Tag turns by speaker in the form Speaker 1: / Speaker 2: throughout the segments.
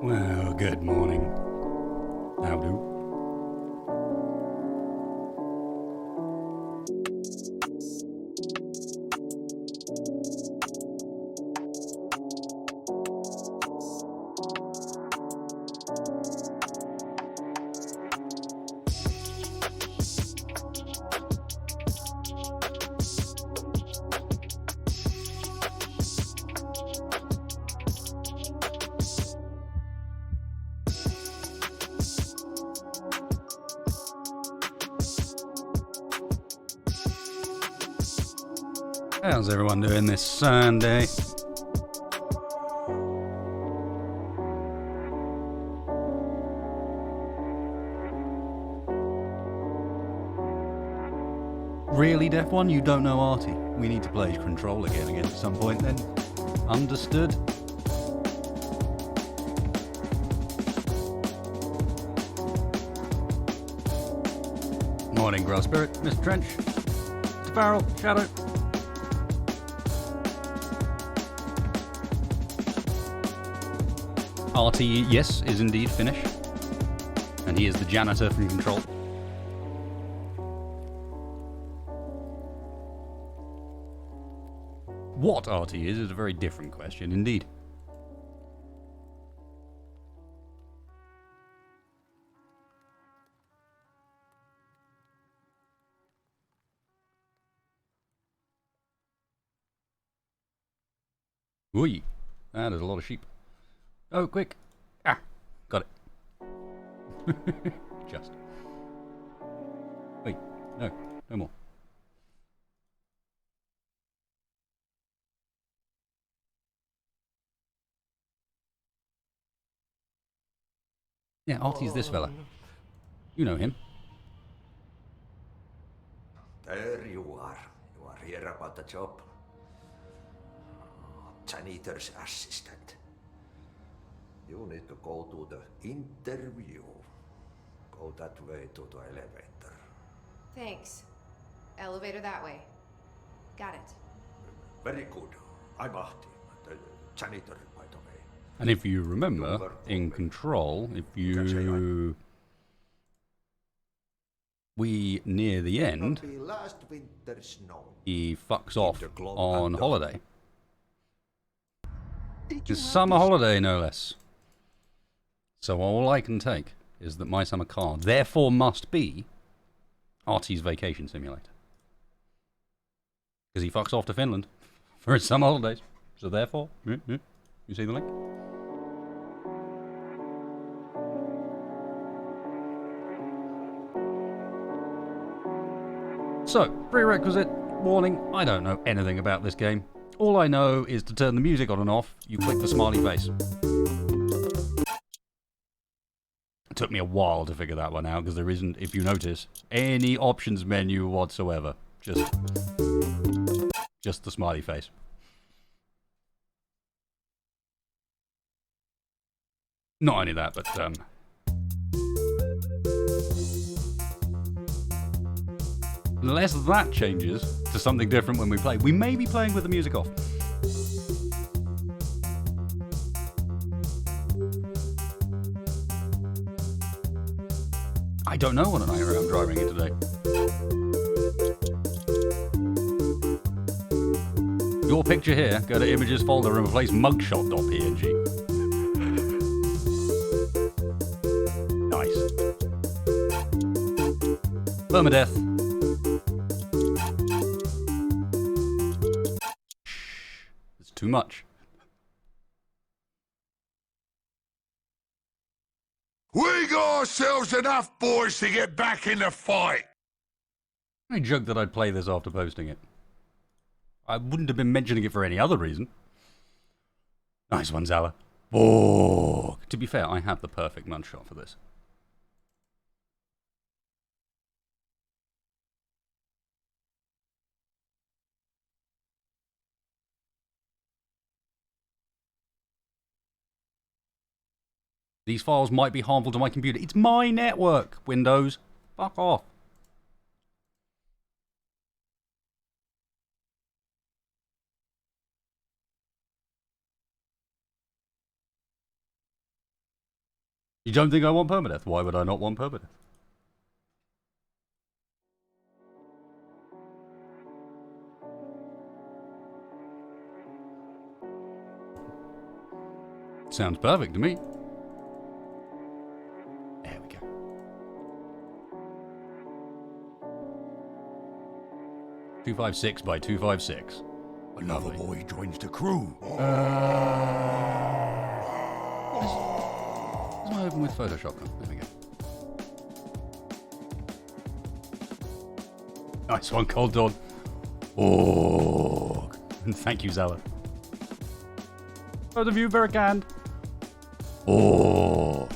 Speaker 1: Well, good morning. How do? How's everyone doing this Sunday? Really, Deaf One? You don't know Artie? We need to play Control again at some point then. Understood? Morning, Grass Spirit. Mr. Trench. Mr. Barrel. Shadow. Artie, yes, is indeed Finnish. And he is the janitor from Control. What Artie is a very different question indeed. Oi, that is a lot of sheep. Oh, quick. Ah, got it. Just. Wait, no more. Yeah, Artie's this fella. You know him.
Speaker 2: There you are. You are here about the job. Janitor's assistant. You need to go to the interview. Go that way to the elevator.
Speaker 3: Thanks. Elevator that way. Got it.
Speaker 2: Very good. I'm Ahti, the janitor, by the way.
Speaker 1: And if you remember, in Control, near the end,
Speaker 2: Last winter's snow.
Speaker 1: he fucks off on holiday. His summer holiday, no less. So all I can take is that my summer car therefore must be Artie's vacation simulator. Because he fucks off to Finland for his summer holidays. So therefore, you see the link? So, prerequisite, warning, I don't know anything about this game. All I know is to turn the music on and off, you click the smiley face. It took me a while to figure that one out, because there isn't, if you notice, any options menu whatsoever. Just the smiley face. Not only that, but, unless that changes to something different when we play, we may be playing with the music off. I don't know what area I'm driving in today. Your picture here, go to images folder and replace mugshot.png. Nice. Permadeath. It's too much.
Speaker 4: We got ourselves enough boys to get back in the fight.
Speaker 1: I joked that I'd play this after posting it. I wouldn't have been mentioning it for any other reason. Nice one, Zala. Oh, to be fair, I have the perfect mugshot for this. These files might be harmful to my computer. It's my network, Windows. Fuck off. You don't think I want permadeath? Why would I not want permadeath? Sounds perfect to me. There we go. .256 by 256.
Speaker 4: Another
Speaker 1: Lovely.
Speaker 4: boy joins the crew.
Speaker 1: Let's open with Photoshop. There we go. Nice one, Cold Dawn. Oh, thank you, Zala. Both of you, very kind. Oh.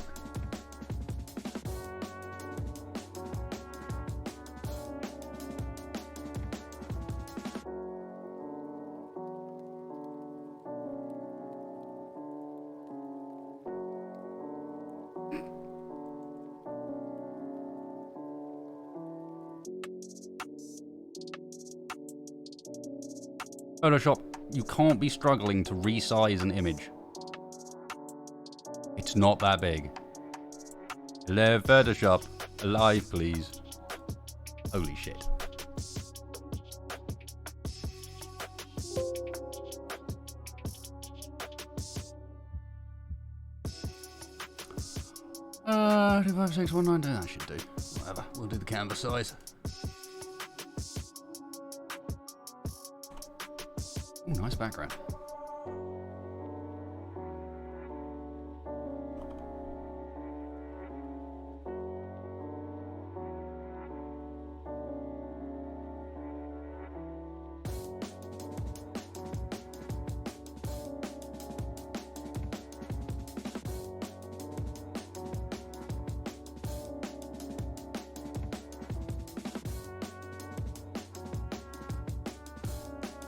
Speaker 1: Photoshop, you can't be struggling to resize an image. It's not that big. Hello, Photoshop. Alive, please. Holy shit. Uh, 25619, that should do. Whatever, we'll do the canvas size. Ooh, nice background.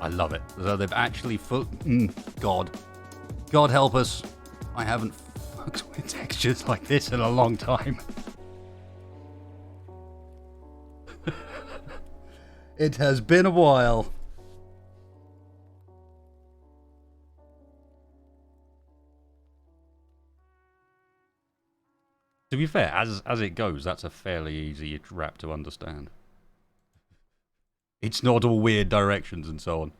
Speaker 1: I love it. So they've actually God. God help us. I haven't fucked with textures like this in a long time. It has been a while. To be fair, as it goes, that's a fairly easy wrap to understand. It's not all weird directions and so on.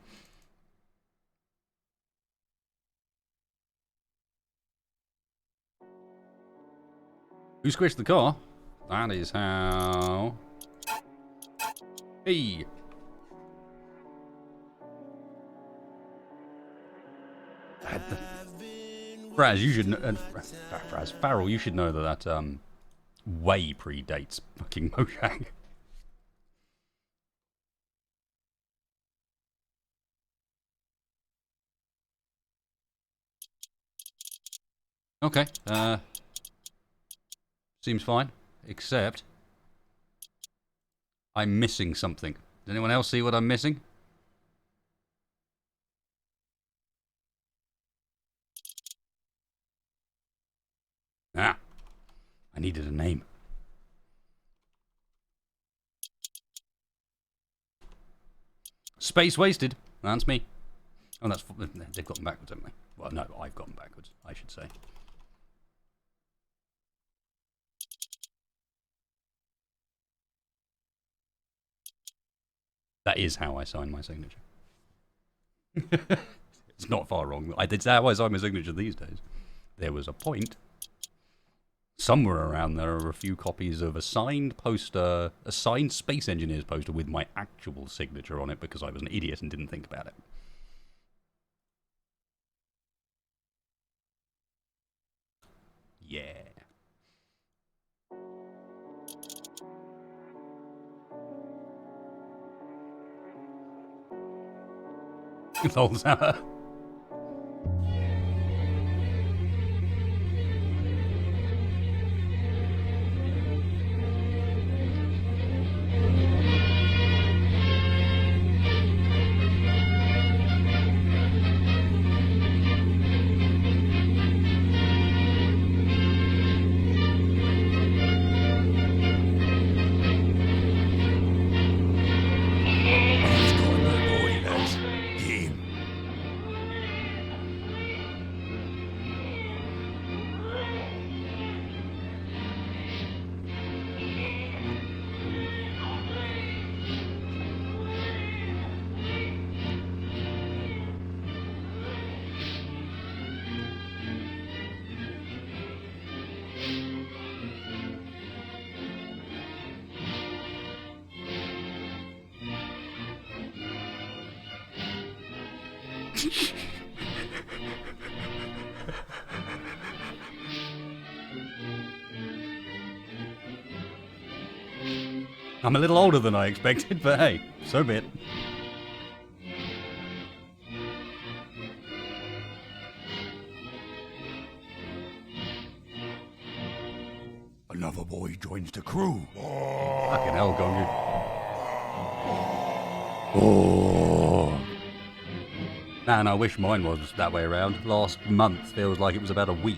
Speaker 1: Who squished the car? That is how... Hey! Fraz, you should know... Farrell, you should know that way predates fucking Mojang. Okay, seems fine, except I'm missing something. Does anyone else see what I'm missing? Ah, I needed a name. Space wasted. That's me. Oh, that's... They've gotten backwards, haven't they? Well, no, I've gotten backwards, I should say. That is how I sign my signature. It's not far wrong. It's how I sign my signature these days. There was a point. Somewhere around there are a few copies of a signed poster, a signed Space Engineers poster with my actual signature on it because I was an idiot and didn't think about it. Yeah. Lol's I'm a little older than I expected, but hey, so be it.
Speaker 4: Another boy joins the crew.
Speaker 1: Fucking hell, Gongu. Oh. Man, I wish mine was that way around. Last month feels like it was about a week.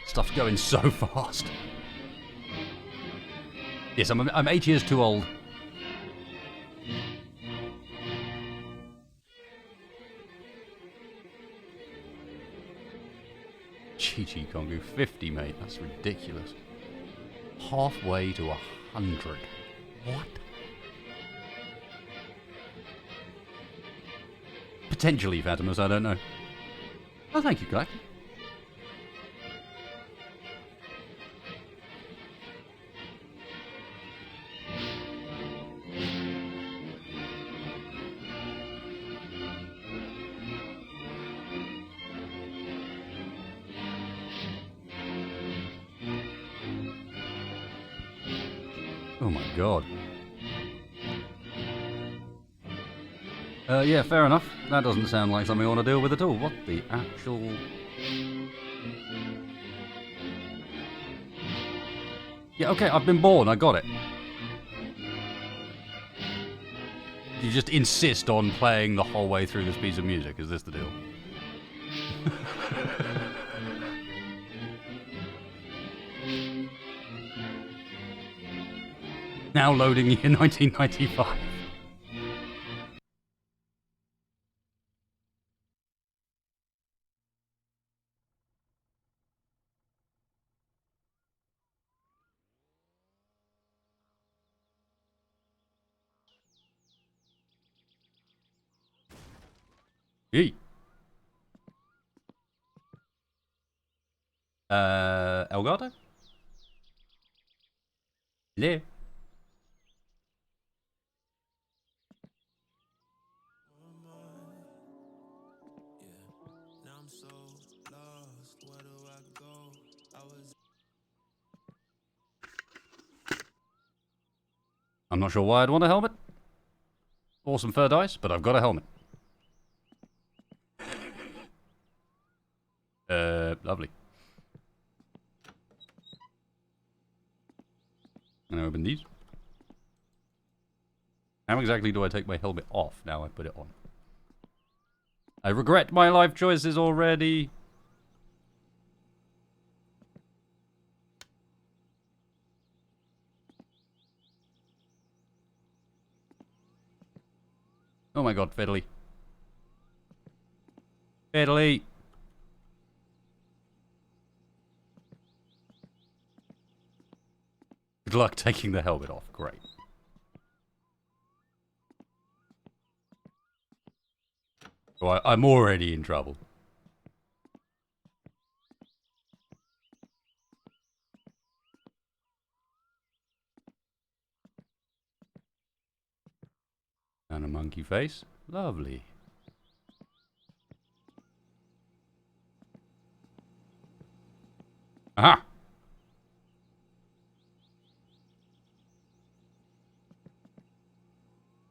Speaker 1: Stuff's going so fast. Yes, I'm 8 years too old. Chi-Chi Kongu, 50, mate. That's ridiculous. Halfway to 100. What? Potentially Fatimus, I don't know. Oh, thank you, Guy. Oh my god. Yeah, fair enough. That doesn't sound like something I want to deal with at all. What the actual... Yeah, okay, I've been born, I got it. You just insist on playing the whole way through this piece of music, is this the deal? Now loading year 1995. Yee. Elgato? Yeah. I'm not sure why I'd want a helmet. Awesome fur dice, but I've got a helmet. Lovely. And I open these. How exactly do I take my helmet off now I put it on? I regret my life choices already. Oh my god, fiddly. Fiddly. Good luck taking the helmet off. Great. Oh, I'm already in trouble. And a monkey face. Lovely. Aha!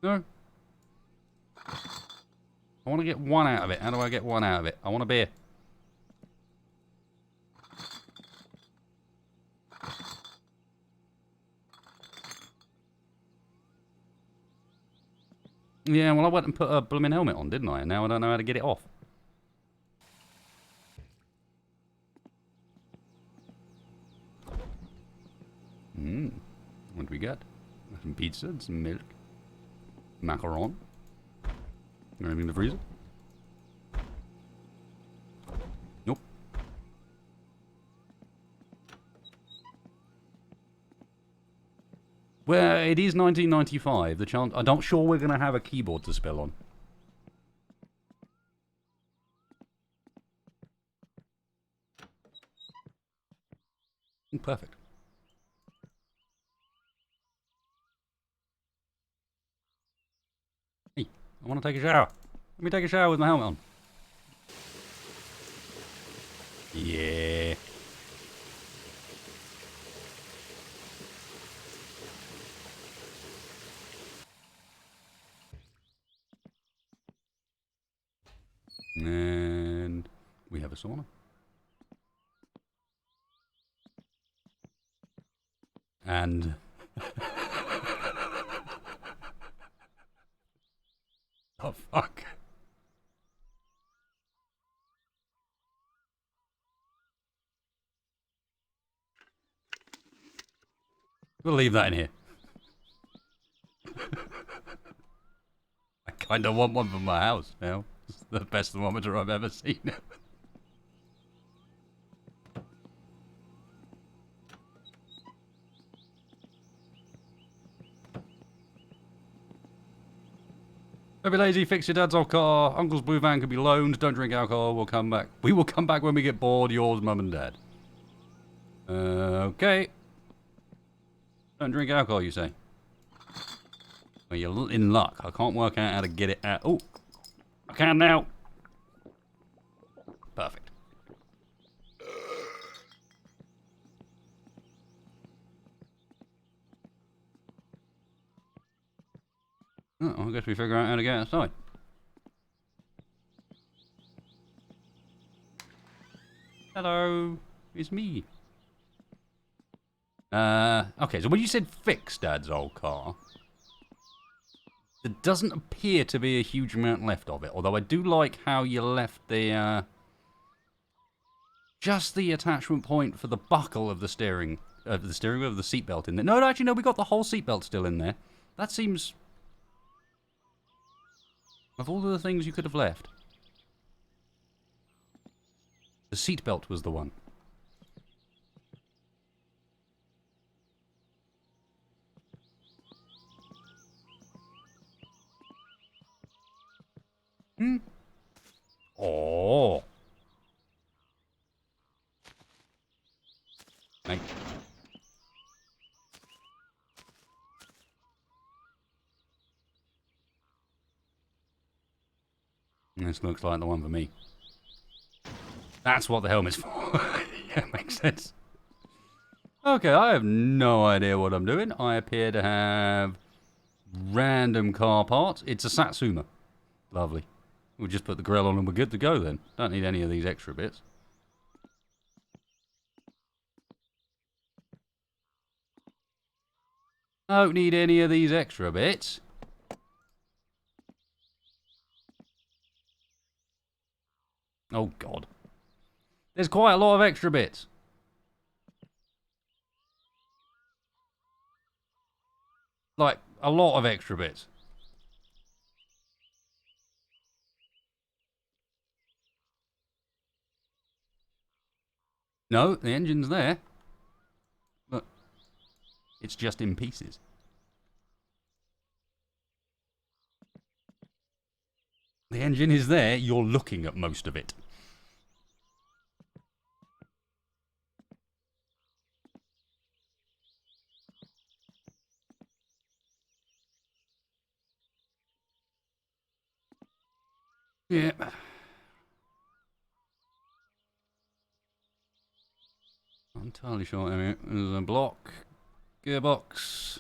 Speaker 1: No. I want to get one out of it. How do I get one out of it? I want a beer. Yeah, well, I went and put a blooming helmet on, didn't I? And now I don't know how to get it off. What do we got? Some pizza and some milk. Macaron. Anything in the freezer? Nope. Well, it is 1995. The chance... I'm not sure we're going to have a keyboard to spell on. Perfect. Hey, I want to take a shower. Let me take a shower with my helmet on. Yeah. And we have a sauna. And oh fuck. We'll leave that in here. I kind of want one for my house now. It's the best thermometer I've ever seen. Don't be lazy, fix your dad's old car. Uncle's blue van can be loaned. Don't drink alcohol, we'll come back. We will come back when we get bored, yours, mum and dad. Okay. Don't drink alcohol, you say? Well, you're in luck. I can't work out how to get it out. Oh, I can now. Perfect. Oh, I guess we figure out how to get outside. Hello, it's me. Okay, so when you said fix Dad's old car, there doesn't appear to be a huge amount left of it. Although I do like how you left the, just the attachment point for the buckle of the steering wheel of the seatbelt in there. No, actually, no, we got the whole seatbelt still in there. That seems... Of all the things you could have left, the seatbelt was the one. Hmm. Oh. Mate. This looks like the one for me. That's what the helmet's for. Yeah, makes sense. Okay, I have no idea what I'm doing. I appear to have random car parts. It's a Satsuma. Lovely. We'll just put the grill on and we're good to go then. Don't need any of these extra bits. Don't need any of these extra bits. Oh, God. There's quite a lot of extra bits. Like, a lot of extra bits. No, the engine's there. But it's just in pieces. The engine is there. You're looking at most of it. Yeah. Not entirely sure. I mean, there's a block, gearbox,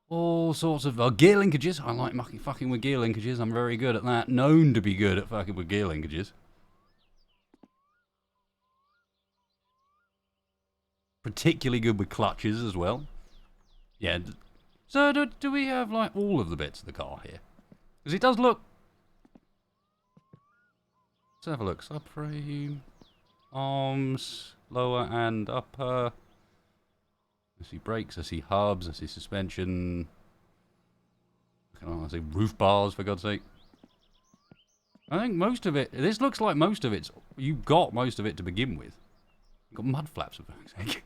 Speaker 1: all sorts of gear linkages. I like fucking with gear linkages. I'm very good at that. Known to be good at fucking with gear linkages. Particularly good with clutches as well. Yeah. So do we have like all of the bits of the car here? Because it does look. Let's have a look. Subframe, arms, lower and upper. I see brakes, I see hubs, I see suspension. I see roof bars, for God's sake. I think most of it, this looks like most of it's, you got most of it to begin with. You've got mud flaps, for fuck's sake.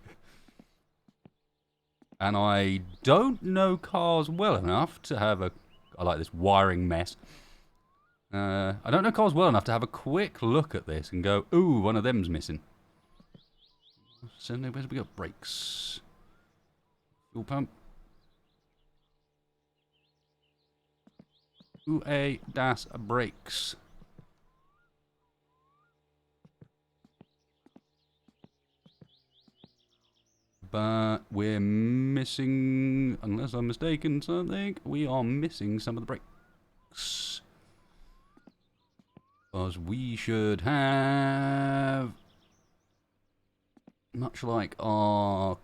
Speaker 1: And I don't know cars well enough to have a, I like this wiring mess. I don't know cars well enough to have a quick look at this and go, ooh, one of them's missing. So where's we got brakes? Fuel pump. UA das brakes. But we're missing, unless I'm mistaken something, we are missing some of the brakes. Because we should have, much like our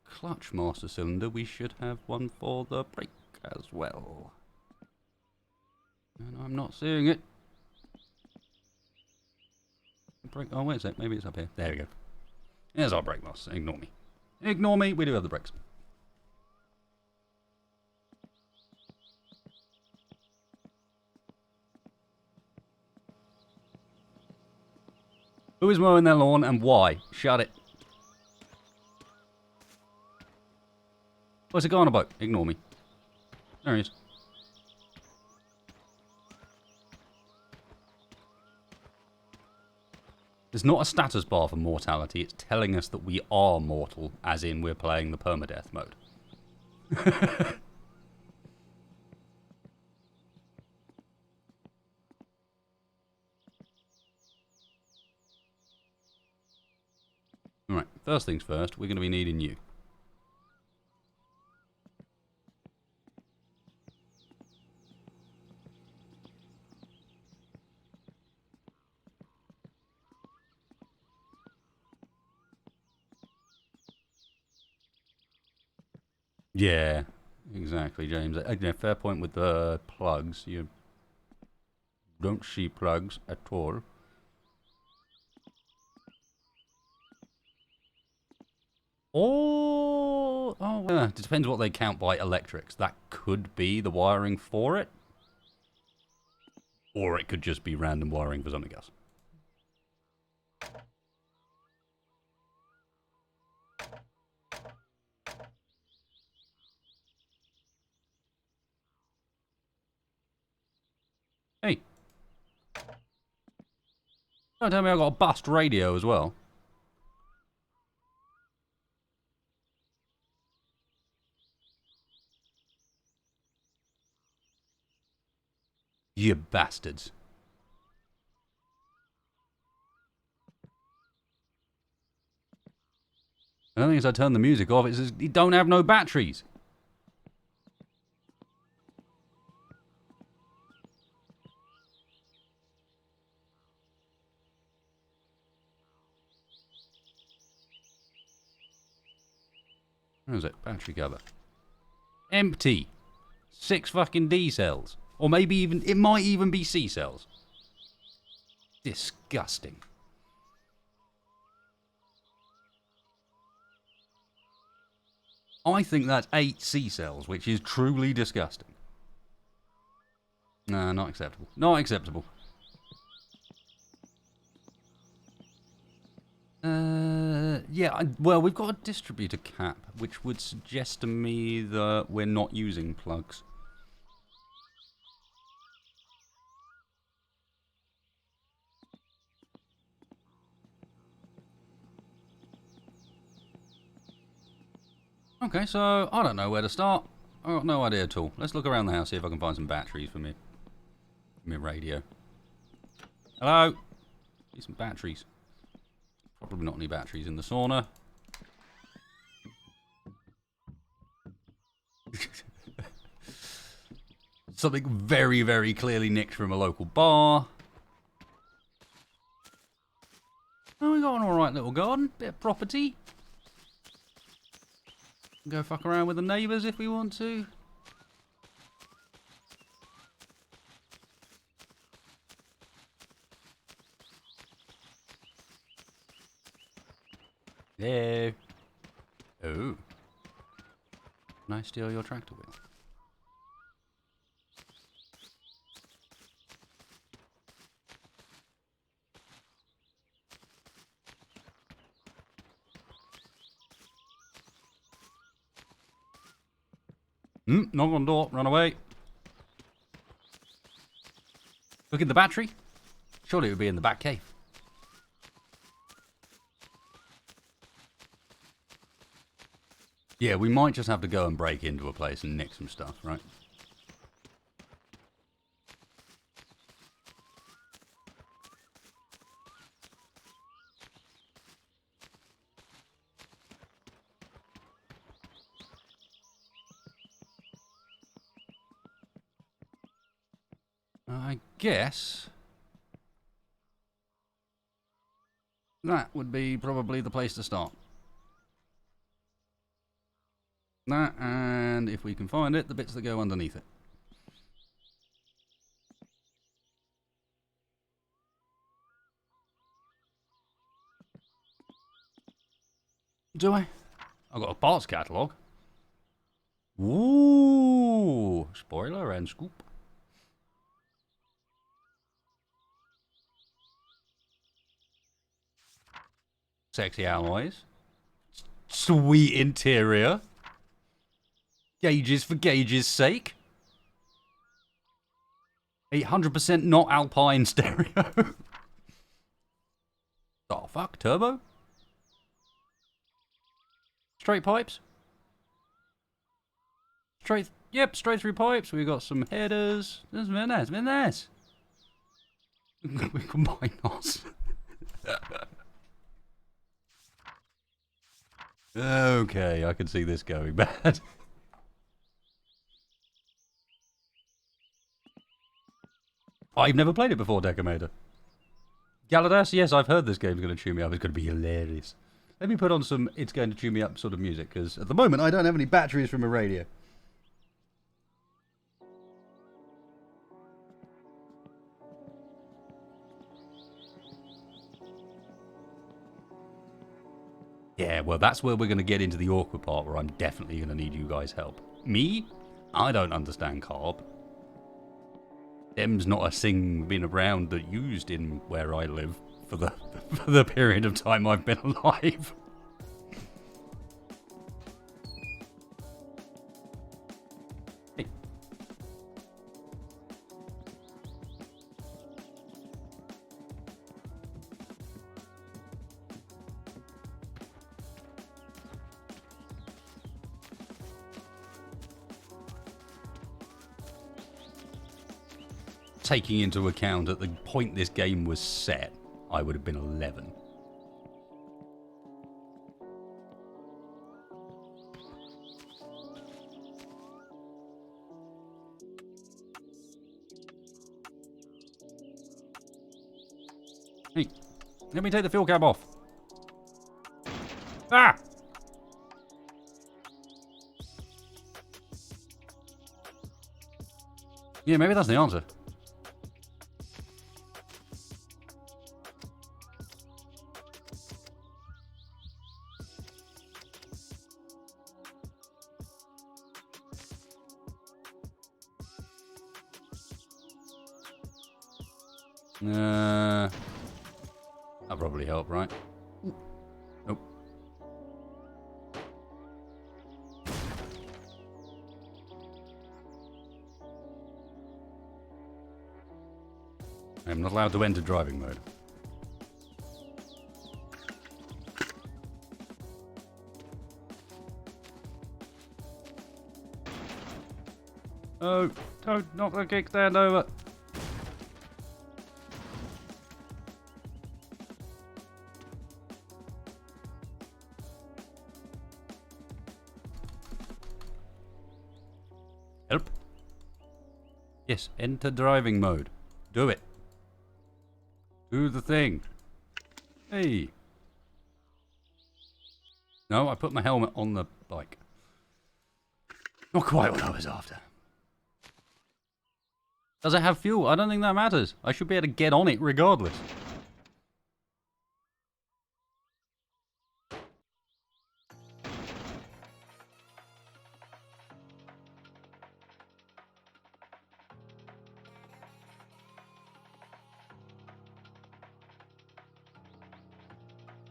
Speaker 1: clutch master cylinder, we should have one for the brake as well. And I'm not seeing it. Brake, oh, wait a sec, maybe it's up here. There we go. There's our brake master. Ignore me. Ignore me, we do have the brakes. Who is mowing their lawn and why? Shut it. Where's it going about? Ignore me. There he is. There's not a status bar for mortality. It's telling us that we are mortal, as in we're playing the permadeath mode. Alright, first things first, we're going to be needing you. Yeah, exactly, James. Fair point with the plugs. You don't see plugs at all. It depends what they count by electrics. That could be the wiring for it. Or it could just be random wiring for something else. Hey. Don't tell me I got a bust radio as well. You bastards. The only thing is I turned the music off. It says you don't have no batteries. Where is it? Battery cover. Empty. 6 fucking D cells. Or maybe even, it might even be C cells. Disgusting. I think that's 8 C cells, which is truly disgusting. Nah, not acceptable. Not acceptable. Yeah, well, we've got a distributor cap, which would suggest to me that we're not using plugs. Okay, so I don't know where to start. I've got no idea at all. Let's look around the house, see if I can find some batteries for me. My radio. Hello? Need some batteries. Probably not any batteries in the sauna. Something very, very clearly nicked from a local bar. Oh, we got an alright little garden. Bit of property. Go fuck around with the neighbours if we want to. Hello. Oh. Can I steal your tractor wheel? Knock on door, run away. Look at the battery. Surely it would be in the back cave. Yeah, we might just have to go and break into a place and nick some stuff, right? I guess that would be probably the place to start. That, and if we can find it, the bits that go underneath it. Do I? I've got a parts catalogue. Ooh, spoiler and scoop. Sexy alloys. Sweet interior. Gauges for gauges' sake. 800% not Alpine stereo. Oh fuck, turbo? Straight pipes? Straight through pipes. We've got some headers. This is very nice, very nice. We combine those. Okay, I can see this going bad. I've never played it before, Decomator. Galadas, yes, I've heard this game's going to chew me up. It's going to be hilarious. Let me put on some It's Going to Chew Me Up sort of music, because at the moment I don't have any batteries from a radio. Yeah, well, that's where we're going to get into the awkward part where I'm definitely going to need you guys' help. Me? I don't understand carb. Them's not a thing been around that used in where I live for the period of time I've been alive. Hey. Taking into account at the point this game was set, I would have been 11. Hey, let me take the fuel cap off. Ah! Yeah, maybe that's the answer. That'll probably help, right? Nope. I'm not allowed to enter driving mode. Oh, don't knock the kickstand over. Help. Yes, enter driving mode. Do it. Do the thing. Hey. No, I put my helmet on the bike. Not quite what I was after. Does it have fuel? I don't think that matters. I should be able to get on it regardless.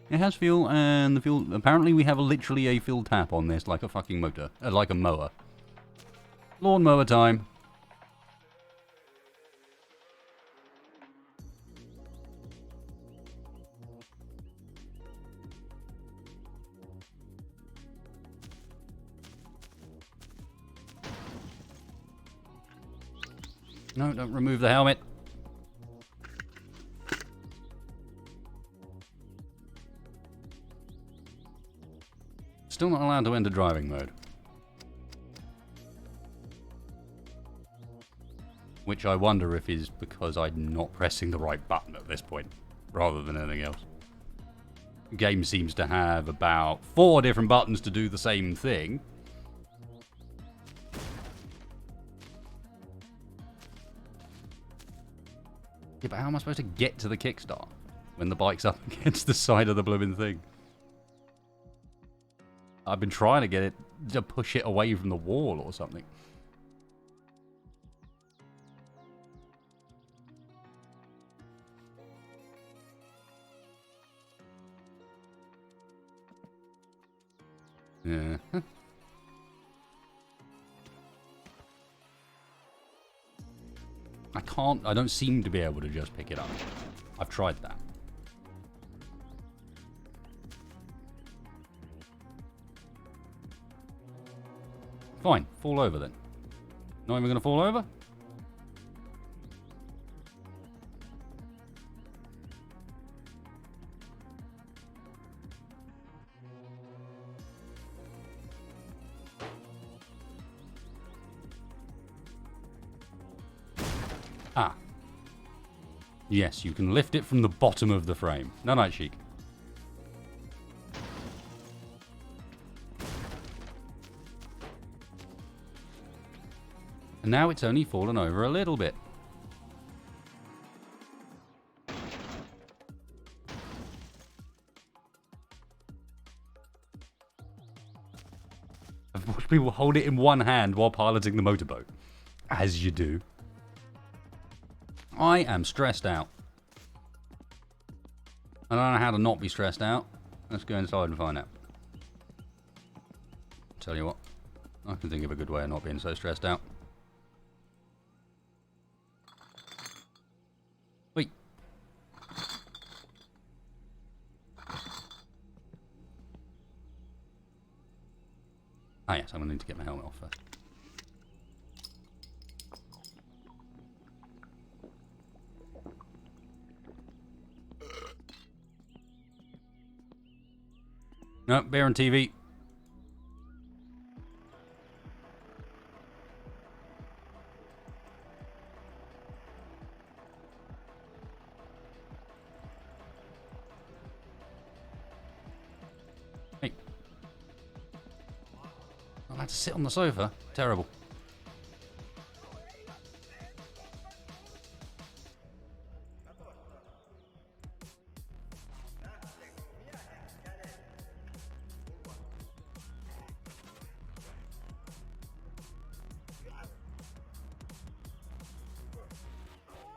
Speaker 1: It has fuel, and the fuel... Apparently we have literally a fuel tap on this, like a fucking motor. Like a mower. Lawnmower time. No, don't remove the helmet. Still not allowed to enter driving mode. Which I wonder if is because I'm not pressing the right button at this point, rather than anything else. The game seems to have about 4 different buttons to do the same thing. Yeah, but how am I supposed to get to the kickstart when the bike's up against the side of the blooming thing? I've been trying to get it to push it away from the wall or something. Yeah. I don't seem to be able to just pick it up. I've tried that. Fine, fall over then. Not even gonna fall over? Ah. Yes, you can lift it from the bottom of the frame. No, night chic. And now it's only fallen over a little bit. I've watched people hold it in one hand while piloting the motorboat. As you do. I am stressed out. I don't know how to not be stressed out. Let's go inside and find out. Tell you what, I can think of a good way of not being so stressed out. Wait. Ah yes, I'm going to need to get my helmet off first. No, beer and TV. Hey. I'll have to sit on the sofa. Terrible.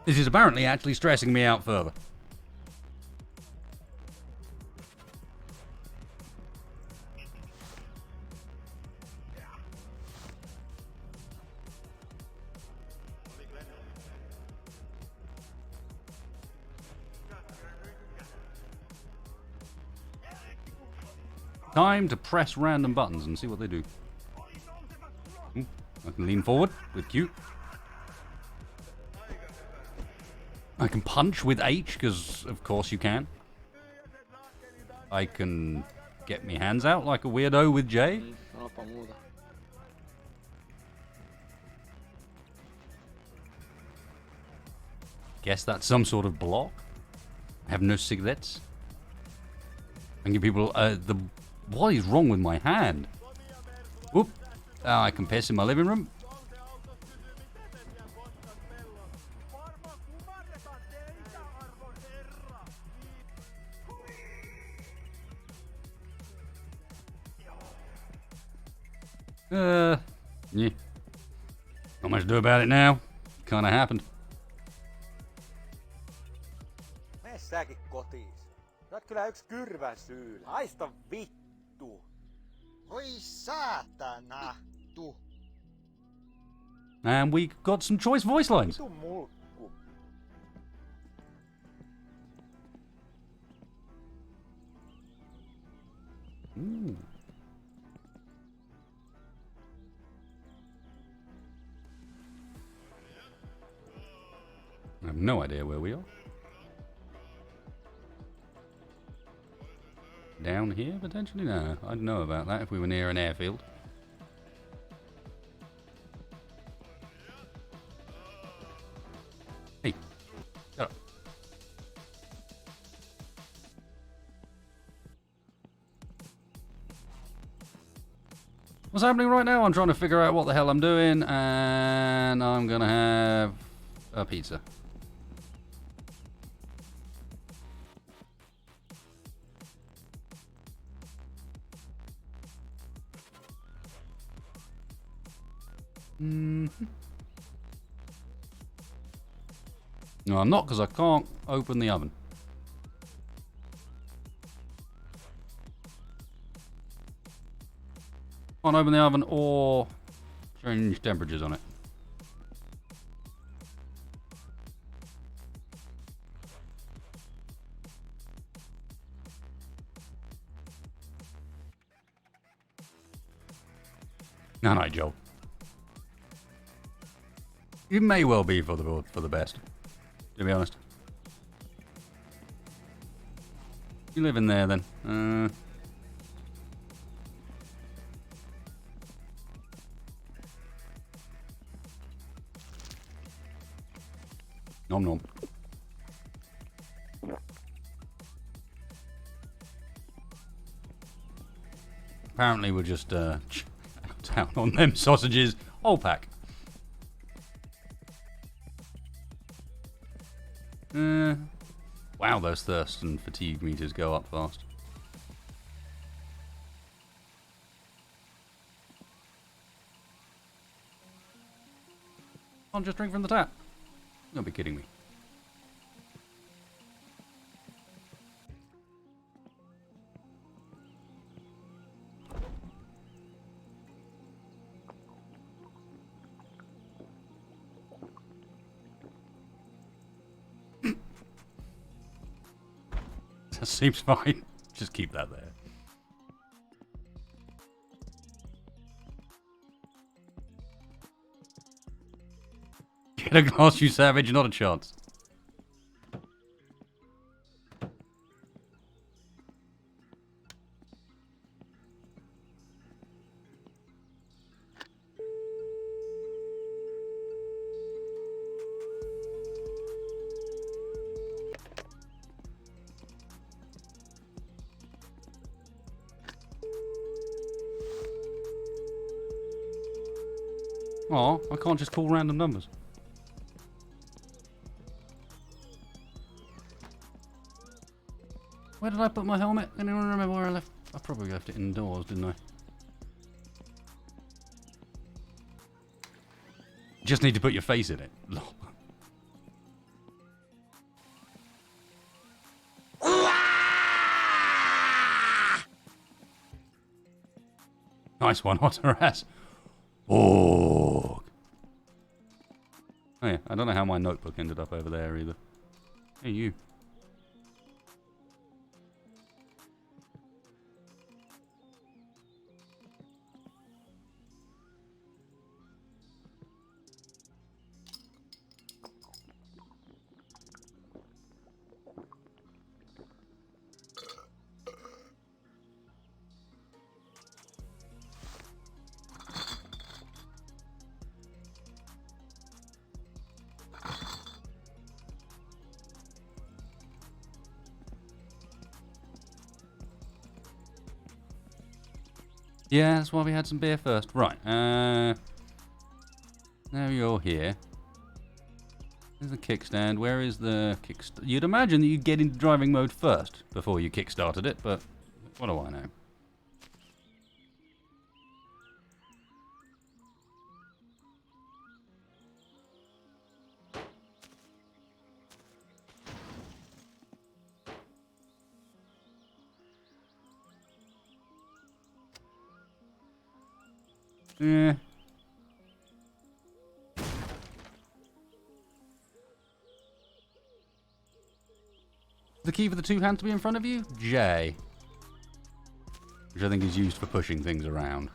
Speaker 1: This is apparently actually stressing me out further. Time to press random buttons and see what they do. Ooh, I can lean forward with Q. I can punch with H, because of course you can. I can get me hands out like a weirdo with J. Guess that's some sort of block. I have no cigarettes. I can give people the... What is wrong with my hand? Oop. I can piss in my living room. Yeah. Not much to do about it now. Kinda happened.
Speaker 5: Mene säkin kotiis. Sä oot kyllä yks kyrvän syylä. Haista vittu. Voi saatana. Tu.
Speaker 1: And we got some choice voice lines.
Speaker 5: Vitu mulkku.
Speaker 1: Ooh. I have no idea where we are. Down here, potentially? No, I'd know about that if we were near an airfield. What's happening right now? I'm trying to figure out what the hell I'm doing, and I'm gonna have a pizza. No, I'm not, because I can't open the oven. Can't open the oven or change temperatures on it. No, Joel. It may well be for the best, to be honest. You live in there then. Nom nom. Apparently we're just down on them sausages. Whole pack. Wow, those thirst and fatigue meters go up fast. Can't just drink from the tap. You gotta be kidding me. That seems fine. Just keep that there. Get a glass, you savage, not a chance. Oh, I can't just call random numbers. Where did I put my helmet? Anyone remember where I left? I probably left it indoors, didn't I? Just need to put your face in it. Nice one, Otter ass. Oh. Oh yeah, I don't know how my notebook ended up over there either. Hey, you. Yeah, that's why we had some beer first. Right, now you're here. There's the kickstand. Where is the kickstand? You'd imagine that you'd get into driving mode first before you kickstarted it, but what do I know? Yeah. The key for the two hands to be in front of you? J. Which I think is used for pushing things around.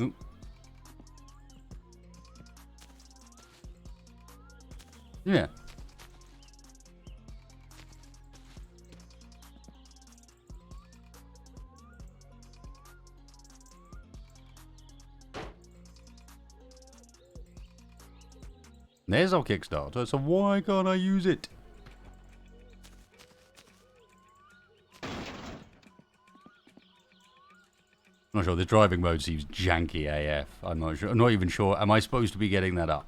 Speaker 1: Oop. Yeah. There's our Kickstarter, so why can't I use it? I'm not sure. This driving mode seems janky AF. I'm not sure. I'm not even sure. Am I supposed to be getting that up?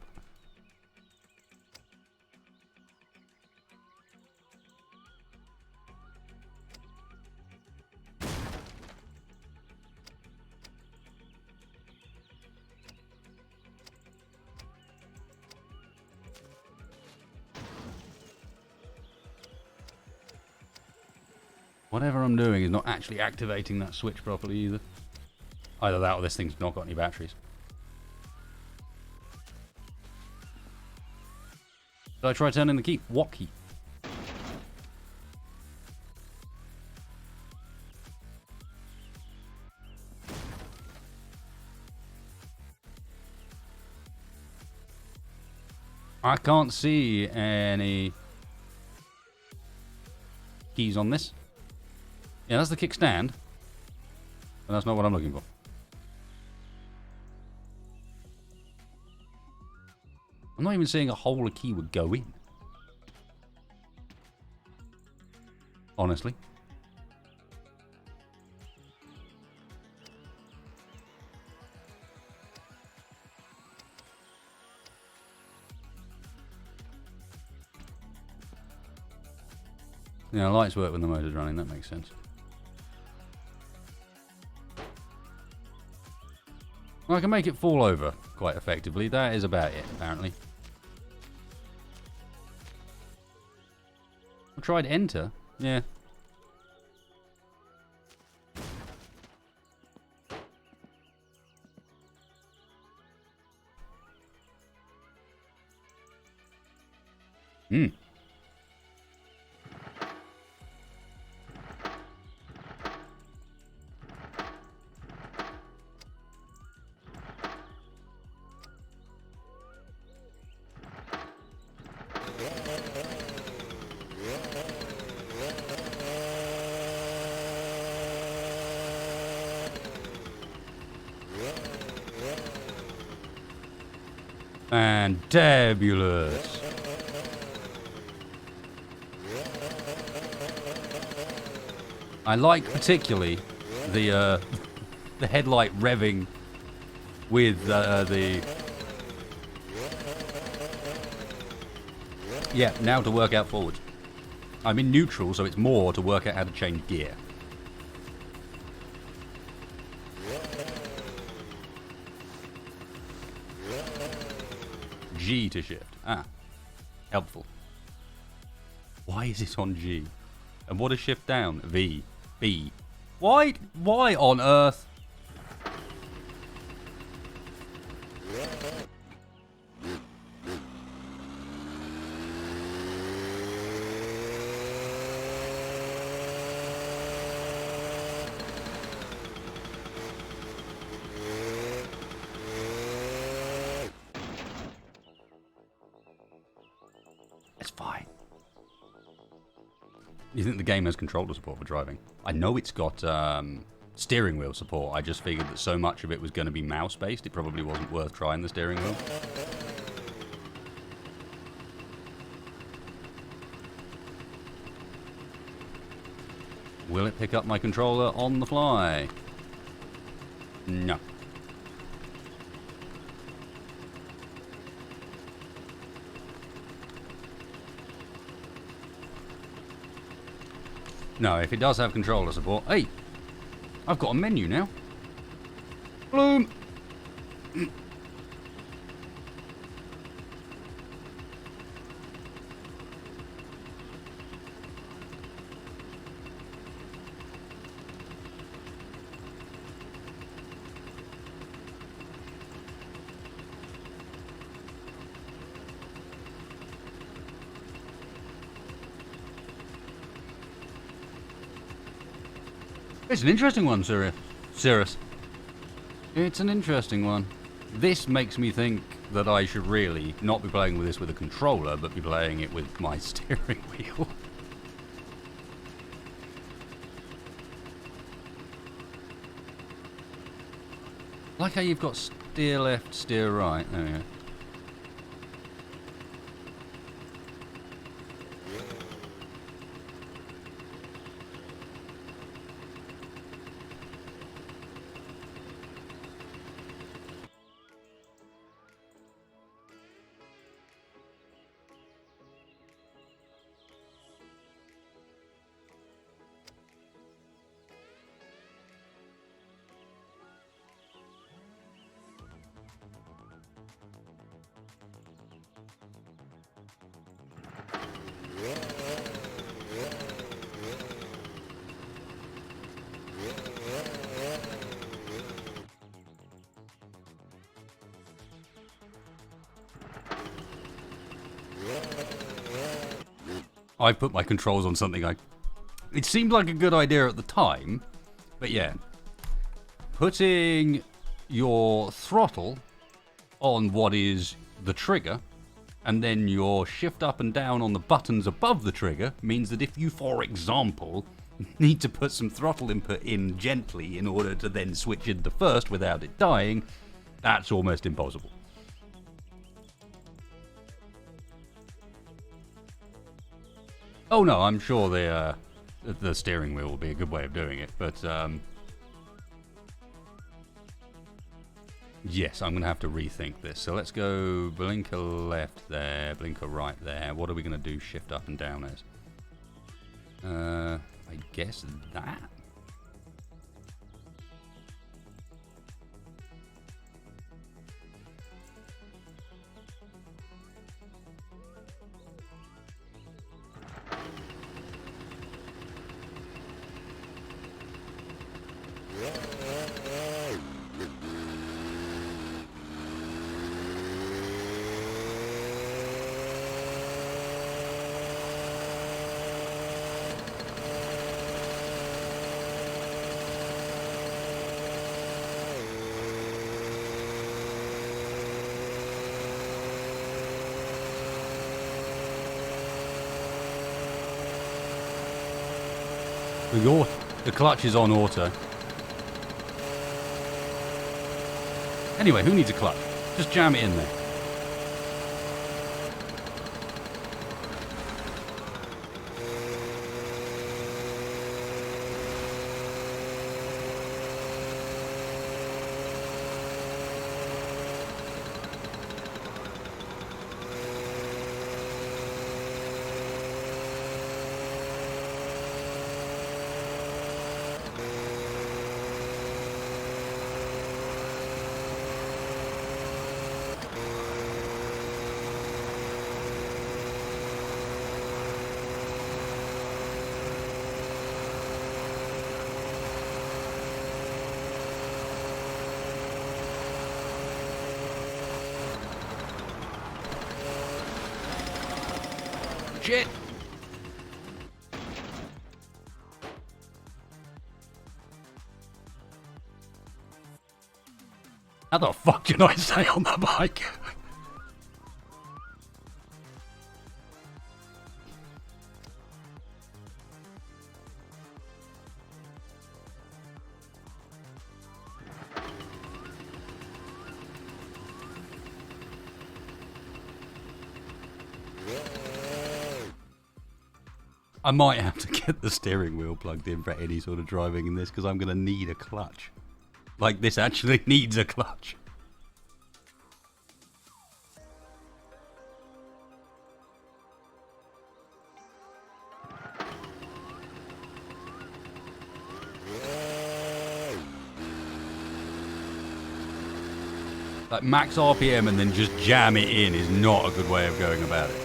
Speaker 1: Whatever I'm doing is not actually activating that switch properly either. Either that or this thing's not got any batteries. Did I try turning the key? What key? I can't see any keys on this. Yeah, that's the kickstand. But that's not what I'm looking for. I'm not even seeing a hole a key would go in. Honestly. Yeah, lights work when the motor's running, that makes sense. Well, I can make it fall over quite effectively. That is about it, apparently. I tried enter. Yeah. Hmm. Fantabulous. I like particularly the the headlight revving with the... Yeah, now to work out forwards. I'm in neutral, so it's more to work out how to change gear. G to shift. Ah. Helpful. Why is it on G? And what is shift down? V. B. Why on earth? It's fine. You think the game has controller support for driving? I know it's got steering wheel support. I just figured that so much of it was going to be mouse-based, it probably wasn't worth trying the steering wheel. Will it pick up my controller on the fly? No. No, if it does have controller support... Hey! I've got a menu now. Bloom! It's an interesting one, Cirrus. It's an interesting one. This makes me think that I should really not be playing with this with a controller, but be playing it with my steering wheel. Like how you've got steer left, steer right. There we go. I put my controls on something it seemed like a good idea at the time, but yeah. Putting your throttle on what is the trigger, and then your shift up and down on the buttons above the trigger means that if you, for example, need to put some throttle input in gently in order to then switch into first without it dying, that's almost impossible. Oh no, I'm sure the steering wheel will be a good way of doing it, but yes, I'm going to have to rethink this. So let's go blinker left there, blinker right there. What are we going to do shift up and down as? I guess that? The clutch is on auto. Anyway, who needs a clutch? Just jam it in there. Shit! How the fuck can I stay on the bike? I might have to get the steering wheel plugged in for any sort of driving in this, because I'm going to need a clutch. Like, this actually needs a clutch. Like, max RPM and then just jam it in is not a good way of going about it.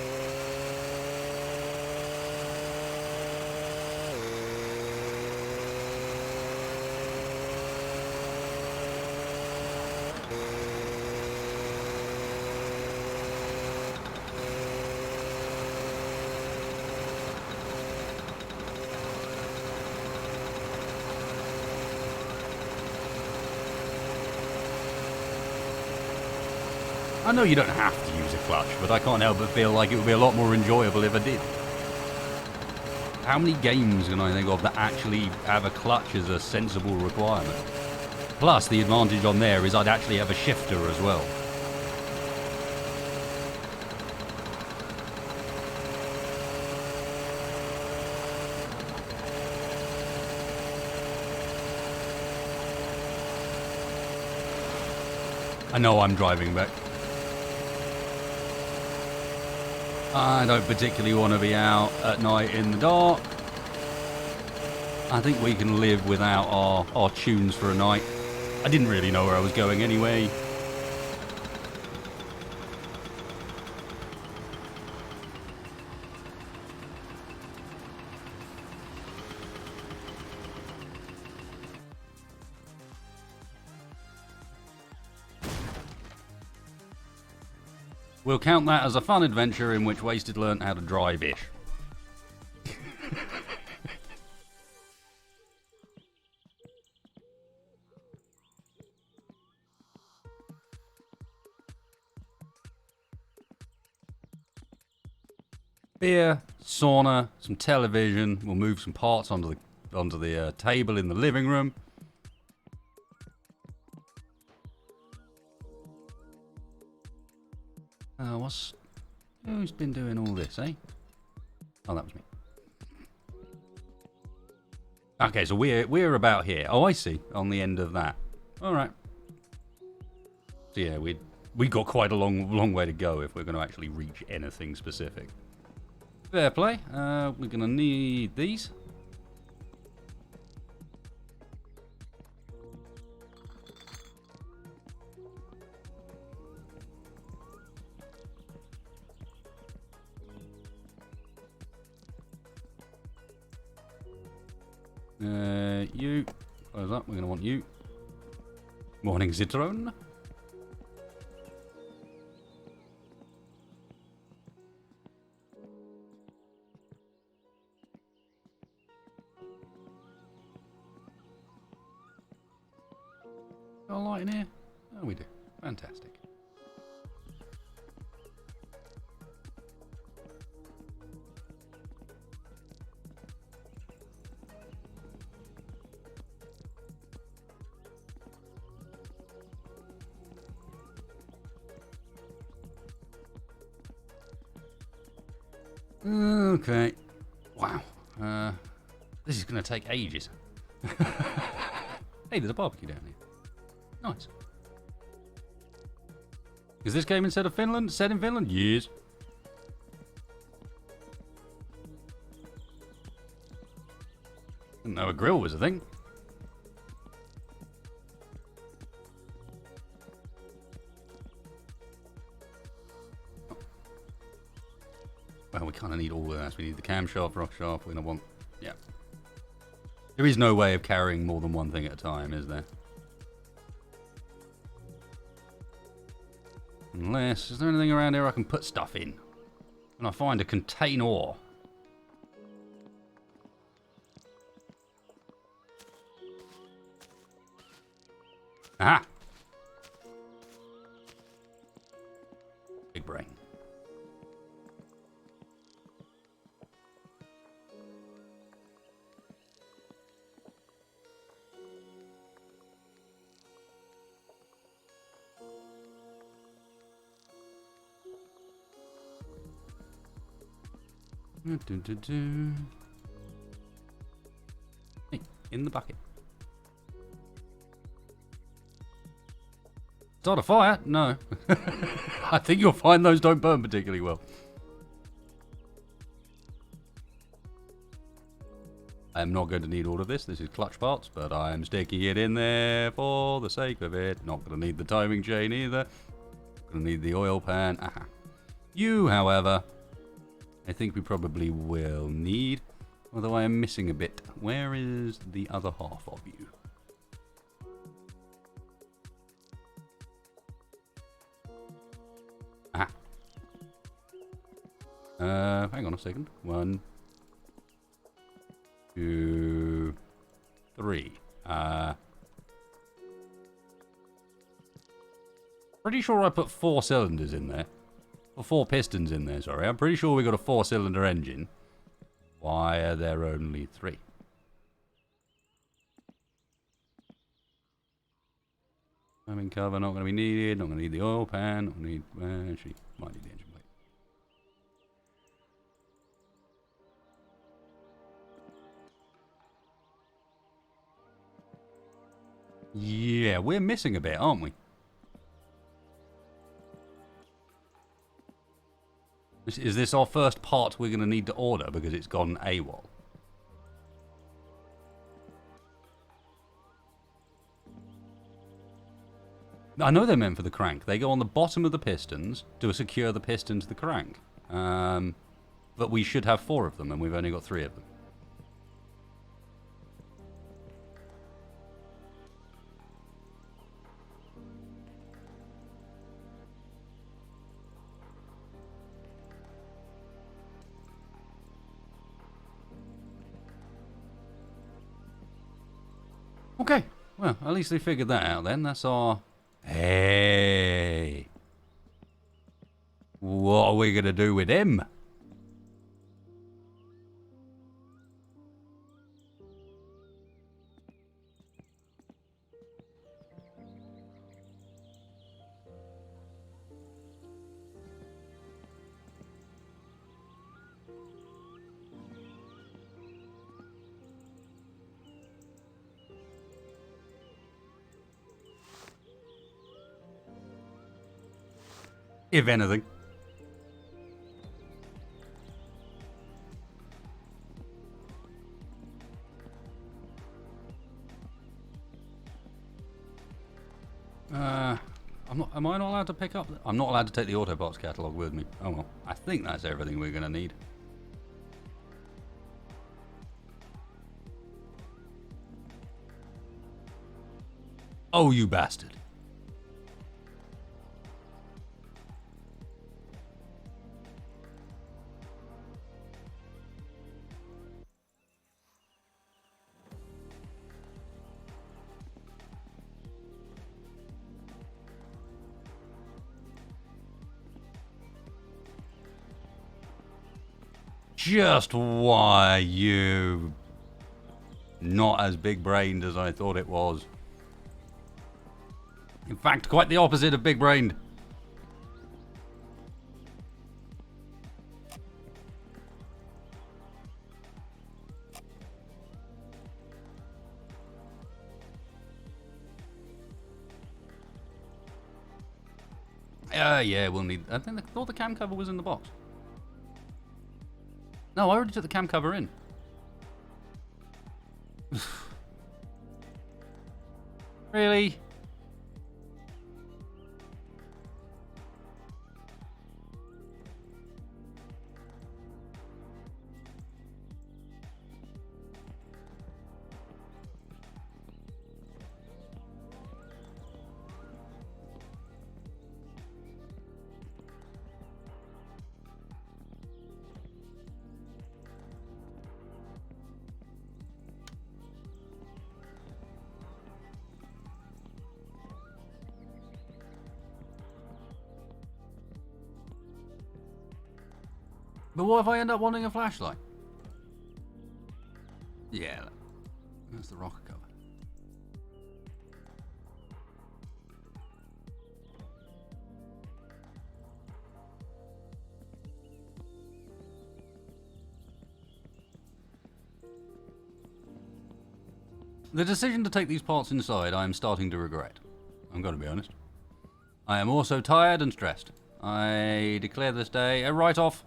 Speaker 1: I know you don't have to use a clutch, but I can't help but feel like it would be a lot more enjoyable if I did. How many games can I think of that actually have a clutch as a sensible requirement? Plus, the advantage on there is I'd actually have a shifter as well. I know I'm driving back. I don't particularly want to be out at night in the dark. I think we can live without our tunes for a night. I didn't really know where I was going anyway. We'll count that as a fun adventure in which Wasted learnt how to drive-ish. beer, sauna, some television. We'll move some parts onto the table in the living room. Who's been doing all this, eh? Oh, that was me. Okay, so we're about here. Oh, I see. On the end of that. All right. So yeah, we got quite a long way to go if we're going to actually reach anything specific. Fair play. We're going to need these. You. Close up. We're going to want you. Morning, Zitron. Got a light in here? Oh, we do. Fantastic. Okay. Wow. This is going to take ages. Hey, there's a barbecue down here. Nice. Is this game instead of Finland? Set in Finland? Yes. Didn't know a grill was a thing. Well, we kind of need all of that. We need the camshaft, rock shaft. We're going to want... Yeah. There is no way of carrying more than one thing at a time, is there? Unless... Is there anything around here I can put stuff in? Can I find a container? Aha! Big brain. Hey, in the bucket. Start a fire? No. I think you'll find those don't burn particularly well. I'm not going to need all of this. This is clutch parts, but I'm sticking it in there for the sake of it. Not going to need the timing chain either. Going to need the oil pan. Aha. You, however, I think we probably will need. Although I am missing a bit. Where is the other half of you? Aha. Hang on a second. 1, 2, 3. Pretty sure I put 4 cylinders in there. Or 4 pistons in there, sorry. I'm pretty sure we got a 4-cylinder engine. Why are there only 3? Timing cover, not going to be needed. Not going to need the oil pan. Not going to need... actually, might need the engine plate. Yeah, we're missing a bit, aren't we? Is this our first part we're going to need to order because it's gone AWOL? I know they're meant for the crank. They go on the bottom of the pistons to secure the piston to the crank. But we should have 4 of them, and we've only got 3 of them. Okay, well, at least they figured that out then. That's our... Hey! What are we going to do with him? If anything. Am I not allowed to pick up? I'm not allowed to take the Autobots catalogue with me. Oh well. I think that's everything we're going to need. Oh, you bastard. Just why, you... Not as big-brained as I thought it was. In fact, quite the opposite of big-brained. Yeah, we'll need... I thought the cam cover was in the box. No, I already took the cam cover in. Really? But what if I end up wanting a flashlight? Yeah, that's the rocker cover. The decision to take these parts inside I am starting to regret. I'm going to be honest. I am also tired and stressed. I declare this day a write-off.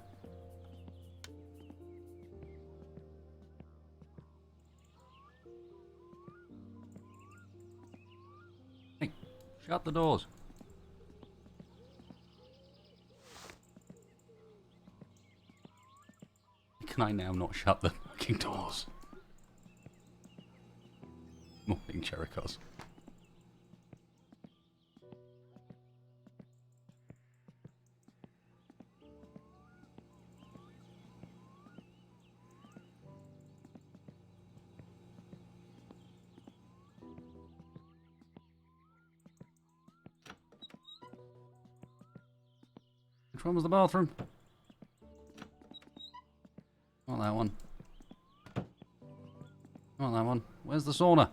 Speaker 1: Hey, shut the doors. Can I now not shut the fucking doors? Morning, Cherikos. Which one was the bathroom? Not that one. Not that one. Where's the sauna?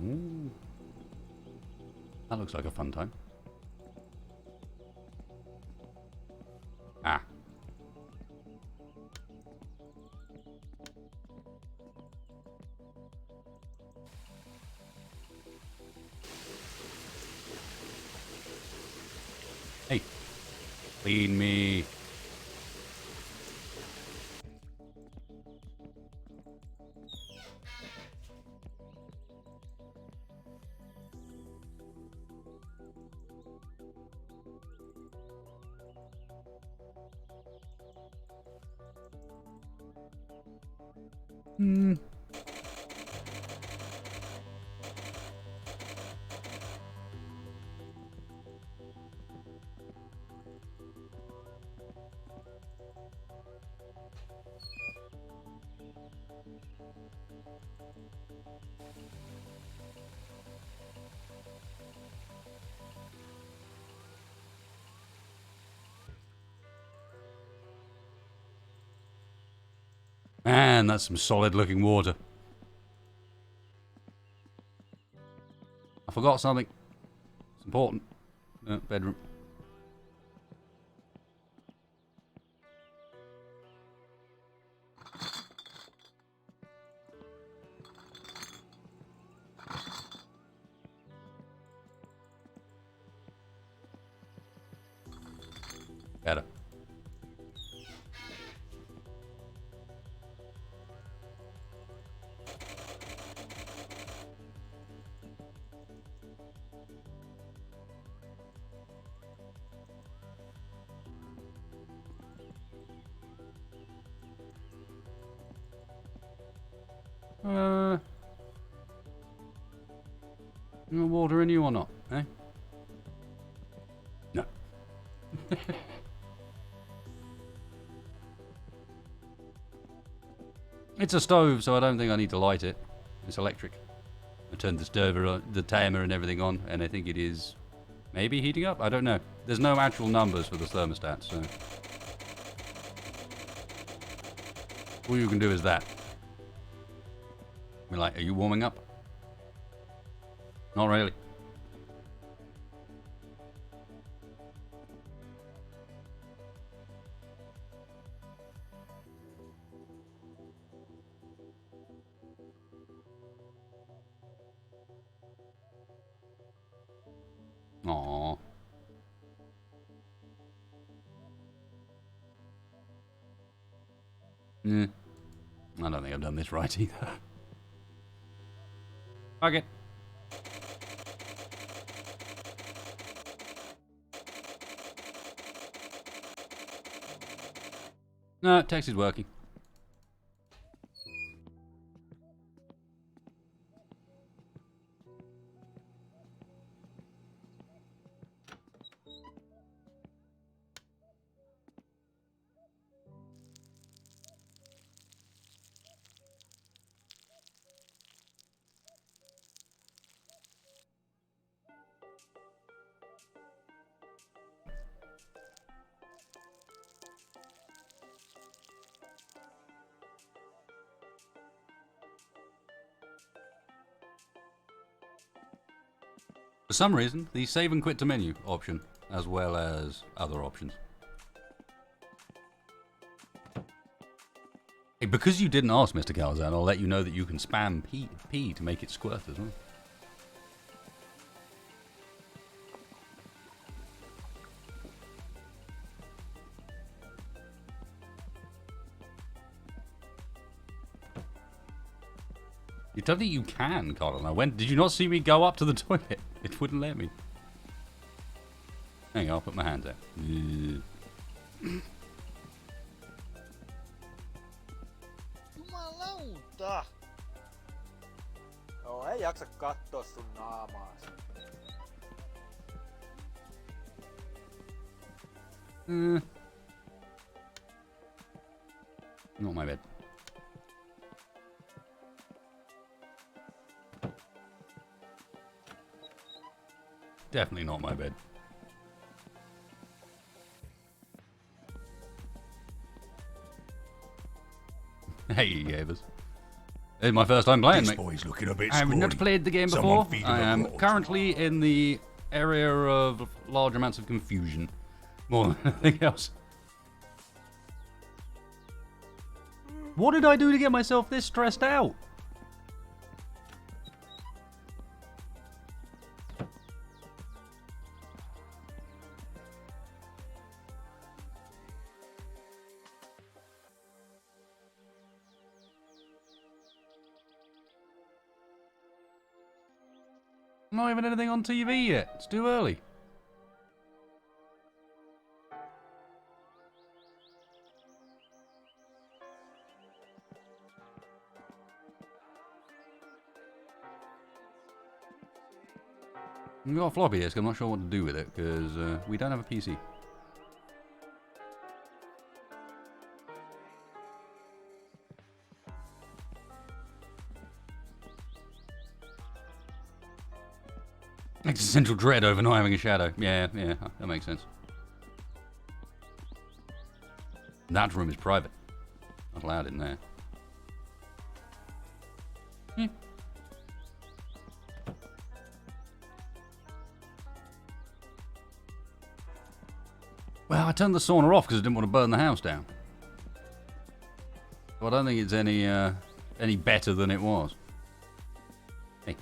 Speaker 1: Ooh. That looks like a fun time. Ah. Hey. Clean me. Hmm. Man, that's some solid looking water. I forgot something. It's important. Bedroom. Better. You want water in you or not, eh? No. It's a stove, so I don't think I need to light it. It's electric. I turned the stove, the timer and everything on, and I think it is maybe heating up? I don't know. There's no actual numbers for the thermostat, so... all you can do is that. Be like, are you warming up? Not really. Aww. I don't think I've done this right either. Okay. No, text is working. For some reason, the save and quit to menu option, as well as other options. Hey, because you didn't ask, Mr. Calzan, I'll let you know that you can spam P to make it squirt as well. You don't think you can, Colin? Now, when did you not see me go up to the toilet? It wouldn't let me. Hang on, I'll put my hands out.
Speaker 5: Jumalauta! Joo, ei jaksa katsoa sun naamaasi.
Speaker 1: Not my bed. Definitely not my bed. Hey, he gave us. It's my first time playing,
Speaker 4: This
Speaker 1: mate.
Speaker 4: boy's looking a bit
Speaker 1: I have not
Speaker 4: scrawny.
Speaker 1: played the game
Speaker 4: Someone
Speaker 1: before.
Speaker 4: feed him
Speaker 1: I
Speaker 4: a
Speaker 1: am
Speaker 4: blood.
Speaker 1: currently in the area of large amounts of confusion. More than anything else. What did I do to get myself this stressed out? Not even anything on TV yet. It's too early. We've got a floppy disk. I'm not sure what to do with it because we don't have a PC. Existential dread over not having a shadow. Yeah, that makes sense. That room is private. Not allowed in there. Well, I turned the sauna off because I didn't want to burn the house down. So I don't think it's any better than it was. Hey.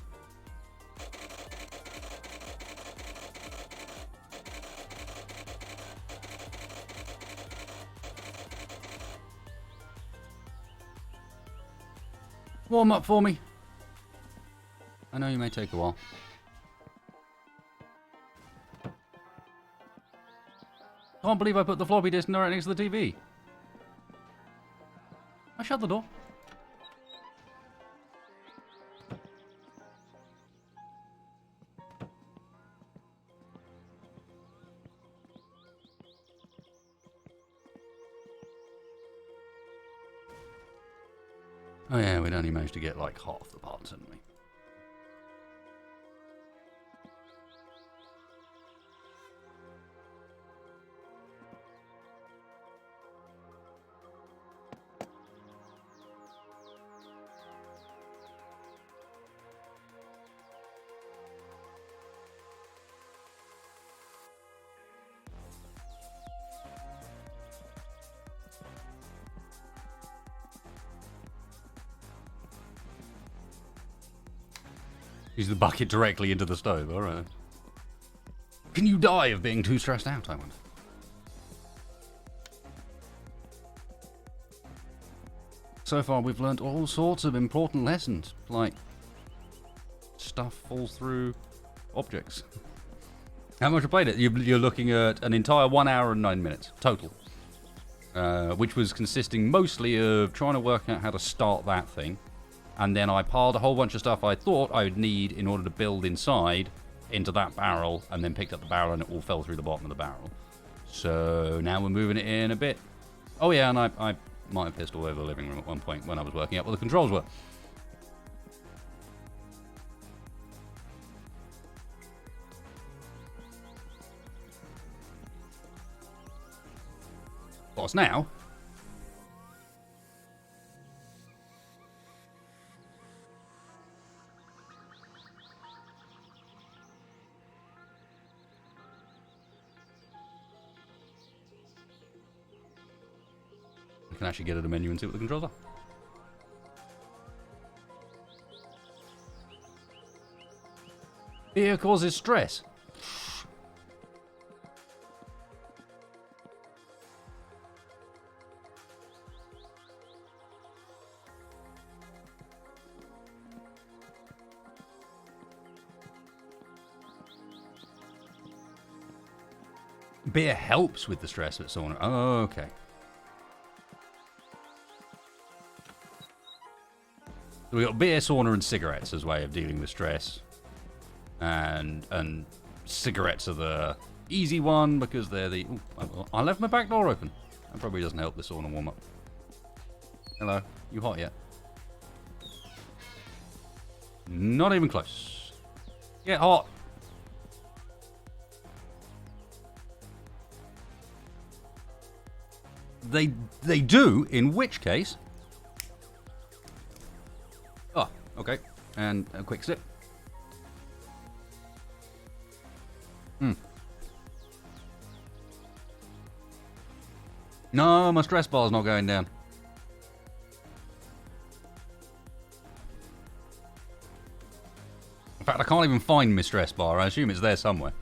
Speaker 1: Warm up for me. I know you may take a while. Can't believe I put the floppy disk right next to the TV. I shut the door. Oh yeah, we'd only managed to get like half the parts, hadn't we? Use the bucket directly into the stove, alright. Can you die of being too stressed out, I wonder? So far we've learnt all sorts of important lessons, like stuff falls through objects. How much I played it? You're looking at an entire 1 hour and 9 minutes, total. Which was consisting mostly of trying to work out how to start that thing. And then I piled a whole bunch of stuff I thought I would need in order to build inside into that barrel, and then picked up the barrel and it all fell through the bottom of the barrel. So now we're moving it in a bit. Oh yeah, and I might have pissed all over the living room at one point when I was working out what the controls were. What's now? I can actually get at the menu and see what the controls are. Beer causes stress. Beer helps with the stress at sauna. Oh, okay. So we got beer, sauna, and cigarettes as a way of dealing with stress. And cigarettes are the easy one because they're the... Ooh, I left my back door open. That probably doesn't help the sauna warm up. Hello, you hot yet? Not even close. Get hot. They do, in which case... Oh, okay. And a quick sip. No, my stress bar's not going down. In fact, I can't even find my stress bar. I assume it's there somewhere.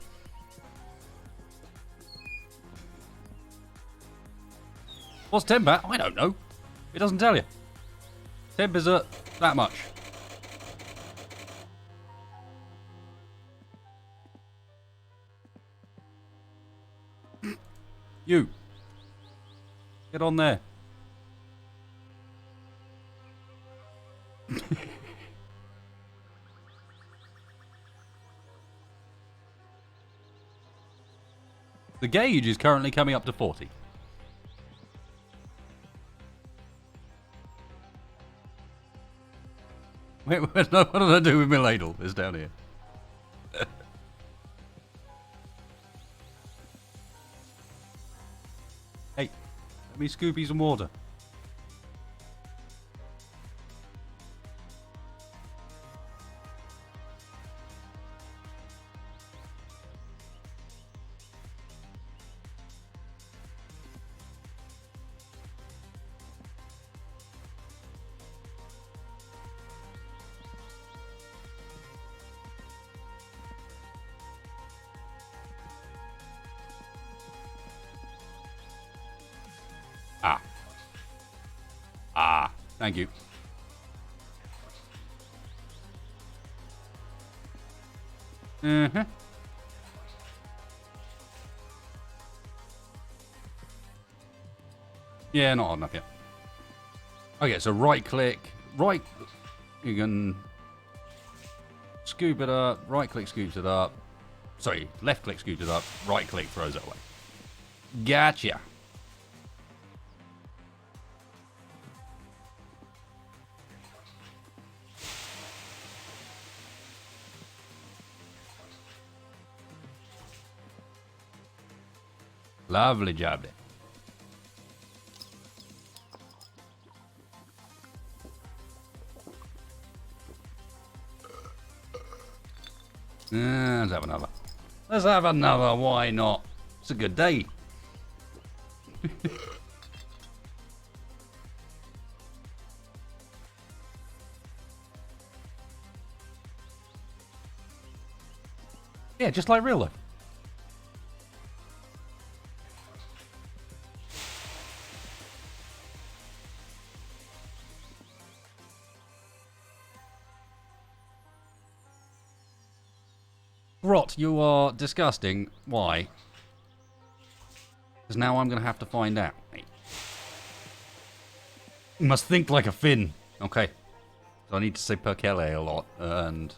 Speaker 1: What's temp at? I don't know. It doesn't tell you. Temp is at that much. You. Get on there. The gauge is currently coming up to 40. Wait, what did I do with my ladle? It's down here. Hey, let me scoop you some water. Thank you. Uh-huh. Yeah, not hard enough yet. Okay, so right click, right, you can scoop it up, right click scoops it up. Sorry, left click scoops it up, right click throws it away. Gotcha. Lovely job there. Let's have another. Let's have another. Why not? It's a good day. Yeah, just like real life. Rot, you are disgusting. Why? Because now I'm going to have to find out. You must think like a Finn. Okay. So I need to say perkele a lot, and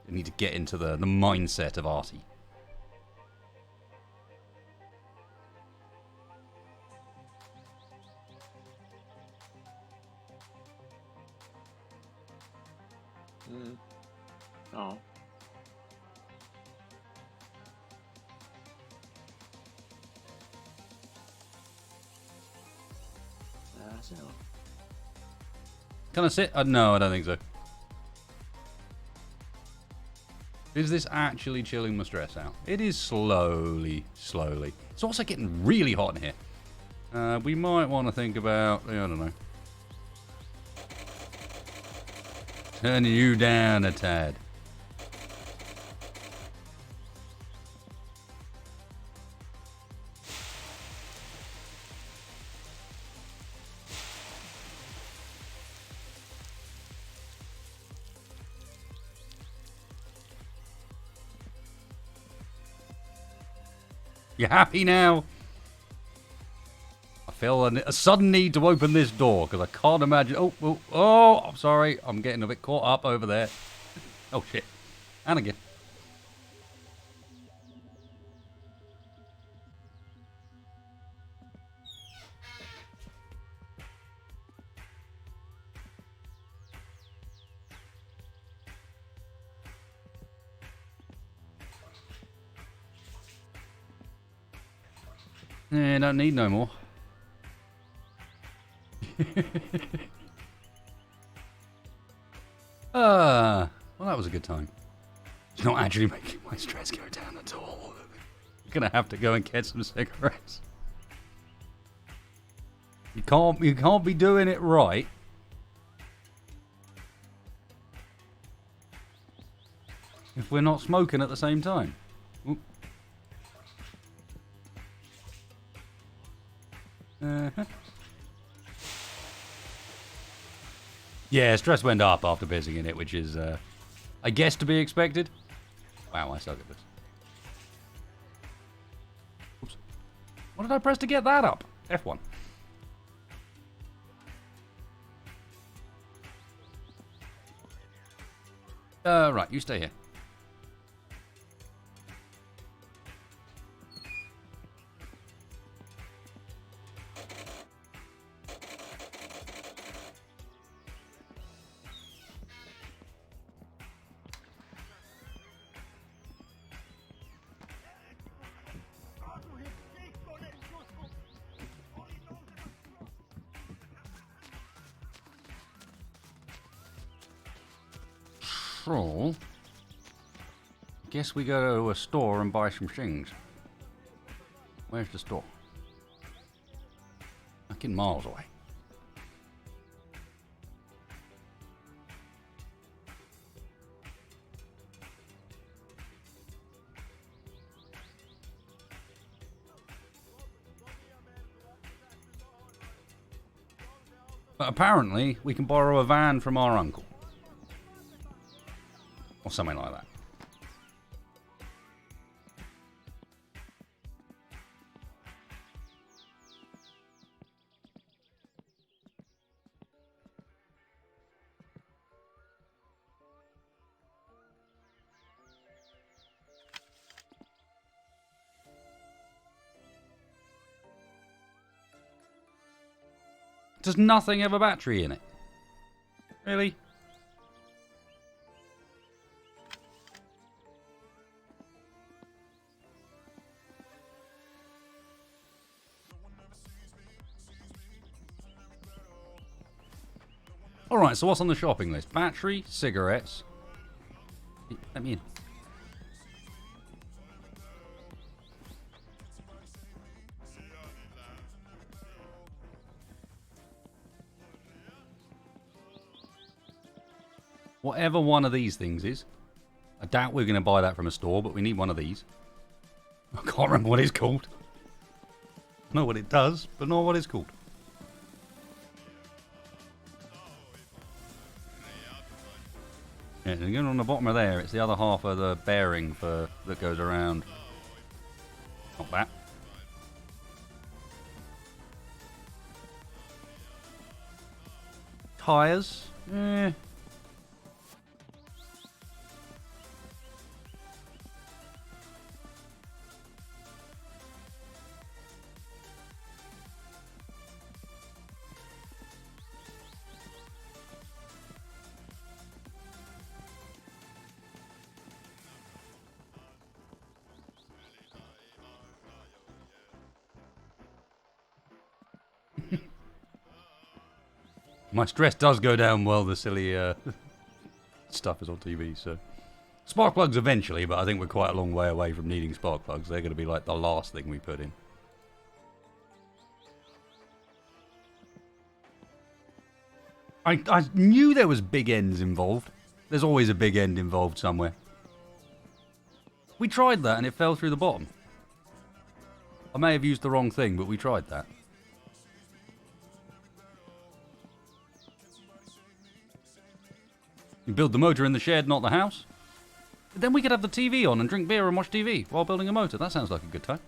Speaker 1: I need to get into the mindset of Artie.
Speaker 5: Ja. Ja, se on.
Speaker 1: Can I sit? No, I don't think so. Is this actually chilling my stress out? It is slowly. It's also getting really hot in here. We might want to think about, I don't know, turning you down a tad. You happy now? I feel a sudden need to open this door because I can't imagine. Oh, I'm sorry. I'm getting a bit caught up over there. Oh, shit. And again. Yeah, don't need no more. Well, that was a good time. It's not actually making my stress go down at all. I'm gonna have to go and get some cigarettes. You can't be doing it right. If we're not smoking at the same time. Oop. Uh-huh. Yeah, stress went up after pissing in it, which is, I guess, to be expected. Wow, I suck at this. Oops. What did I press to get that up? F1. Right, you stay here. So, guess we go to a store and buy some things. Where's the store? Fucking miles away. But apparently, we can borrow a van from our uncle. Or something like that. Does nothing have a battery in it? Really? Alright, so what's on the shopping list? Battery, cigarettes. Let me in. Whatever one of these things is. I doubt we're going to buy that from a store, but we need one of these. I can't remember what it's called. I know what it does, but not what it's called. Yeah, and again on the bottom of there, it's the other half of the bearing for that goes around. Not that. Tires? Eh. My stress does go down while the silly stuff is on TV, so... Spark plugs eventually, but I think we're quite a long way away from needing spark plugs. They're going to be like the last thing we put in. I knew there was big ends involved. There's always a big end involved somewhere. We tried that and it fell through the bottom. I may have used the wrong thing, but we tried that. You build the motor in the shed, not the house. Then we could have the TV on and drink beer and watch TV while building a motor. That sounds like a good time.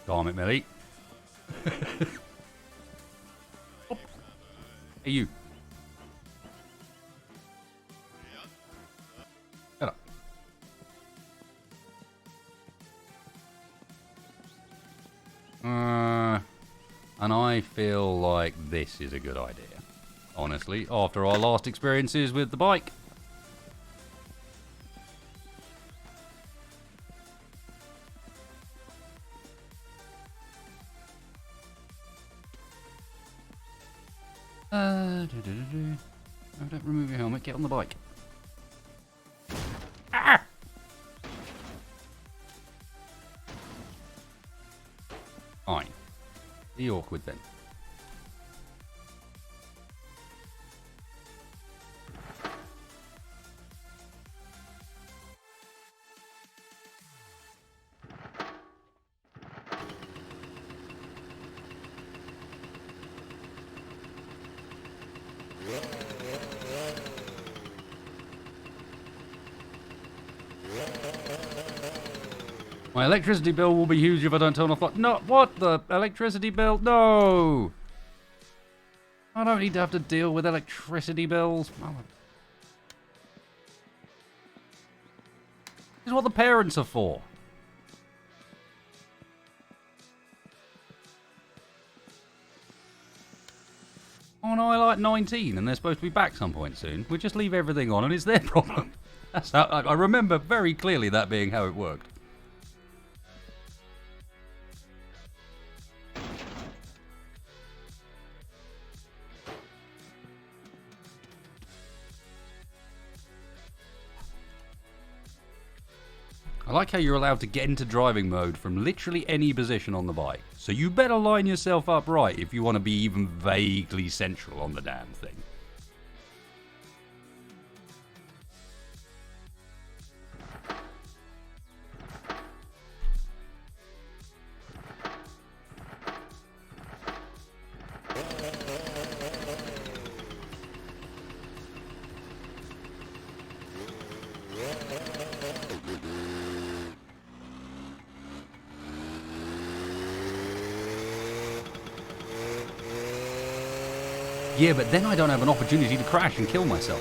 Speaker 1: Damn it, Millie. Oh. Hey, you. Get up. And I feel like this is a good idea. Honestly, after our last experiences with the bike. Don't remove your helmet, get on the bike. Ah! Fine. Be awkward then. My electricity bill will be huge if I don't turn off the... No, what? The electricity bill? No! I don't need to have to deal with electricity bills. Oh. This is what the parents are for. Oh no, I like 19 and they're supposed to be back some point soon. We just leave everything on and it's their problem. That's how, I remember very clearly that being how it worked. I like how you're allowed to get into driving mode from literally any position on the bike. So you better line yourself up right if you want to be even vaguely central on the damn thing. Yeah, but then I don't have an opportunity to crash and kill myself.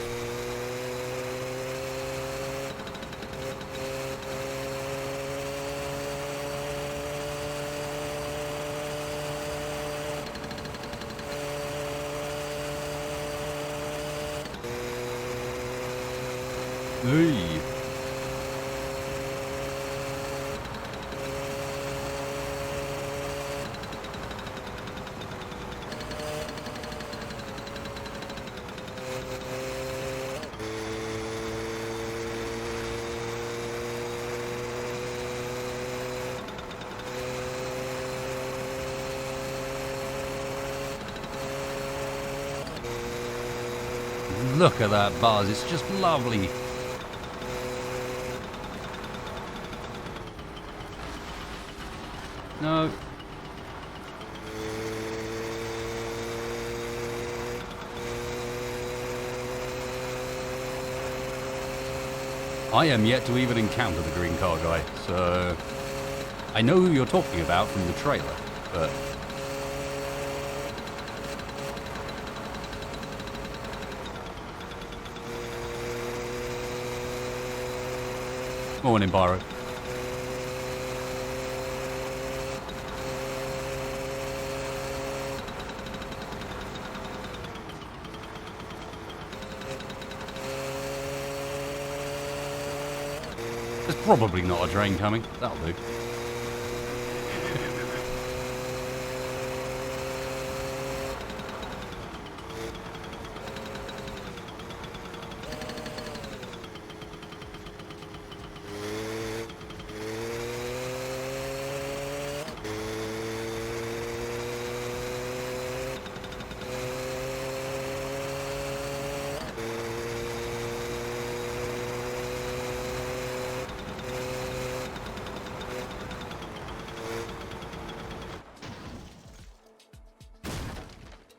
Speaker 1: Hey. Look at that buzz, it's just lovely. No. I am yet to even encounter the green car guy, so I know who you're talking about from the trailer, but morning, Byro. There's probably not a train coming. That'll do.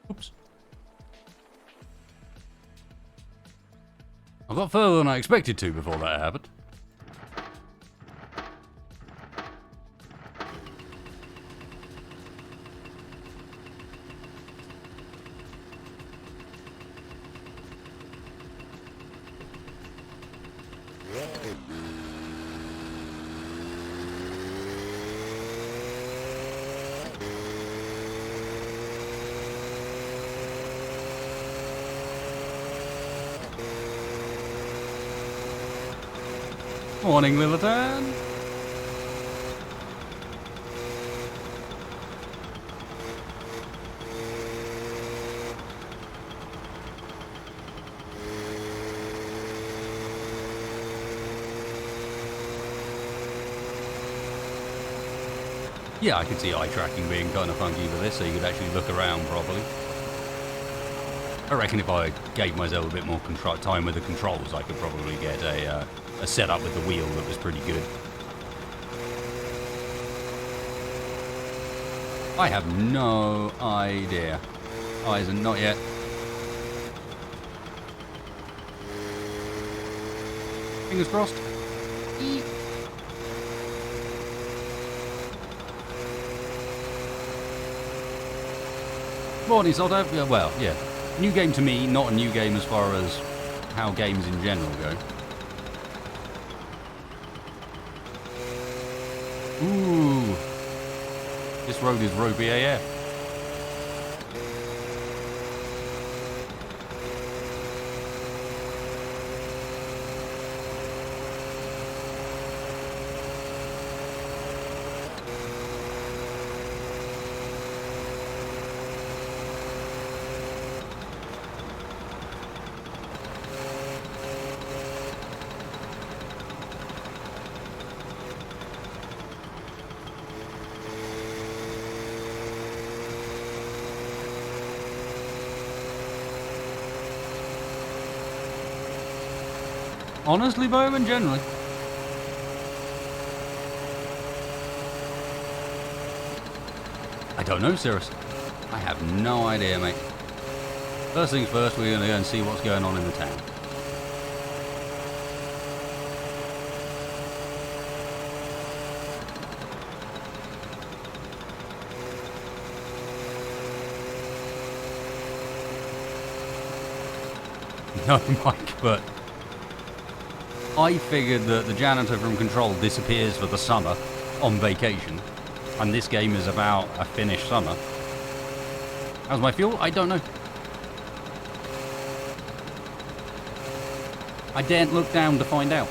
Speaker 1: Oops. I got further than I expected to before that happened. Morning, Lillitan. Yeah, I could see eye tracking being kind of funky for this, so you could actually look around properly. I reckon if I gave myself a bit more time with the controls, I could probably get a setup with the wheel that was pretty good. I have no idea. Eyes are not yet. Fingers crossed. Eek. Morning, Soldo. Yeah, well, yeah. New game to me, not a new game as far as how games in general go. Ooh. This road is ropey AF. Honestly, Bowman, generally. I don't know, Cirrus. I have no idea, mate. First things first, we're going to go and see what's going on in the town. No, Mike, but I figured that the janitor from Control disappears for the summer on vacation, and this game is about a finished summer. How's my fuel? I don't know. I daren't look down to find out.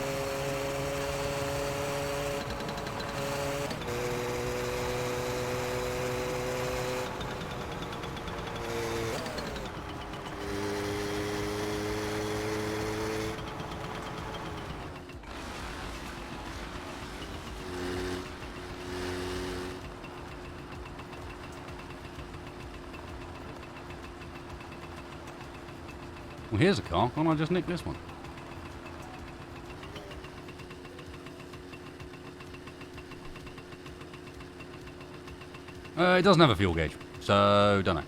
Speaker 1: Well, here's a car. Why don't I just nick this one? It doesn't have a fuel gauge, so don't know.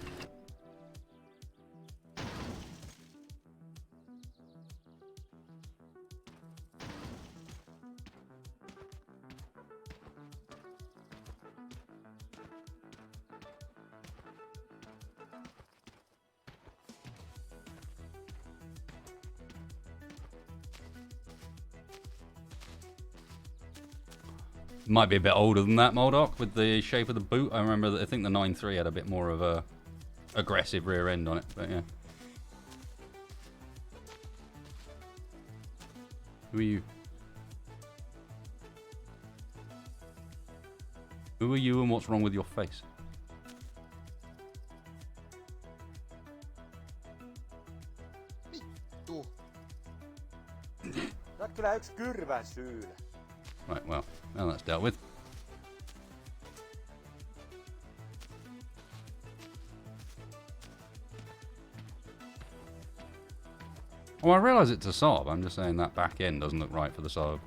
Speaker 1: Might be a bit older than that, Moldok, with the shape of the boot. I remember that I think the 9.3 had a bit more of a aggressive rear end on it, but yeah. Who are you? Who are you and what's wrong with your face?
Speaker 5: Vittu. Sä oot kyllä yks kyrvänsyylä.
Speaker 1: Right, well, now that's dealt with. Oh, I realise it's a Saab. I'm just saying that back end doesn't look right for the Saab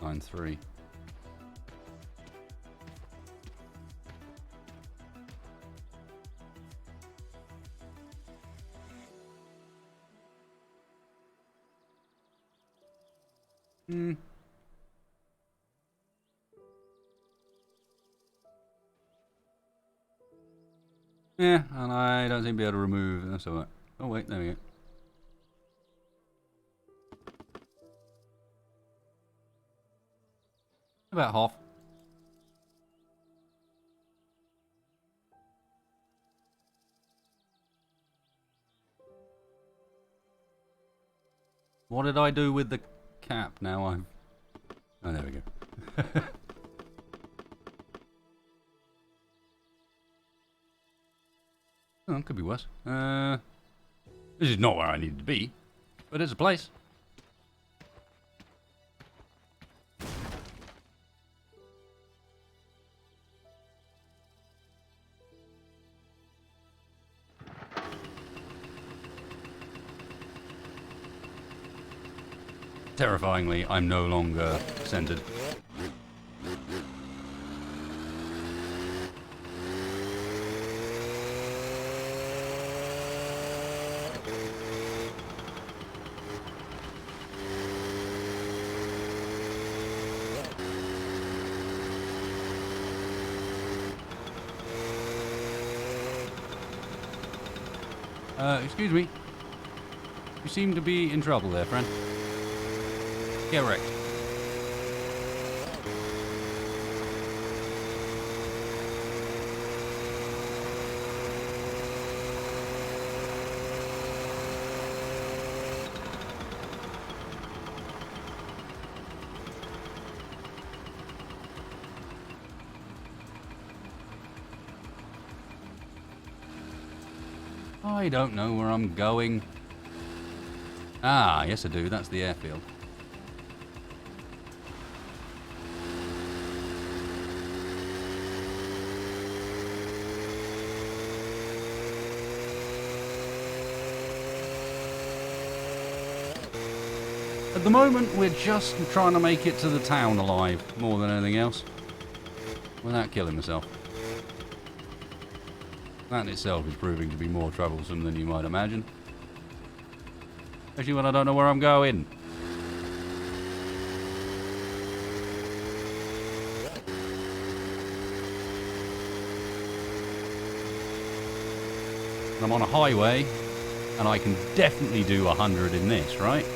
Speaker 1: 9.3. Yeah, and I don't seem to be able to remove. That's alright. Oh wait, there we go. About half. What did I do with the cap? Now I'm... Oh, there we go. Oh, could be worse. This is not where I needed to be, but it's a place. Terrifyingly, I'm no longer centered. Excuse me. You seem to be in trouble there, friend. Get wrecked. I don't know where I'm going. Ah, yes I do. That's the airfield. At the moment, we're just trying to make it to the town alive, more than anything else. Without killing myself. That in itself is proving to be more troublesome than you might imagine. Especially when I don't know where I'm going. And I'm on a highway, and I can definitely do 100 in this, right?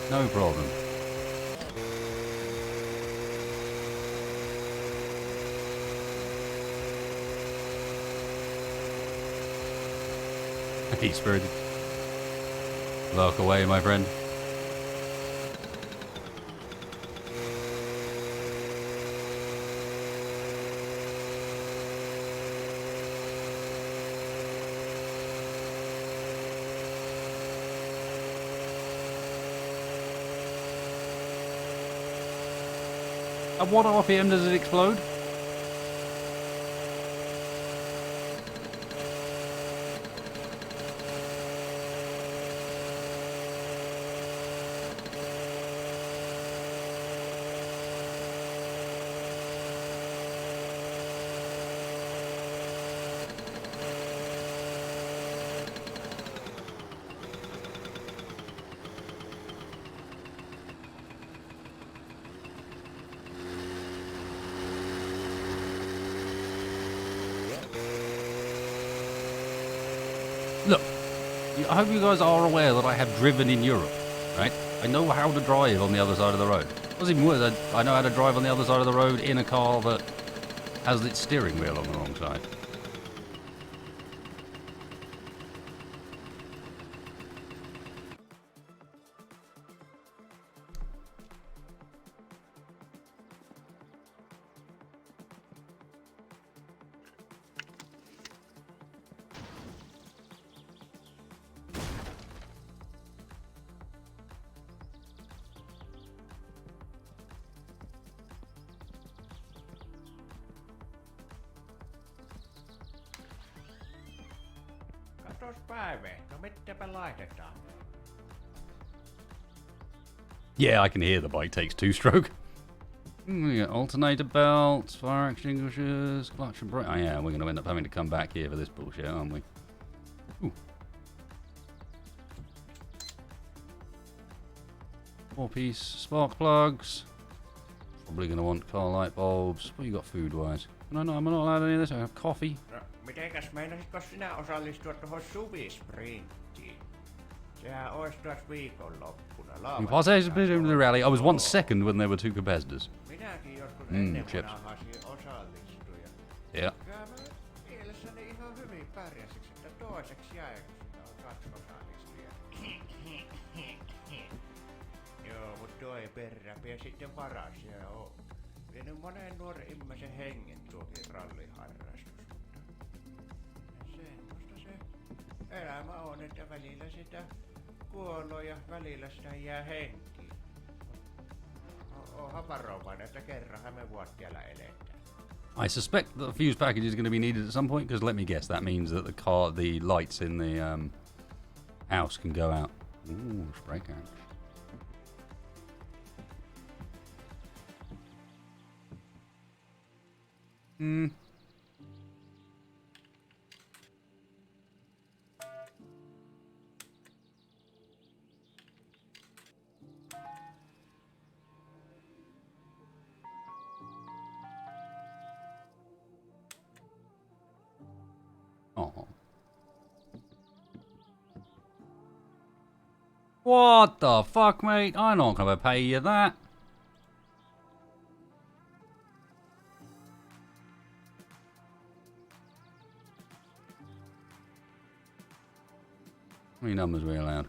Speaker 1: No problem. Hey, Spirited. Lock away, my friend. At what RPM does it explode? Look, I hope you guys are aware that I have driven in Europe, right? I know how to drive on the other side of the road. What's even worse, I know how to drive on the other side of the road in a car that has its steering wheel on the wrong side.
Speaker 5: Katos päivä, no mitäpä laitetaan?
Speaker 1: Yeah, I can hear the bike takes two-stroke. We got alternator belts, fire extinguishers, clutch and brake. Oh yeah, we're going to end up having to come back here for this bullshit, aren't we? Ooh. 4-piece spark plugs. Probably going to want car light bulbs. What you got food-wise? No, I'm not allowed any of this. I have coffee.
Speaker 5: No, mitenkäs meinasitko sinä osallistua tuohon suvisprinttiin? Sehän ois tuossa viikonloppuna.
Speaker 1: Participation in the rally. I was 1 second when there were 2 competitors.
Speaker 5: Minäkin joskus ennen
Speaker 1: chips.
Speaker 5: vanhasi osallistuja.
Speaker 1: Yeah.
Speaker 5: Kyllä mä mielessäni ihan hyvin pärjäsin, että toiseksi jäi, kun siinä on 2 osallistujaa. Joo, mut toi perräpiä sitten varas ja on vienyt monen nuoren ihmisen hengen tuokin ralliharrastus. Semmosta se elämä on, että välillä sitä kuoloo ja välillä sitä jää henkiin. Onhan varovainen, että kerranhan me vuotiailla eletään.
Speaker 1: I suspect that the fuse package is going to be needed at some point, because let me guess, that means that the lights in the house can go out. Ooh, spray cans. Oh. What the fuck, mate? I'm not going to pay you that. How many numbers are we allowed?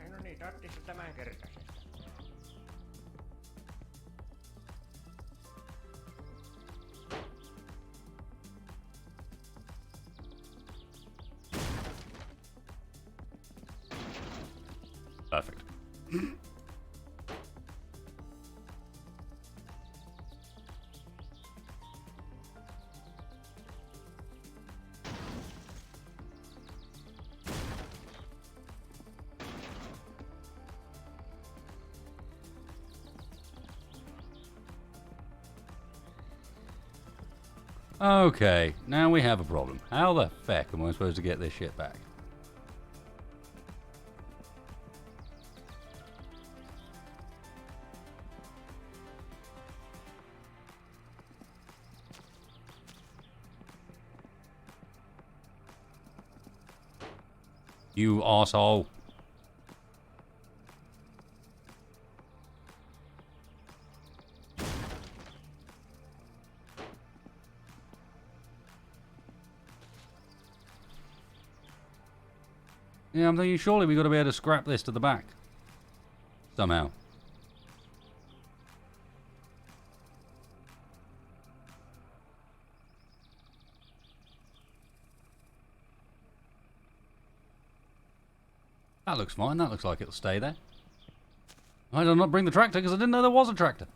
Speaker 5: No niin, tattissa tämänkertaisesti.
Speaker 1: Perfect. Okay, now we have a problem. How the feck am I supposed to get this shit back? You arsehole. Yeah, I'm thinking surely we've got to be able to scrap this to the back. Somehow. That looks fine. That looks like it'll stay there. I did not bring the tractor because I didn't know there was a tractor.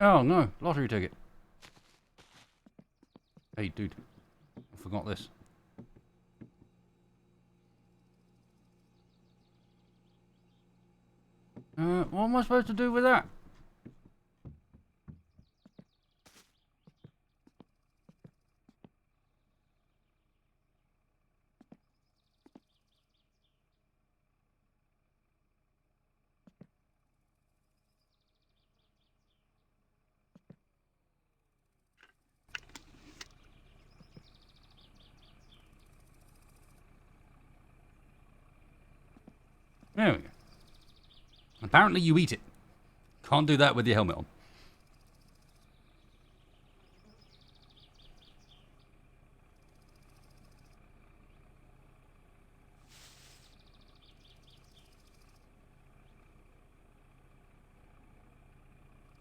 Speaker 1: Oh no, lottery ticket. Hey dude, I forgot this. What am I supposed to do with that? There we go. Apparently you eat it. Can't do that with your helmet on.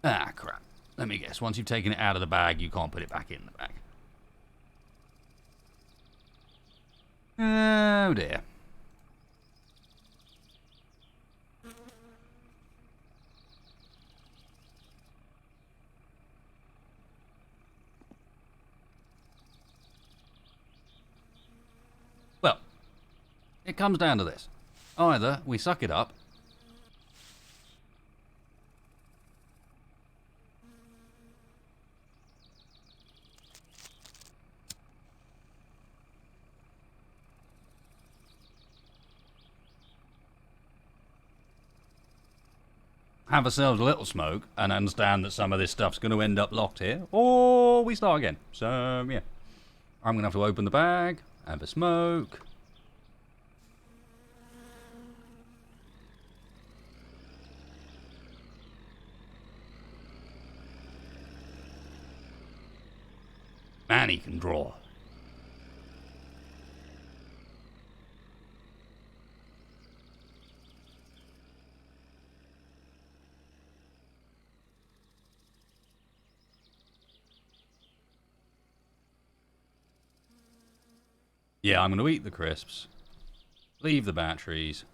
Speaker 1: Ah, crap. Let me guess. Once you've taken it out of the bag, you can't put it back in the bag. Oh dear. Well, it comes down to this. Either we suck it up, have ourselves a little smoke, and understand that some of this stuff's going to end up locked here, or we start again. So, yeah. I'm going to have to open the bag, have a smoke. Man, he can draw. Yeah, I'm going to eat the crisps, leave the batteries,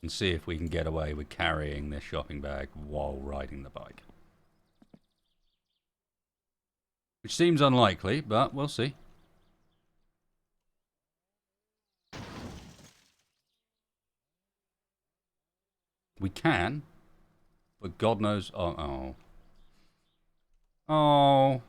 Speaker 1: and see if we can get away with carrying this shopping bag while riding the bike. Which seems unlikely, but we'll see. We can, but God knows... Oh. Oh.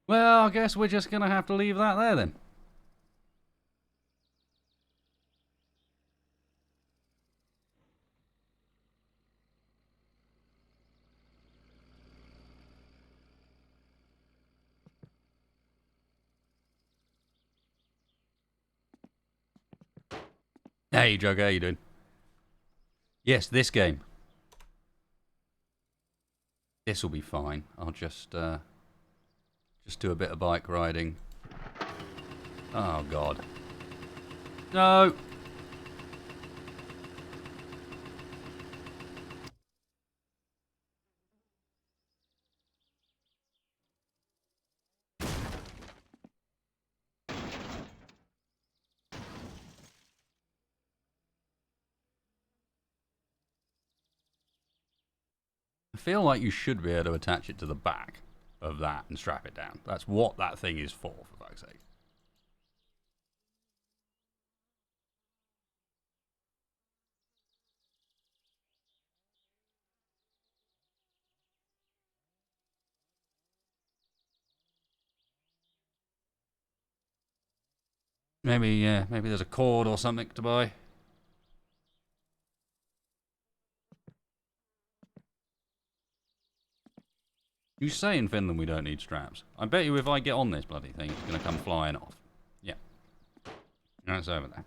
Speaker 1: Well, I guess we're just going to have to leave that there then. Hey, Jug, how you doing? Yes, this game. This will be fine. I'll just do a bit of bike riding. Oh, God. No! feel like you should be able to attach it to the back of that and strap it down. That's what that thing is for fuck's sake. Maybe, yeah, maybe there's a cord or something to buy. You say in Finland we don't need straps. I bet you if I get on this bloody thing, it's going to come flying off. Yeah. That's over there.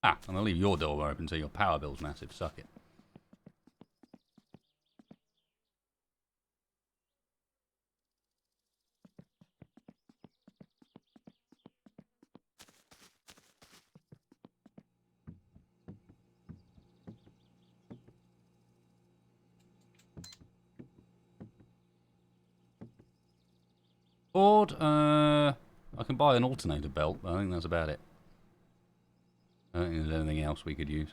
Speaker 1: Ah, I'm going to leave your door open so your power bill's massive. Suck it. Board, I can buy an alternator belt, but I think that's about it. I don't think there's anything else we could use.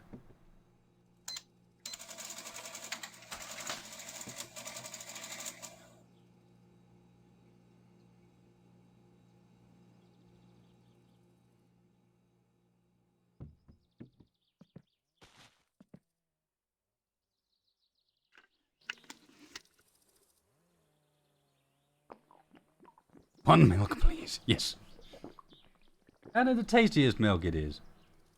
Speaker 1: One milk, please. Yes. And the tastiest milk it is.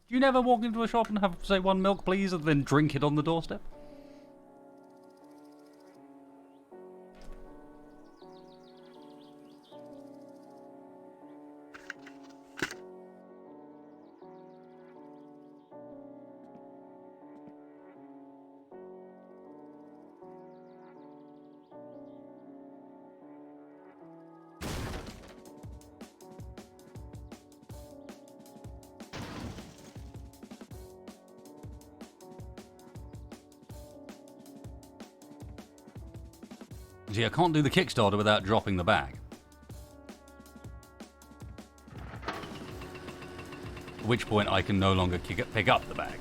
Speaker 1: Do you never walk into a shop and have, say, 1 milk, please, and then drink it on the doorstep? See, I can't do the Kickstarter without dropping the bag. At which point I can no longer pick up the bag.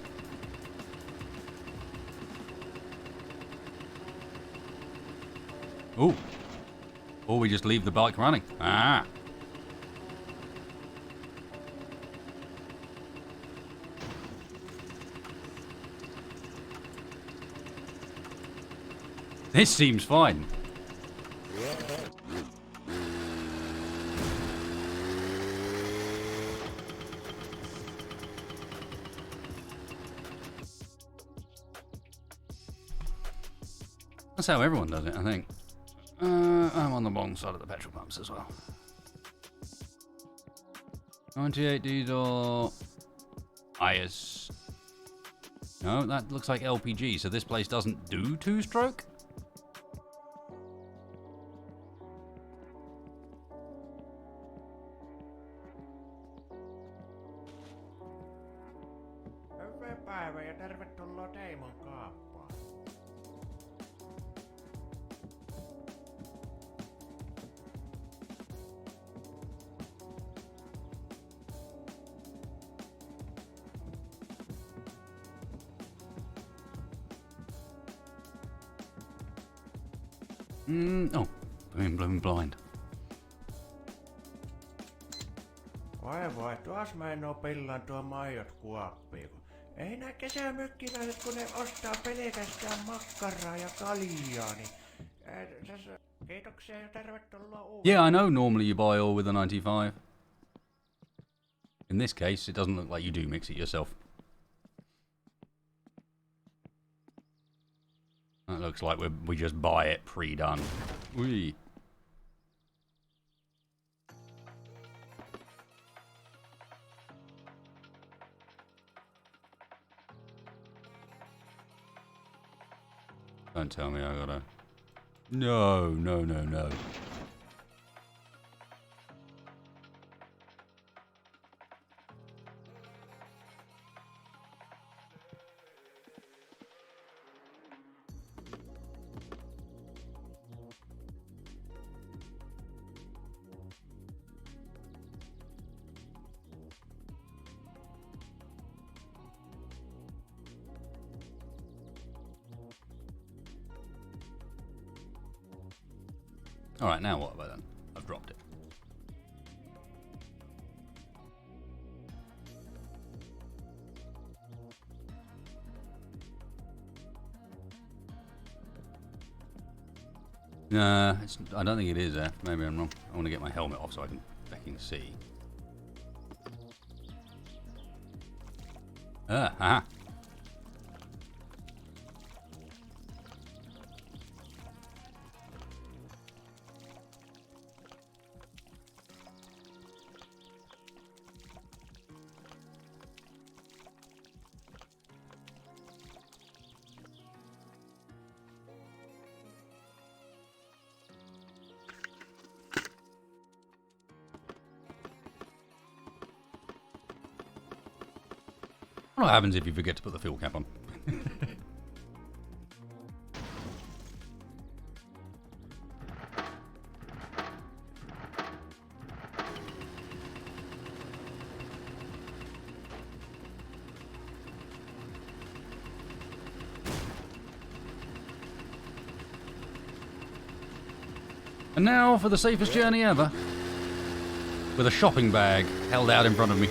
Speaker 1: Ooh. Or we just leave the bike running. Ah. This seems fine. That's how everyone does it, I think. I'm on the wrong side of the petrol pumps as well. 98 diesel. IS. No, that looks like LPG, so this place doesn't do 2-stroke?
Speaker 5: Hyvää päivää ja tervetuloa Teimon kaappaan.
Speaker 1: Oh, blooming blind.
Speaker 5: Voi, tuos mä en oo pillaan tuo maijot kuoppiin. Ei nää kesämökkiläiset, kun ne ostaa pelkästään makkaraa ja kaljaa, niin... Kiitoksia ja tervetuloa uuteen.
Speaker 1: Yeah, I know normally you buy all with a 95. In this case, it doesn't look like you do mix it yourself. That looks like we just buy it pre-done. Whee. Don't tell me I gotta... No. Alright, now what have I done? I've dropped it. Nah, I don't think it is there. Maybe I'm wrong. I want to get my helmet off so I can fucking see. Haha. What happens if you forget to put the fuel cap on? And now for the safest journey ever, with a shopping bag held out in front of me.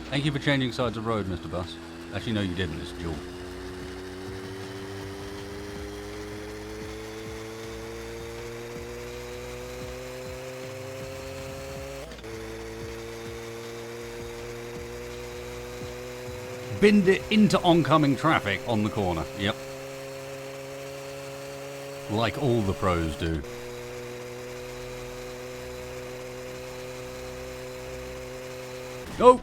Speaker 1: Thank you for changing sides of road, Mr. Bus. Actually, no, you didn't. It's Jewel. Binned it into oncoming traffic on the corner. Yep. Like all the pros do. Go!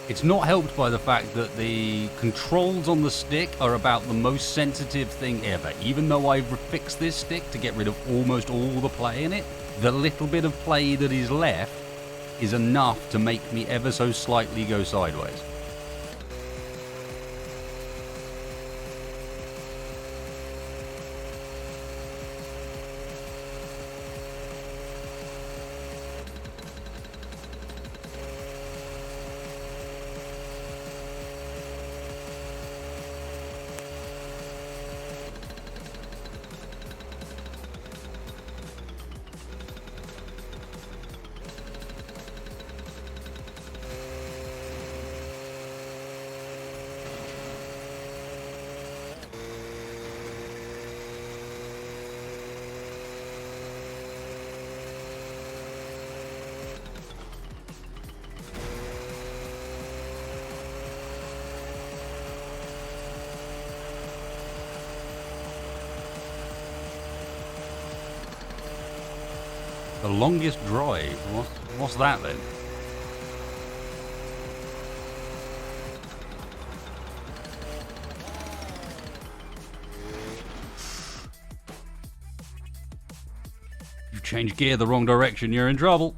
Speaker 1: It's not helped by the fact that the controls on the stick are about the most sensitive thing ever. Even though I've fixed this stick to get rid of almost all the play in it, the little bit of play that is left is enough to make me ever so slightly go sideways. The longest drive? What's that then? You change gear the wrong direction, you're in trouble.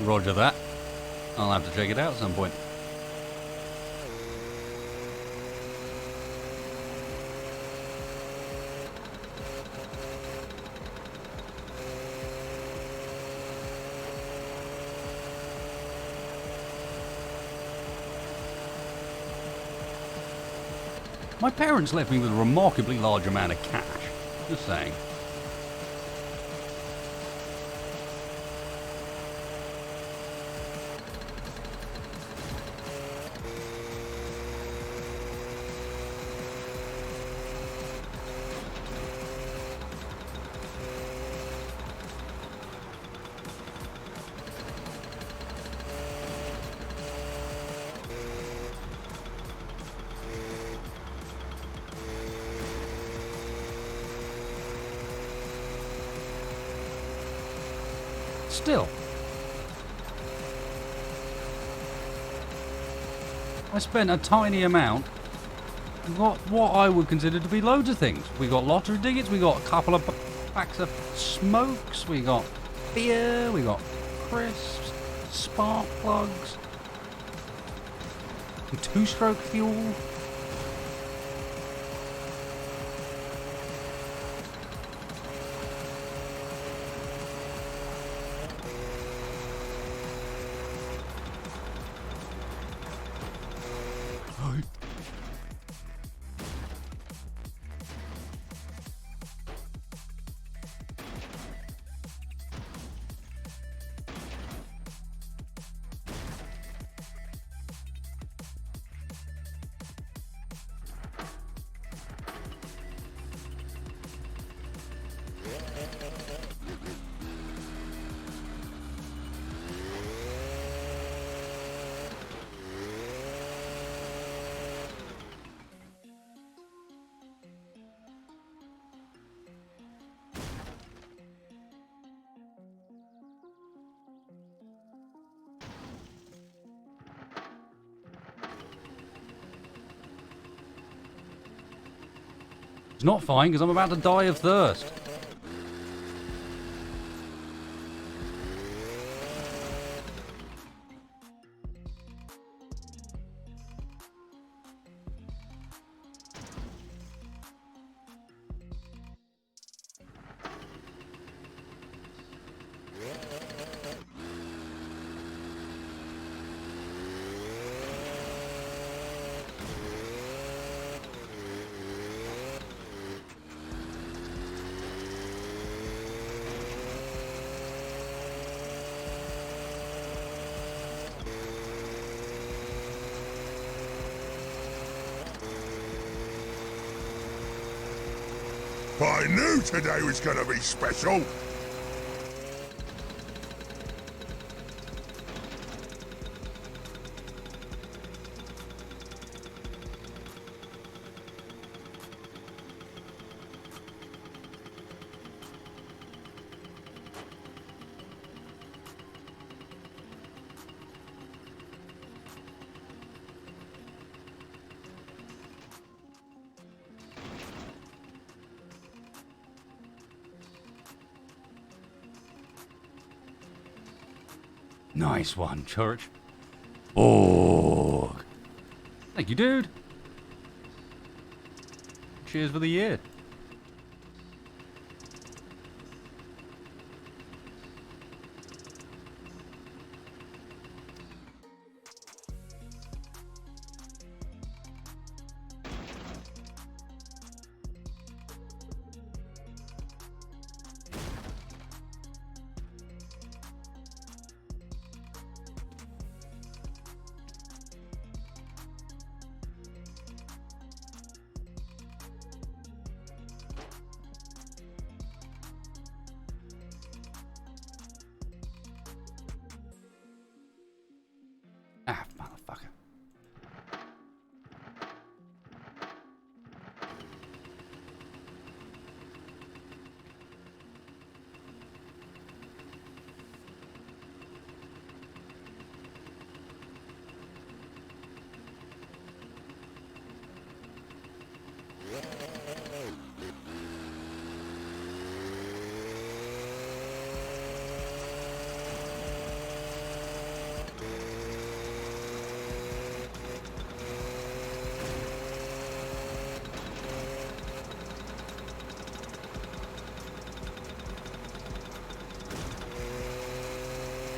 Speaker 1: Roger that. I'll have to check it out at some point. My parents left me with a remarkably large amount of cash. Just saying. Still, I spent a tiny amount and got what I would consider to be loads of things. We got lottery tickets, we got a couple of packs of smokes, we got beer, we got crisps, spark plugs, some two-stroke fuel. It's not fine because I'm about to die of thirst.
Speaker 4: I knew today was gonna be special.
Speaker 1: Nice one, Church. Borg. Thank you, dude. Cheers for the year. Ah, motherfucker.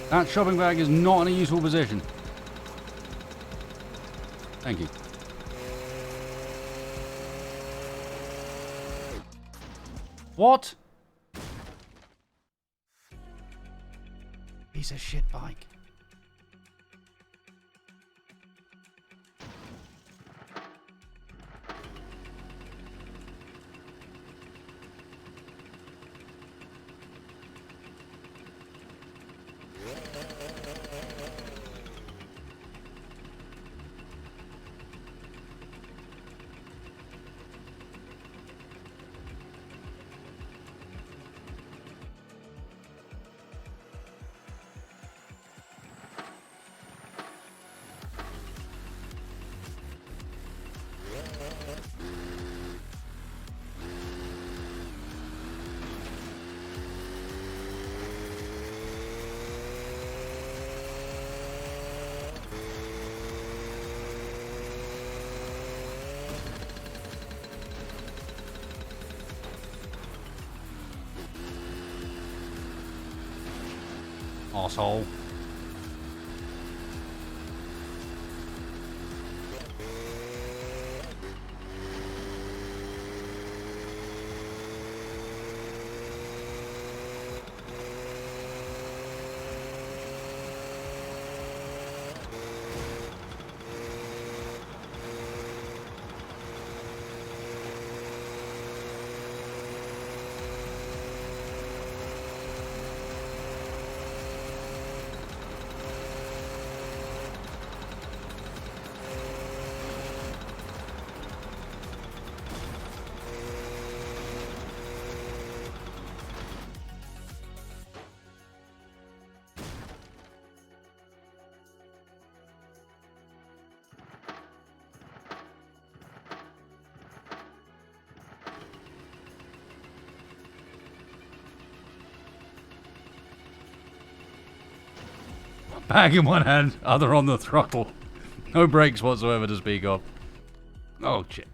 Speaker 1: That shopping bag is not in a useful position. Thank you. What? Piece of shit bike. Asshole. Bag in one hand, other on the throttle. No brakes whatsoever to speak of. Oh, shit.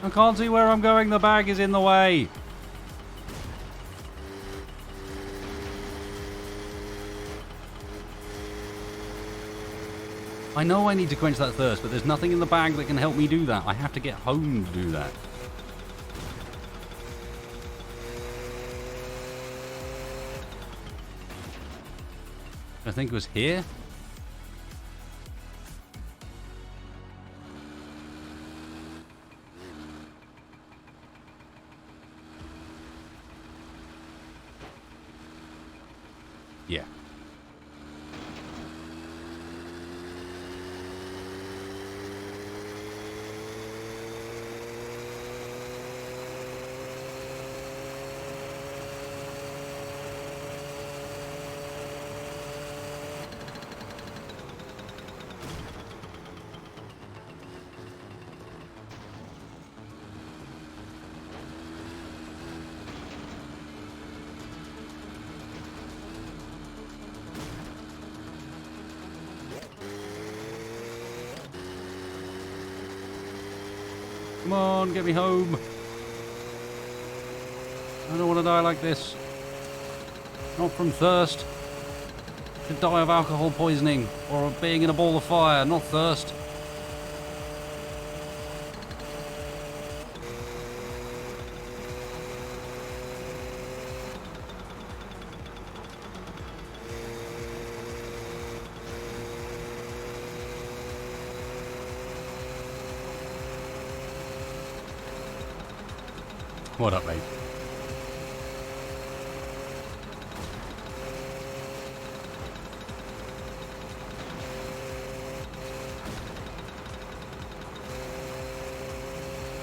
Speaker 1: I can't see where I'm going. The bag is in the way. I know I need to quench that thirst, but there's nothing in the bag that can help me do that. I have to get home to do that. I think it was here. Yeah. Come on, get me home. I don't want to die like this. Not from thirst. I could die of alcohol poisoning or of being in a ball of fire, not thirst. What up, mate?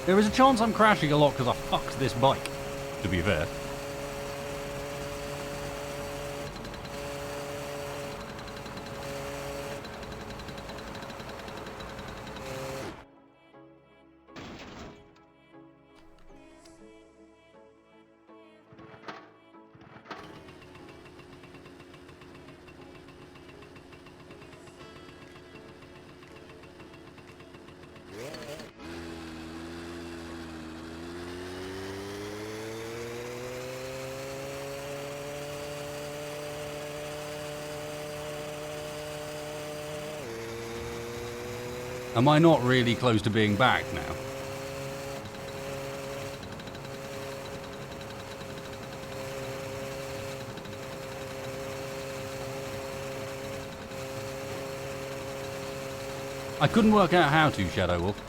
Speaker 1: There is a chance I'm crashing a lot because I fucked this bike, to be fair. Am I not really close to being back now? I couldn't work out how to, Shadow Wolf.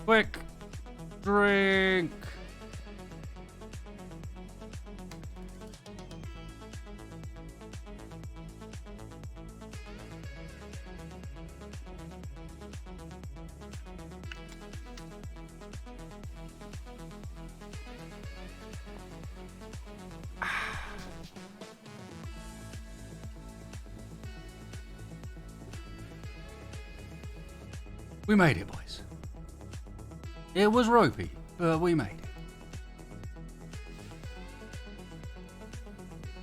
Speaker 1: Quick drink. We made it, boys. It was ropey, but we made it.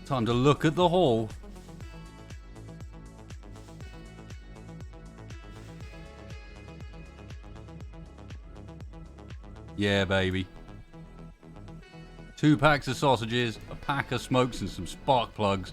Speaker 1: Time to look at the hall. Yeah, baby. 2 packs of sausages, a pack of smokes, and some spark plugs.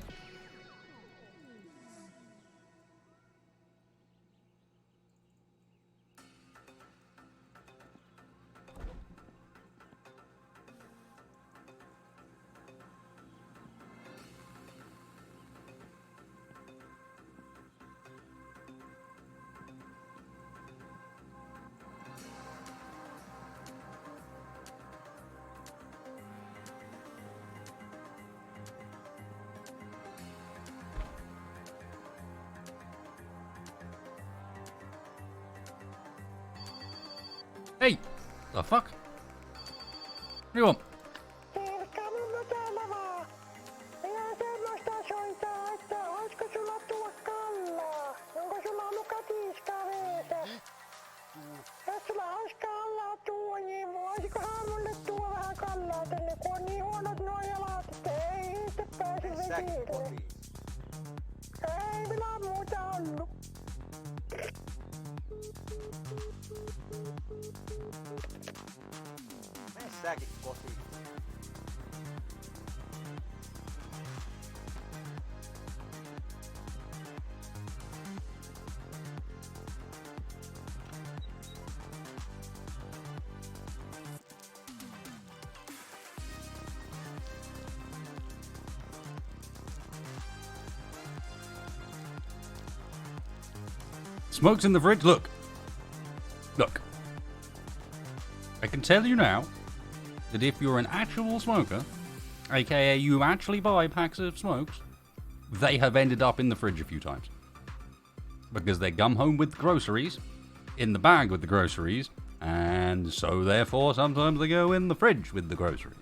Speaker 1: Hey! The fuck? What do you want?
Speaker 6: Tervetuloa täällä vaan. Minä semmoista soitaa, että oisko sulla tuo kallaa? Onko sulla muka tiiskaa veessä? Jos sulla ois kallaa tuo, niin voisikohan mulle tuo vähän kallaa tänne, kun on niin huonot nuo jalat, että ei itse pääse vesille. Ei minä muuta ollut.
Speaker 7: Mene säkin kotiin.
Speaker 1: Smoke's in the fridge. Look. Look. I can tell you now that if you're an actual smoker, aka you actually buy packs of smokes, they have ended up in the fridge a few times. Because they come home with groceries, in the bag with the groceries, and so therefore sometimes they go in the fridge with the groceries.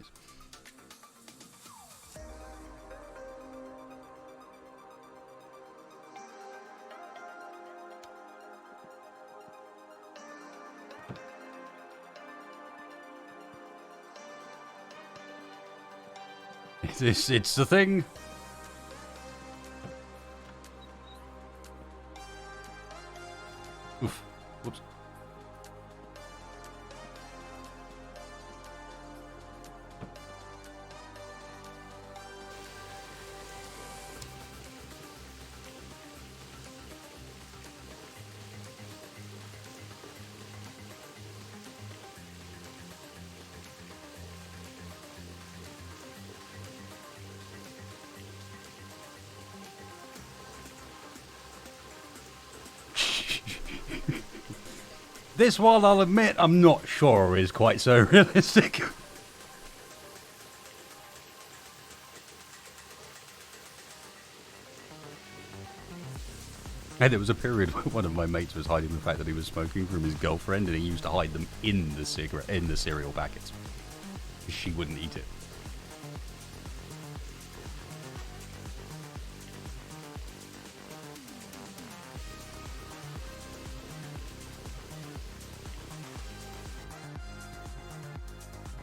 Speaker 1: It's the thing. Oof. Whoops. This one, I'll admit, I'm not sure is quite so realistic. And there was a period where one of my mates was hiding the fact that he was smoking from his girlfriend, and he used to hide them in the cereal packets. She wouldn't eat it.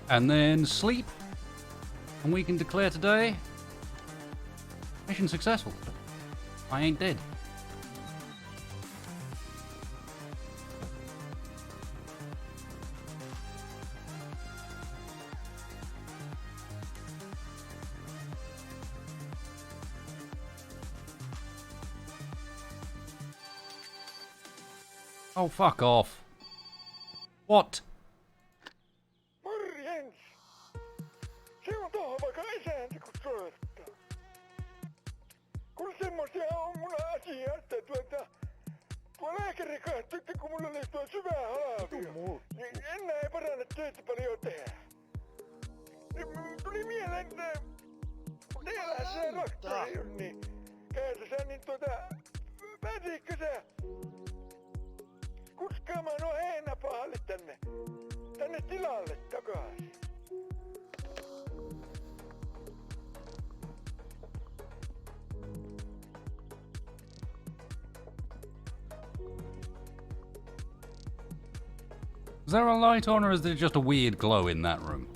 Speaker 1: And then sleep. And we can declare today, mission successful. I ain't dead. Oh, fuck off. What?
Speaker 6: Morjens! Se on tohon vaikka isänti kun soittaa. Kun semmosia on mun asia, että tuo lääkäri kahtoi, että kun mulla oli tuo syvä halavio, niin enää ei paranna töitä paljon tehdä. Niin tuli mieleen, että teillähän se raktori on, niin käytä sä niin pääsitkö sä kuskaamaan nuo heinäpahalle tänne tilalle takaisin?
Speaker 1: Is there a light on, or is there just a weird glow in that room?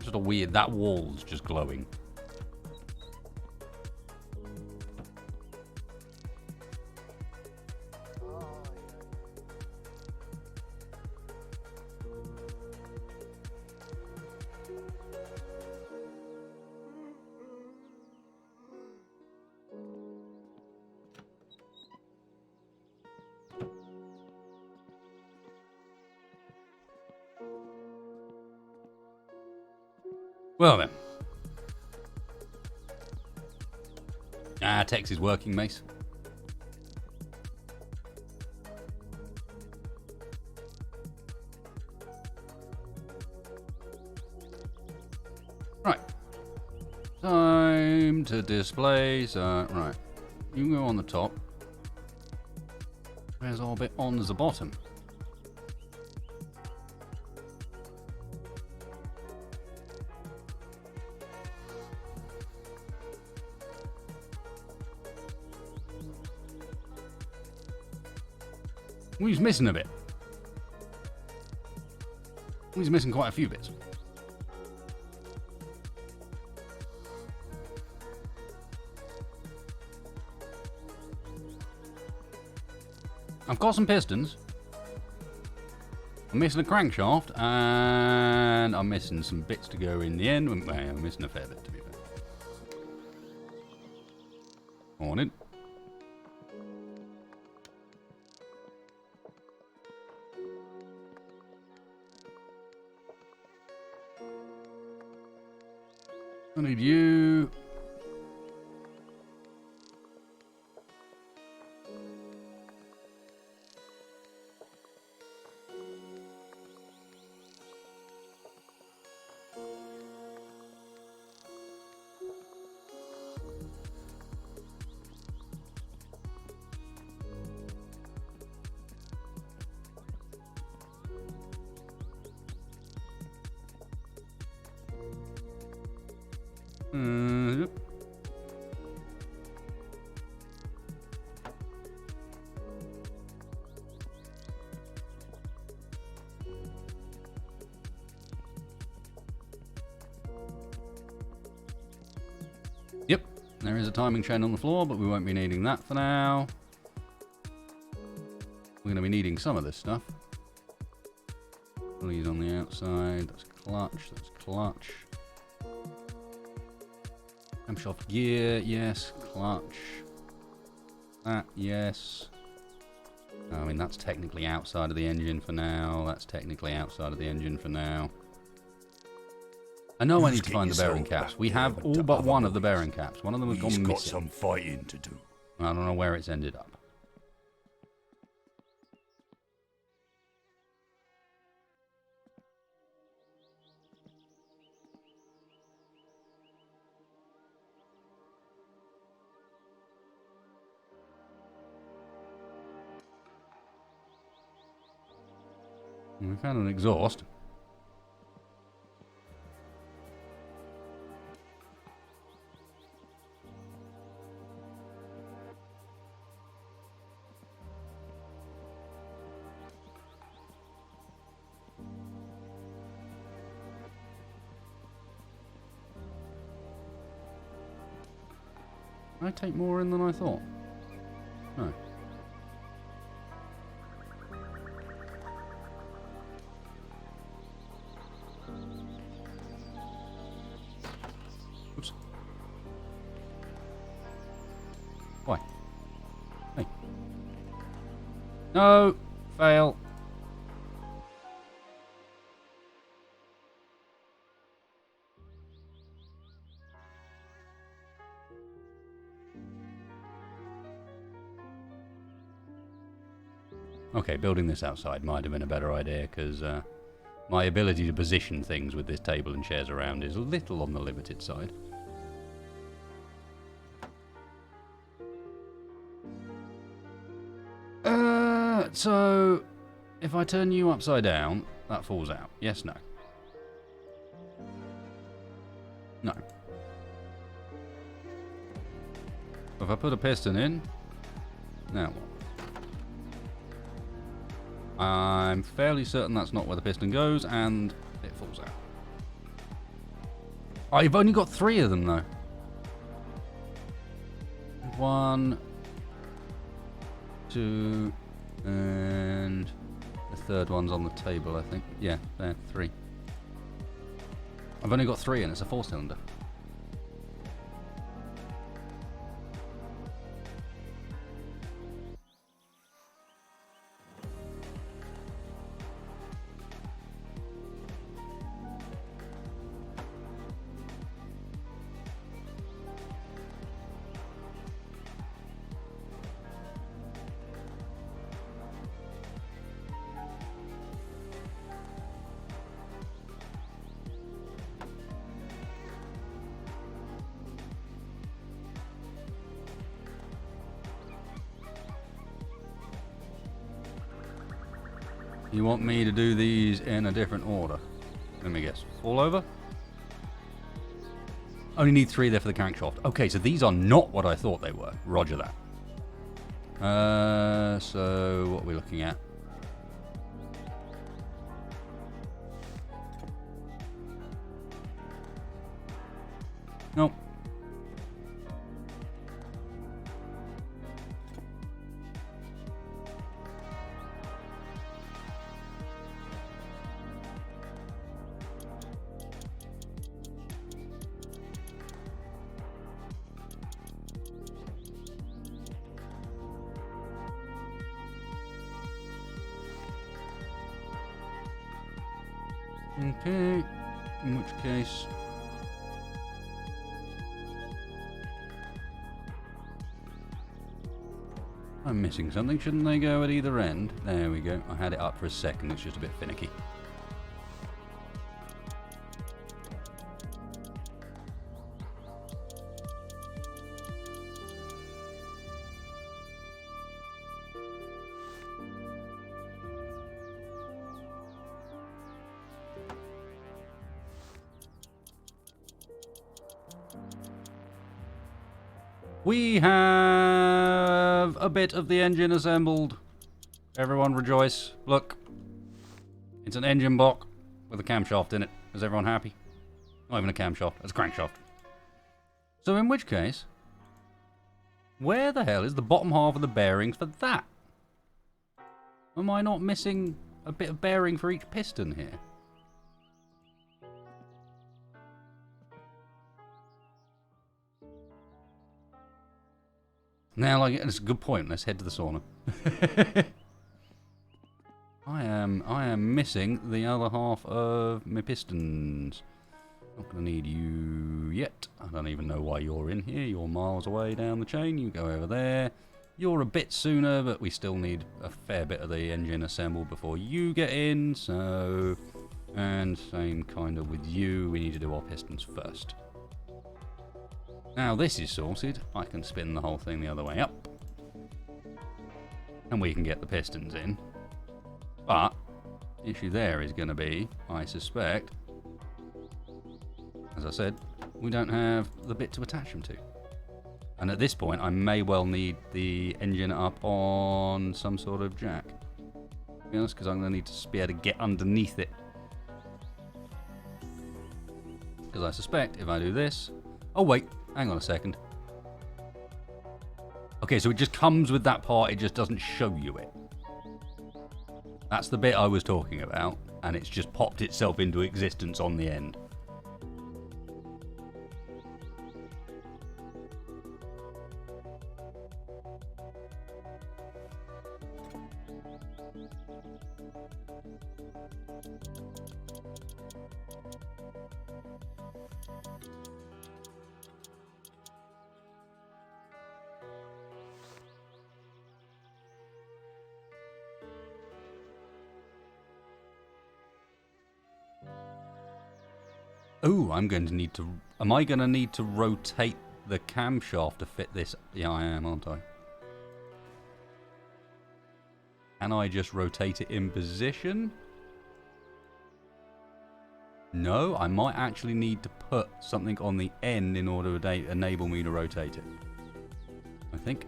Speaker 1: Just a weird... That wall's just glowing. Well then. Tex is working, Mace. Right. Time to display. So, right. You can go on the top. Where's Orbit on the bottom? He's missing a bit. He's missing quite a few bits. I've got some pistons. I'm missing a crankshaft, and I'm missing some bits to go in the end. I'm missing a fair bit, to be fair. Morning. I need you. Yep. Yep, there is a timing chain on the floor, but we won't be needing that for now. We're going to be needing some of this stuff. Pulleys on the outside, that's clutch. Camshaft gear, yes. Clutch. That, yes. I mean, that's technically outside of the engine for now. That's technically outside of the engine for now. I know I need to find the bearing caps. We have all but one of the bearing caps. One of them has gone missing.
Speaker 4: He's got some fighting to do.
Speaker 1: I don't know where it's ended up. We found an exhaust. Did I take more in than I thought? No. Oops. Why? Hey. No! Fail. Okay, building this outside might have been a better idea, because my ability to position things with this table and chairs around is a little on the limited side. So, if I turn you upside down, that falls out. Yes, no? No. If I put a piston in, now what? I'm fairly certain that's not where the piston goes, and it falls out. I've only got 3 of them, though. 1, 2, and the third one's on the table, I think. Yeah, there, 3. I've only got 3, and it's a 4-cylinder. You want me to do these in a different order? Let me guess. All over? Only need 3 there for the crankshaft. Okay, so these are not what I thought they were. Roger that. So what are we looking at? Nope. Okay, in which case... I'm missing something. Shouldn't they go at either end? There we go. I had it up for a second. It's just a bit finicky. We have a bit of the engine assembled. Everyone rejoice. Look. It's an engine block with a camshaft in it. Is everyone happy? Not even a camshaft. It's a crankshaft. So in which case, where the hell is the bottom half of the bearings for that? Am I not missing a bit of bearing for each piston here? Now, like, it's a good point. Let's head to the sauna. I am missing the other half of my pistons. Not gonna need you yet. I don't even know why you're in here. You're miles away down the chain. You go over there. You're a bit sooner, but we still need a fair bit of the engine assembled before you get in. So, and same kind of with you. We need to do our pistons first. Now this is sorted, I can spin the whole thing the other way up. And we can get the pistons in. But, the issue there is going to be, I suspect, as I said, we don't have the bit to attach them to. And at this point, I may well need the engine up on some sort of jack. To be honest, because I'm going to need to be able to get underneath it. Because I suspect if I do this... Oh wait, hang on a second. Okay, so it just comes with that part, it just doesn't show you it. That's the bit I was talking about, and it's just popped itself into existence on the end. Oh, I'm going to need to... Am I going to need to rotate the camshaft to fit this? Yeah, I am, aren't I? Can I just rotate it in position? No, I might actually need to put something on the end in order to enable me to rotate it. I think.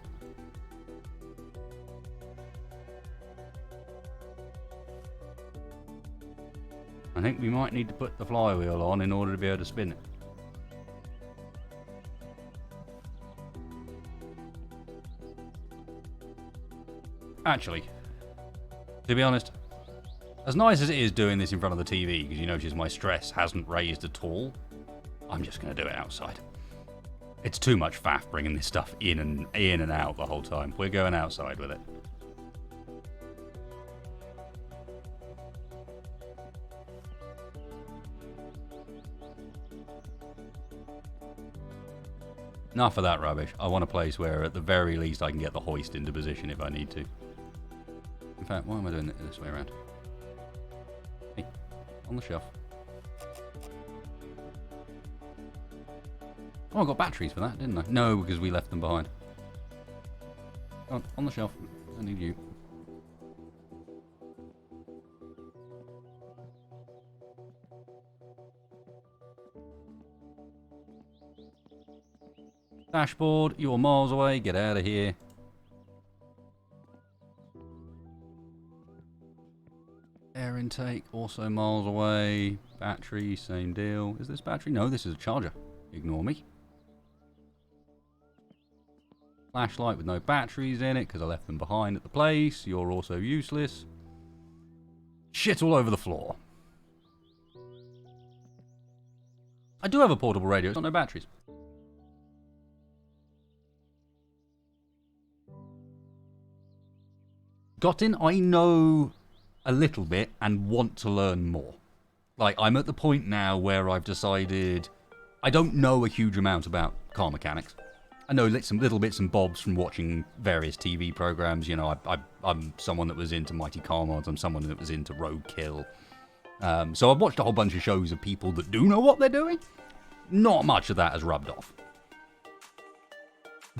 Speaker 1: I think we might need to put the flywheel on in order to be able to spin it. Actually, to be honest, as nice as it is doing this in front of the TV, because you notice my stress hasn't raised at all, I'm just going to do it outside. It's too much faff bringing this stuff in and out the whole time. We're going outside with it. Enough of that rubbish. I want a place where at the very least I can get the hoist into position if I need to. In fact, why am I doing it this way around? Hey, on the shelf. Oh, I got batteries for that, didn't I? No, because we left them behind. On the shelf. I need you. Dashboard, you're miles away. Get out of here. Air intake, also miles away. Battery, same deal. Is this battery? No, this is a charger. Ignore me. Flashlight with no batteries in it because I left them behind at the place. You're also useless. Shit all over the floor. I do have a portable radio. It's got no batteries. Got in, I know a little bit and want to learn more. Like, I'm at the point now where I've decided I don't know a huge amount about car mechanics. I know some little bits and bobs from watching various TV programs. You know, I'm someone that was into Mighty Car Mods. I'm someone that was into Roadkill. So I've watched a whole bunch of shows of people that do know what they're doing. Not much of that has rubbed off.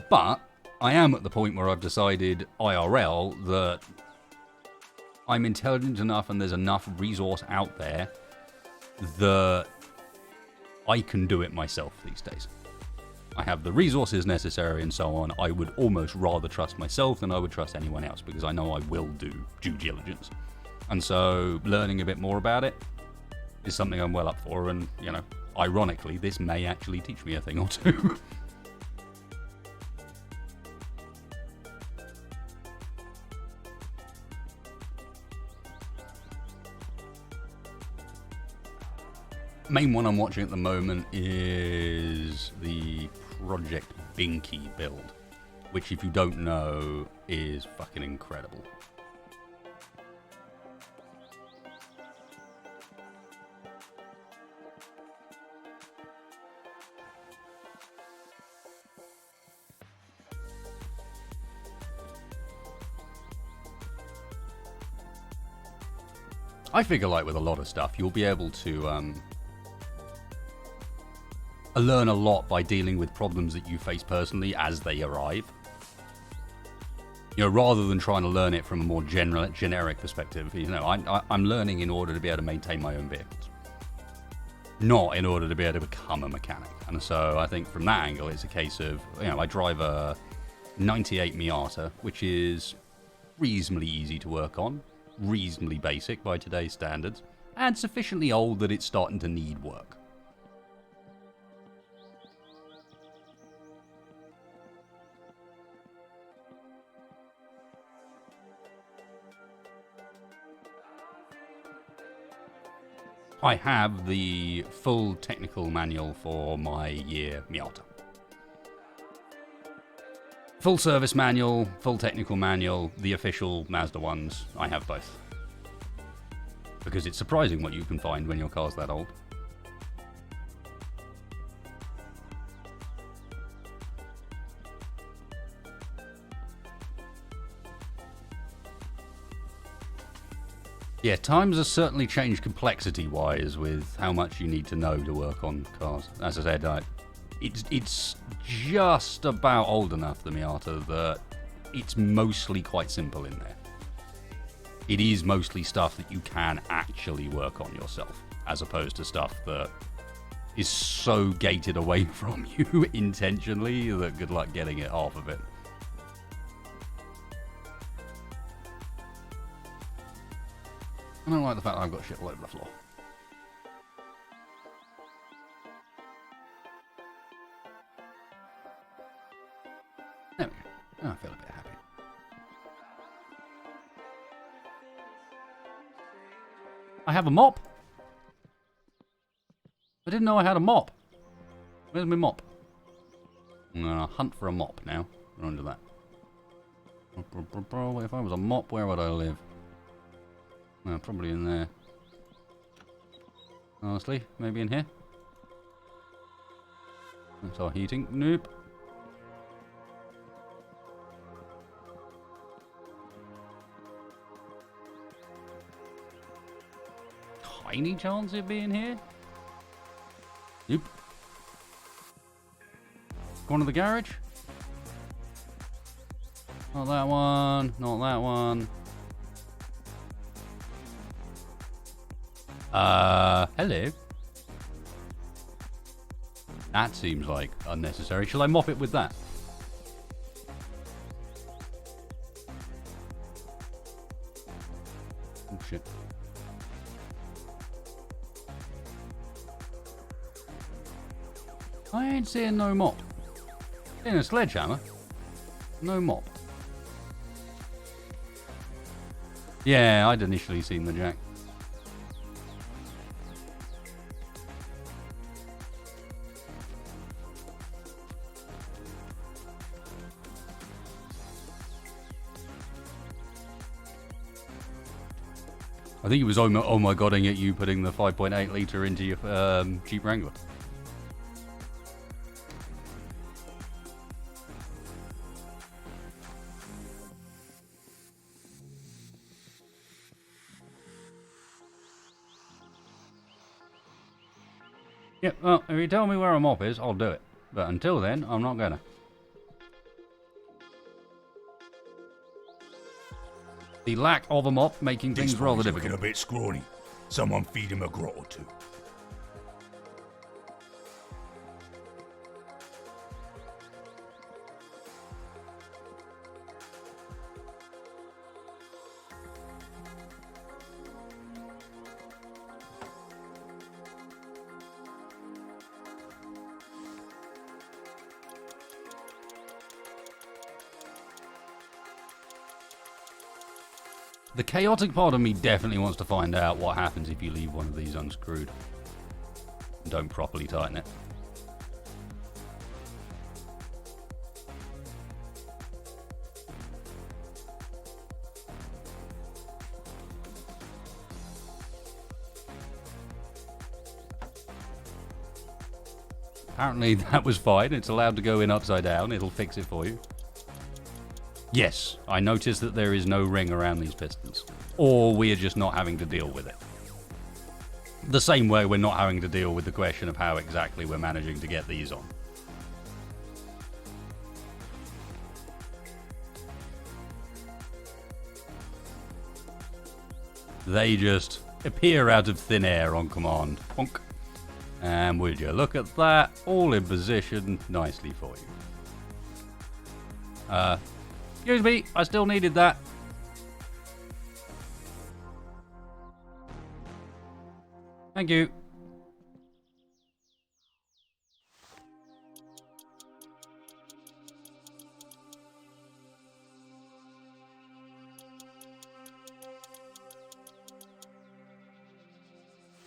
Speaker 1: But I am at the point where I've decided IRL that I'm intelligent enough and there's enough resource out there that I can do it myself these days. I have the resources necessary and so on. I would almost rather trust myself than I would trust anyone else because I know I will do due diligence. And so learning a bit more about it is something I'm well up for, and, you know, ironically, this may actually teach me a thing or two. Main one I'm watching at the moment is the Project Binky build, which, if you don't know, is fucking incredible. I figure, like with a lot of stuff, you'll be able to learn a lot by dealing with problems that you face personally as they arrive. You know, rather than trying to learn it from a more generic perspective. You know, I'm learning in order to be able to maintain my own vehicles, not in order to be able to become a mechanic. And so I think from that angle, it's a case of, you know, I drive a 98 Miata, which is reasonably easy to work on, reasonably basic by today's standards, and sufficiently old that it's starting to need work. I have the full technical manual for my year Miata. Full service manual, full technical manual, the official Mazda ones. I have both. Because it's surprising what you can find when your car's that old. Yeah, times have certainly changed complexity-wise with how much you need to know to work on cars. As I said, it's just about old enough, the Miata, that it's mostly quite simple in there. It is mostly stuff that you can actually work on yourself, as opposed to stuff that is so gated away from you intentionally that good luck getting it off of it. I don't like the fact that I've got shit all over the floor. There we go. Oh, I feel a bit happy. I have a mop. I didn't know I had a mop. Where's my mop? I'm gonna hunt for a mop now. We're onto that. If I was a mop, where would I live? Probably in there. Honestly, maybe in here. That's our heating. Nope. Tiny chance of being here? Nope. Go on to the garage? Not that one. Not that one. Hello. That seems like unnecessary. Shall I mop it with that? Oh, shit. I ain't seeing no mop. Seeing a sledgehammer. No mop. Yeah, I'd initially seen the jack. I think it was oh my godding at you putting the 5.8 litre into your Jeep Wrangler. Yep, well, if you tell me where a mop is, I'll do it. But until then, I'm not gonna. The lack of a mop making things rather difficult.
Speaker 4: Looking a bit scrawny. Someone feed him a grot or two.
Speaker 1: The chaotic part of me definitely wants to find out what happens if you leave one of these unscrewed and don't properly tighten it. Apparently that was fine. It's allowed to go in upside down. It'll fix it for you. Yes, I noticed that there is no ring around these pistons. Or we are just not having to deal with it. The same way we're not having to deal with the question of how exactly we're managing to get these on. They just appear out of thin air on command. Honk. And would you look at that? All in position nicely for you. Excuse me, I still needed that. Thank you.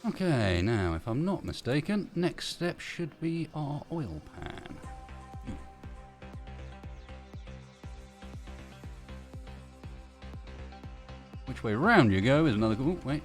Speaker 1: Okay, now, if I'm not mistaken, next step should be our oil pan. Which way round you go is another... Oh, wait.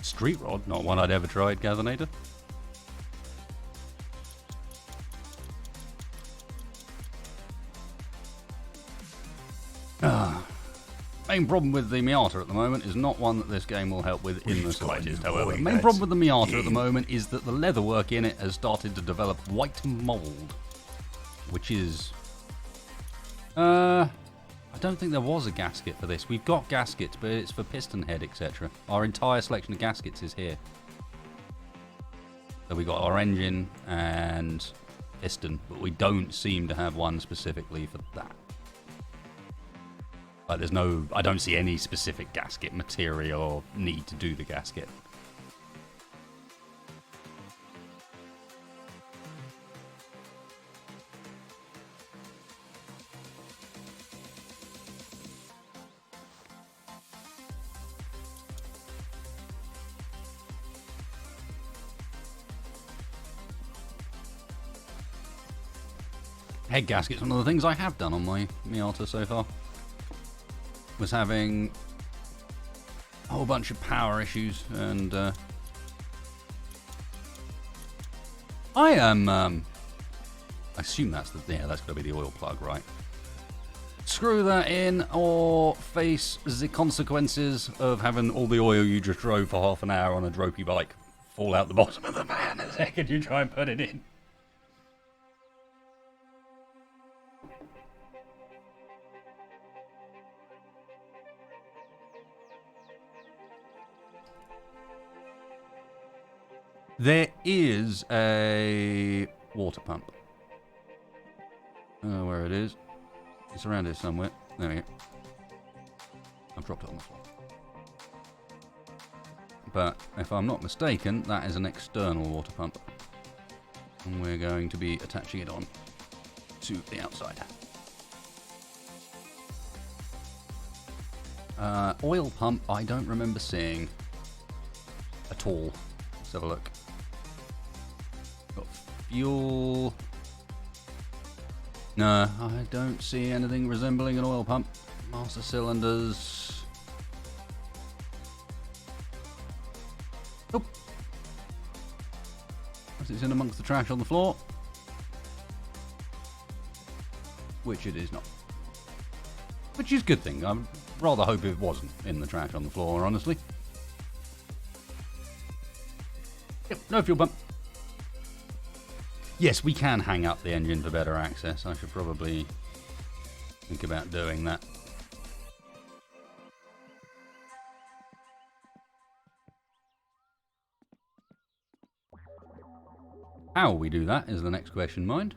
Speaker 1: Street rod, not one I'd ever tried, Gazinator. Main problem with the Miata at the moment is not one that this game will help with in the slightest, however. The main problem with the Miata at the moment is that the leatherwork in it has started to develop white mould, which is... I don't think there was a gasket for this. We've got gaskets, but it's for piston head, etc. Our entire selection of gaskets is here. So we got our engine and piston, but we don't seem to have one specifically for that. Like, there's no... I don't see any specific gasket material or need to do the gasket. Head gasket's one of the things I have done on my Miata so far. Was having a whole bunch of power issues, and I am I assume that's that's going to be the oil plug, right? Screw that in or face the consequences of having all the oil you just drove for half an hour on a dropey bike fall out the bottom of the pan the second you try and put it in. There is a water pump. Oh, where it is. It's around here somewhere. There we go. I've dropped it on the floor. But if I'm not mistaken, that is an external water pump. And we're going to be attaching it on to the outside. Oil pump, I don't remember seeing at all. Let's have a look. Got fuel. No, I don't see anything resembling an oil pump. Master cylinders. Nope. It's in amongst the trash on the floor. Which it is not. Which is a good thing. I'd rather hope it wasn't in the trash on the floor, honestly. Yep, no fuel pump. Yes, we can hang up the engine for better access. I should probably think about doing that. How we do that is the next question, mind.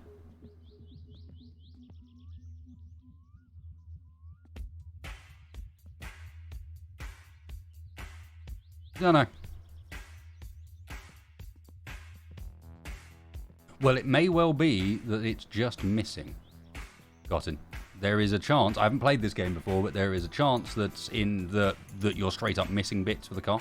Speaker 1: Don't know. Well, it may well be that it's just missing. Gotten. There is a chance. I haven't played this game before, but there is a chance that's in that you're straight up missing bits for the car.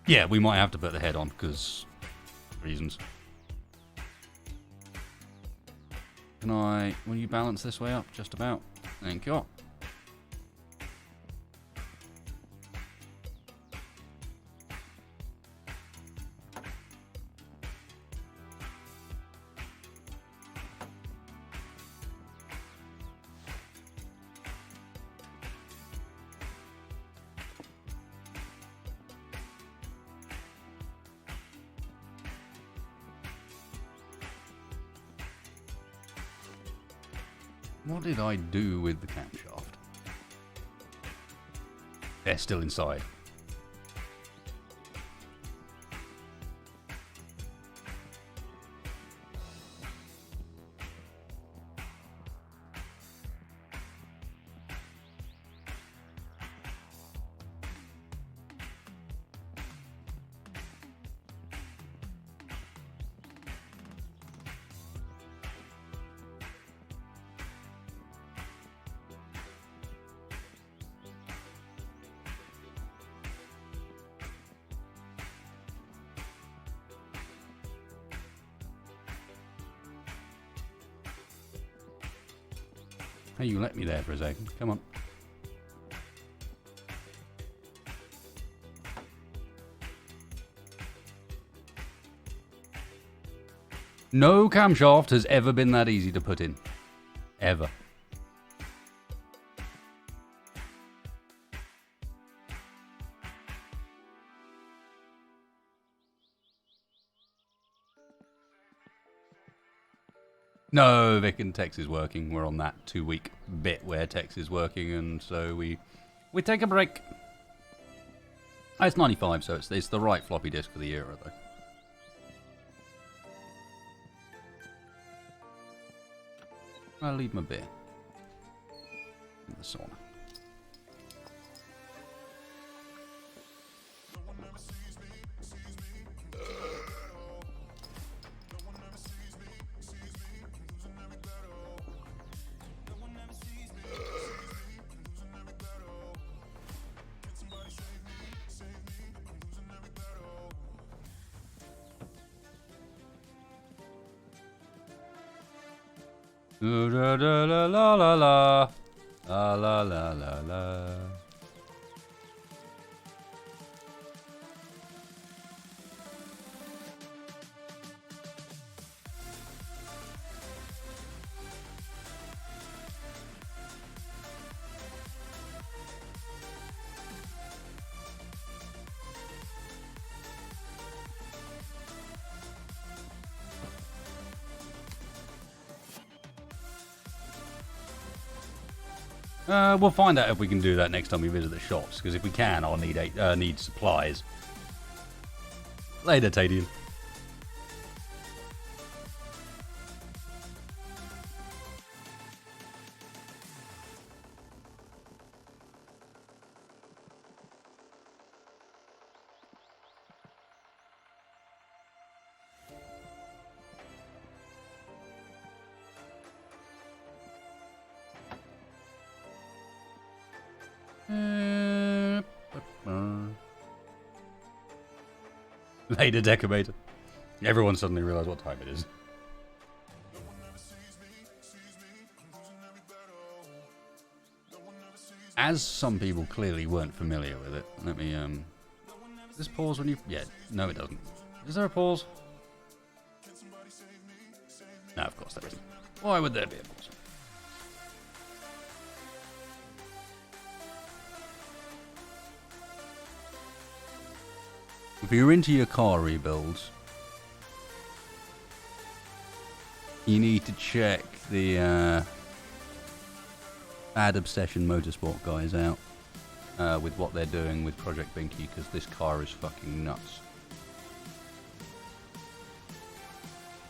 Speaker 1: Yeah, we might have to put the head on because reasons. Will you balance this way up? Just about. Thank you. What did I do with the camshaft? They're still inside. Hey, you let me there for a second. Come on. No camshaft has ever been that easy to put in. Ever. No, Vic and Tex is working. We're on that 2-week bit where Tex is working, and so we take a break. It's 95, so it's the right floppy disk for the era, though. I'll leave my beer in the sauna. La la la la la la la la la la la. We'll find out if we can do that next time we visit the shops, because if we can, I'll need supplies. Later, Tadian. Later, Decorator. Everyone suddenly realised what time it is. As some people clearly weren't familiar with it, let me, does this pause when you... Yeah, no it doesn't. Is there a pause? No, of course there isn't. Why would there be a pause? If you're into your car rebuilds, you need to check the Bad Obsession Motorsport guys out with what they're doing with Project Binky, because this car is fucking nuts.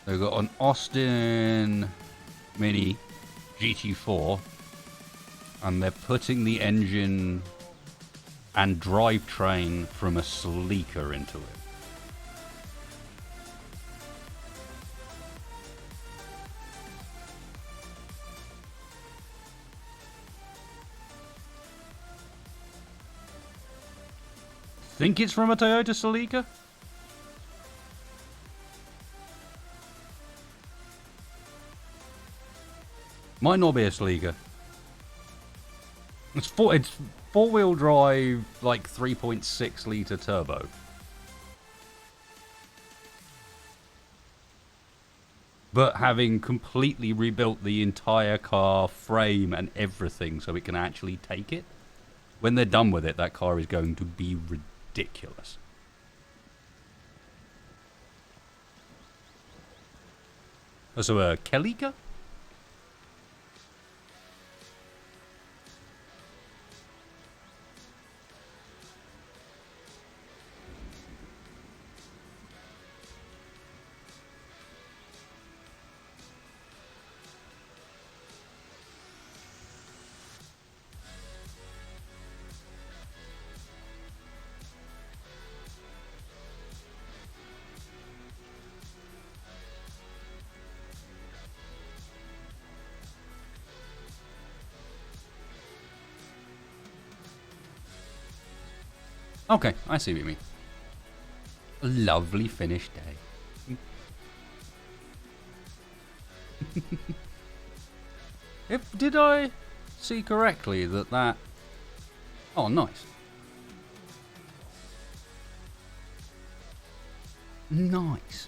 Speaker 1: They've got an Austin Mini GT4, and they're putting the engine and drivetrain from a Celica into it. Think it's from a Toyota Celica? Might not be a Celica. It's four-wheel drive, like 3.6 litre turbo. But having completely rebuilt the entire car frame and everything so it can actually take it. When they're done with it, that car is going to be ridiculous. So a Celica? Okay, I see what you mean. A lovely finished day. Did I see correctly that... Oh, nice. Nice.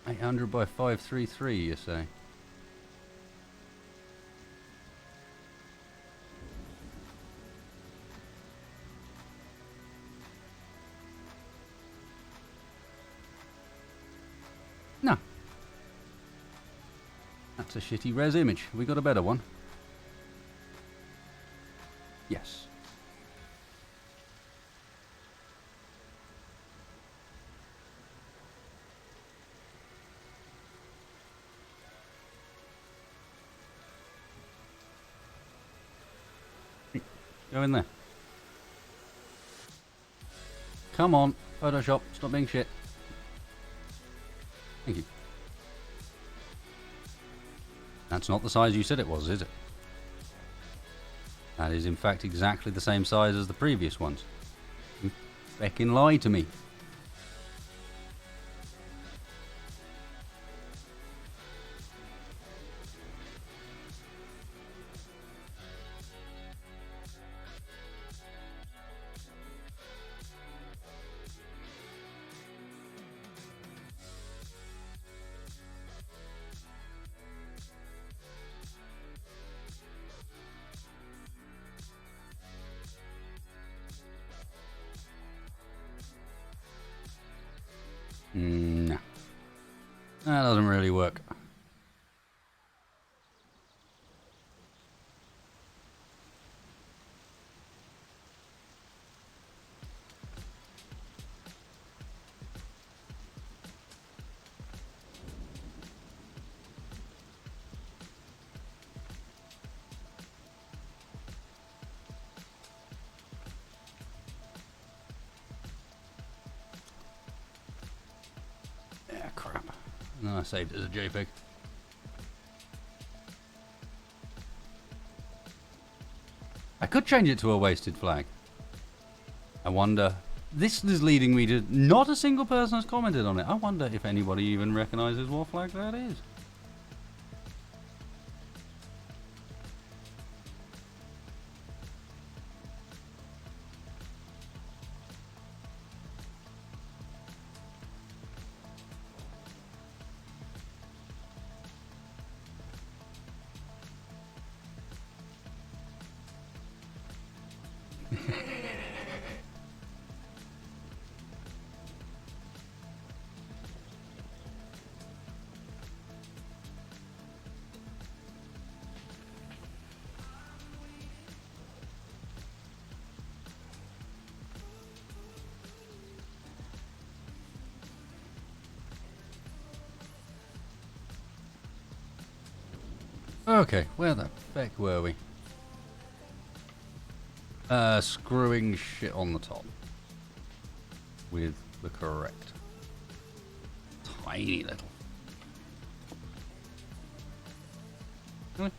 Speaker 1: $800 by 533, you say? No. That's a shitty res image. We got a better one. Yes. Go in there. Come on, Photoshop, stop being shit. Thank you. That's not the size you said it was, is it? That is in fact exactly the same size as the previous ones. You feckin' lied to me. No. That doesn't really work. Yeah, crap. No, I saved it as a JPEG. I could change it to a wasted flag. I wonder... This is leading me to... Not a single person has commented on it. I wonder if anybody even recognises what flag that is. Okay, where the feck were we? Screwing shit on the top. With the correct. Tiny little. Really?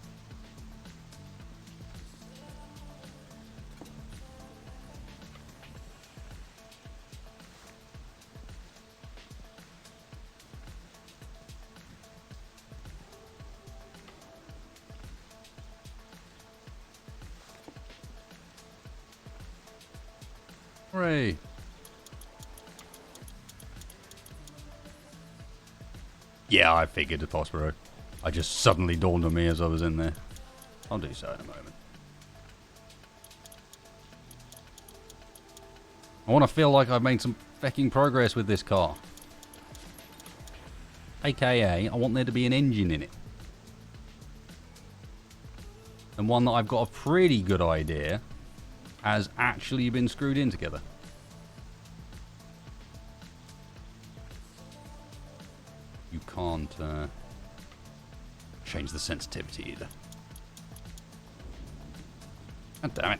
Speaker 1: Hooray. Yeah, I figured it, Prospero. I just suddenly dawned on me as I was in there. I'll do so in a moment. I want to feel like I've made some fecking progress with this car. AKA, I want there to be an engine in it. And one that I've got a pretty good idea has actually been screwed in together. You can't change the sensitivity either. God damn it.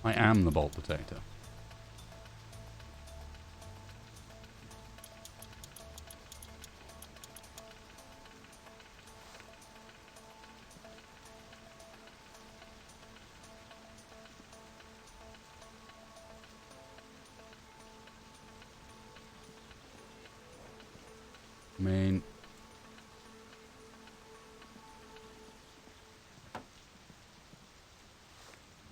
Speaker 1: I am the bolt detector. I mean,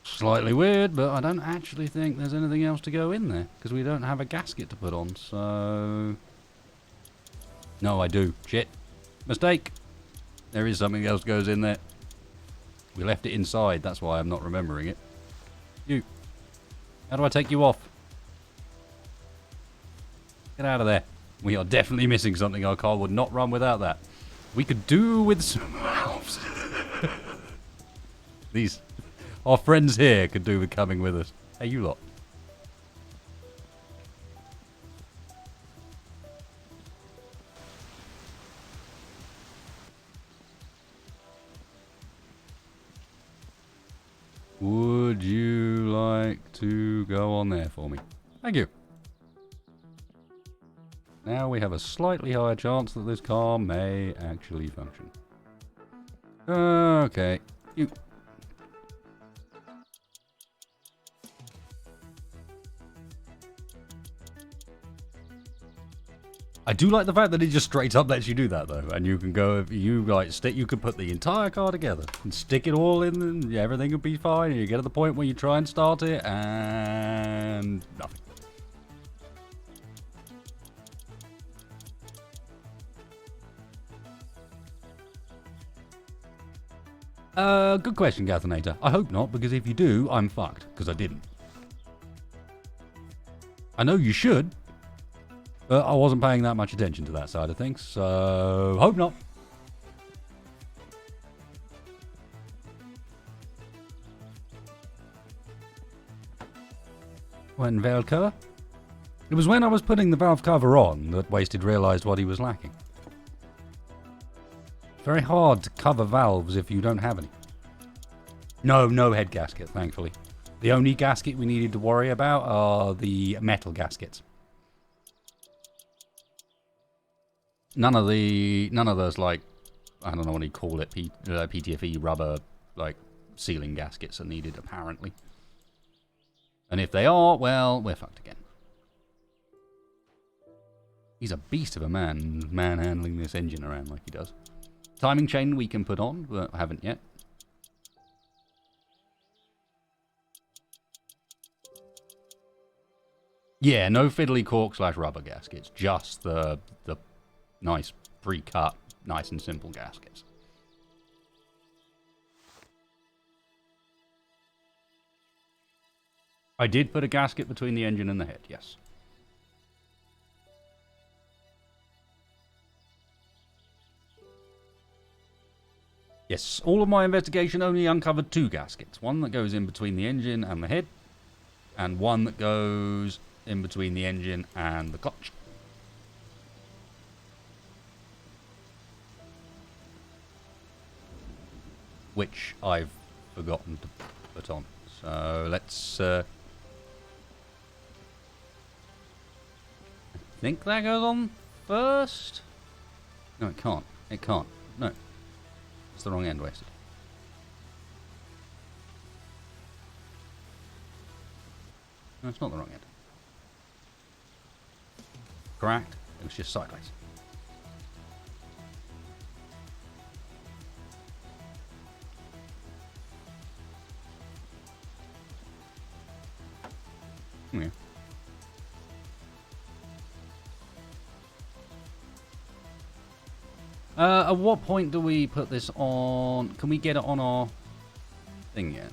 Speaker 1: slightly weird, but I don't actually think there's anything else to go in there because we don't have a gasket to put on. So, no, I do. Shit, mistake. There is something else goes in there. We left it inside. That's why I'm not remembering it. You. How do I take you off? Get out of there. We are definitely missing something. Our car would not run without that. We could do with some valves. These, our friends here could do with coming with us. Hey, you lot. Would you like to go on there for me? Thank you. Now we have a slightly higher chance that this car may actually function. Okay. You. I do like the fact that it just straight up lets you do that though, and you can go if you like stick. You could put the entire car together and stick it all in, and everything would be fine. And you get to the point where you try and start it, and nothing. Good question, Gathanator. I hope not, because if you do, I'm fucked, because I didn't. I know you should, but I wasn't paying that much attention to that side of things, so hope not. When Velker? It was when I was putting the valve cover on that Wasted realised what he was lacking. Very hard to cover valves if you don't have any. No head gasket, thankfully. The only gasket we needed to worry about are the metal gaskets. None of those, like, I don't know what you call it, PTFE rubber, like, sealing gaskets are needed, apparently. And if they are, well, we're fucked again. He's a beast of a man handling this engine around like he does. Timing chain we can put on, but haven't yet. Yeah, no fiddly cork / rubber gaskets. Just the nice pre-cut, nice and simple gaskets. I did put a gasket between the engine and the head, yes. Yes, all of my investigation only uncovered 2 gaskets. One that goes in between the engine and the head, and one that goes in between the engine and the clutch. Which I've forgotten to put on. So let's... I think that goes on first? No, it can't. It can't. No. It's the wrong end, Wasted. No, it's not the wrong end. Correct. It was just sideways. Yeah. At what point do we put this on? Can we get it on our thing yet?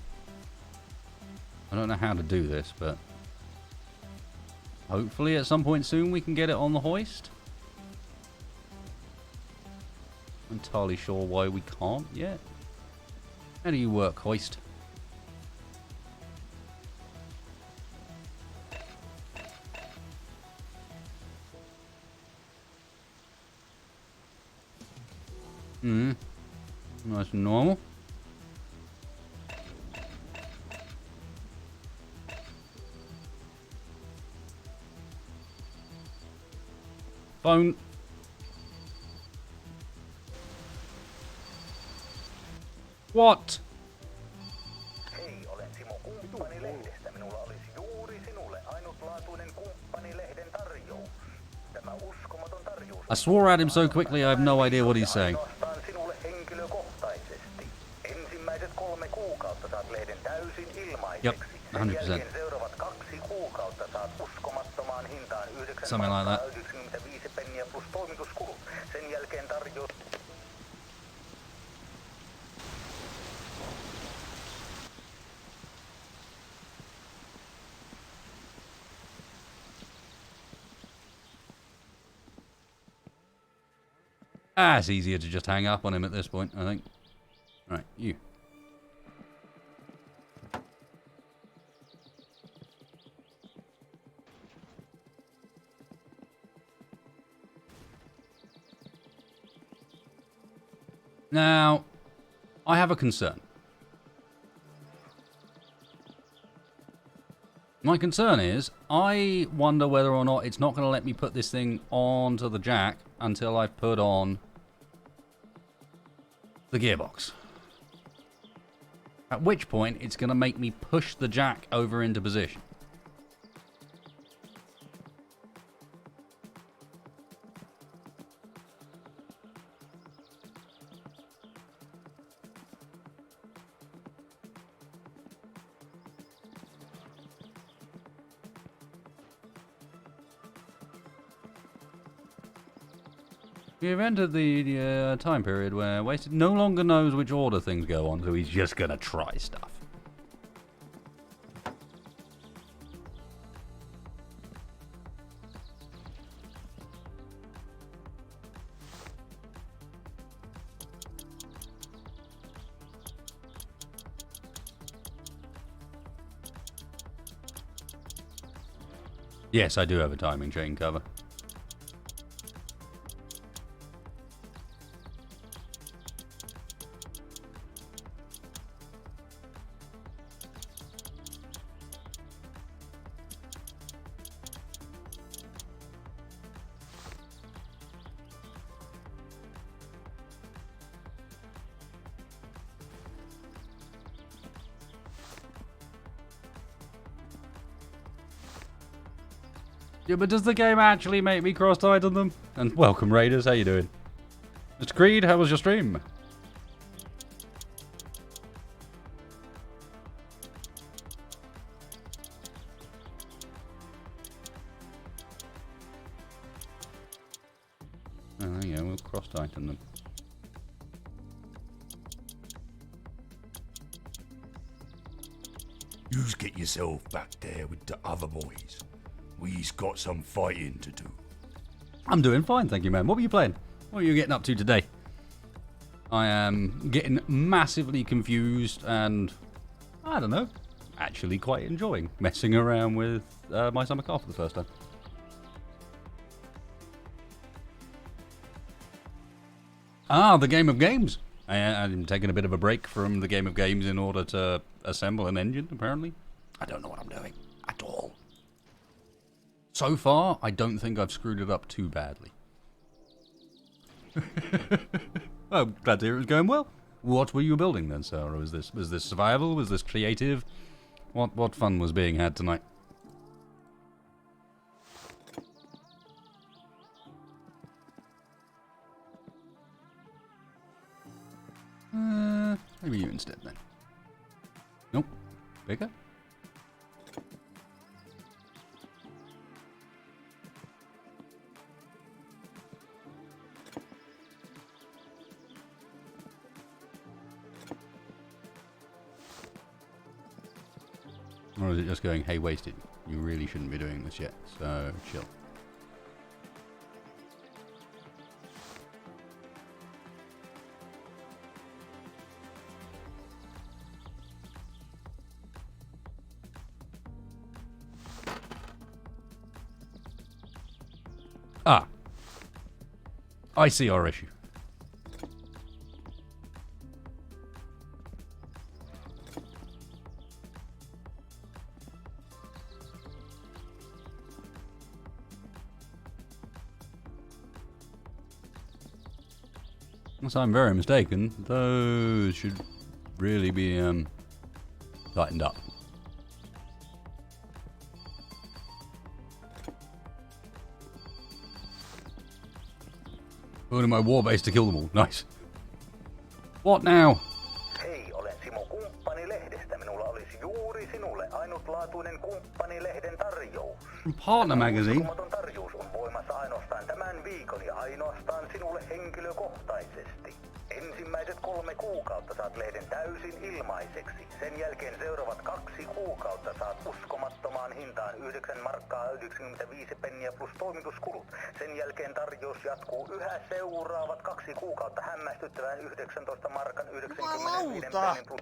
Speaker 1: I don't know how to do this, but hopefully at some point soon we can get it on the hoist. Not entirely sure why we can't yet. How do you work, hoist? Nice and normal. Phone. What?
Speaker 8: Hei, olen Simo Kumppanilehdestä. Minulla olisi juuri sinulle ainutlaatuinen Kumppanilehden tarjous. Tämä uskomaton tarjous.
Speaker 1: I swore at him so quickly I have no idea what he's saying.
Speaker 8: Ainoastaan sinulle henkilökohtaisesti. Ensimmäiset 3 kuukautta saat lehden täysin ilmaiseksi.
Speaker 1: Yep, 100%.
Speaker 8: Sen jälkeen seuraavat 2 kuukautta saat uskomattomaan hintaan 9,95 penniä plus toimituskulut. Sen jälkeen tarjous.
Speaker 1: It's easier to just hang up on him at this point, I think. Right, you. Now, I have a concern. My concern is, I wonder whether or not it's not going to let me put this thing onto the jack until I've put on the gearbox. At which point, it's going to make me push the jack over into position. You've entered the time period where Wasted no longer knows which order things go on, so he's just gonna try stuff. Yes, I do have a timing chain cover. Yeah, but does the game actually make me cross-tighten them? And welcome, Raiders. How you doing? Mr. Creed, how was your stream? Oh, there you go. We'll cross-tighten them.
Speaker 4: Yous get yourself back there with the other boys. We's got some fighting to do.
Speaker 1: I'm doing fine, thank you, man. What were you playing? What are you getting up to today? I am getting massively confused and, I don't know, actually quite enjoying messing around with my summer car for the first time. Ah, the game of games. I'm taking a bit of a break from the game of games in order to assemble an engine, apparently. I don't know what I'm doing at all. So far, I don't think I've screwed it up too badly. Oh, glad to hear it was going well. What were you building then, Sarah? Was this survival? Was this creative? What fun was being had tonight? Maybe you instead then. Nope. Bigger? Or is it just going, hey, wasted? You really shouldn't be doing this yet, so chill. Ah. I see our issue. Unless I'm very mistaken, those should really be tightened up. Put in my war base to kill them all. Nice. What now?
Speaker 8: Hei, olen Simo Kumppanilehdestä. Minulla olisi juuri sinulle ainutlaatuinen Kumppanilehden tarjous.
Speaker 1: Partner magazine.
Speaker 8: Uskomaton tarjous on voimassa ainoastaan tämän viikon ja ainoastaan sinulle henkilökohtaisesti. Ensimmäiset 3 kuukautta saat lehden täysin ilmaiseksi. Sen jälkeen seuraavat 2 kuukautta saat uskomattomaan hintaan 9 markkaa 95 penniä plus toimituskulut. Sen jälkeen tarjous jatkuu yhä seuraavat 2 kuukautta hämmästyttävään 19 markan 95 pennin plus...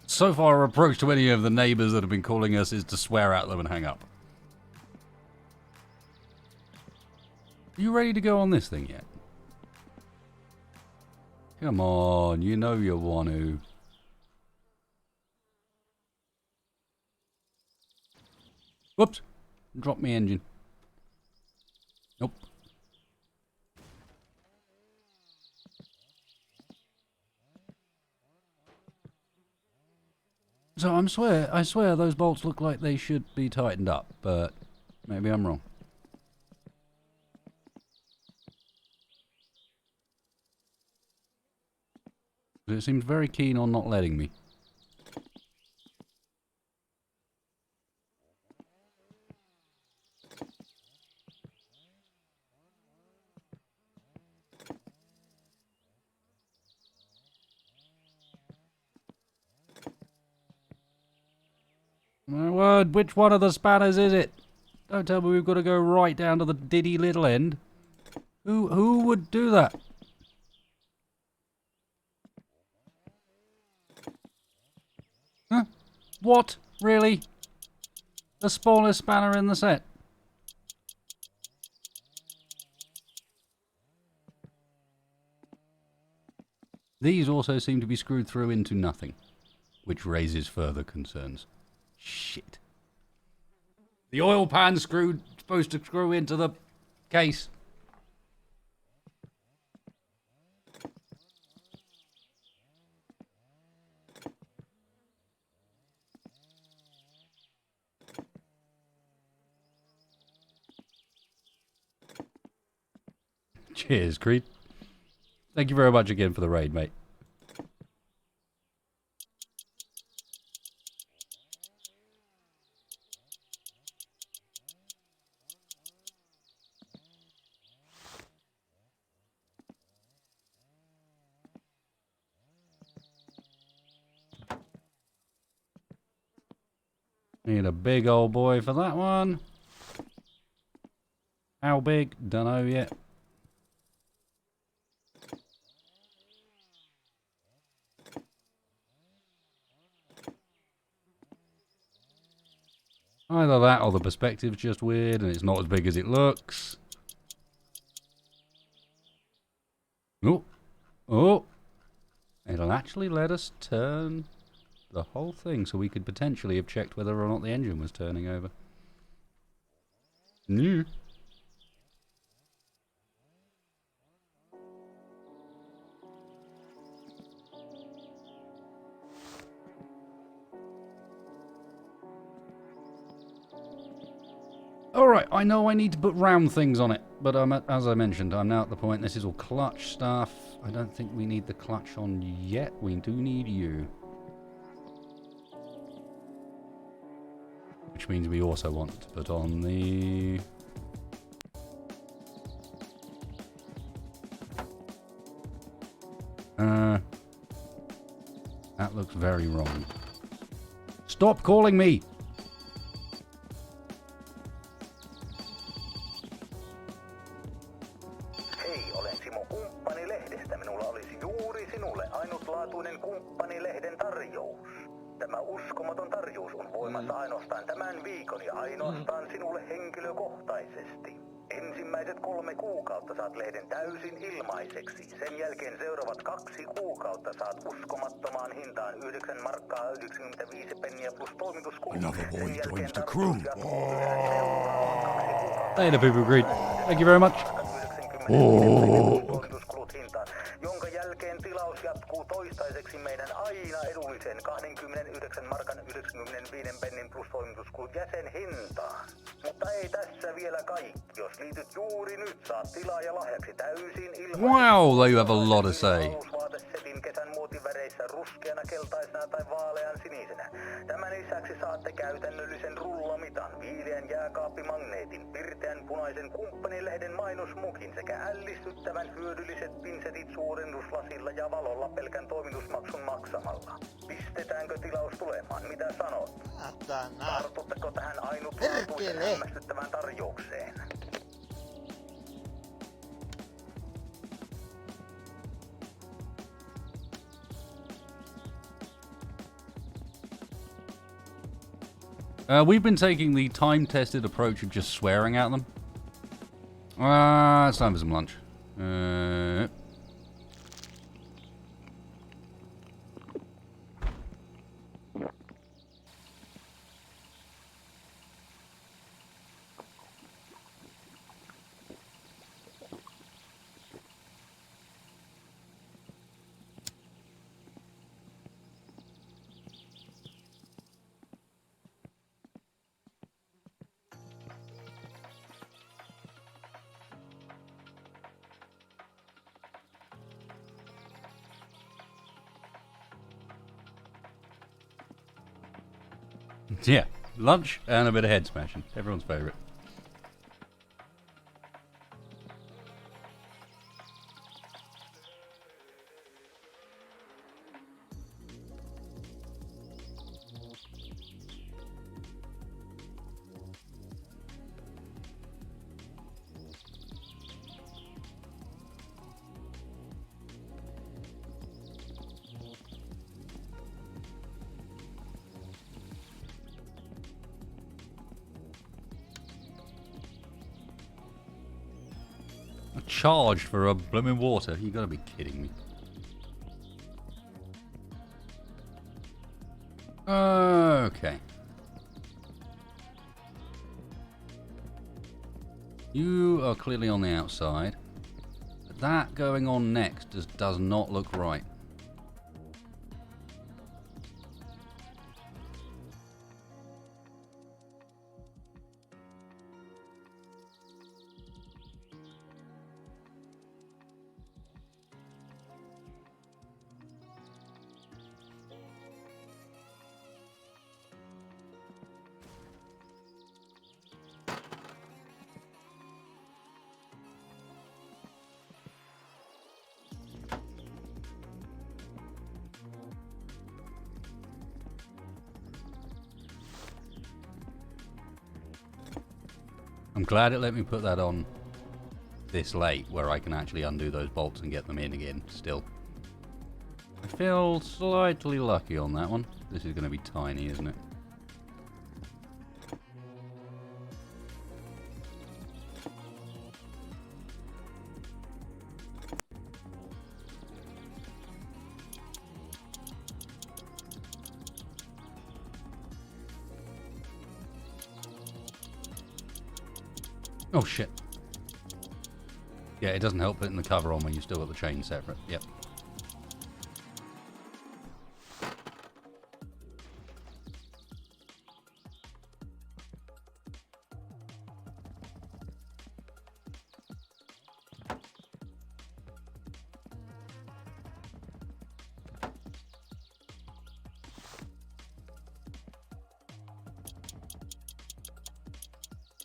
Speaker 1: So far, our approach to any of the neighbors that have been calling us is to swear at them and hang up. Are you ready to go on this thing yet? Come on, you know you want to. Whoops. Drop me engine. Nope. So I swear those bolts look like they should be tightened up, but maybe I'm wrong. It seems very keen on not letting me. My word, which one of the spanners is it? Don't tell me we've got to go right down to the diddy little end. Who would do that? Huh? What? Really? The smallest spanner in the set? These also seem to be screwed through into nothing, which raises further concerns. Shit. The oil pan supposed to screw into the case. Cheers, Creed. Thank you very much again for the raid, mate. Need a big old boy for that one. How big? Dunno yet. Either that or the perspective's just weird and it's not as big as it looks. Oh. Oh. It'll actually let us turn the whole thing, so we could potentially have checked whether or not the engine was turning over. New. Alright, I know I need to put round things on it, but as I mentioned, I'm now at the point, this is all clutch stuff. I don't think we need the clutch on yet. We do need you. Which means we also want to put on the... That looks very wrong. Stop calling me!
Speaker 8: Hei, olen Simo Kumppanilehdestä. Minulla olisi juuri sinulle ainutlaatuinen Kumppanilehden tarjous. Tämä uskomaton tarjous on voimassa ainoastaan tämän viikon ja ainoastaan sinulle henkilökohtaisesti. Ensimmäiset 3 kuukautta saat lehden täysin ilmaiseksi. Sen jälkeen seuraavat 2 kuukautta saat uskomattomaan hintaan 9 markkaa 95 penniä plus toimituskulut.
Speaker 4: Another boy
Speaker 8: Sen jälkeen
Speaker 4: joins the
Speaker 8: tarjous
Speaker 4: crew.
Speaker 8: jatkuu yhä seuraavat 2 kuukautta.
Speaker 1: Later, people agreed. Thank you very much.
Speaker 8: 95 toimituskulut hintaan, jonka jälkeen tilaus jatkuu toistaiseksi meidän aina edullisen 29 markan 95 pennin plus toimituskulut jäsenhintaan. Mutta ei tässä vielä kaikki. Jos liityt juuri nyt, saat tilaajalahjaksi täysin ilman.
Speaker 1: Wow, you have a lot to say.
Speaker 8: Alusvaatesetin kesän muotiväreissä ruskeana, keltaisena tai vaalean sinisenä. Tämän lisäksi saatte käytännöllisen rullamitan, viileän jääkaappimagneetin, pirteän punaisen Kumppanilehden mainosmukin sekä ällistyttävän hyödylliset pinsetit suurennuslasilla ja valolla pelkän toimitusmaksun maksamalla. Pistetäänkö tilaus tulemaan? Mitä sanot? Tartutteko tähän ainutlaatuisen hämmästyttävään tarjoukseen?
Speaker 1: We've been taking the time-tested approach of just swearing at them. It's time for some lunch. Yeah, lunch and a bit of head smashing. Everyone's favourite. Charged for a blooming water. You gotta be kidding me. Okay. You are clearly on the outside. But that going on next just does not look right. I'm glad it let me put that on this late, where I can actually undo those bolts and get them in again, still. I feel slightly lucky on that one. This is going to be tiny, isn't it? Oh shit. Yeah, it doesn't help putting the cover on when you've still got the chain separate. Yep.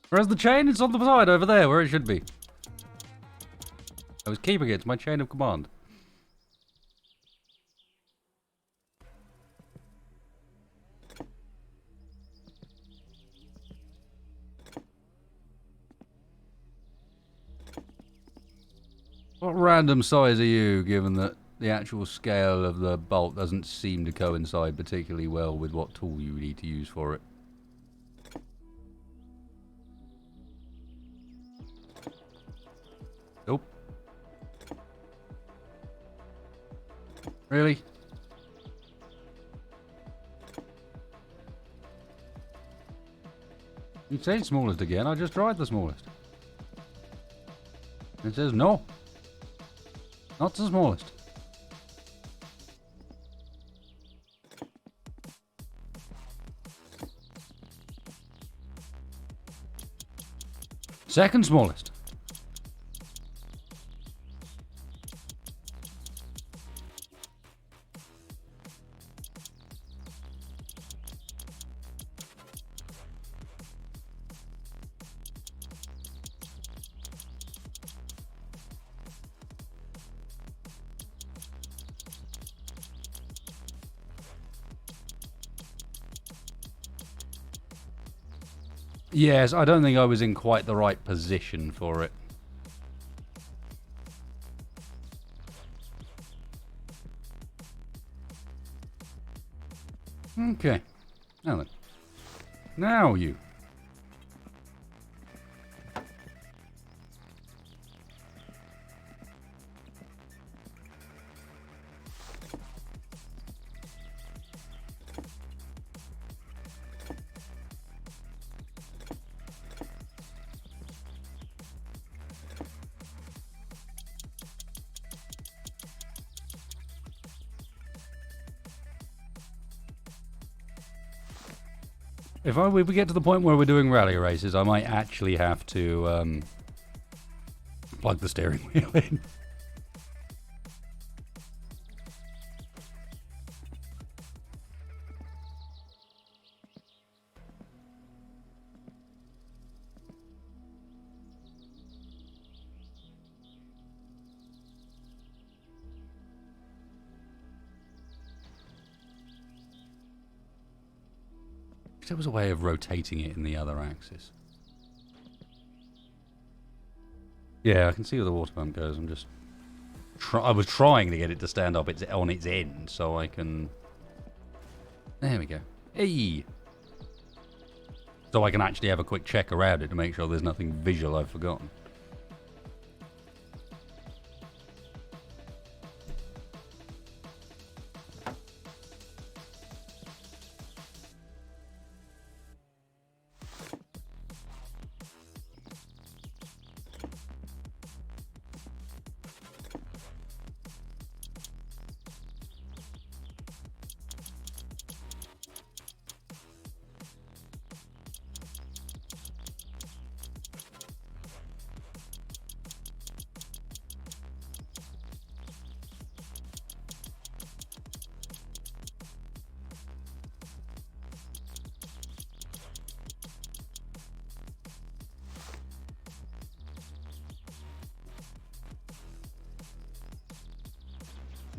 Speaker 1: Where's the chain? It's on the side over there, where it should be. I was keeping it. It's my chain of command. random size are you, given that the actual scale of the bolt doesn't seem to coincide particularly well with what tool you need to use for it? Nope. Really? You say smallest again, I just tried the smallest. It says no. Not the smallest. Second smallest. Yes, I don't think I was in quite the right position for it. Okay. Now then. Now you. If we get to the point where we're doing rally races, I might actually have to plug the steering wheel in. There was a way of rotating it in the other axis. Yeah, I can see where the water pump goes. I'm just... I was trying to get it to stand up on its end, so I can... There we go. Hey! So I can actually have a quick check around it to make sure there's nothing visual I've forgotten.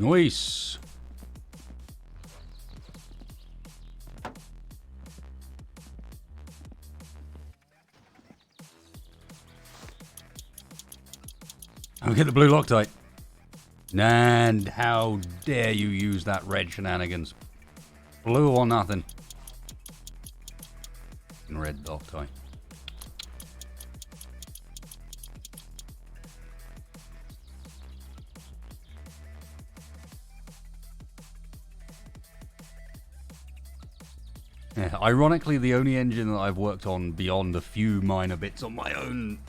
Speaker 1: Nice. I'll get the blue Loctite. And how dare you use that red shenanigans. Blue or nothing. And red Loctite. Yeah, ironically, the only engine that I've worked on beyond a few minor bits on my own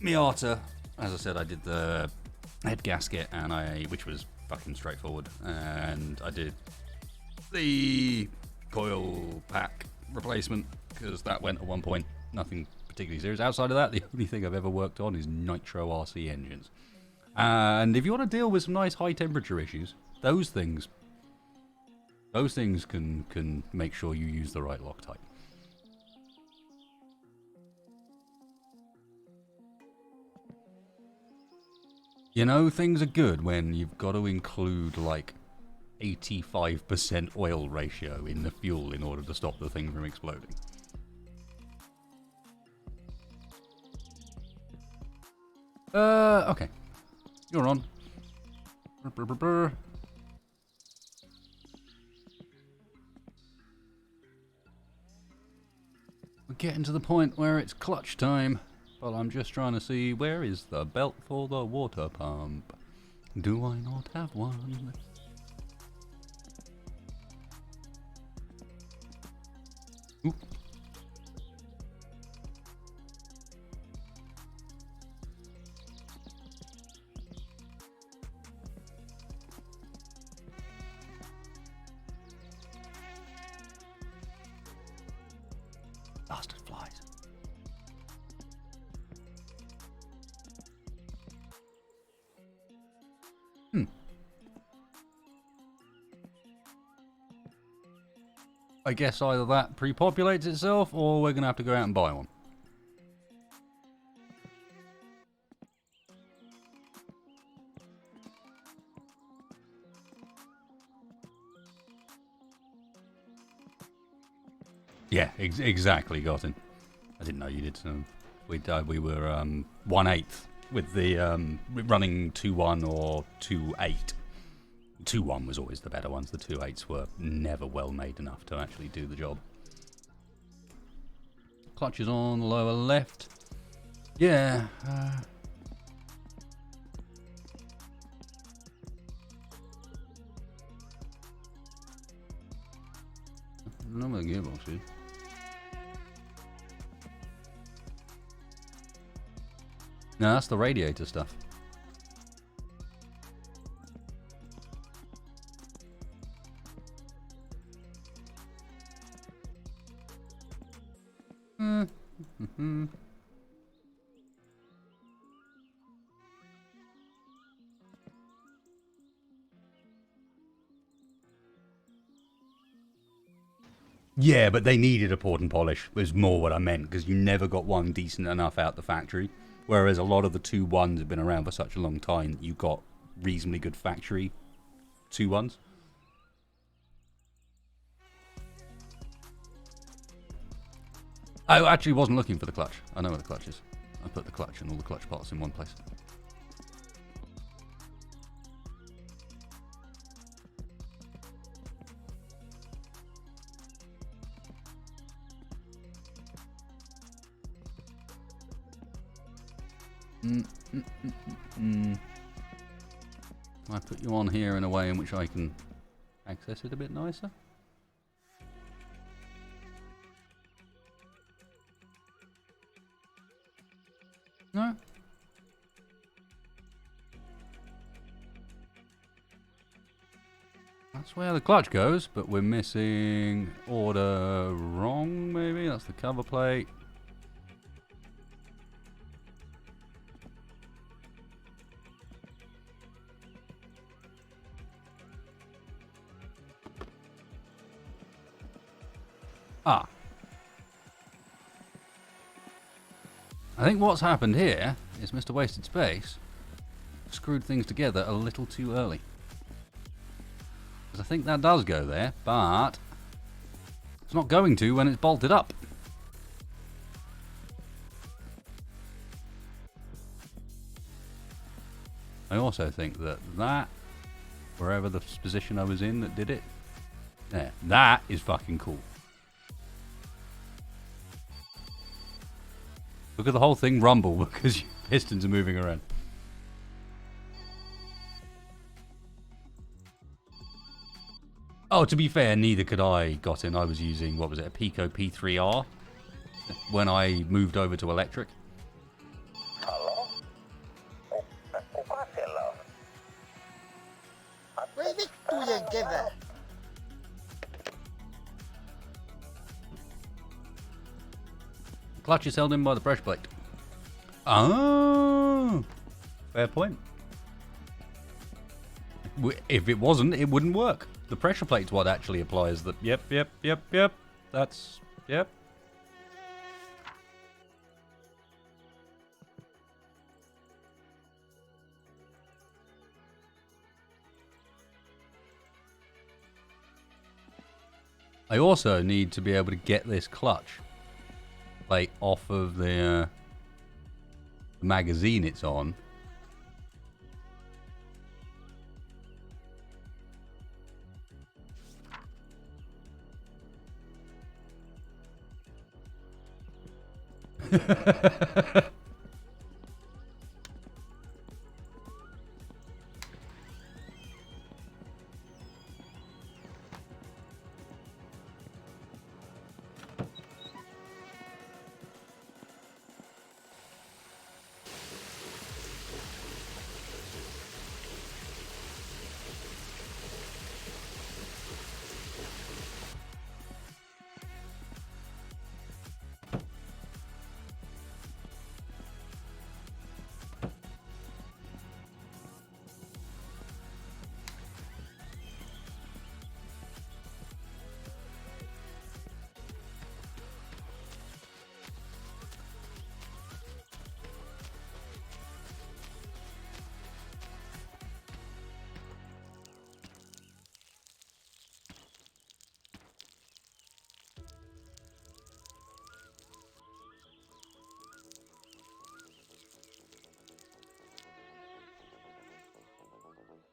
Speaker 1: Miata, as I said, I did the head gasket, which was fucking straightforward, and I did the coil pack replacement, because that went at one point, nothing particularly serious. Outside of that, the only thing I've ever worked on is nitro RC engines. And if you want to deal with some nice high temperature issues, those things can make sure you use the right Loctite. You know, things are good when you've got to include like 85% oil ratio in the fuel in order to stop the thing from exploding. Okay. You're on. Brr, brr, brr. We're getting to the point where it's clutch time, but I'm just trying to see where is the belt for the water pump. Do I not have one? Oop. Bastard flies. I guess either that pre-populates itself, or we're going to have to go out and buy one. Yeah, exactly, got in. I didn't know you did. So we were 1/8 with the running 2-1 or 2-8. 2-1 was always the better ones. The 2-8s were never well made enough to actually do the job. Clutch is on the lower left. Yeah. None of the gearboxes. No, that's the radiator stuff. Yeah, but they needed a port and polish, was more what I meant, because you never got one decent enough out the factory. Whereas a lot of the 2-1s have been around for such a long time that you got reasonably good factory 2-1s. I actually wasn't looking for the clutch. I know where the clutch is. I put the clutch and all the clutch parts in one place. I put you on here in a way in which I can access it a bit nicer. No? That's where the clutch goes, but we're missing order wrong, maybe? That's the cover plate. Ah. I think what's happened here is Mr. Wasted Space screwed things together a little too early. Because I think that does go there, but it's not going to when it's bolted up. I also think that wherever the position I was in that did it, there, that is fucking cool. Look at the whole thing rumble because your pistons are moving around. Oh, to be fair, neither could I got in. I was using, what was it, a Pico P3R when I moved over to electric.
Speaker 8: Hello? Kuka siellä on?
Speaker 7: Voi vittujen kevää.
Speaker 1: Clutch is held in by the pressure plate. Oh, fair point. If it wasn't, it wouldn't work. The pressure plate's what actually applies the... Yep. That's... Yep. I also need to be able to get this clutch plate off of the magazine it's on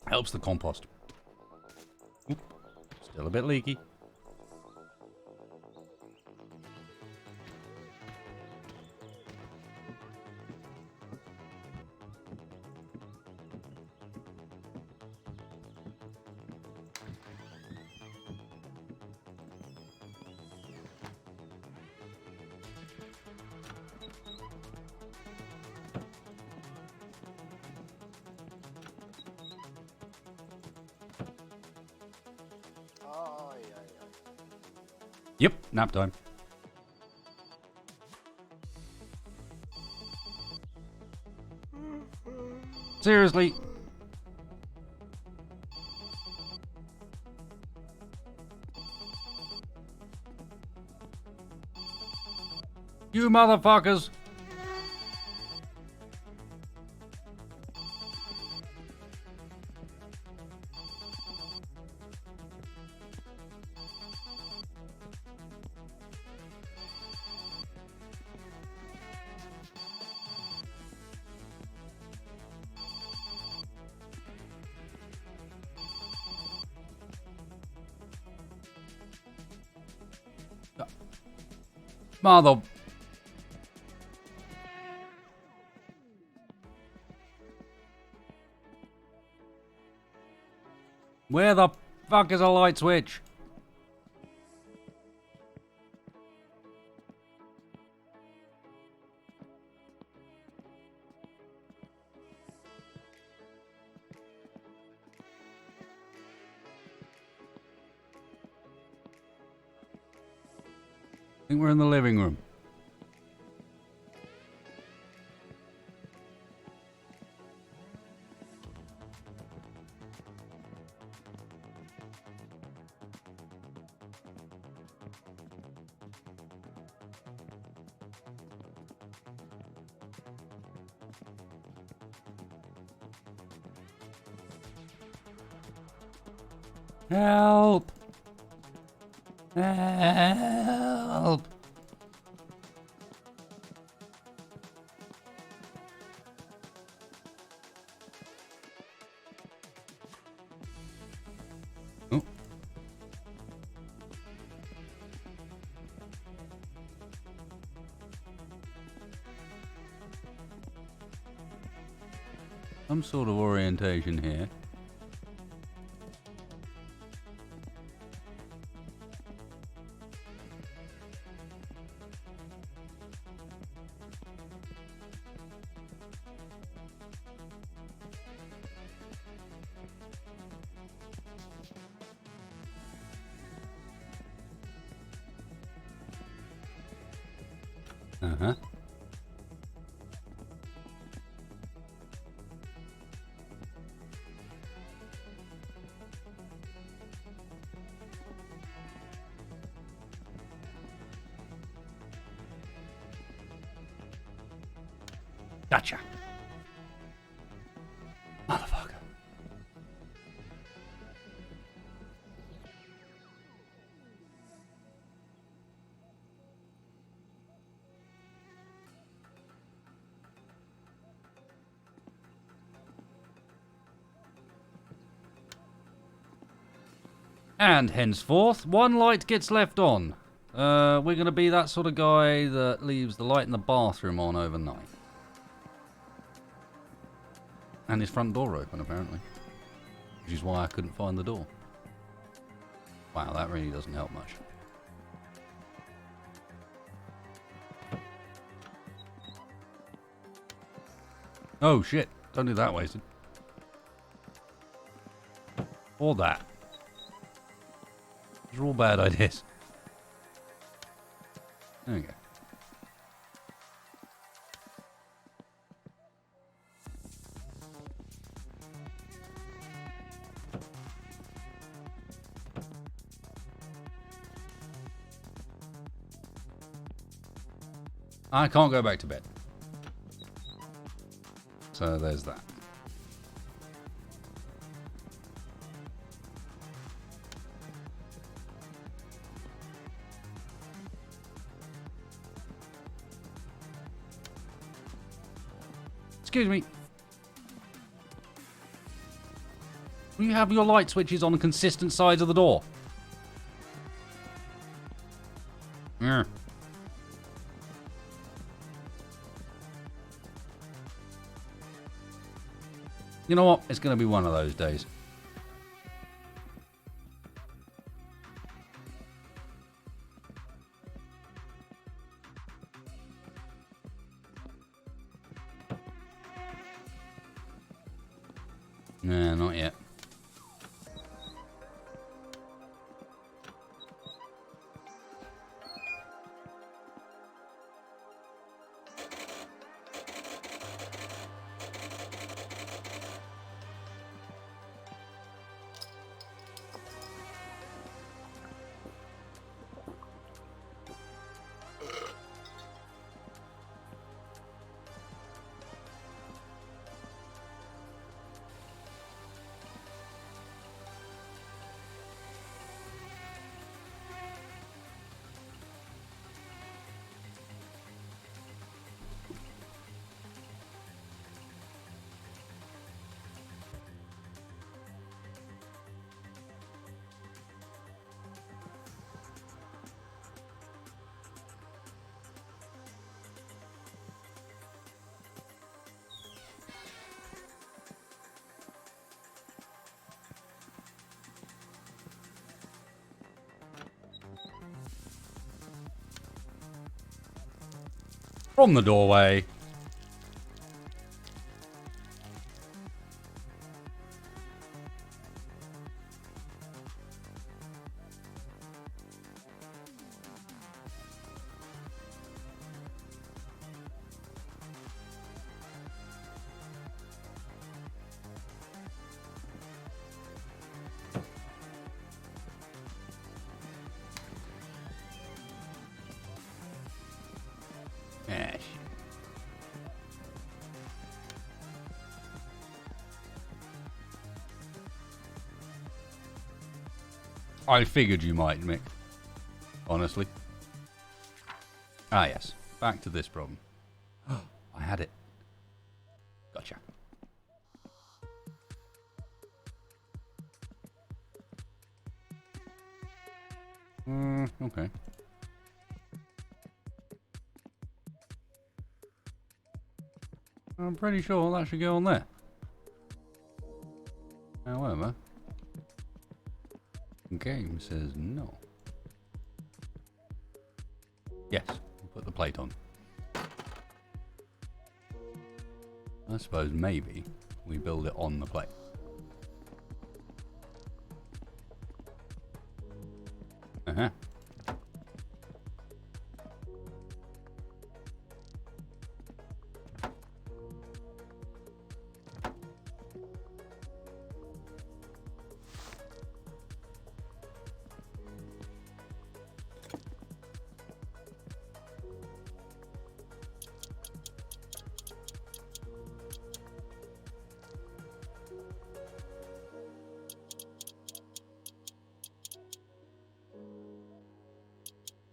Speaker 1: Helps the compost. Oop, still a bit leaky. Yep, nap time. Seriously? You motherfuckers! Mother... Where the fuck is a light switch? I think we're in the living room. Help! Help! Oh. Some sort of orientation here. Uh-huh. Gotcha. Motherfucker. And henceforth, one light gets left on. We're going to be that sort of guy that leaves the light in the bathroom on overnight. And his front door open, apparently. Which is why I couldn't find the door. Wow, that really doesn't help much. Oh, shit. Don't do that wasted. Or that. These are all bad ideas. There we go. I can't go back to bed. So there's that. Excuse me. Will you have your light switches on consistent sides of the door? Yeah. You know what? It's going to be one of those days. Nah, not yet. From the doorway. Ah, shit. I figured you might, Mick. Honestly. Ah, yes. Back to this problem. I had it. Gotcha. Okay. I'm pretty sure that should go on there. However, game says no. Yes, we'll put the plate on. I suppose maybe we build it on the plate. Uh-huh.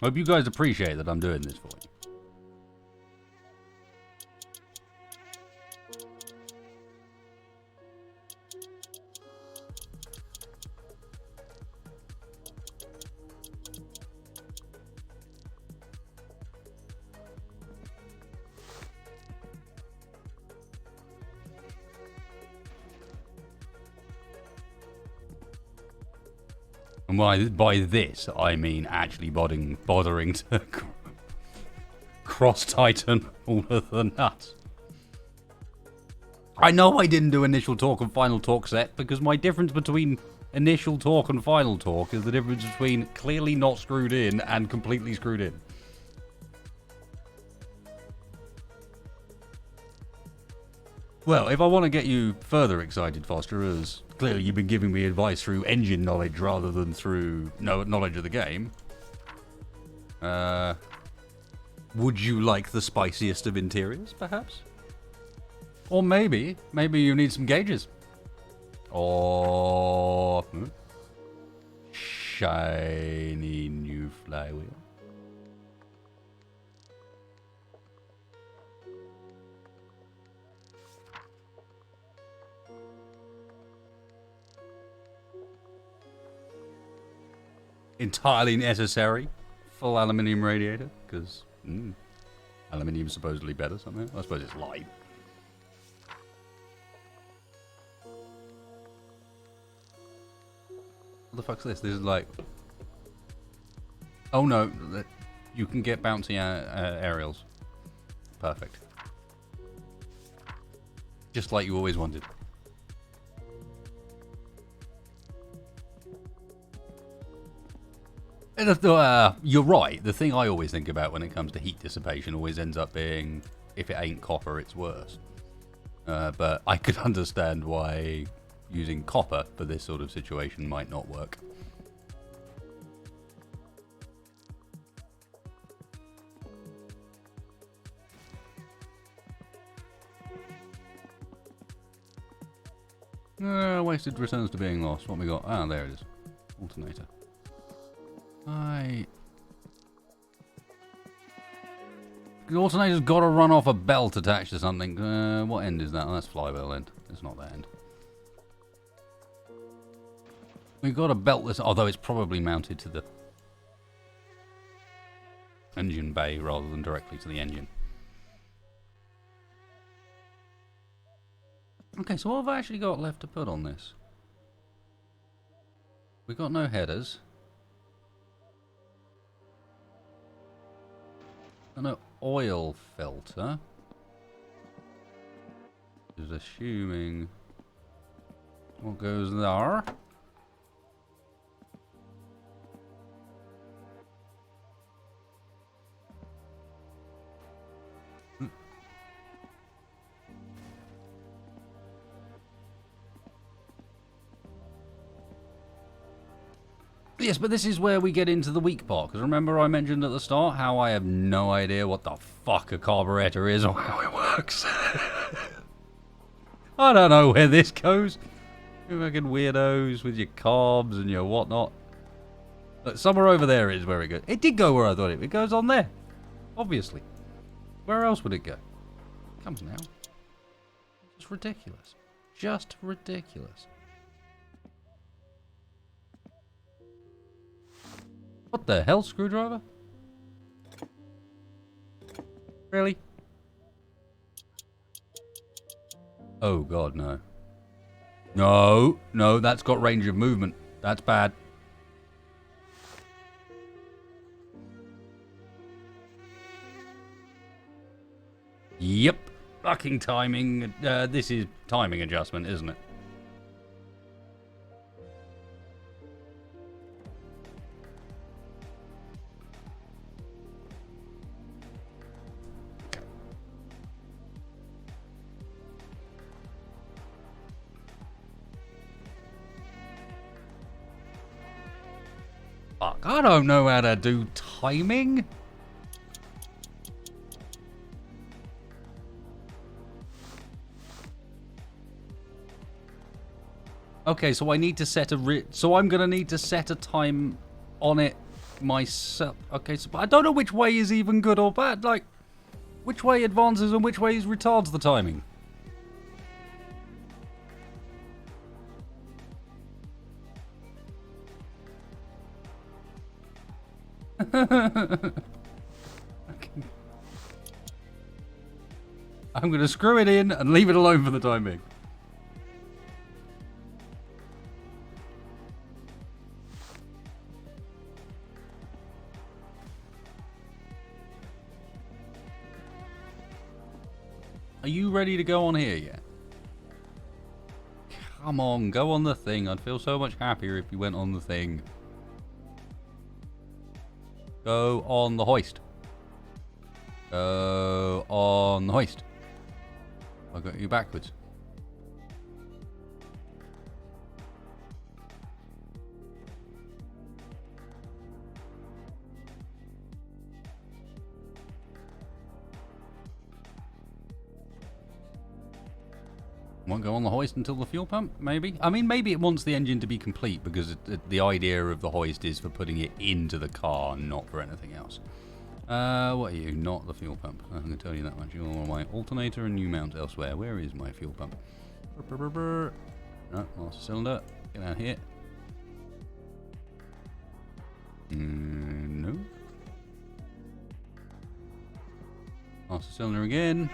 Speaker 1: Hope you guys appreciate that I'm doing this for you. And by this, I mean actually bothering to cross-tighten all of the nuts. I know I didn't do initial torque and final torque set because my difference between initial torque and final torque is the difference between clearly not screwed in and completely screwed in. Well, if I want to get you further excited, Foster, as clearly you've been giving me advice through engine knowledge rather than through knowledge of the game, would you like the spiciest of interiors, perhaps? Or maybe you need some gauges. Or shiny new flywheel. Entirely necessary. Full aluminium radiator, because aluminium's supposedly better somehow. I suppose it's light. What the fuck's this? This is like... Oh no, you can get bouncy aerials. Perfect. Just like you always wanted. You're right. The thing I always think about when it comes to heat dissipation always ends up being, if it ain't copper, it's worse. But I could understand why using copper for this sort of situation might not work. Wasted returns to being lost. What we got? Ah, there it is. Alternator. The alternator's got to run off a belt attached to something. What end is that? Oh, that's flywheel end. It's not that end. We've got a belt that's... Although it's probably mounted to the engine bay rather than directly to the engine. Okay, so what have I actually got left to put on this? We've got no headers. No oil filter. Just assuming what goes there. Yes, but this is where we get into the weak part, because remember I mentioned at the start how I have no idea what the fuck a carburetor is or how it works. I don't know where this goes. You fucking weirdos with your carbs and your whatnot. Look, somewhere over there is where it goes. It did go where I thought it goes on there. Obviously. Where else would it go? It comes now. It's ridiculous. Just ridiculous. What the hell, screwdriver? Really? Oh god, no. No, no, that's got range of movement. That's bad. Yep. Fucking timing. This is timing adjustment, isn't it? Fuck, I don't know how to do timing. Okay, so I need to set so I'm gonna need to set a time on it myself. Okay, so I don't know which way is even good or bad. Like, which way advances and which way retards the timing. I'm going to screw it in and leave it alone for the time being. Are you ready to go on here yet? Come on, go on the thing. I'd feel so much happier if you went on the thing. Go on the hoist. Go on the hoist. I got you backwards. Won't go on the hoist until the fuel pump, maybe? I mean, maybe it wants the engine to be complete because the idea of the hoist is for putting it into the car, not for anything else. What are you? Not the fuel pump. I'm going to tell you that much. You're on my alternator and you mount elsewhere. Where is my fuel pump? No, master cylinder. Get out here. No. Master cylinder again.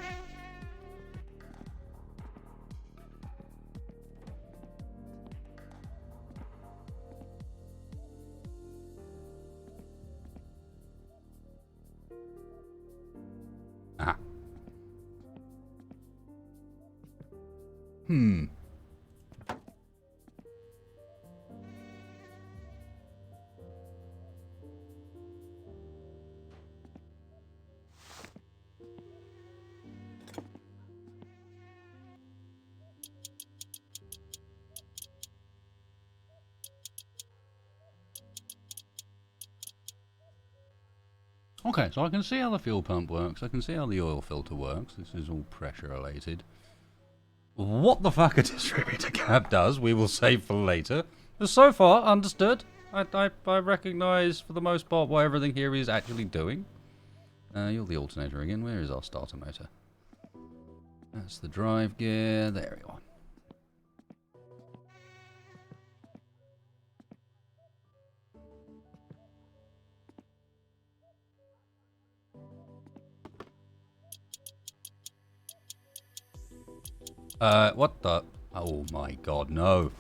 Speaker 1: Ah. Okay, so I can see how the fuel pump works. I can see how the oil filter works. This is all pressure related. What the fuck a distributor cap does, we will save for later. But so far, understood. I recognise, for the most part, what everything here is actually doing. You're the alternator again. Where is our starter motor? That's the drive gear. There we are. What the? Oh my god, no.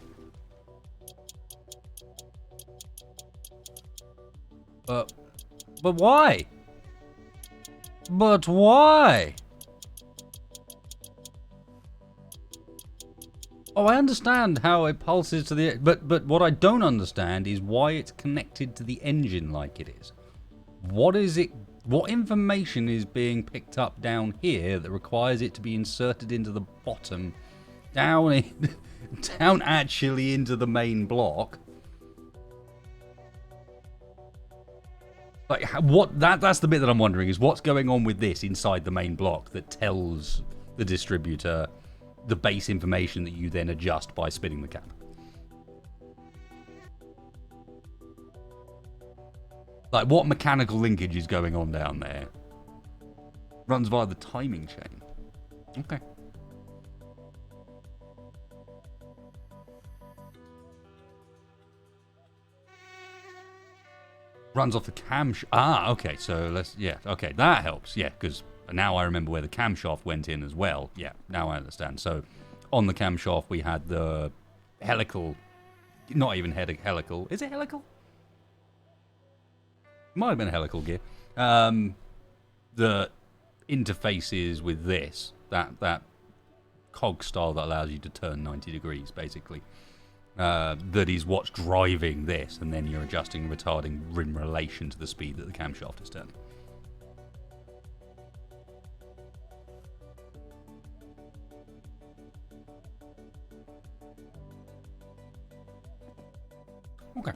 Speaker 1: But why? But why? Oh, I understand how it pulses to the... But what I don't understand is why it's connected to the engine like it is. What is it... What information is being picked up down here that requires it to be inserted into the bottom, down actually into the main block? Like, what? That's the bit that I'm wondering, is what's going on with this inside the main block that tells the distributor the base information that you then adjust by spinning the cap. Like, what mechanical linkage is going on down there? Runs via the timing chain. Okay. Runs off the camshaft. Ah, okay. So let's... Yeah, okay. That helps. Yeah, because now I remember where the camshaft went in as well. Yeah, now I understand. So on the camshaft, we had the helical... Not even helical. Is it helical? Might have been a helical gear. The interfaces with this, that cog style that allows you to turn 90 degrees, basically. That is what's driving this, and then you're adjusting retarding in relation to the speed that the camshaft is turning. Okay.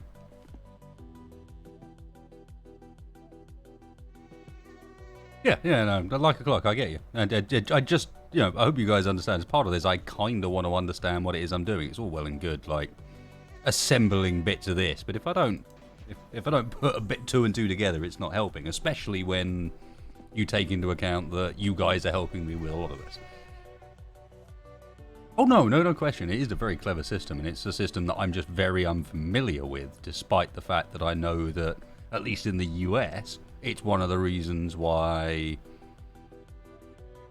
Speaker 1: Yeah, no, like a clock, I get you. And I just, you know, I hope you guys understand, as part of this, I kind of want to understand what it is I'm doing. It's all well and good, like, assembling bits of this, but if I don't put a bit 2 and 2 together, it's not helping, especially when you take into account that you guys are helping me with a lot of this. Oh, no question. It is a very clever system, and it's a system that I'm just very unfamiliar with, despite the fact that I know that, at least in the US, it's one of the reasons why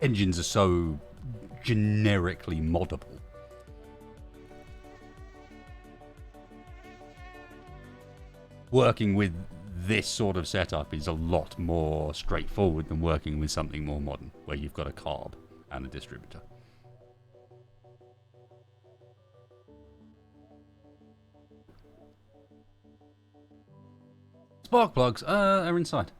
Speaker 1: engines are so generically moddable. Working with this sort of setup is a lot more straightforward than working with something more modern, where you've got a carb and a distributor. Spark plugs are inside.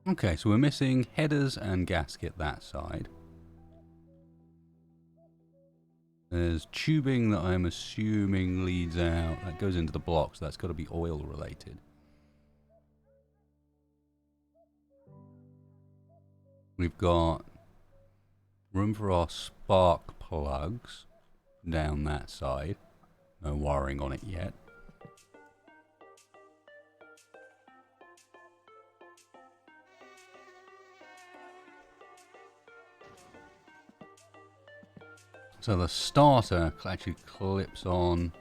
Speaker 1: Okay, so we're missing headers and gasket that side. There's tubing that I'm assuming leads out. That goes into the block, so that's got to be oil related. We've got room for our spark plugs down that side. No wiring on it yet. So the starter actually clips on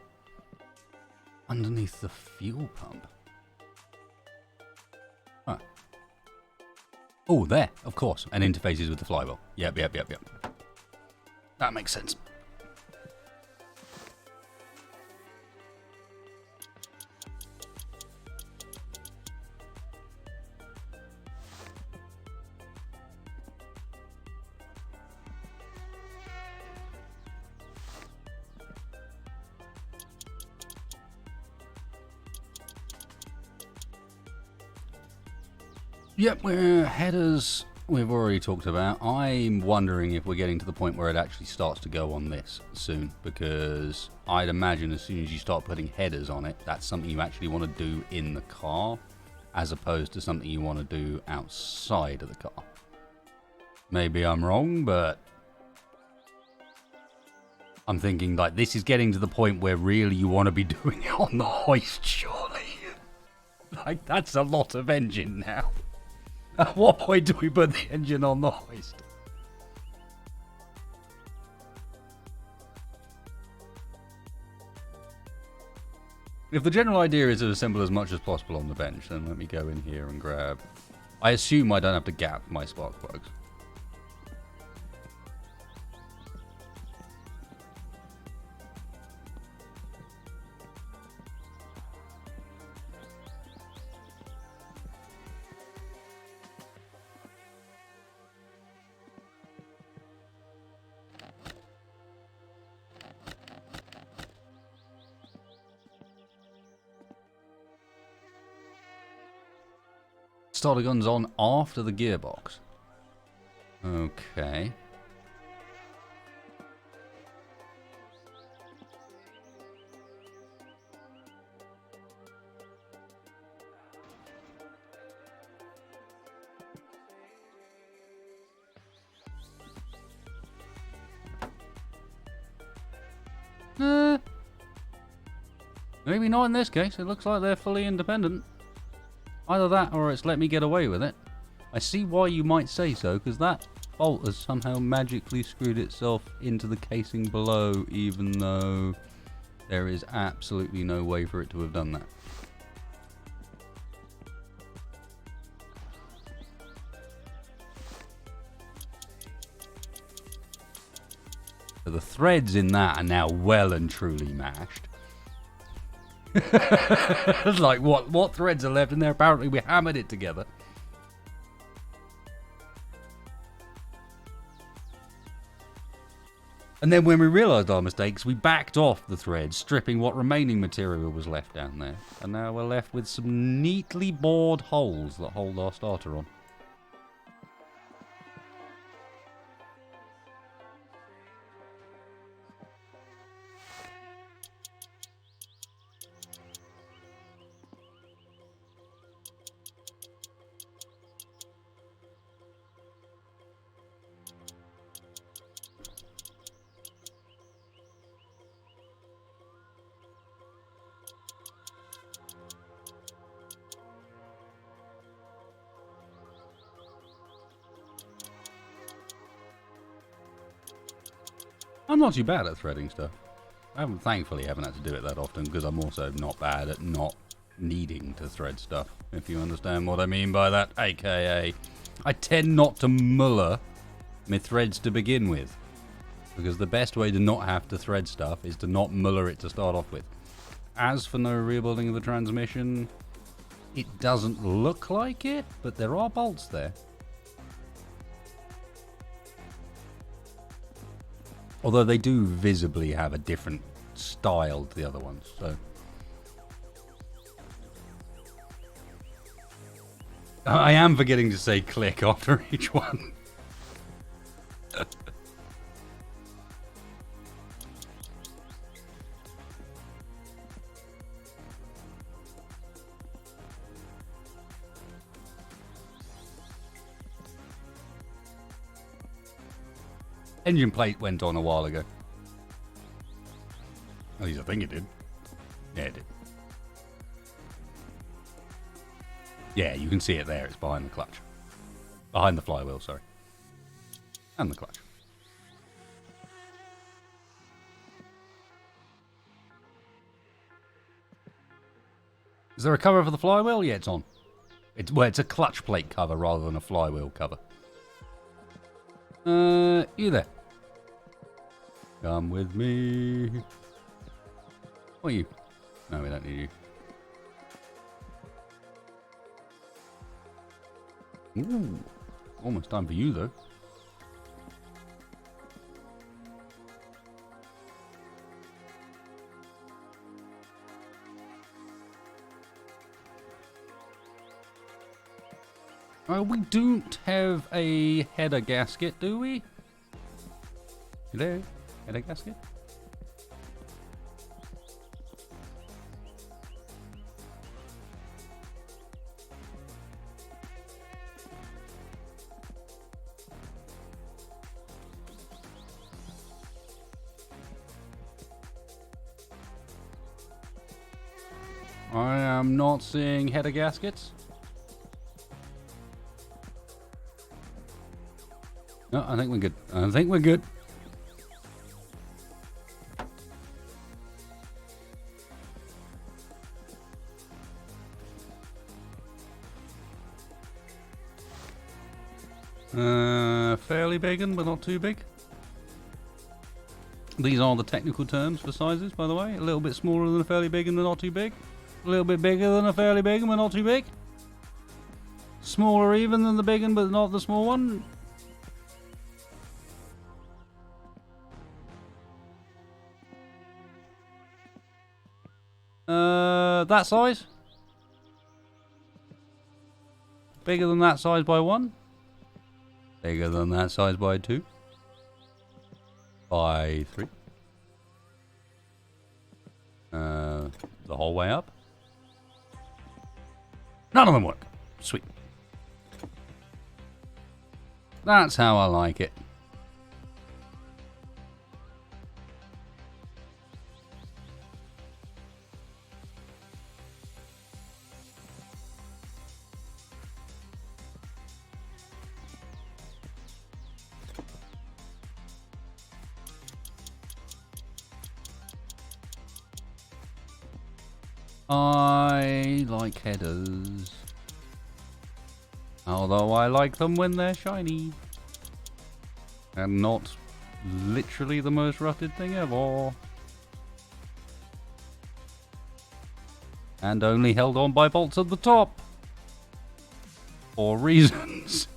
Speaker 1: underneath the fuel pump. Huh. Oh, there, of course, and interfaces with the flywheel. Yep. That makes sense. Yep, we're headers we've already talked about. I'm wondering if we're getting to the point where it actually starts to go on this soon, because I'd imagine as soon as you start putting headers on it, that's something you actually want to do in the car, as opposed to something you want to do outside of the car. Maybe I'm wrong, but I'm thinking like this is getting to the point where really you want to be doing it on the hoist, surely. Like, that's a lot of engine now. At what point do we put the engine on the hoist? If the general idea is to assemble as much as possible on the bench, then let me go in here and grab... I assume I don't have to gap my spark plugs. Starter guns on after the gearbox. Okay. Maybe not in this case. It looks like they're fully independent. Either that or it's let me get away with it. I see why you might say so, because that bolt has somehow magically screwed itself into the casing below, even though there is absolutely no way for it to have done that. So the threads in that are now well and truly mashed. It's like, what threads are left in there? Apparently we hammered it together. And then when we realised our mistakes, we backed off the threads, stripping what remaining material was left down there. And now we're left with some neatly bored holes that hold our starter on. I'm not too bad at threading stuff. Thankfully haven't had to do it that often, because I'm also not bad at not needing to thread stuff, if you understand what I mean by that. AKA, I tend not to muller my threads to begin with. Because the best way to not have to thread stuff is to not muller it to start off with. As for no rebuilding of the transmission, it doesn't look like it, but there are bolts there. Although they do visibly have a different style to the other ones, so... I am forgetting to say click after each one. Engine plate went on a while ago. At least I think it did. Yeah, it did. Yeah, you can see it there. It's behind the clutch. Behind the flywheel, sorry. And the clutch. Is there a cover for the flywheel? Yeah, it's on. It's a clutch plate cover rather than a flywheel cover. You there? Come with me. What are you? No, we don't need you. Ooh, almost time for you though. We don't have a header gasket, do we? Hello? Header gasket? I am not seeing header gaskets. No, I think we're good. I think we're good. Fairly big, but not too big. These are the technical terms for sizes, by the way. A little bit smaller than a fairly big and not too big. A little bit bigger than a fairly big and not too big. Smaller even than the big one, but not the small one. That size. Bigger than that size by 1. Bigger than that size by 2. By 3. The whole way up. None of them work. Sweet. That's how I like it. I like headers. Although I like them when they're shiny. And not literally the most rutted thing ever. And only held on by bolts at the top. For reasons.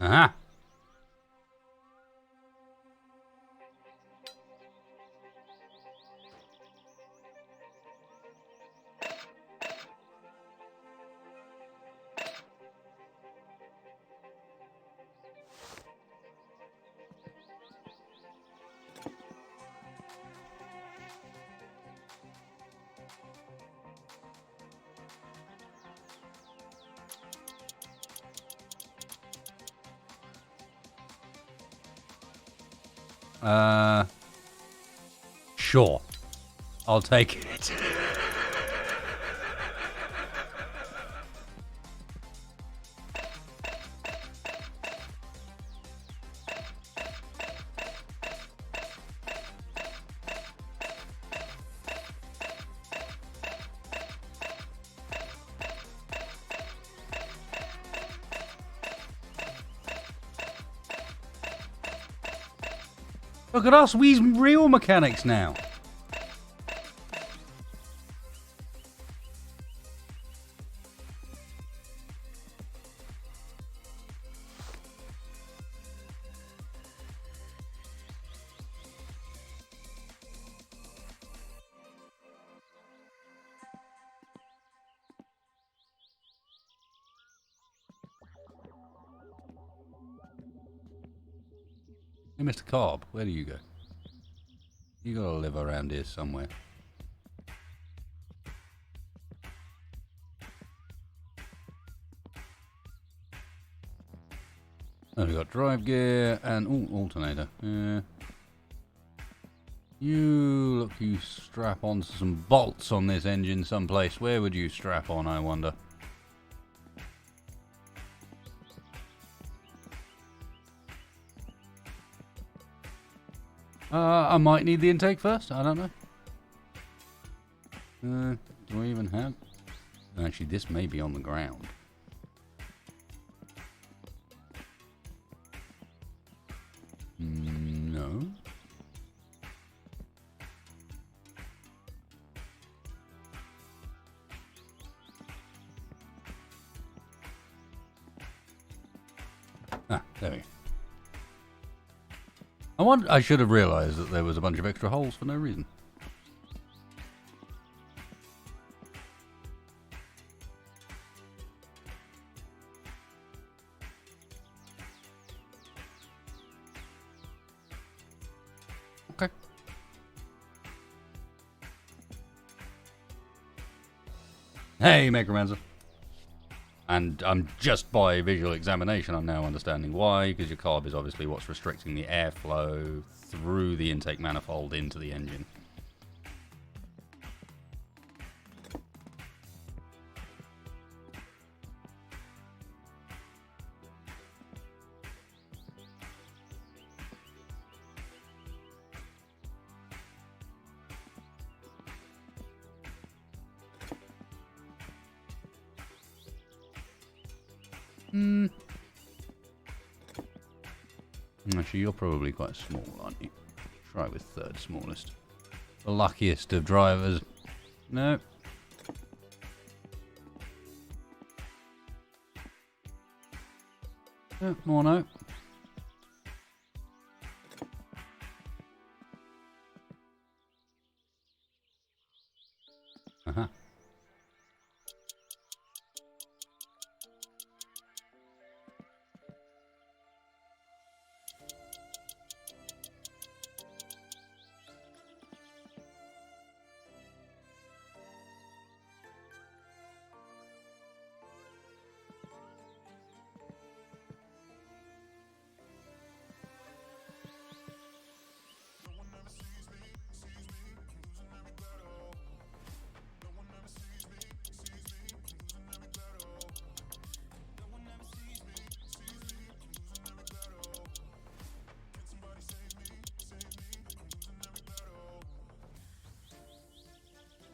Speaker 1: Aha. Sure. I'll take it. Look at us, we's real mechanics now. Hey, Mr. Cobb, where do you go? You gotta live around here somewhere. Oh, we got drive gear and alternator. You strap on some bolts on this engine someplace. Where would you strap on, I wonder? I might need the intake first. I don't know. Do I even have? Actually, this may be on the ground. No. Ah, there we go. I should have realised that there was a bunch of extra holes for no reason. Okay. Hey, Necromancer. And just by visual examination, I'm now understanding why, because your carb is obviously what's restricting the airflow through the intake manifold into the engine. Actually, you're probably quite small, aren't you? Try with third smallest. The luckiest of drivers. No. More no. Uh-huh.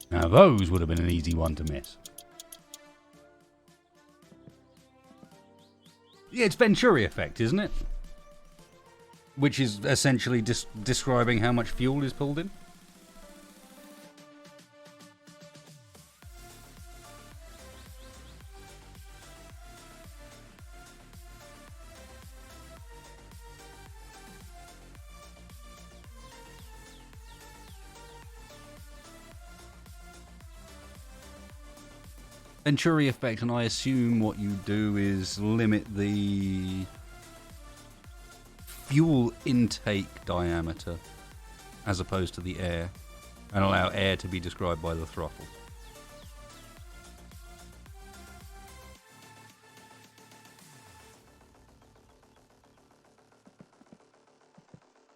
Speaker 1: Now those would have been an easy one to miss. Yeah, it's Venturi effect, isn't it? Which is essentially describing how much fuel is pulled in. Venturi effect, and I assume what you do is limit the fuel intake diameter as opposed to the air, and allow air to be described by the throttle.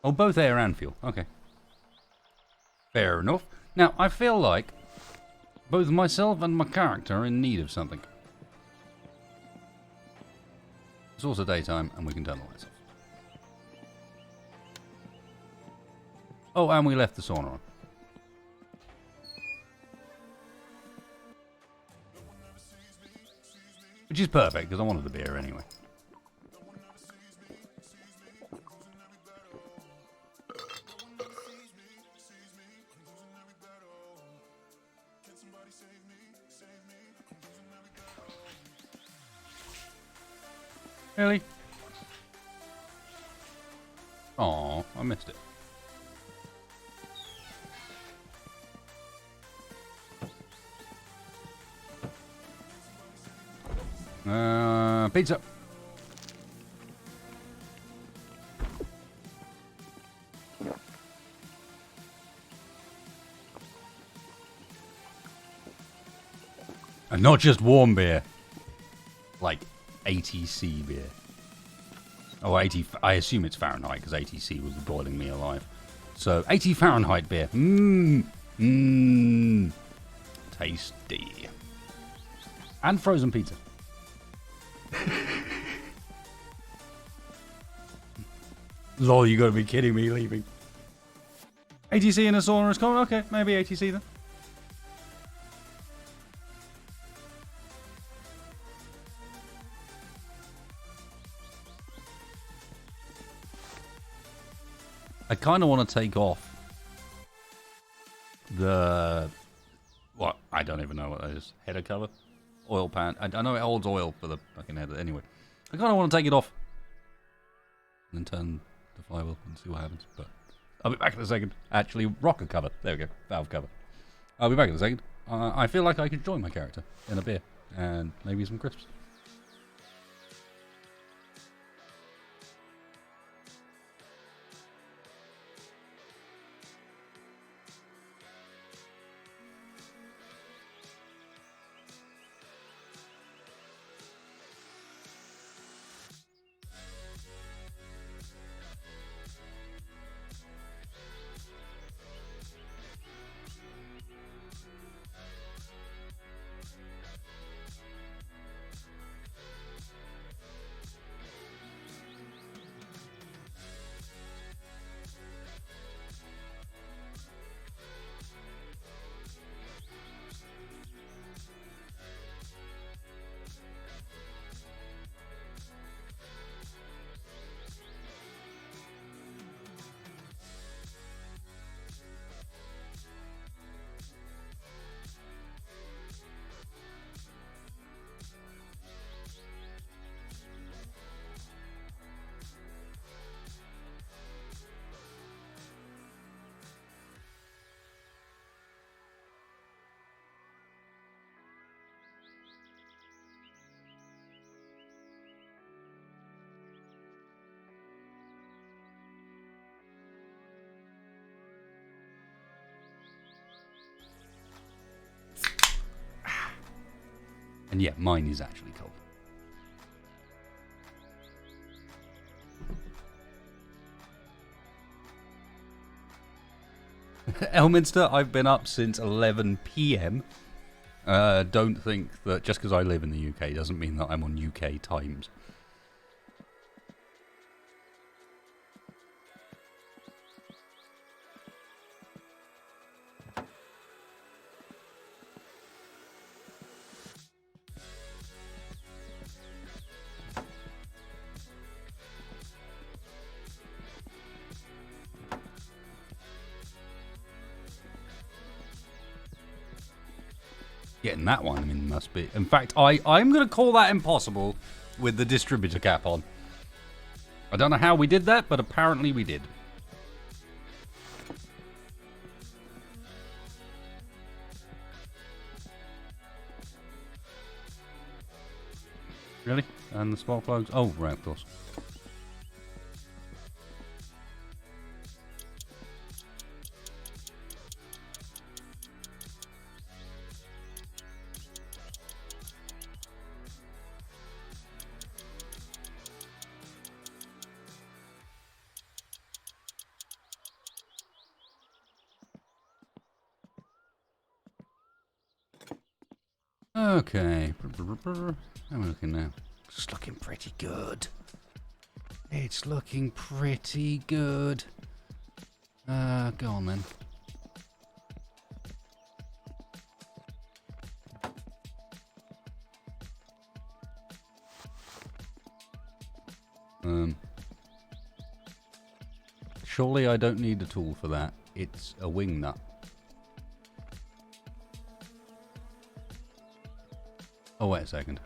Speaker 1: Oh, both air and fuel. Okay. Fair enough. Now, I feel like both myself and my character are in need of something. It's also daytime, and we can turn the lights off. Oh, and we left the sauna on. Which is perfect, because I wanted the beer anyway. Really? Oh, I missed it. Pizza. And not just warm beer. Like ATC beer. Oh, 80. I assume it's Fahrenheit because ATC was boiling me alive. So 80 Fahrenheit beer. Tasty. And frozen pizza. Lol, you gotta be kidding me, leaving. ATC in a sauna is cold? Okay, maybe ATC then. I kind of want to take off the... What? I don't even know what that is. Header cover? Oil pan. I know it holds oil for the fucking header. Anyway, I kind of want to take it off. And then turn the flywheel and see what happens. But I'll be back in a second. Actually, rocker cover. There we go. Valve cover. I'll be back in a second. I feel like I could join my character in a beer. And maybe some crisps. And yeah, mine is actually cold. Elminster, I've been up since 11 PM. Don't think that just because I live in the UK doesn't mean that I'm on UK times. Getting that one, I mean, must be. In fact, I'm going to call that impossible with the distributor cap on. I don't know how we did that, but apparently we did. Really? And the spark plugs? Oh, right, of course. Okay. How am I looking now? It's looking pretty good. It's looking pretty good. Go on then. Surely I don't need a tool for that. It's a wing nut. Oh, wait a second.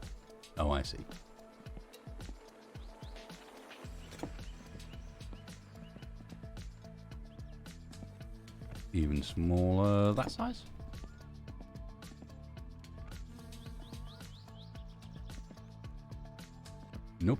Speaker 1: Oh, I see. Even smaller, that size? Nope.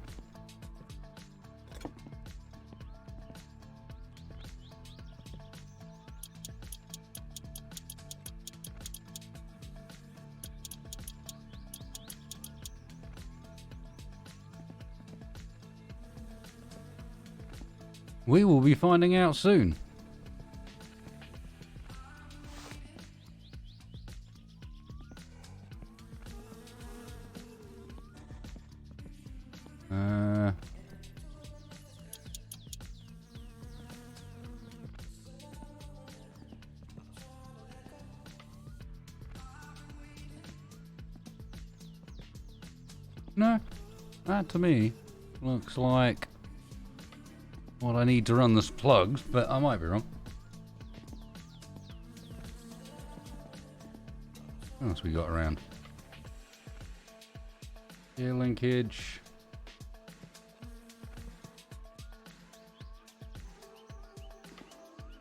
Speaker 1: We will be finding out soon. No, that to me looks like what I need to run this plugs, but I might be wrong. What else we got around? Gear linkage.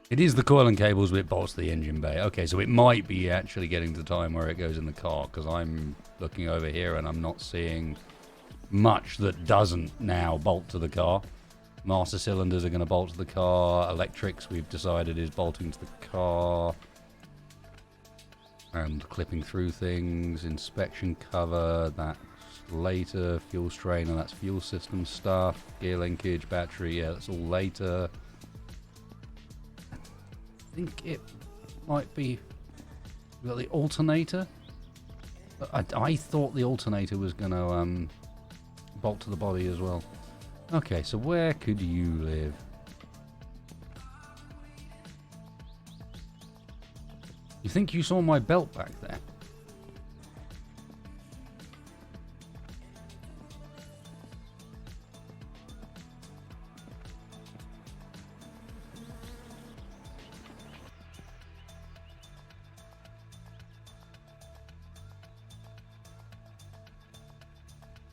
Speaker 1: It is the coil and cables which bolts the engine bay. Okay, so it might be actually getting to the time where it goes in the car, because I'm looking over here and I'm not seeing much that doesn't now bolt to the car. Master cylinders are going to bolt to the car. Electrics, we've decided, is bolting to the car. And clipping through things. Inspection cover, that's later. Fuel strainer, that's fuel system stuff. Gear linkage, battery, yeah, that's all later. I think it might be... We've got the alternator. I thought the alternator was going to bolt to the body as well. Okay, so where could you live? You think you saw my belt back there?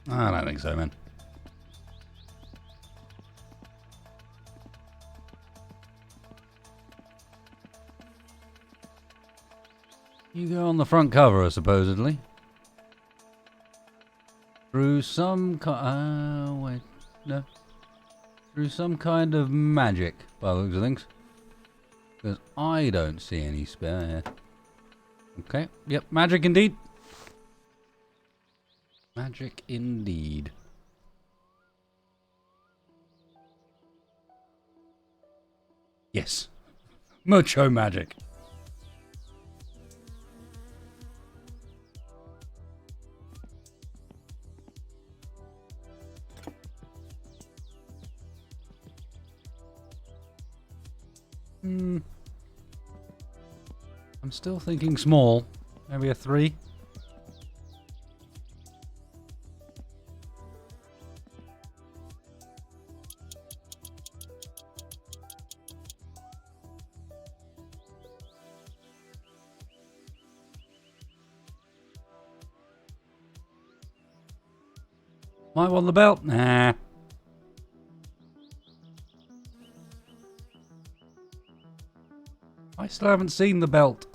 Speaker 1: I don't think so, man. You go on the front cover, supposedly. Through some wait, no. Through some kind of magic, by the looks of things. Because I don't see any spare here. Okay, yep, magic indeed. Magic indeed. Yes. Mucho magic. I'm still thinking small. Maybe a 3. Might want the belt? Nah. I still haven't seen the belt.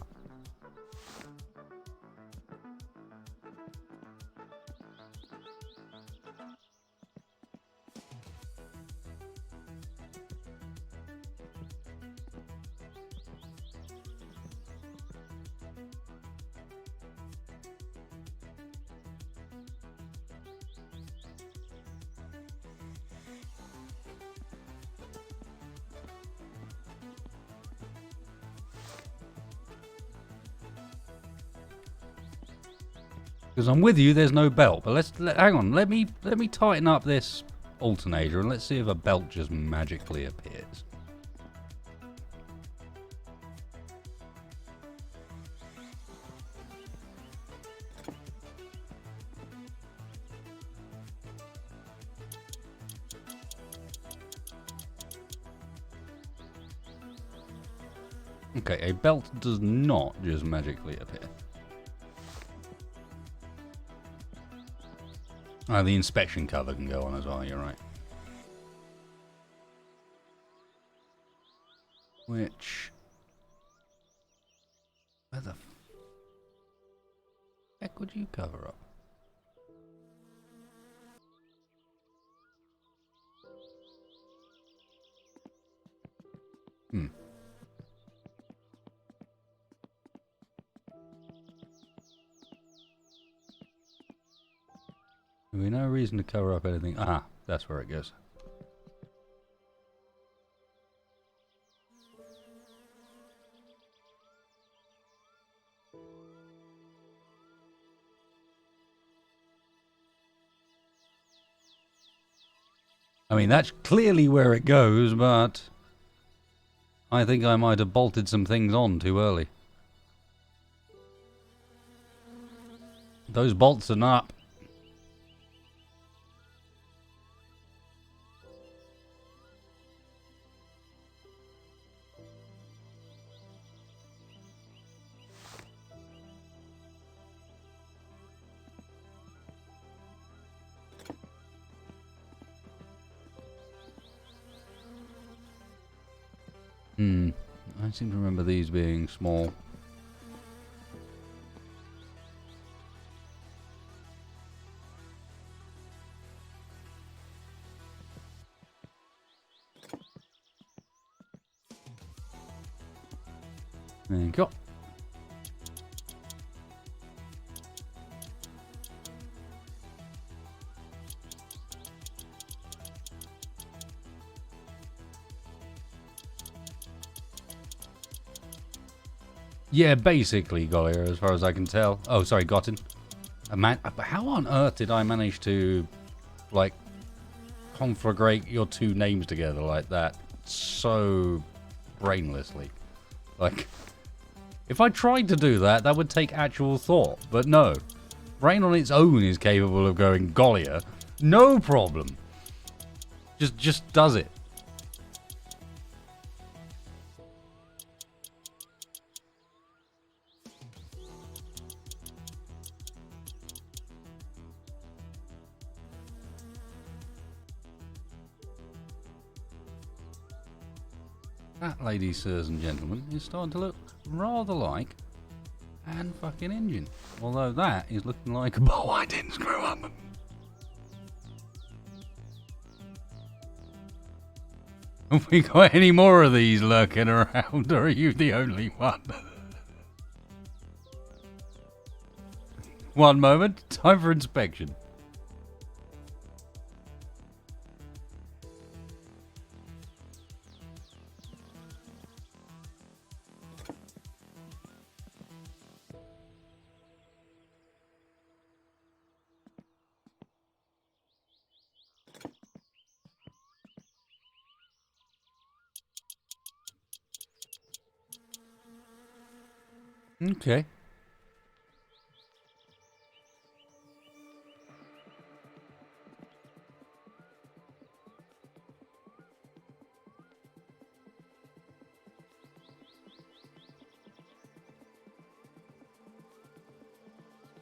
Speaker 1: Because I'm with you, there's no belt. But hang on. Let me tighten up this alternator and let's see if a belt just magically appears. Okay, a belt does not just magically appear. Oh, the inspection cover can go on as well, you're right. Which... Where the heck would you cover up? Hmm. There'll be no reason to cover up anything. Ah, that's where it goes. I mean, that's clearly where it goes, but I think I might have bolted some things on too early. Those bolts are not. I seem to remember these being small. There you go. Yeah, basically, Gollier, as far as I can tell. Oh, sorry, Gotten. How on earth did I manage to, like, conflagrate your two names together like that so brainlessly? Like, if I tried to do that, that would take actual thought. But no. Brain on its own is capable of going Gollier. No problem. Just does it. That, ladies, sirs and gentlemen, is starting to look rather like an fucking engine. Although that is looking like a bow I didn't screw up. Have we got any more of these lurking around, or are you the only one? One moment, time for inspection. Okay.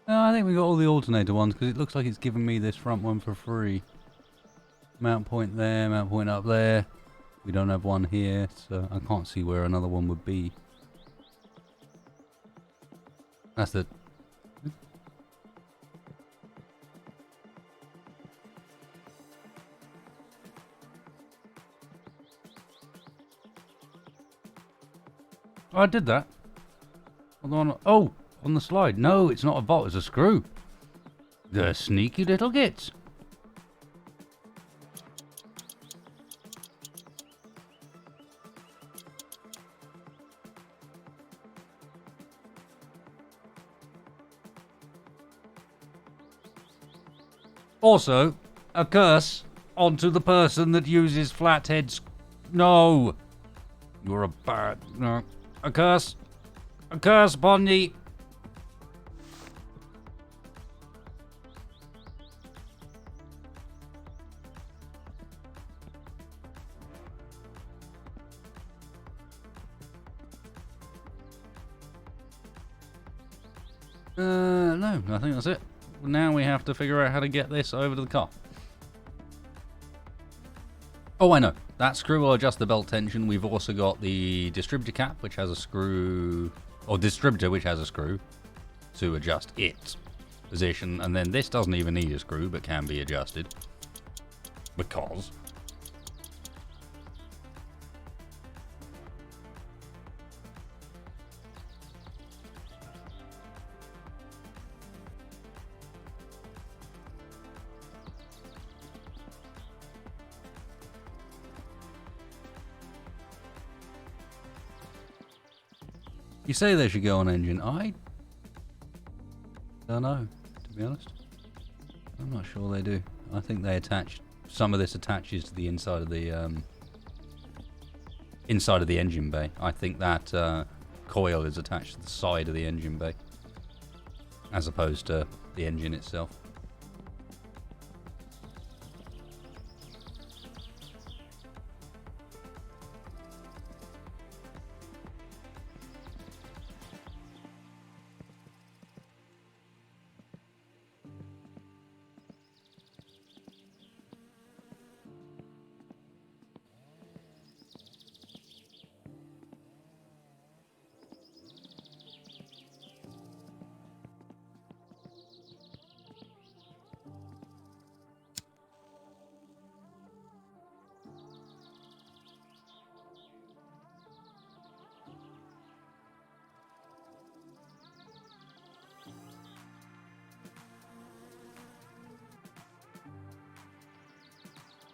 Speaker 1: I think we got all the alternator ones because it looks like it's giving me this front one for free. Mount point there, mount point up there. We don't have one here, so I can't see where another one would be. That's it. Oh, I did that. Oh, on the slide. No, it's not a bolt, it's a screw. The sneaky little gits. Also, a curse onto the person that uses flatheads. No. You're a bad... No. A curse. A curse upon thee. No, I think that's it. Now we have to figure out how to get this over to the car. Oh, I know. That screw will adjust the belt tension. We've also got the distributor cap, which has a screw, or distributor, which has a screw to adjust its position. And then this doesn't even need a screw, but can be adjusted. Because... You say they should go on engine. I don't know, to be honest. I'm not sure they do. I think they attach... Some of this attaches to the inside of the engine bay. I think that coil is attached to the side of the engine bay, as opposed to the engine itself.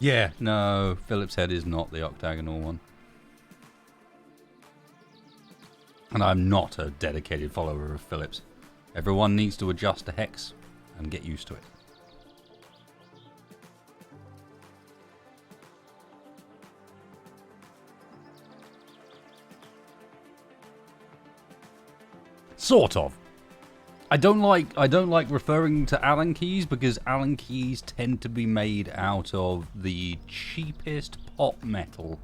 Speaker 1: Yeah, no, Phillips head is not the octagonal one. And I'm not a dedicated follower of Phillips. Everyone needs to adjust to hex and get used to it. Sort of. I don't like referring to Allen keys because Allen keys tend to be made out of the cheapest pot metal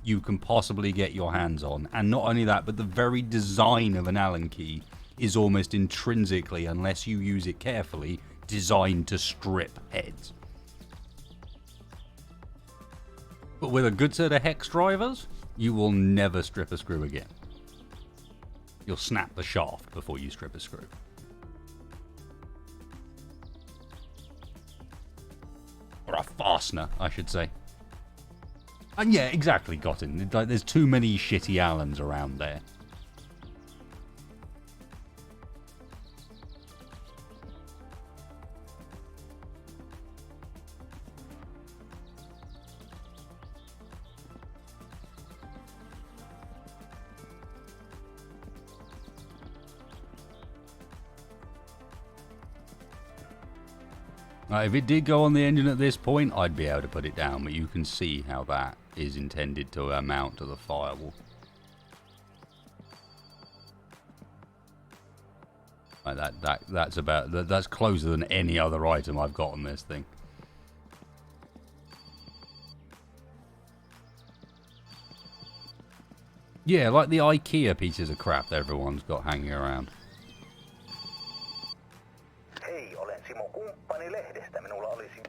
Speaker 1: you can possibly get your hands on. And not only that, but the very design of an Allen key is almost intrinsically, unless you use it carefully, designed to strip heads. But with a good set of hex drivers, you will never strip a screw again. You'll snap the shaft before you strip a screw. Or a fastener, I should say. And yeah, exactly, Gotten. Like, there's too many shitty Allens around there. If it did go on the engine at this point, I'd be able to put it down, but you can see how that is intended to mount to the firewall. Like that's closer than any other item I've got on this thing. Yeah, like the IKEA pieces of crap that everyone's got hanging around.
Speaker 8: Hei, olen Simo Kumppani lehdestä. Minulla olisi...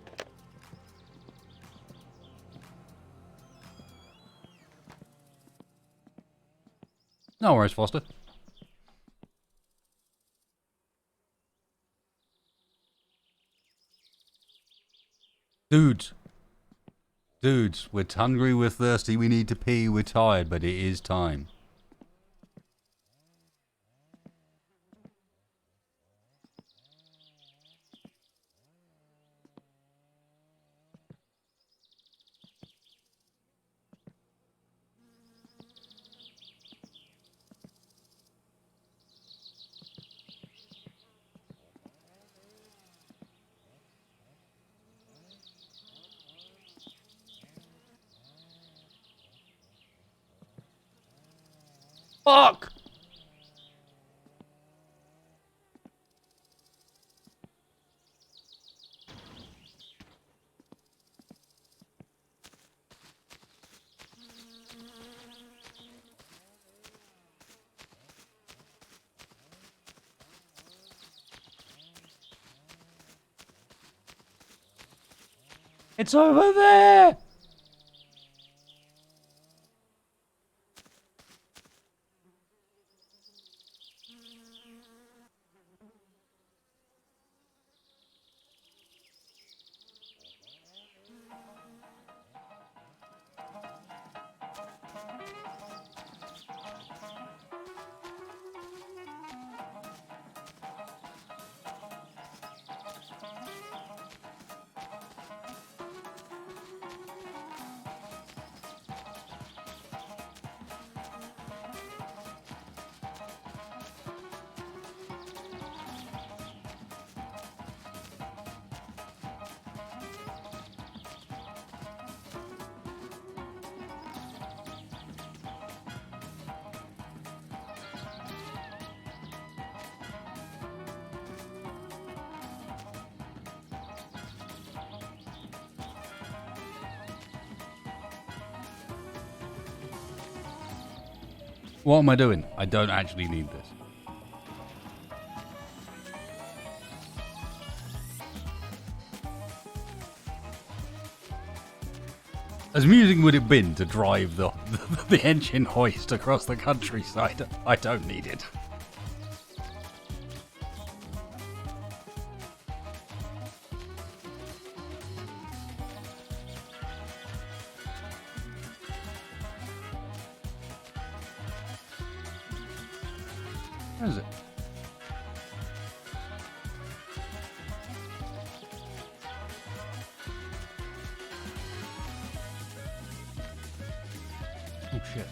Speaker 1: No worries, Foster. Dudes, we're hungry, we're thirsty, we need to pee, we're tired, but it is time. Fuck! It's over there! What am I doing? I don't actually need this. As amusing would it have been to drive the engine hoist across the countryside? I don't need it. Where is it? Oh shit.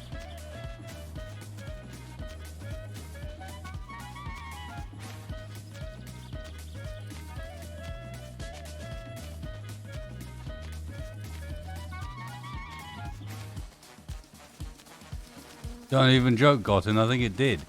Speaker 1: Don't even joke, Gotten. I think it did.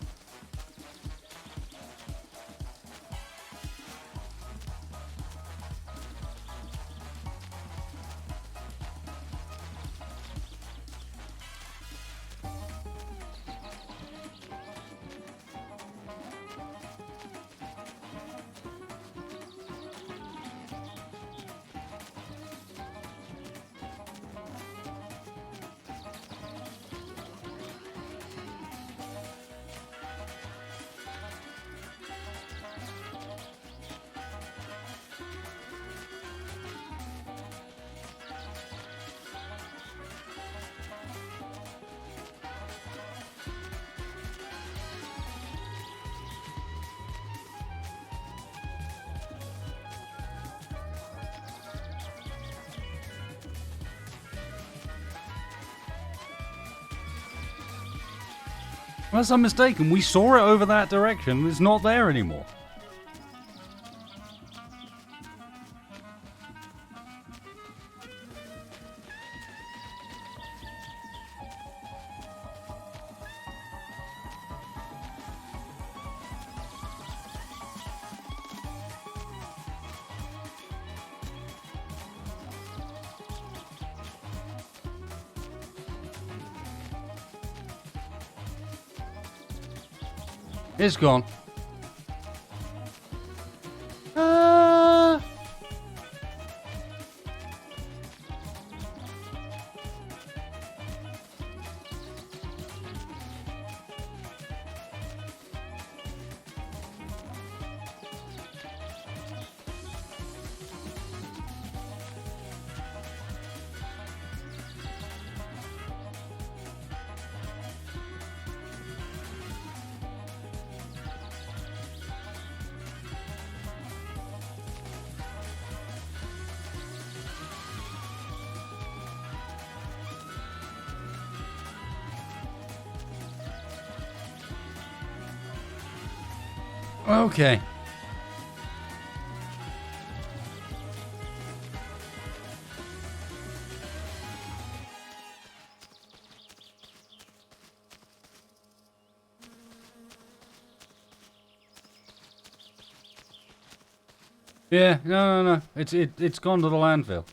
Speaker 1: Unless I'm mistaken, we saw it over that direction. It's not there anymore. It's gone. Okay. Yeah, no. It's gone to the landfill.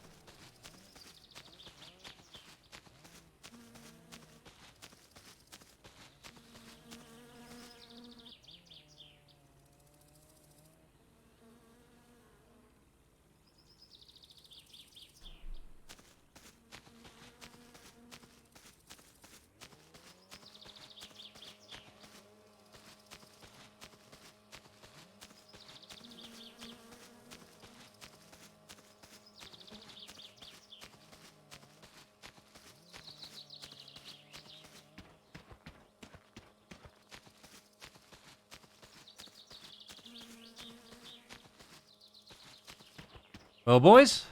Speaker 1: Well, boys,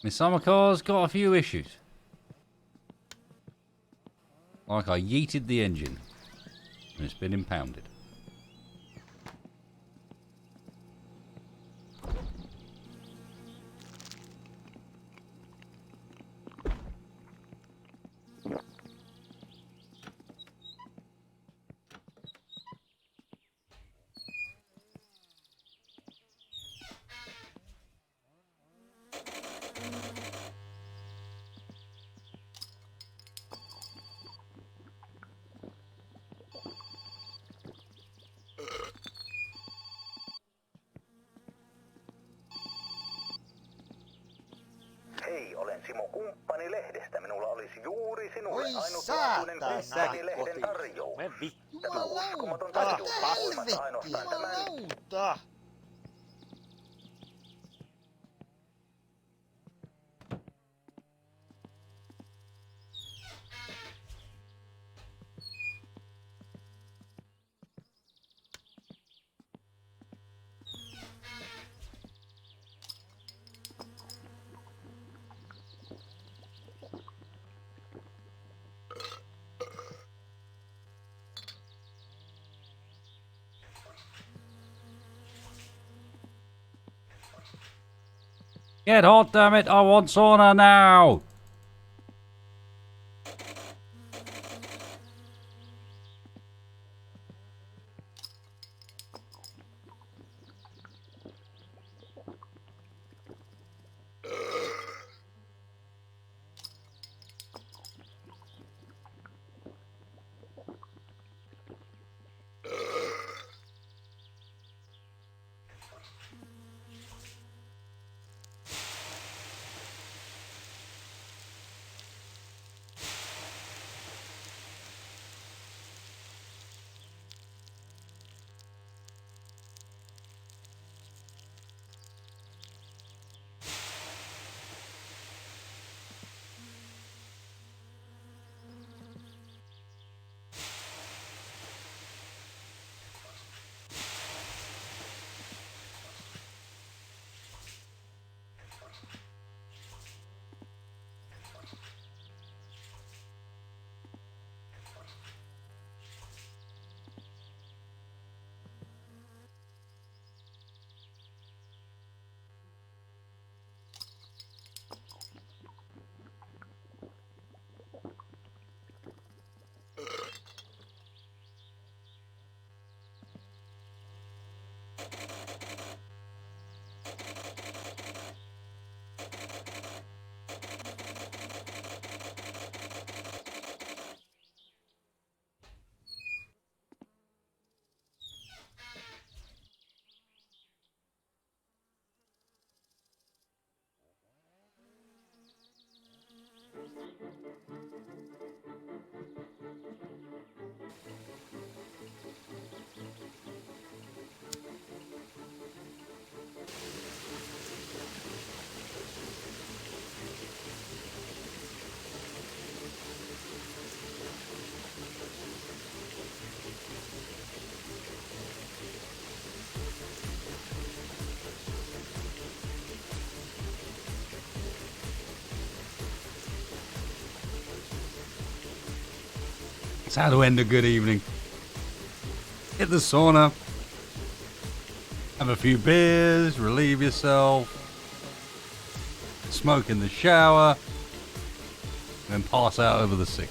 Speaker 1: my summer car's got a few issues. Like I yeeted the engine, and it's been impounded.
Speaker 8: Hei, olen Simo Kumppani lehdestä. Minulla olisi juuri sinulle
Speaker 7: Oi
Speaker 8: ainutlaatuinen
Speaker 7: saatana,
Speaker 8: kumppanilehden
Speaker 7: kotiin.
Speaker 8: tarjous.
Speaker 7: Me vittu.
Speaker 8: Tämä uskomaton
Speaker 7: Jumalauta,
Speaker 8: tarjous on voimassa ainoastaan tämän...
Speaker 7: Jumalauta.
Speaker 1: Get hot, damn it! I want sauna now! It's how to end a good evening. Hit the sauna, have a few beers, relieve yourself, smoke in the shower, and then pass out over the sink.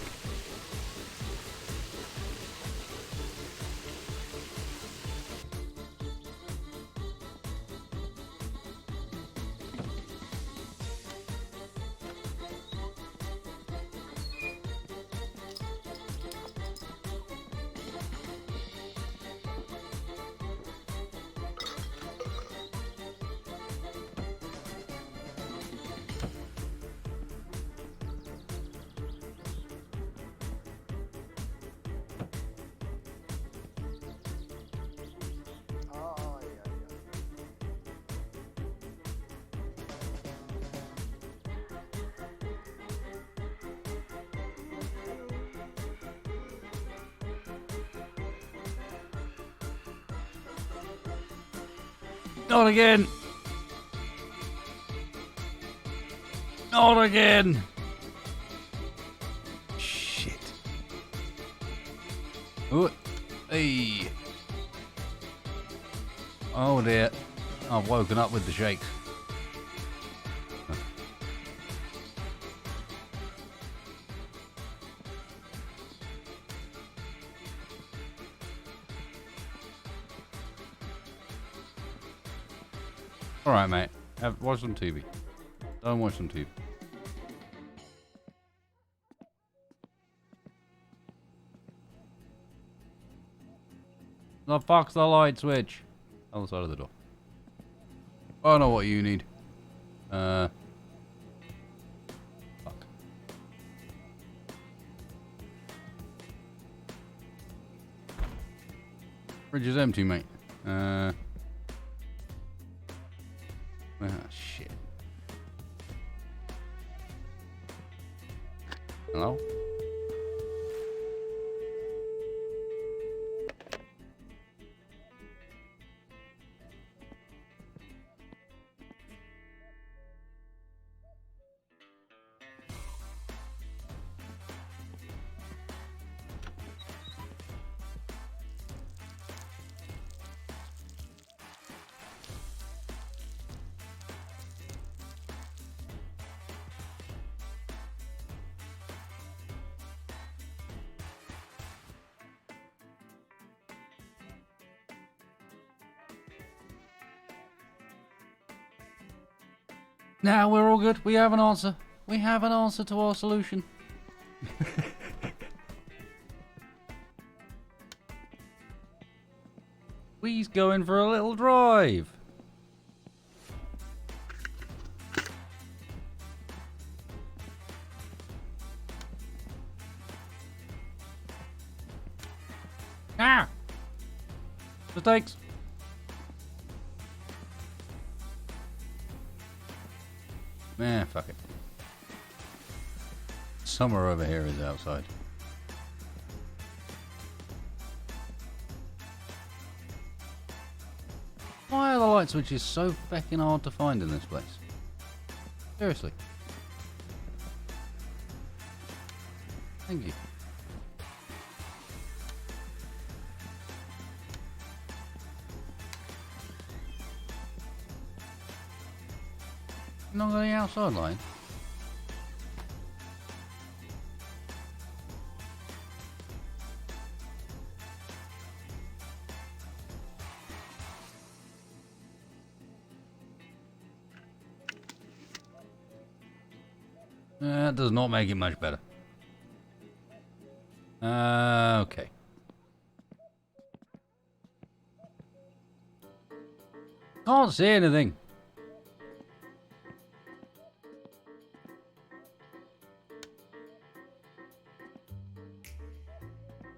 Speaker 1: Not again. Not again. Shit. Oh, hey. Oh dear. I've woken up with the shakes. Alright, mate. Watch some TV. Don't watch some TV. The fuck's the light switch? Other side of the door. I know what you need. Fuck. Fridge is empty, mate. Ah, shit. Hello? Now we're all good. We have an answer. We have an answer to our solution. We's going for a little drive. Ah! Mistakes. Man, fuck it. Somewhere over here is outside. Why are the light switches so fucking hard to find in this place? Seriously. Thank you. Not got any outside line. That does not make it much better. Okay. Can't see anything.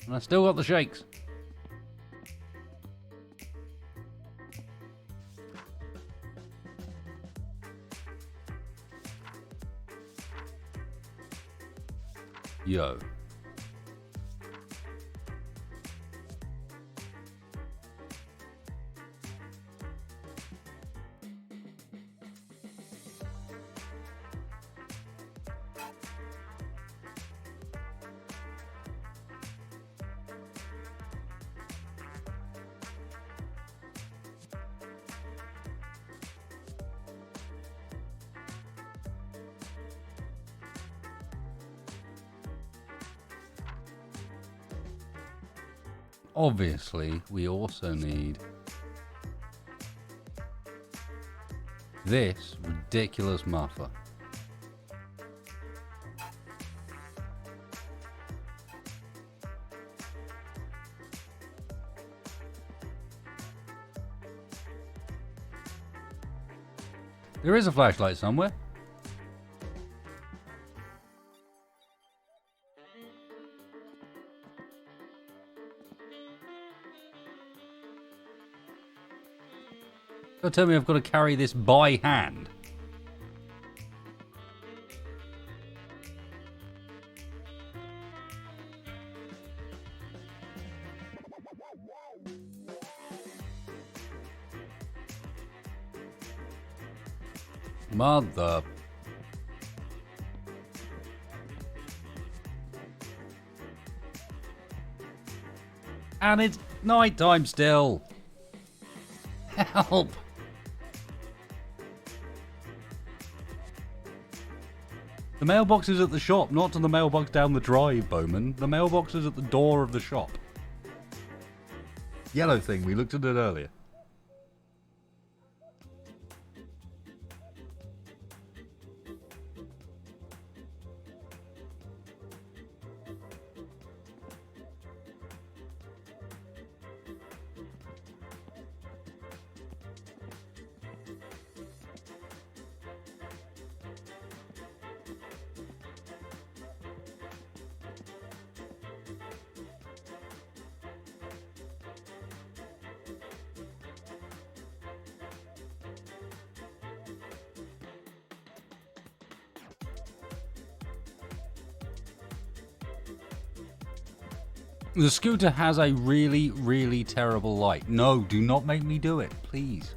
Speaker 1: And I still got the shakes. Yo. Obviously, we also need this ridiculous muffler. There is a flashlight somewhere. Don't tell me I've got to carry this by hand. Mother. And it's night time still. Help. The mailbox is at the shop, not to the mailbox down the drive, Bowman. The mailbox is at the door of the shop. Yellow thing, we looked at it earlier. The scooter has a really, really terrible light. No, do not make me do it, please.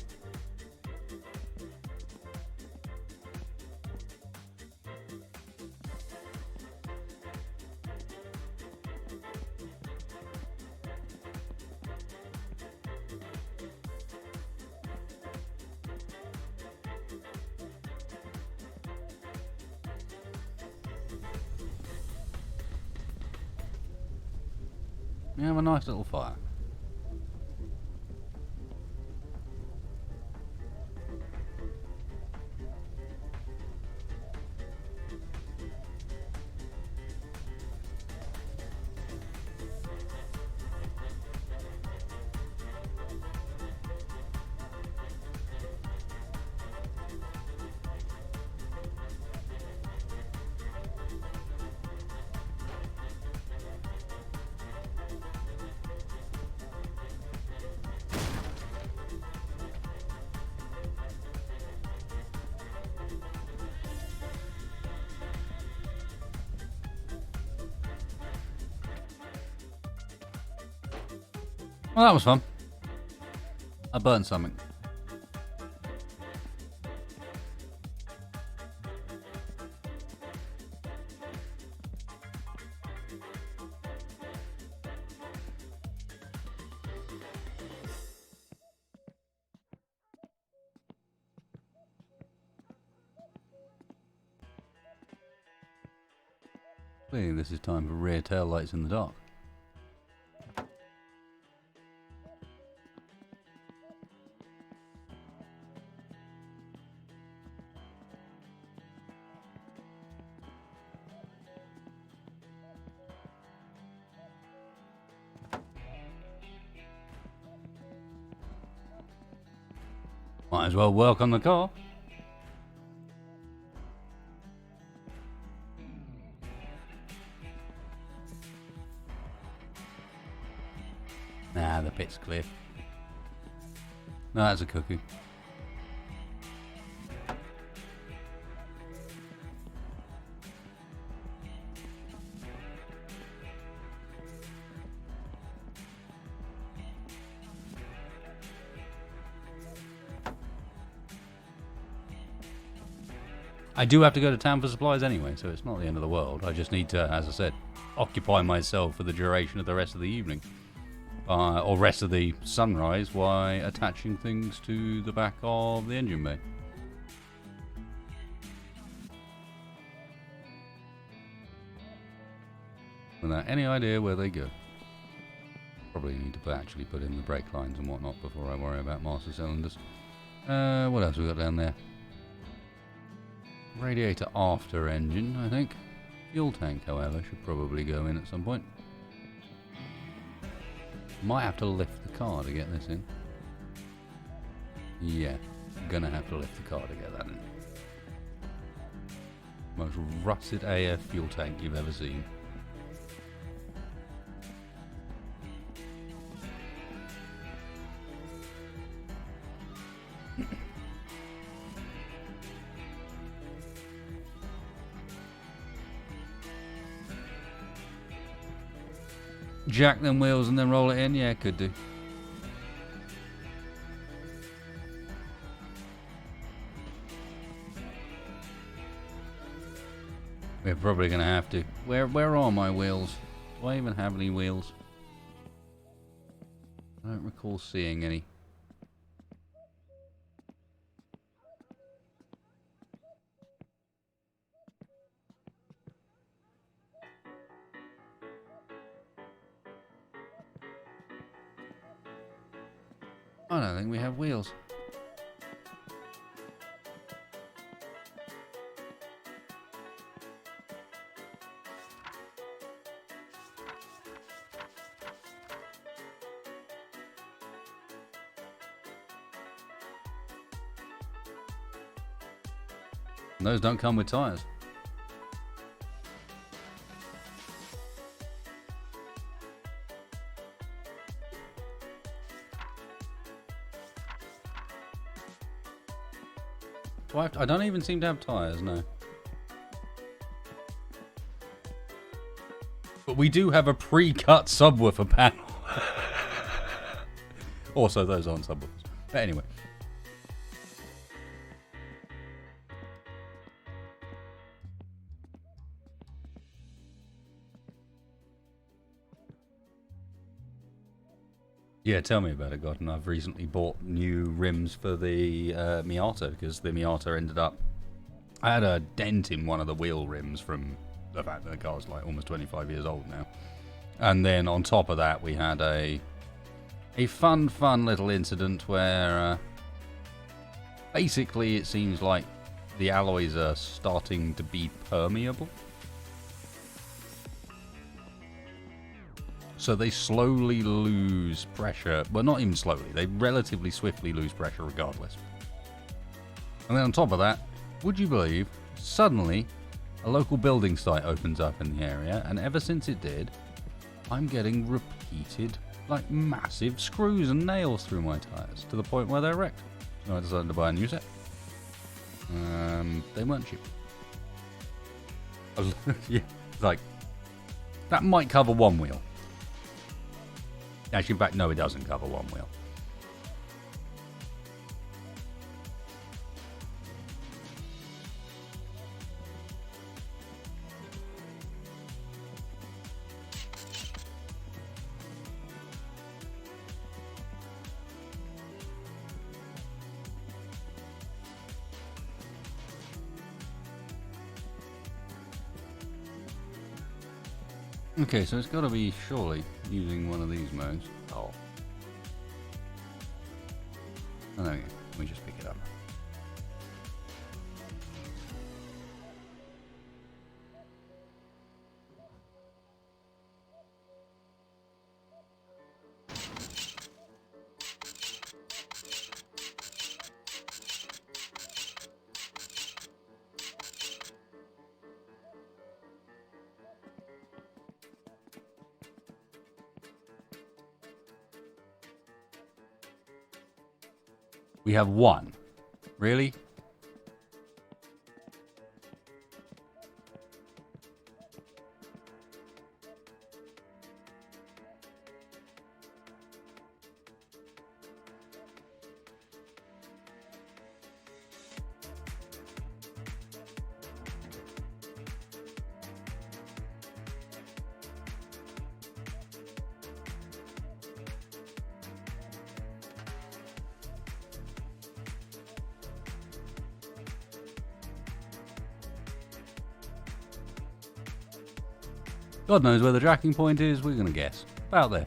Speaker 1: You have a nice little fire. Well, that was fun. I burnt something. Clearly, this is time for rear tail lights in the dark. Might as well work on the car. Nah, the pit's clear. No, that's a cuckoo. I do have to go to town for supplies anyway, so it's not the end of the world. I just need to, as I said, occupy myself for the duration of the rest of the evening. Or rest of the sunrise while attaching things to the back of the engine bay. Without any idea where they go. Probably need to actually put in the brake lines and whatnot before I worry about master cylinders. What else we got down there? Radiator after engine, I think. Fuel tank, however, should probably go in at some point. Might have to lift the car to get this in. Yeah, gonna have to lift the car to get that in. Most rusted AF fuel tank you've ever seen. Jack them wheels and then roll it in? Yeah, could do. We're probably going to have to. Where are my wheels? Do I even have any wheels? I don't recall seeing any. I don't think we have wheels. And those don't come with tires. I don't even seem to have tires, no. But we do have a pre-cut subwoofer panel. Also, those aren't subwoofers. But anyway. Yeah, tell me about it, God. And I've recently bought new rims for the Miata because the Miata ended up... I had a dent in one of the wheel rims from the fact that the car's like almost 25 years old now. And then on top of that, we had a fun little incident where basically it seems like the alloys are starting to be permeable. So they slowly lose pressure. Well, not even slowly. They relatively swiftly lose pressure regardless. And then on top of that, would you believe, suddenly a local building site opens up in the area, and ever since it did, I'm getting repeated, like, massive screws and nails through my tyres, to the point where they're wrecked. So I decided to buy a new set. They weren't cheap. Yeah, like, that might cover one wheel. Actually, in fact, no, it doesn't cover one wheel. Okay, so it's got to be surely using one of these modes. Oh. Oh, there we go. Let me just pick it up. We have one. Really? God knows where the tracking point is, we're going to guess. About there.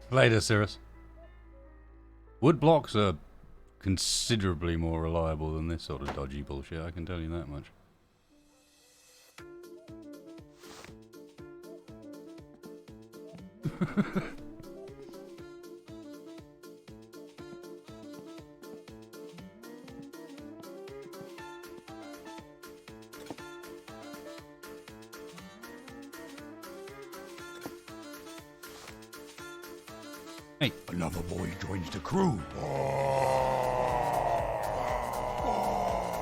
Speaker 1: Later, Cirrus. Wood blocks are considerably more reliable than this sort of dodgy bullshit, I can tell you that much. Hey.
Speaker 4: Another boy joins the crew.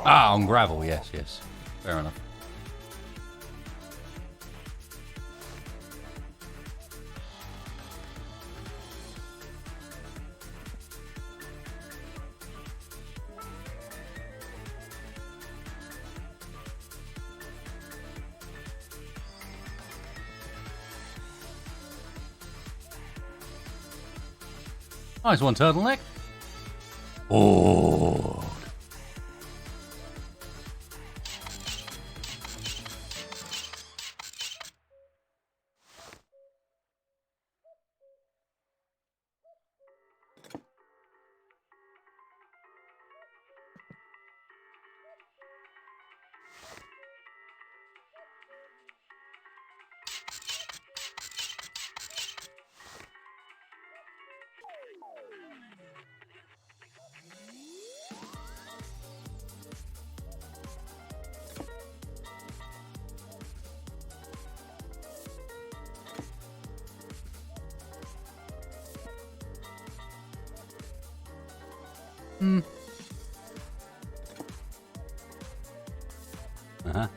Speaker 1: Ah, on gravel, yes, yes. Fair enough. Nice one, turtleneck. Oh. Uh-huh.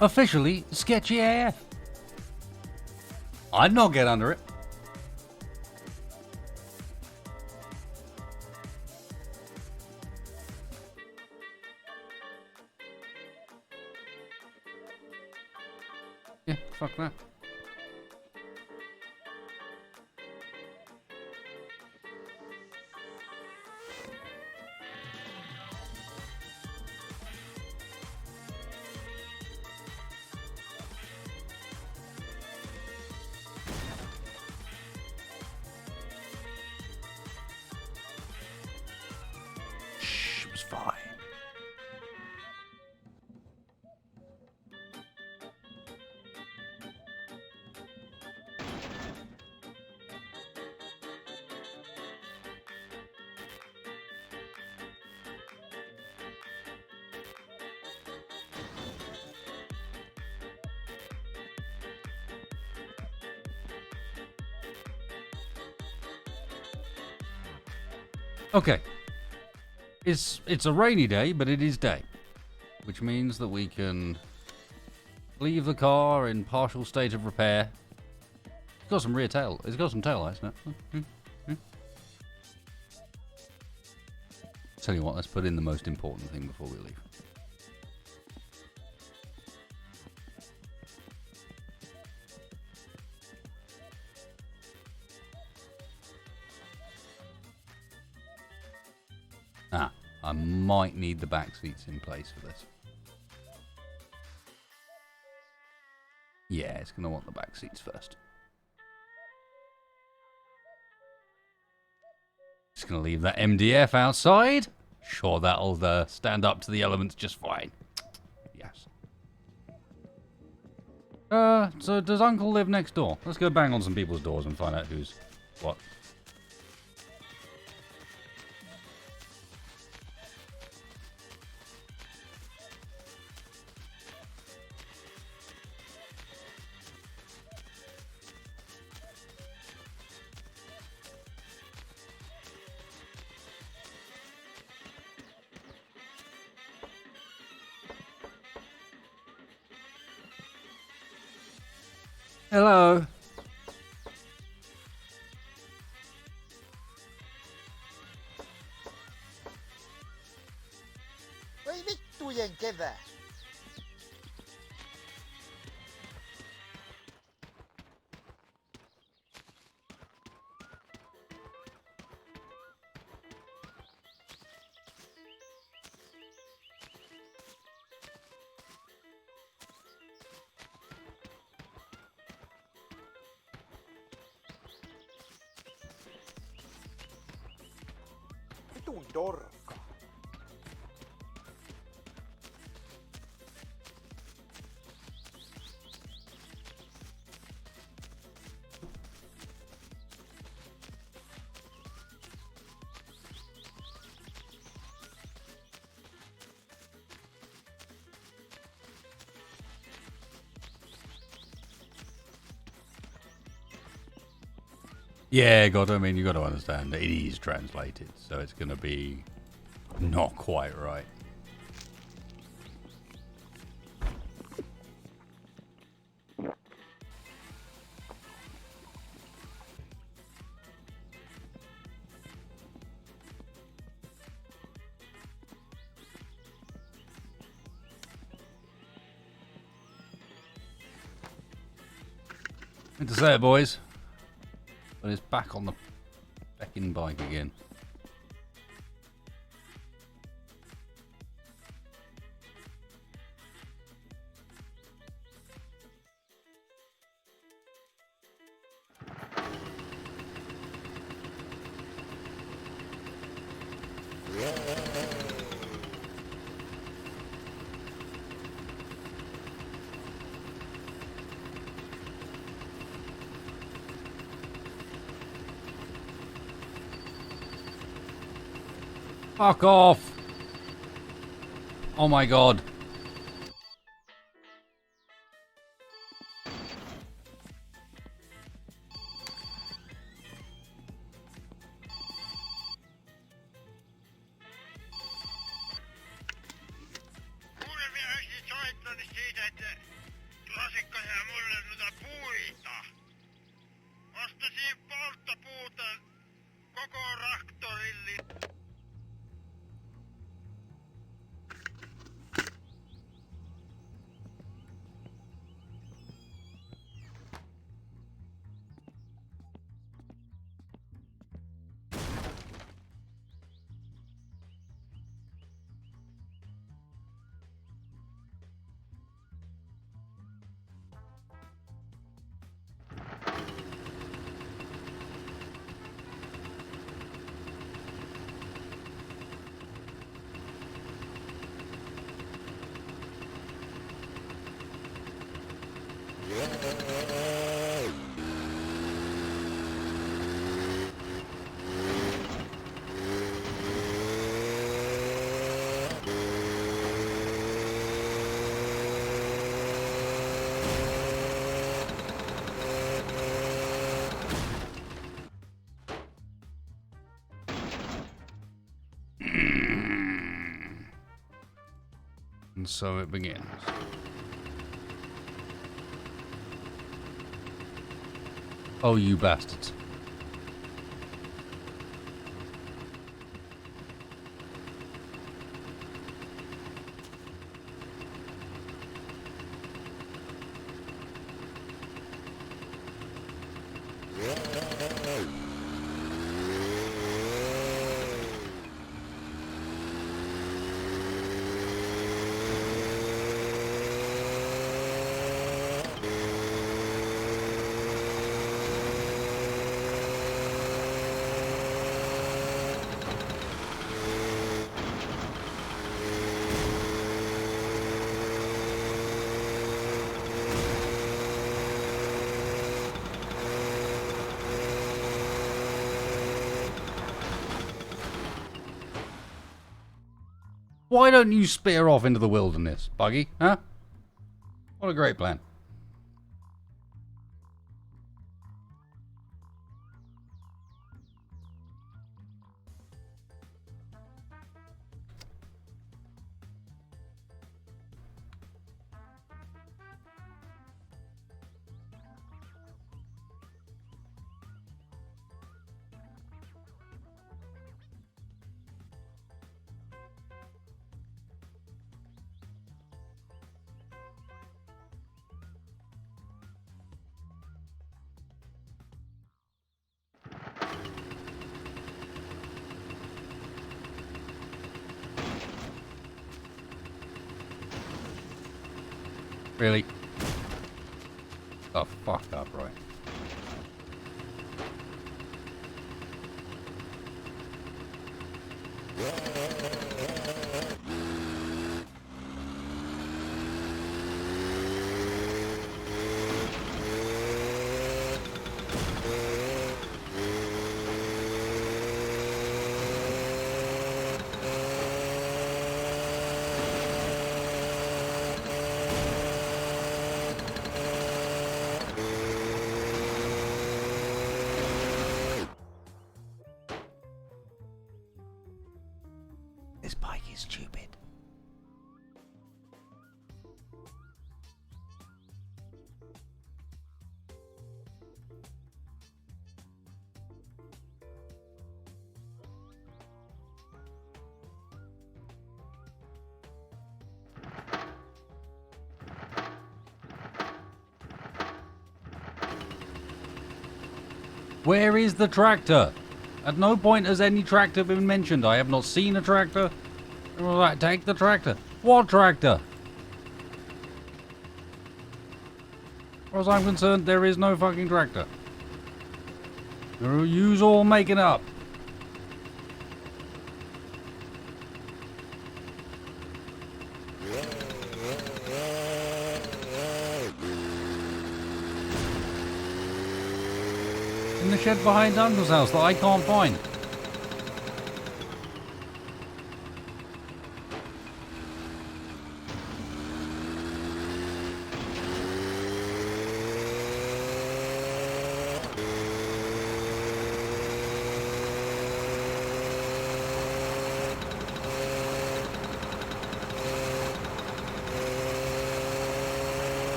Speaker 1: Officially sketchy AF. I'd not get under it. Yeah, fuck that.
Speaker 4: Shh, it was fine.
Speaker 1: Okay. It's a rainy day, but it is day, which means that we can leave the car in partial state of repair. It's got some rear tail. It's got some tail lights now. Tell you what, let's put in the most important thing before we leave. Ah, I might need the back seats in place for this. Yeah, it's going to want the back seats first. Just going to leave that MDF outside. Sure, that'll stand up to the elements just fine. Yes. So does Uncle live next door? Let's go bang on some people's doors and find out who's what. Hello.
Speaker 7: Voi vittujen kevää.
Speaker 5: Puun dorka.
Speaker 1: Yeah, God, I mean, you got to understand that it is translated, so it's going to be not quite right. Meant to say it, boys, but it's back on the feckin' bike again. Fuck off! Oh my god.
Speaker 5: Kuule, minä olisin soittanut siitä, että tulisitko sä mulle noita puita? Ostasin polttopuuta koko traktorille.
Speaker 1: And so it begins. Oh, you bastards. Why don't you spear off into the wilderness, Buggy, huh? What a great plan. Really? Oh, fuck up, right. stupid. Where is the tractor? At no point has any tractor been mentioned. I have not seen a tractor. Right, take the tractor. What tractor? As far as I'm concerned, there is no fucking tractor. You's all making up. In the shed behind Uncle's house that I can't find.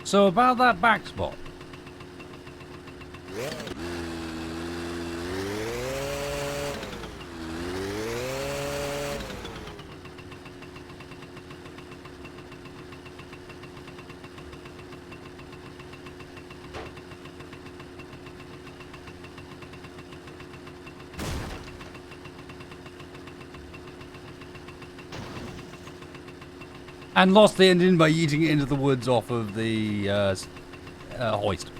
Speaker 1: So about that back spot. And lost the engine by eating it into the woods off of the hoist.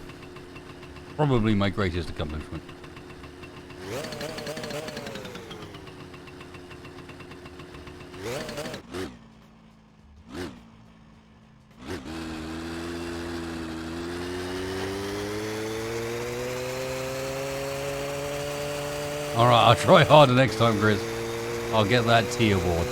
Speaker 1: Probably my greatest accomplishment. Alright, I'll try harder next time, Chris. I'll get that T award.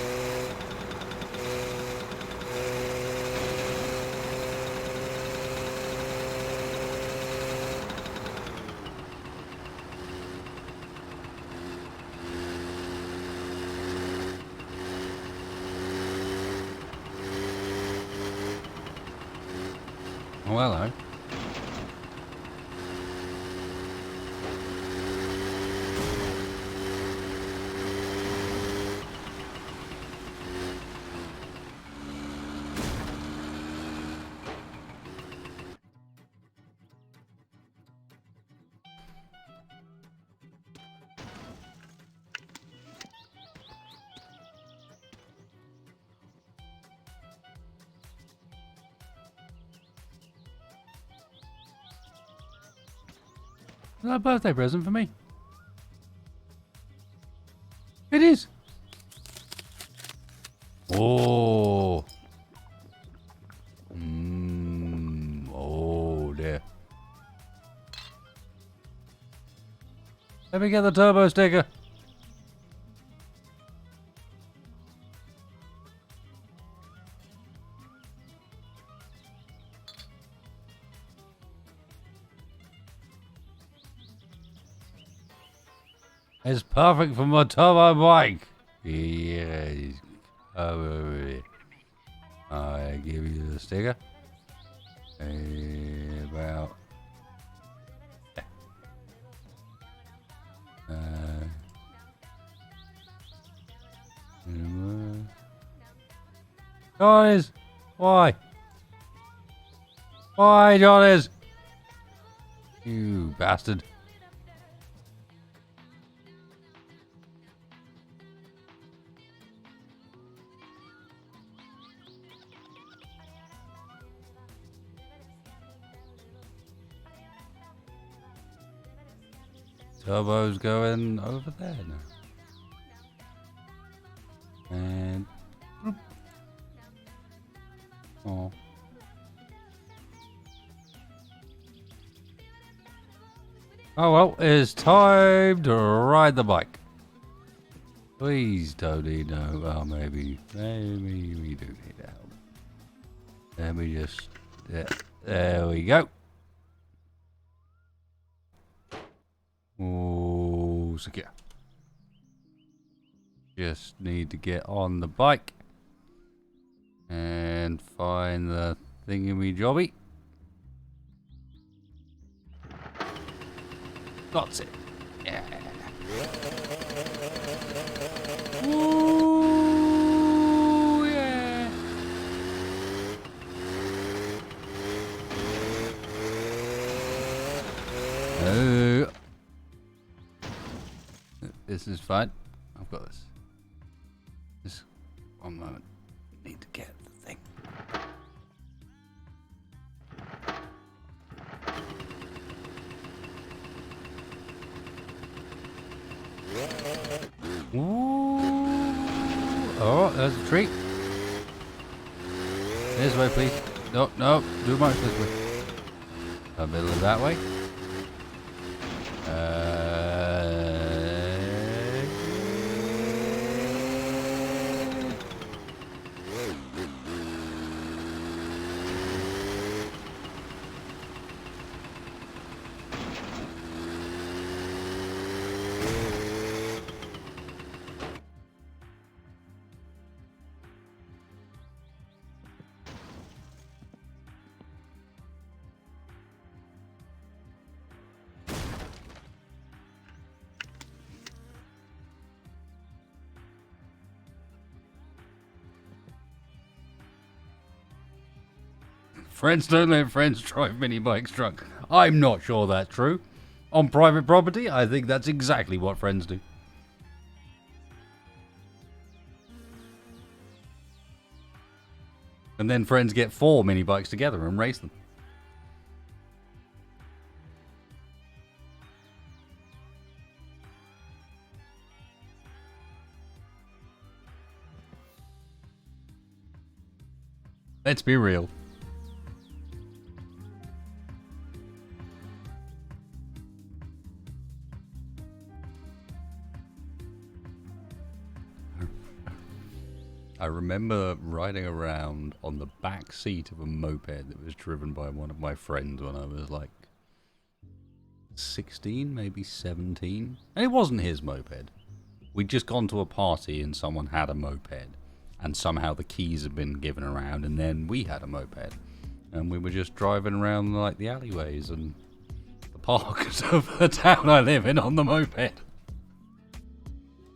Speaker 1: Oh, hello. Is that a birthday present for me? It is. Oh. Oh dear. Let me get the turbo sticker. It's perfect for my turbo bike. Yes. I give you the sticker. About. Johnny's. Why? Why, Johnny's? You bastard. Turbo's going over there now. And... oh. Oh well, it's time to ride the bike. Please, Tony, no. Oh, maybe we do need help. Let me just... there we go. Oh, secure. Just need to get on the bike and find the thingy-jobby. That's it. Yeah. Ooh, yeah. Oh. This is fine. I've got this. Just one moment. Need to get the thing. Ooh. Oh, there's a tree. This way, please. No, no, too much this way. A bit of that way. Friends don't let friends drive mini bikes drunk. I'm not sure that's true. On private property, I think that's exactly what friends do. And then friends get 4 mini bikes together and race them. Let's be real. I remember riding around on the back seat of a moped that was driven by one of my friends when I was like 16, maybe 17. And it wasn't his moped. We'd just gone to a party and someone had a moped. And somehow the keys had been given around and then we had a moped. And we were just driving around like the alleyways and the parks of the town I live in on the moped.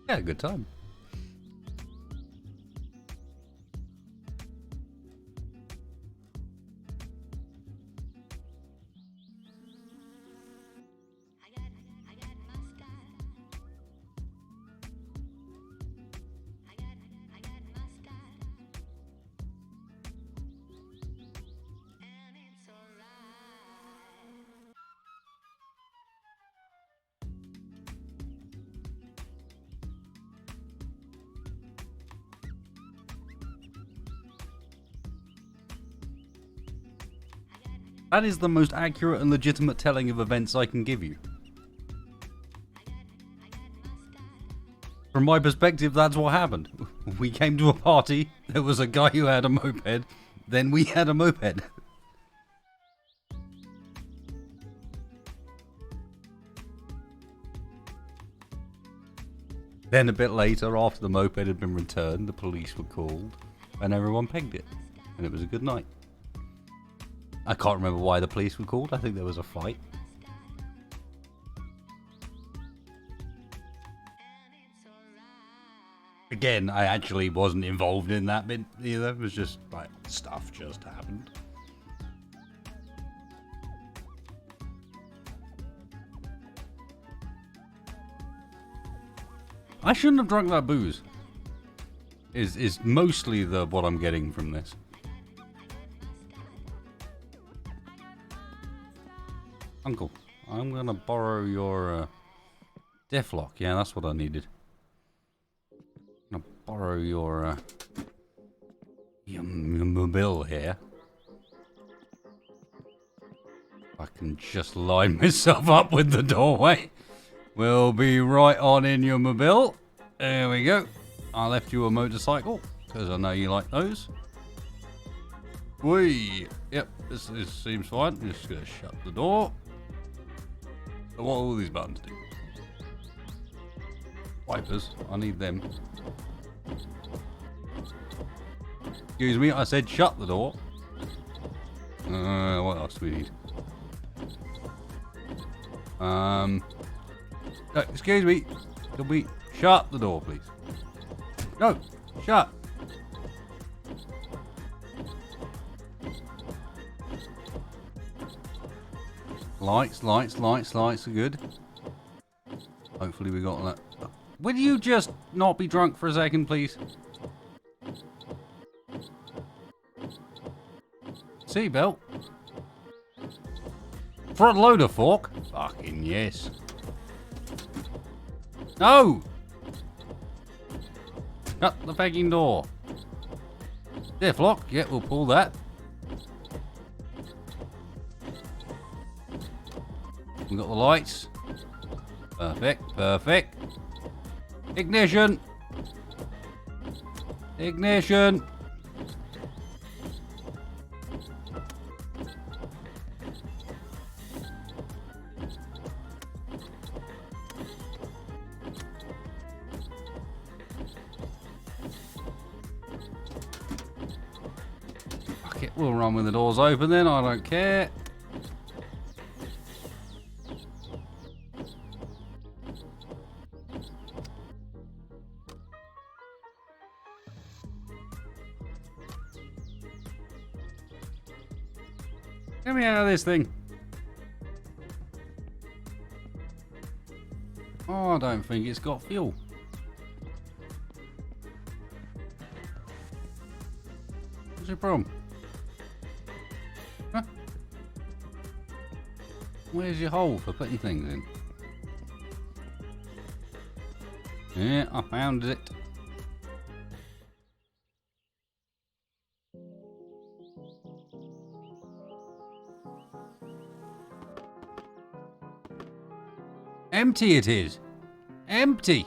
Speaker 1: Yeah, a good time. That is the most accurate and legitimate telling of events I can give you. From my perspective, that's what happened. We came to a party, there was a guy who had a moped, then we had a moped. Then a bit later, after the moped had been returned, the police were called, and everyone pegged it. And it was a good night. I can't remember why the police were called. I think there was a fight. Again, I actually wasn't involved in that bit either. It was just like stuff just happened. I shouldn't have drunk that booze. Is mostly what I'm getting from this. Uncle, I'm gonna borrow your Deathlock. Yeah, that's what I needed. I'm gonna borrow your mobile here. I can just line myself up with the doorway. We'll be right on in your mobile. There we go. I left you a motorcycle because I know you like those. Whee! Yep, this seems fine. I'm just gonna shut the door. So what all these buttons do? Wipers. I need them. Excuse me, I said shut the door. What else do we need? Excuse me. Can we shut the door, please? No, shut. Lights are good. Hopefully we got that. Would you just not be drunk for a second, please? Seatbelt. Front loader fork. Fucking yes. No! Shut the fucking door. Deathlock. Yeah, we'll pull that. We got the lights. Perfect, perfect. Ignition. Ignition. Fuck it, we'll run with the doors open then, I don't care. Get me out of this thing. Oh, I don't think it's got fuel. What's your problem? Huh? Where's your hole for putting things in? Yeah, I found it. Empty it is. Empty.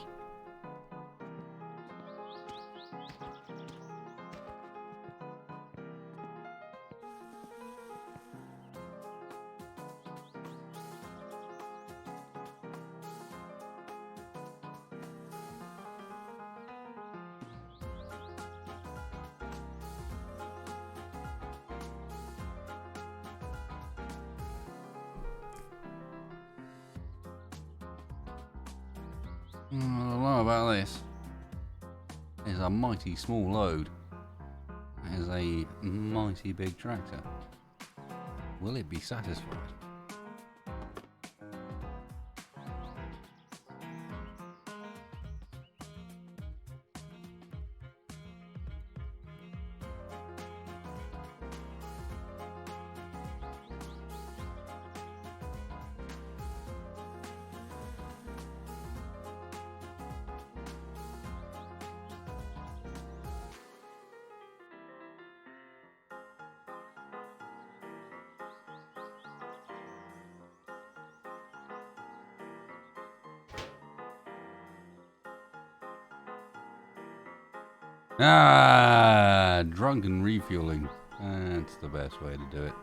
Speaker 1: I don't know about this. It's a mighty small load. That is a mighty big tractor. Will it be satisfied? Ah, drunken refueling. That's the best way to do it.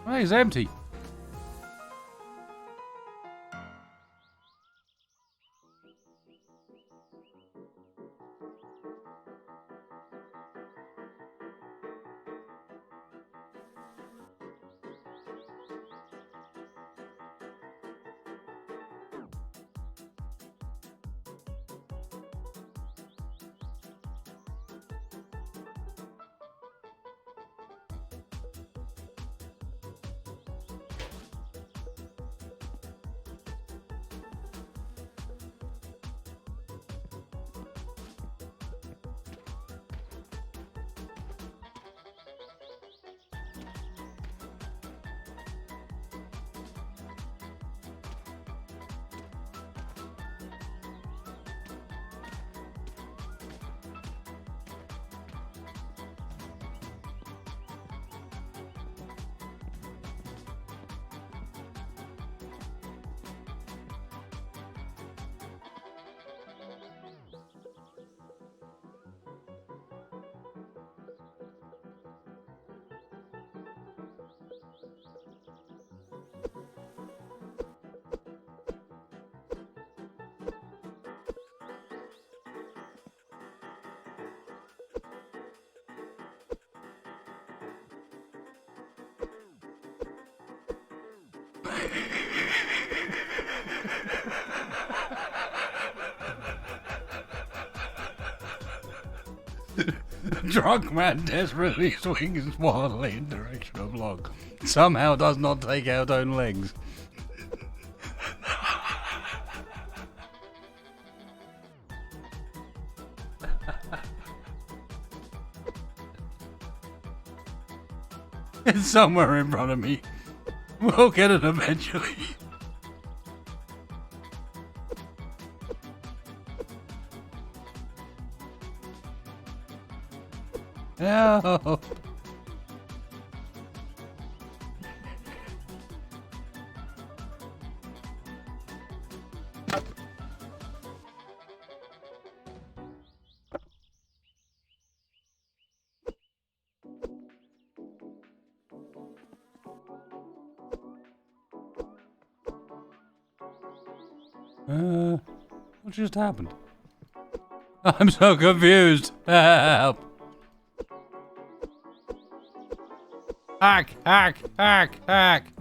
Speaker 1: Well, it's empty. Drunk man desperately swings wildly in direction of log. Somehow does not take out own legs. It's somewhere in front of me. We'll get it eventually. Help! What just happened? I'm so confused. Help! Hack! Hack! Hack! Hack!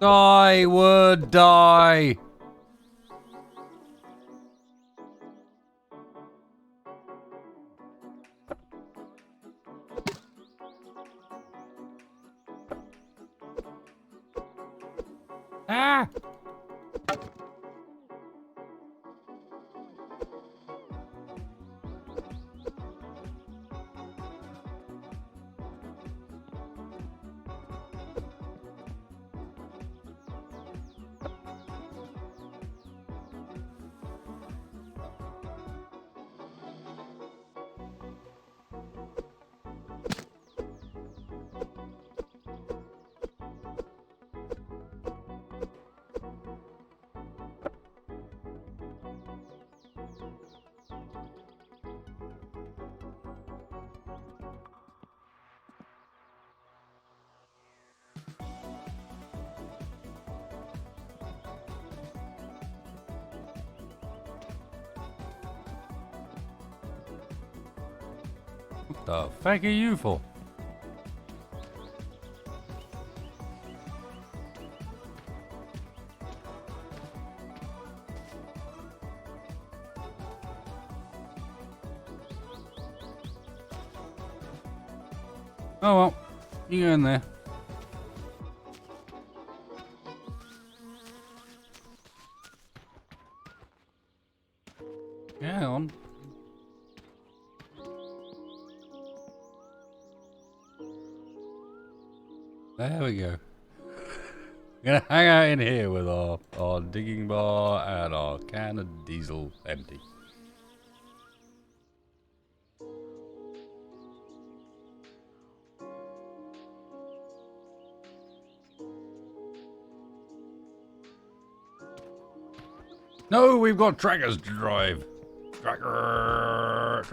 Speaker 1: I would die. Ah! What the fuck are you for? Oh well, you go in there. There we go. Gonna hang out in here with our digging bar and our can of diesel empty. No, we've got trackers to drive. Tracker.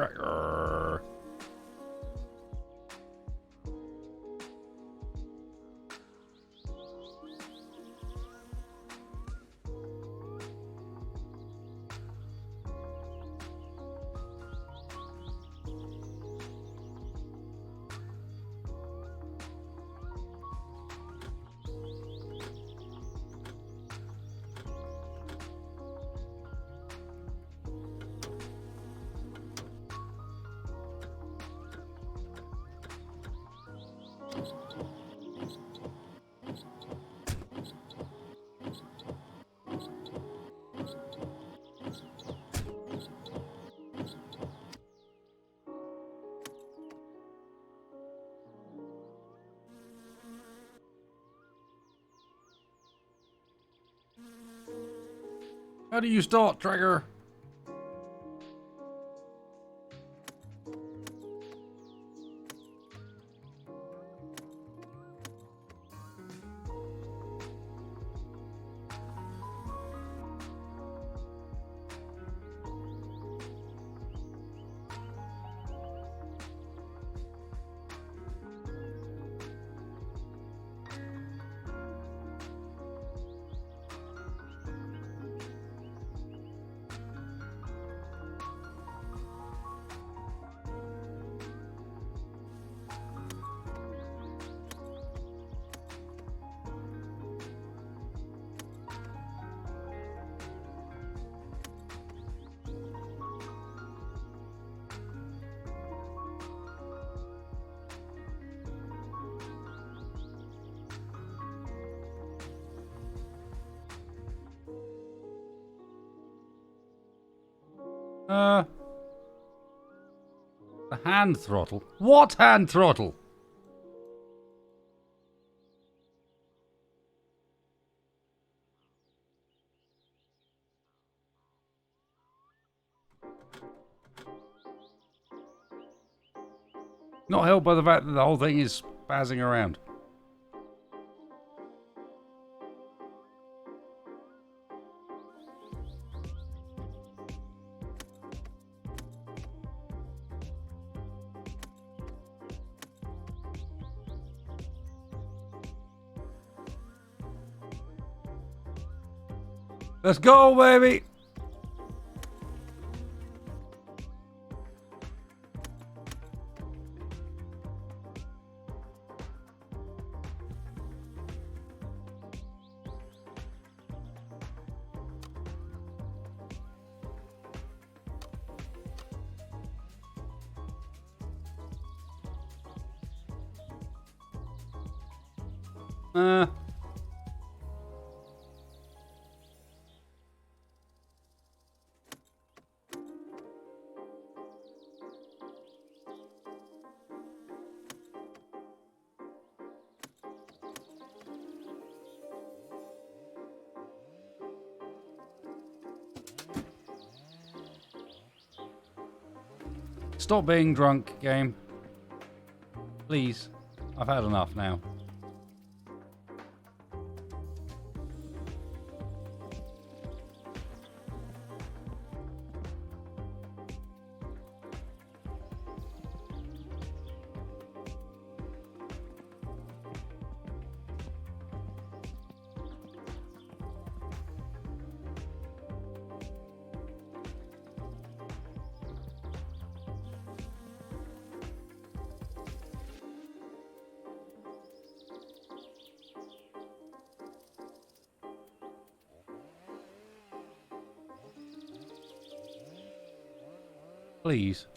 Speaker 1: How do you start, tracker? The hand throttle? What hand throttle? Not helped by the fact that the whole thing is spazzing around. Let's go, baby! Stop being drunk, game. Please. I've had enough now. Please.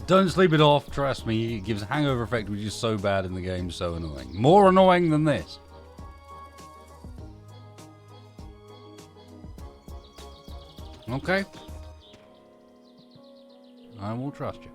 Speaker 1: Don't sleep it off, trust me. It gives a hangover effect, which is so bad in the game, so annoying. More annoying than this. Okay. I will trust you.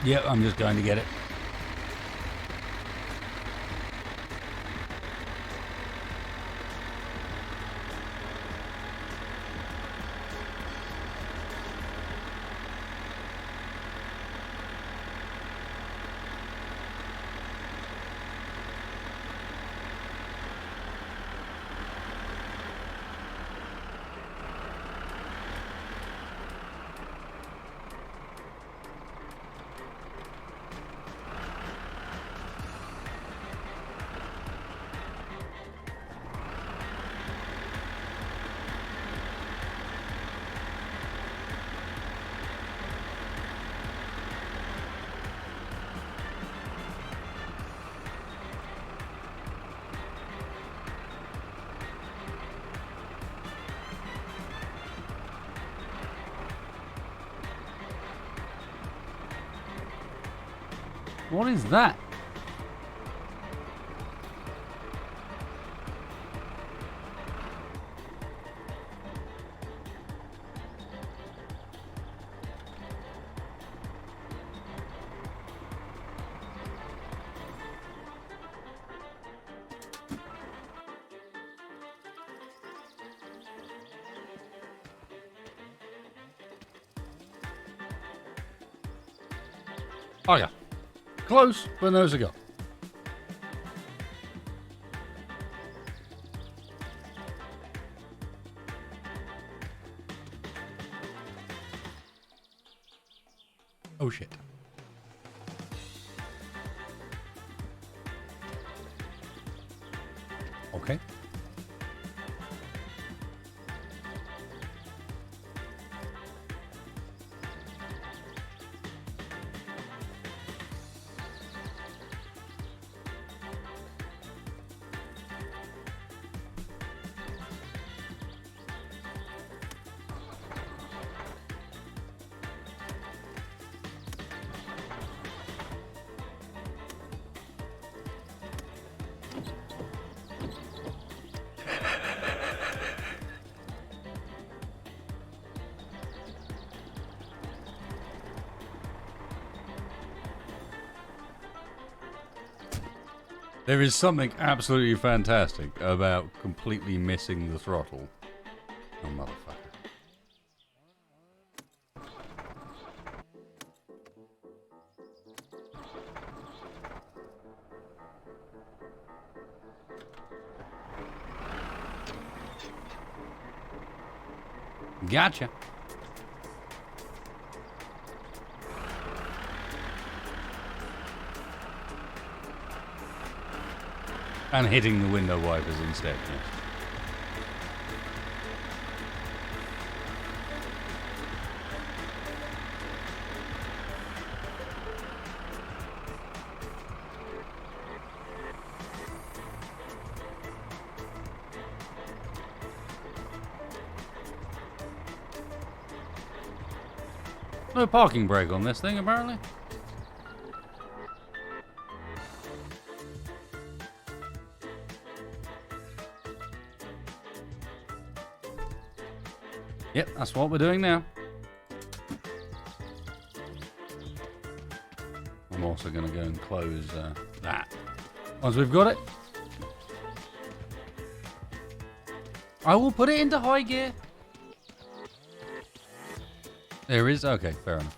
Speaker 1: Yep, I'm just going to get it. What is that? Oh yeah. Close, but no cigar. Oh shit. Okay. There is something absolutely fantastic about completely missing the throttle. Oh, motherfucker. Gotcha. And hitting the window wipers instead, yes. No parking brake on this thing, apparently. Yep, that's what we're doing now. I'm also going to go and close that. Once we've got it, I will put it into high gear. There is? Okay, fair enough.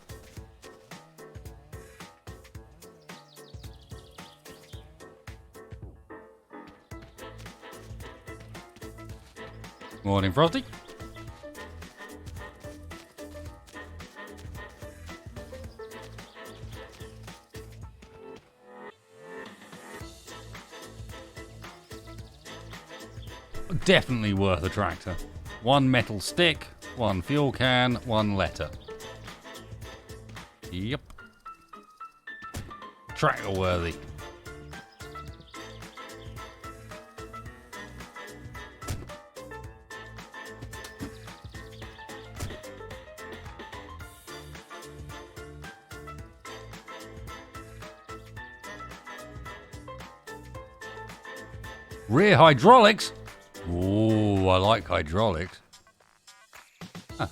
Speaker 1: Morning, Frosty. Definitely worth a tractor. 1 metal stick, 1 fuel can, 1 letter. Yep. Tractor worthy. Rear hydraulics? Ooh, I like hydraulics. Huh.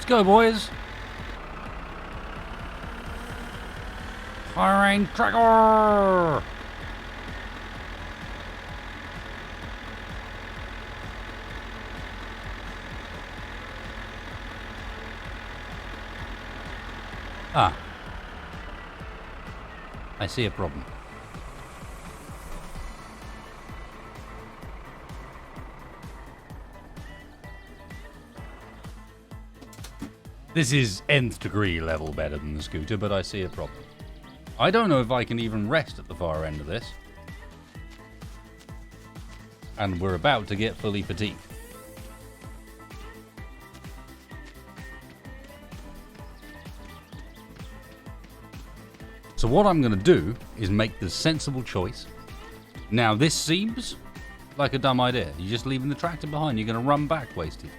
Speaker 1: Let's go, boys. Firing tractor. Ah. I see a problem. This is nth degree level better than the scooter, but I see a problem. I don't know if I can even rest at the far end of this. And we're about to get fully fatigued. So what I'm going to do is make the sensible choice. Now this seems like a dumb idea. You're just leaving the tractor behind. You're going to run back wasted.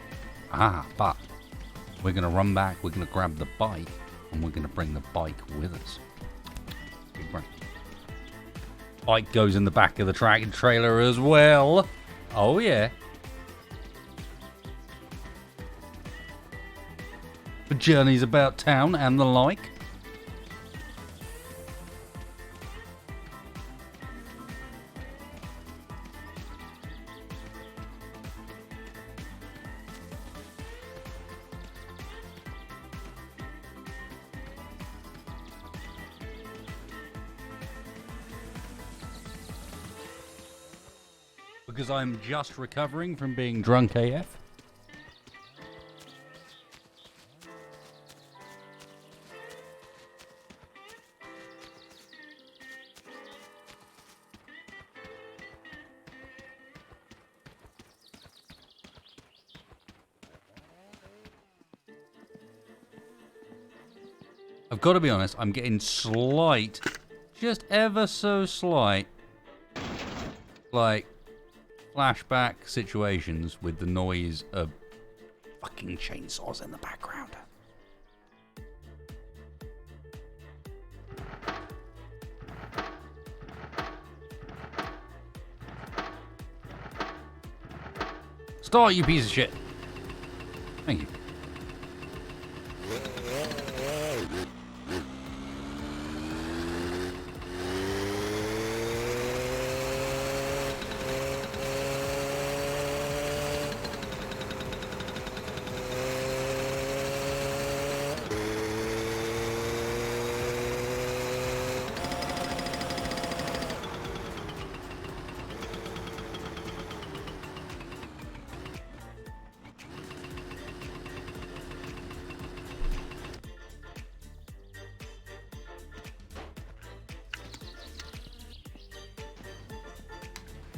Speaker 1: But we're going to run back. We're going to grab the bike and we're going to bring the bike with us. Big brain. Bike goes in the back of the tractor trailer as well. Oh yeah. For journeys about town and the like. Because I'm just recovering from being drunk AF. I've got to be honest, I'm getting slight, just ever so slight, like, flashback situations with the noise of fucking chainsaws in the background. Start, you piece of shit. Thank you.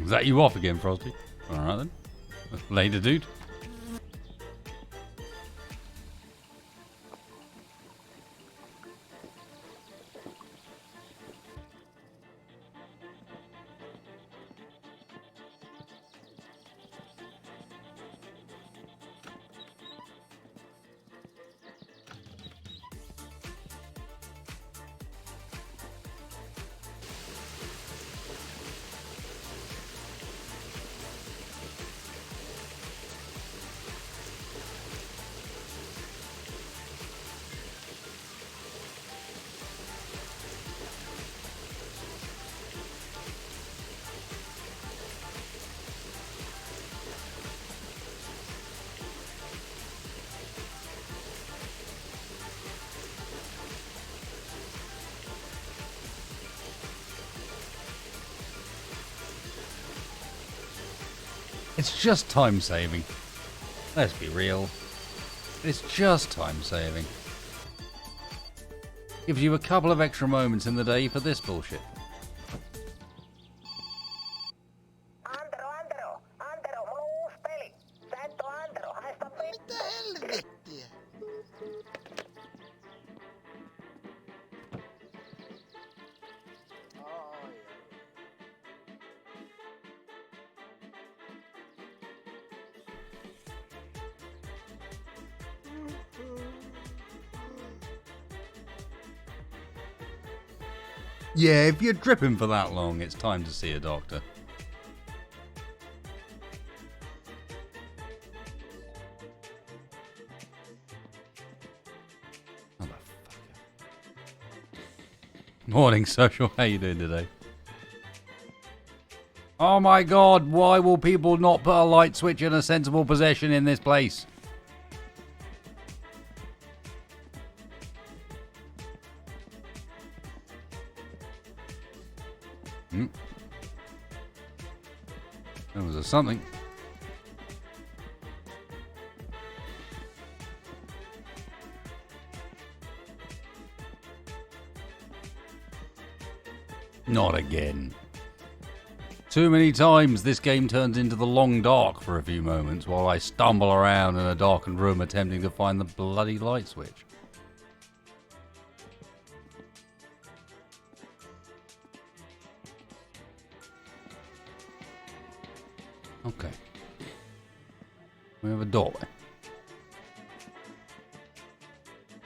Speaker 1: Is that you off again, Frosty? Alright then. Later, dude. It's just time saving. Let's be real. It's just time saving. Gives you a couple of extra moments in the day for this bullshit.
Speaker 8: Antero, mulla on uusi peli. Sä et oo Antero, haista
Speaker 9: Mitä helvettiä?
Speaker 1: Yeah, if you're dripping for that long, it's time to see a doctor. Morning, Social. How you doing today? Oh my god, why will people not put a light switch in a sensible position in this place? There was something. Not again. Too many times this game turns into the long dark for a few moments while I stumble around in a darkened room attempting to find the bloody light switch. Okay. We have a doorway.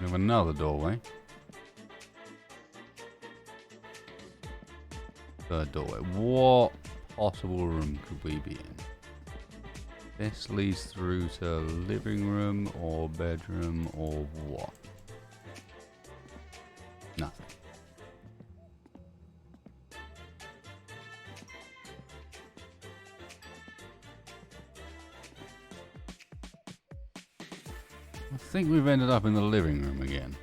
Speaker 1: We have another doorway. Third doorway. What possible room could we be in? This leads through to living room or bedroom or what? Nothing. I think we've ended up in the living room again.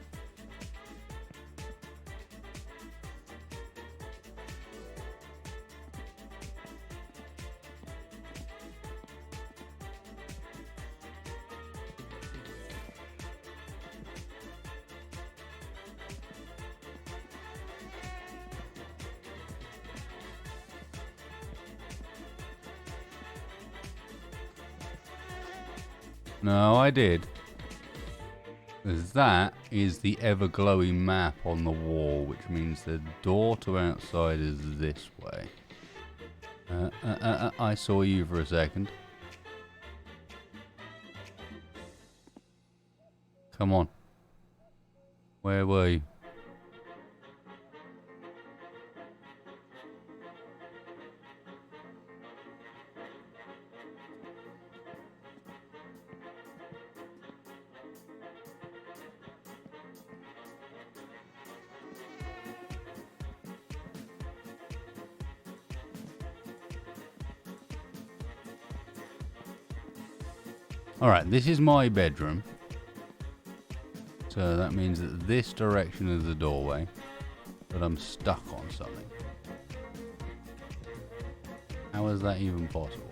Speaker 1: No, I did. That is the ever-glowing map on the wall, which means the door to outside is this way. I saw you for a second. Come on. Where were you? Alright, this is my bedroom. So that means that this direction is the doorway. But I'm stuck on something. How is that even possible?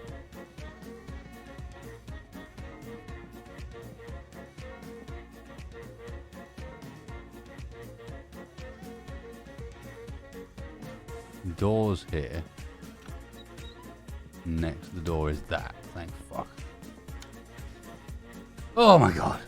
Speaker 1: Doors here. Next to the door is that. Thank fuck. Oh my god.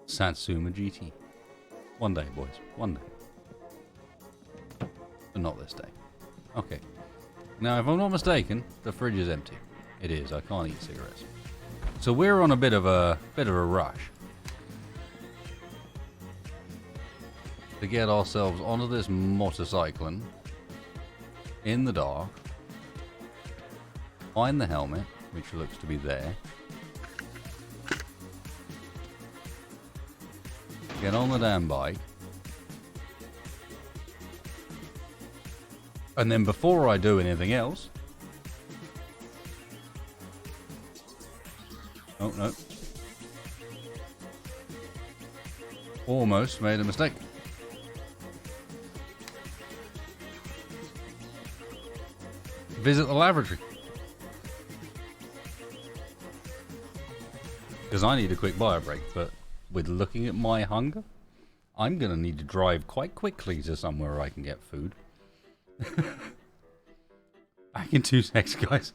Speaker 1: Satsuma GT. One day, boys. One day. But not this day. Okay. Now, if I'm not mistaken, the fridge is empty. It is. I can't eat cigarettes. So we're on a bit of a rush to get ourselves onto this motorcycling in the dark. Find the helmet, which looks to be there. Get on the damn bike. And then before I do anything else... Oh, no. Almost made a mistake. Visit the lavatory. Because I need a quick bio break, but with looking at my hunger, I'm going to need to drive quite quickly to somewhere I can get food. Back in 2 seconds, guys.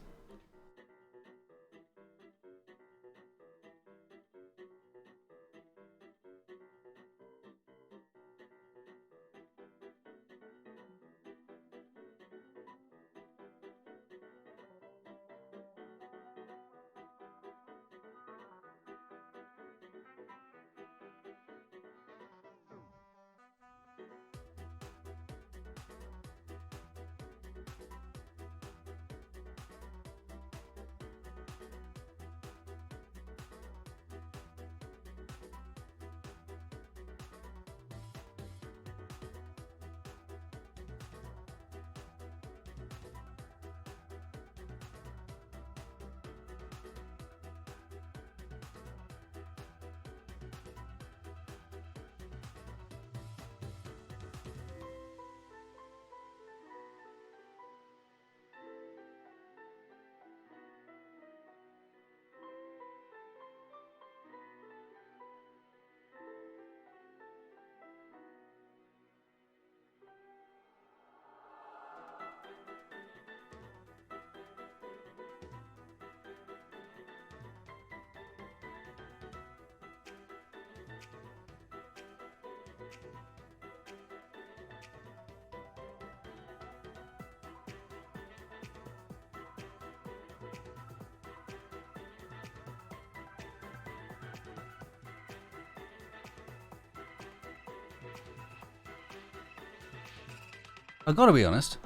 Speaker 1: I've got to be honest.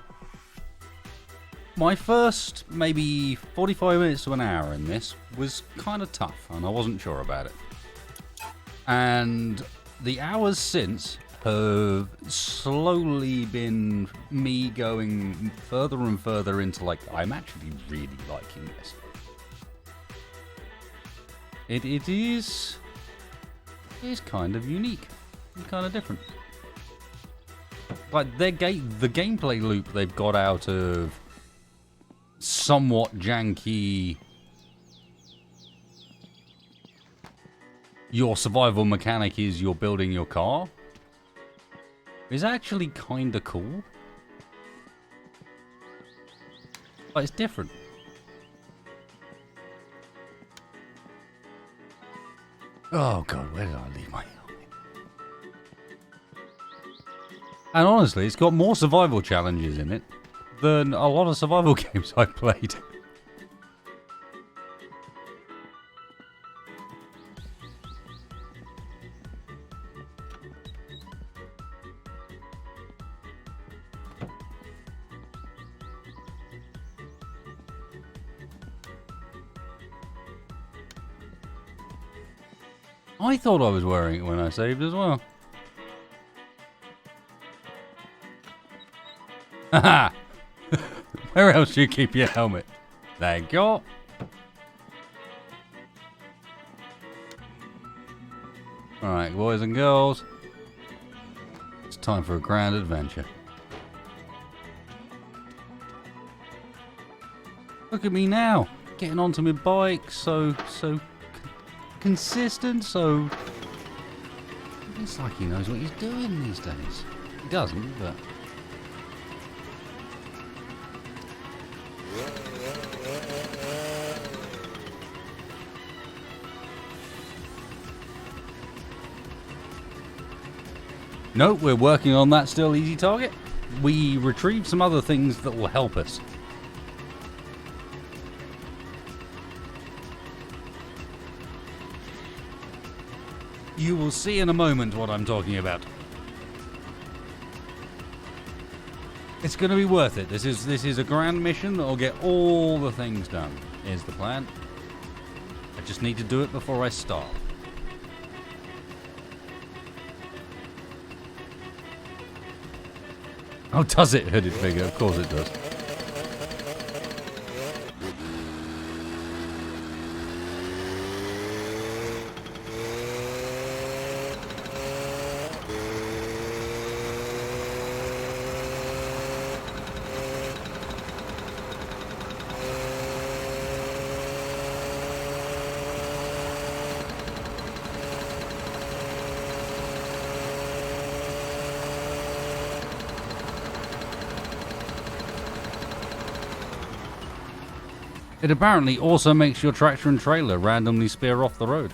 Speaker 1: My first maybe 45 minutes to an hour in this was kind of tough, and I wasn't sure about it. And the hours since have slowly been me going further and further into, like, I'm actually really liking this. It is kind of unique and kind of different. Like, the gameplay loop they've got out of somewhat janky your survival mechanic is you're building your car is actually kind of cool. But it's different. Oh god, where did I leave my helmet? And honestly, it's got more survival challenges in it than a lot of survival games I've played. I thought I was wearing it when I saved as well. Haha! Where else do you keep your helmet? Thank you. Alright, boys and girls. It's time for a grand adventure. Look at me now, getting onto my bike, so consistent, so... It's like he knows what he's doing these days. He doesn't, but... No, we're working on that still, easy target. We retrieved some other things that will help us. You will see in a moment what I'm talking about. It's going to be worth it. This is a grand mission that will get all the things done, is the plan. I just need to do it before I start. Oh, does it, hooded figure? Of course it does. It apparently also makes your tractor and trailer randomly spear off the road.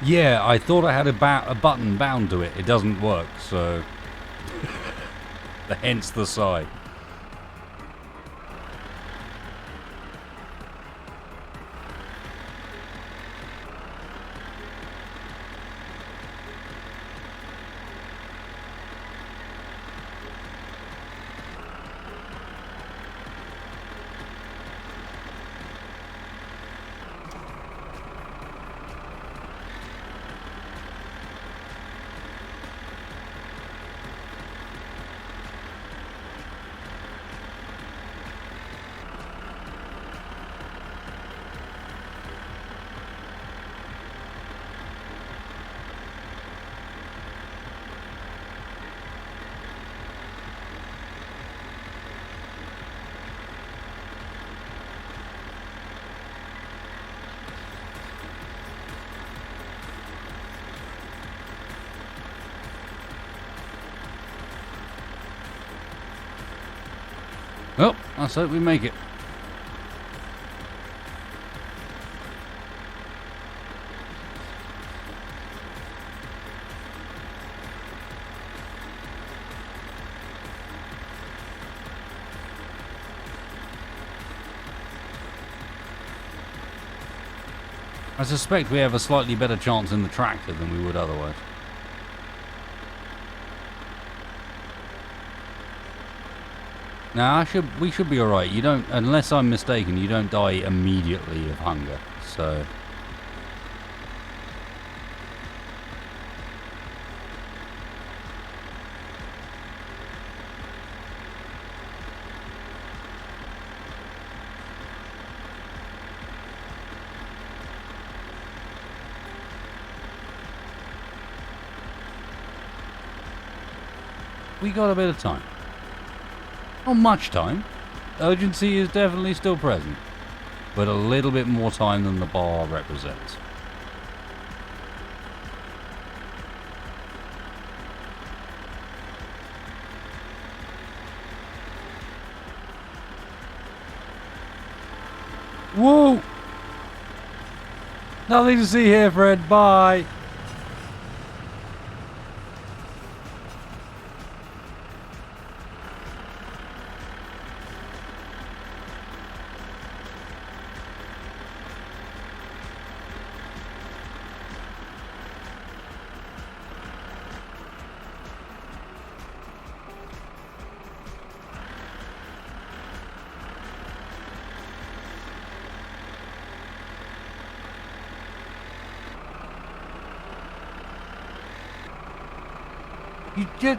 Speaker 1: Yeah, I thought I had a button bound to it. It doesn't work, so... hence the sigh. Well, let's hope we make it. I suspect we have a slightly better chance in the tractor than we would otherwise. Now, we should be alright. You don't, unless I'm mistaken, you don't die immediately of hunger, so... We got a bit of time. Not much time. Urgency is definitely still present, but a little bit more time than the bar represents. Whoa! Nothing to see here, Fred. Bye.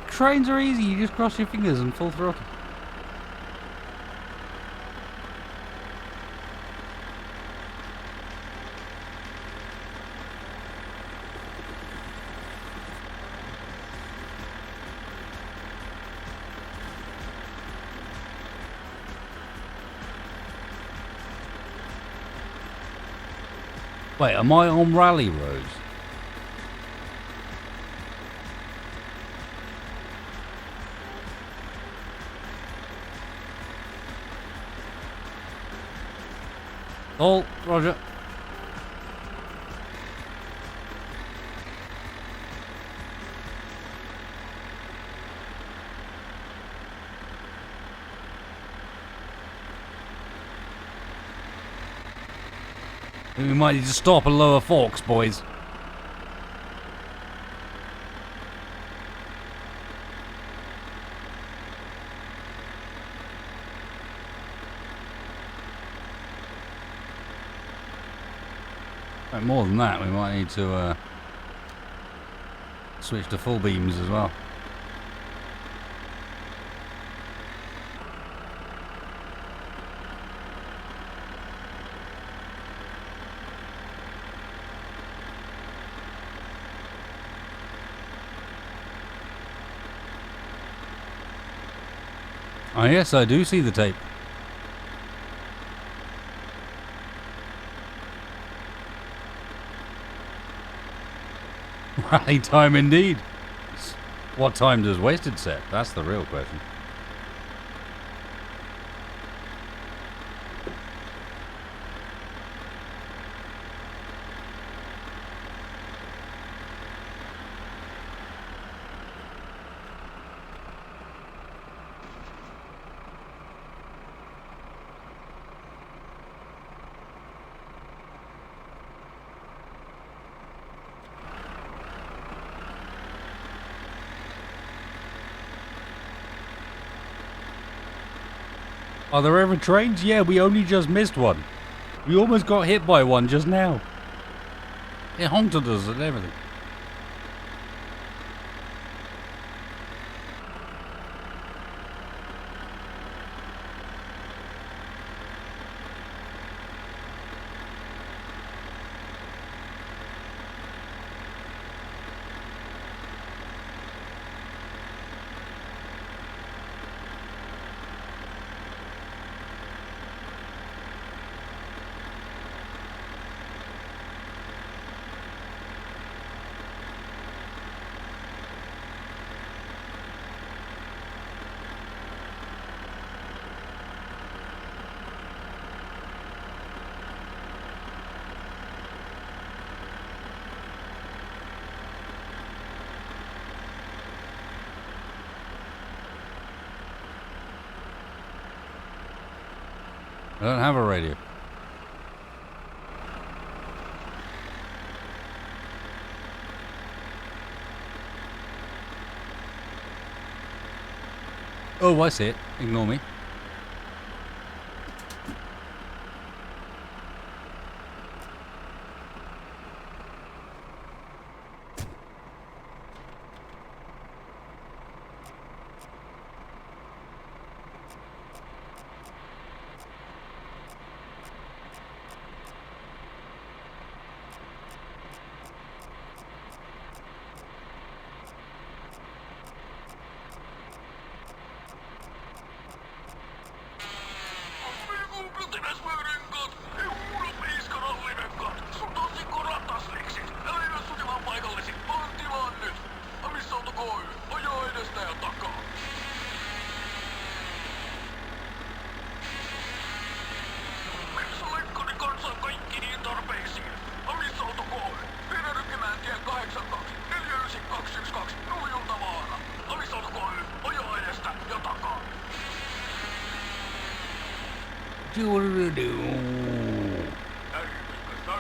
Speaker 1: Trains are easy. You just cross your fingers and full throttle. Wait, am I on rally roads? Oh, roger. We might need to stop and lower forks, boys. More than that, we might need to switch to full beams as well. Oh yes, I do see the tape. Rally time indeed. What time does wasted set? That's the real question. Are there ever trains? Yeah, we only just missed one. We almost got hit by one just now. It honked at us and everything. I don't have a radio. Oh, I see it. Ignore me.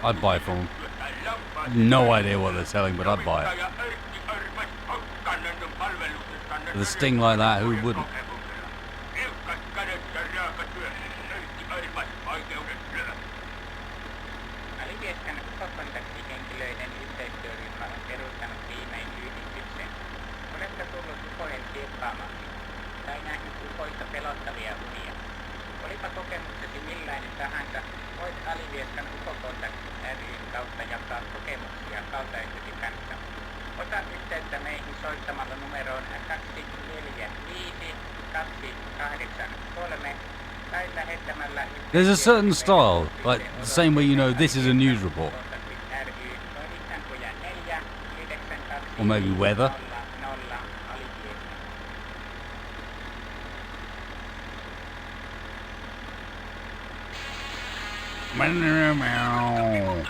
Speaker 1: I'd buy from them. No idea what they're selling, but I'd buy it. With a sting like that, who wouldn't?
Speaker 10: Väliviestin UFO-kontaktihenkilöiden yhteistyöryhmä on perustanut viimein yhdistyksen. Oletko tullut UFOjen sieppaamaan tai nähnyt UFOista pelottavia unia? Olipa kokemuksesi millainen tahansa, voit Alivieskan UFO-kontakt ryn kautta jakaa kokemuksia kaltaisesi kanssa. Ota yhteyttä meihin soittamalla numeroon 245 283 tai lähettämällä
Speaker 1: There's a certain style, like the same way you know this is a news report. Or maybe weather. Meow.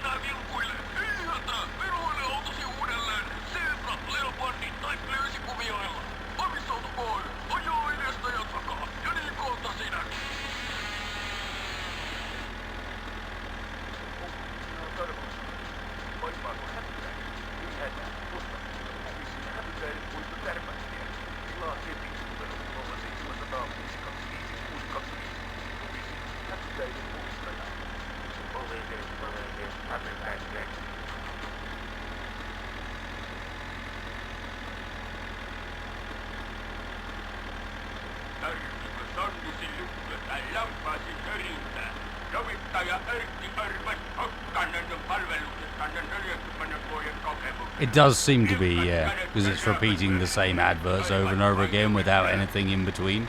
Speaker 1: It does seem to be, yeah, because it's repeating the same adverts over and over again without anything in between.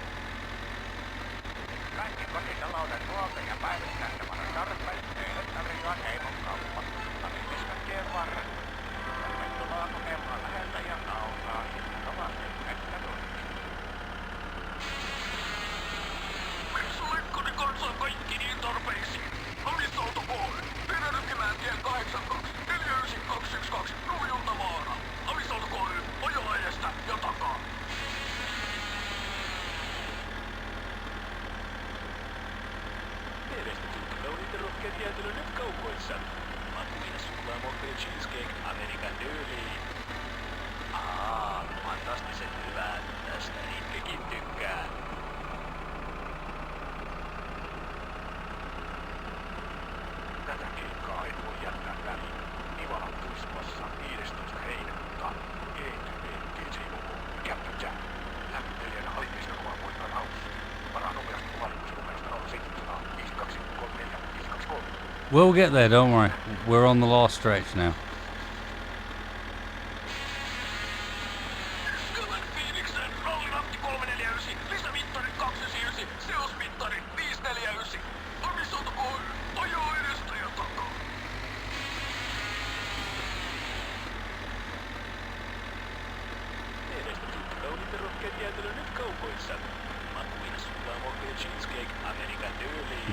Speaker 1: We'll get there, don't worry. We're on the last stretch now.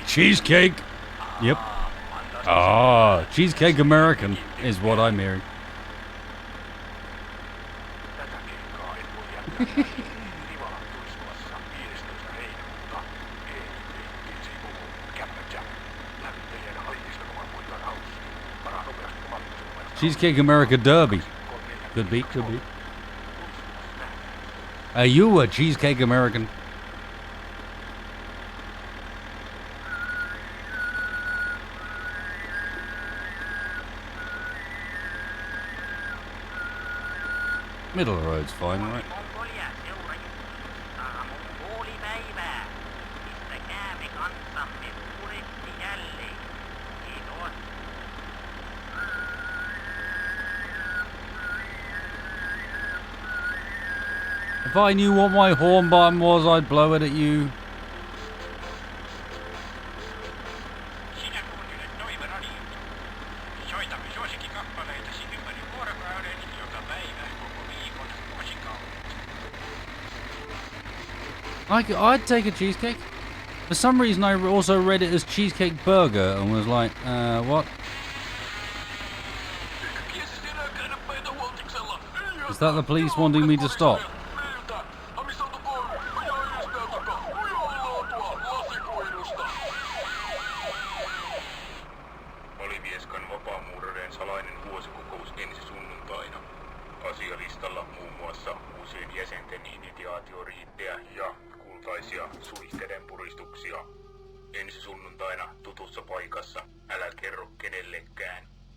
Speaker 1: Cheesecake! Yep. Ah, Cheesecake American is what I'm hearing. Cheesecake America Derby. Could be, could be. Are you a Cheesecake American? Middle of the road's fine, right? If I knew what my horn button was, I'd blow it at you. I'd take a cheesecake. For some reason, I also read it as cheesecake burger and was like, what? Is that the police wanting me to stop?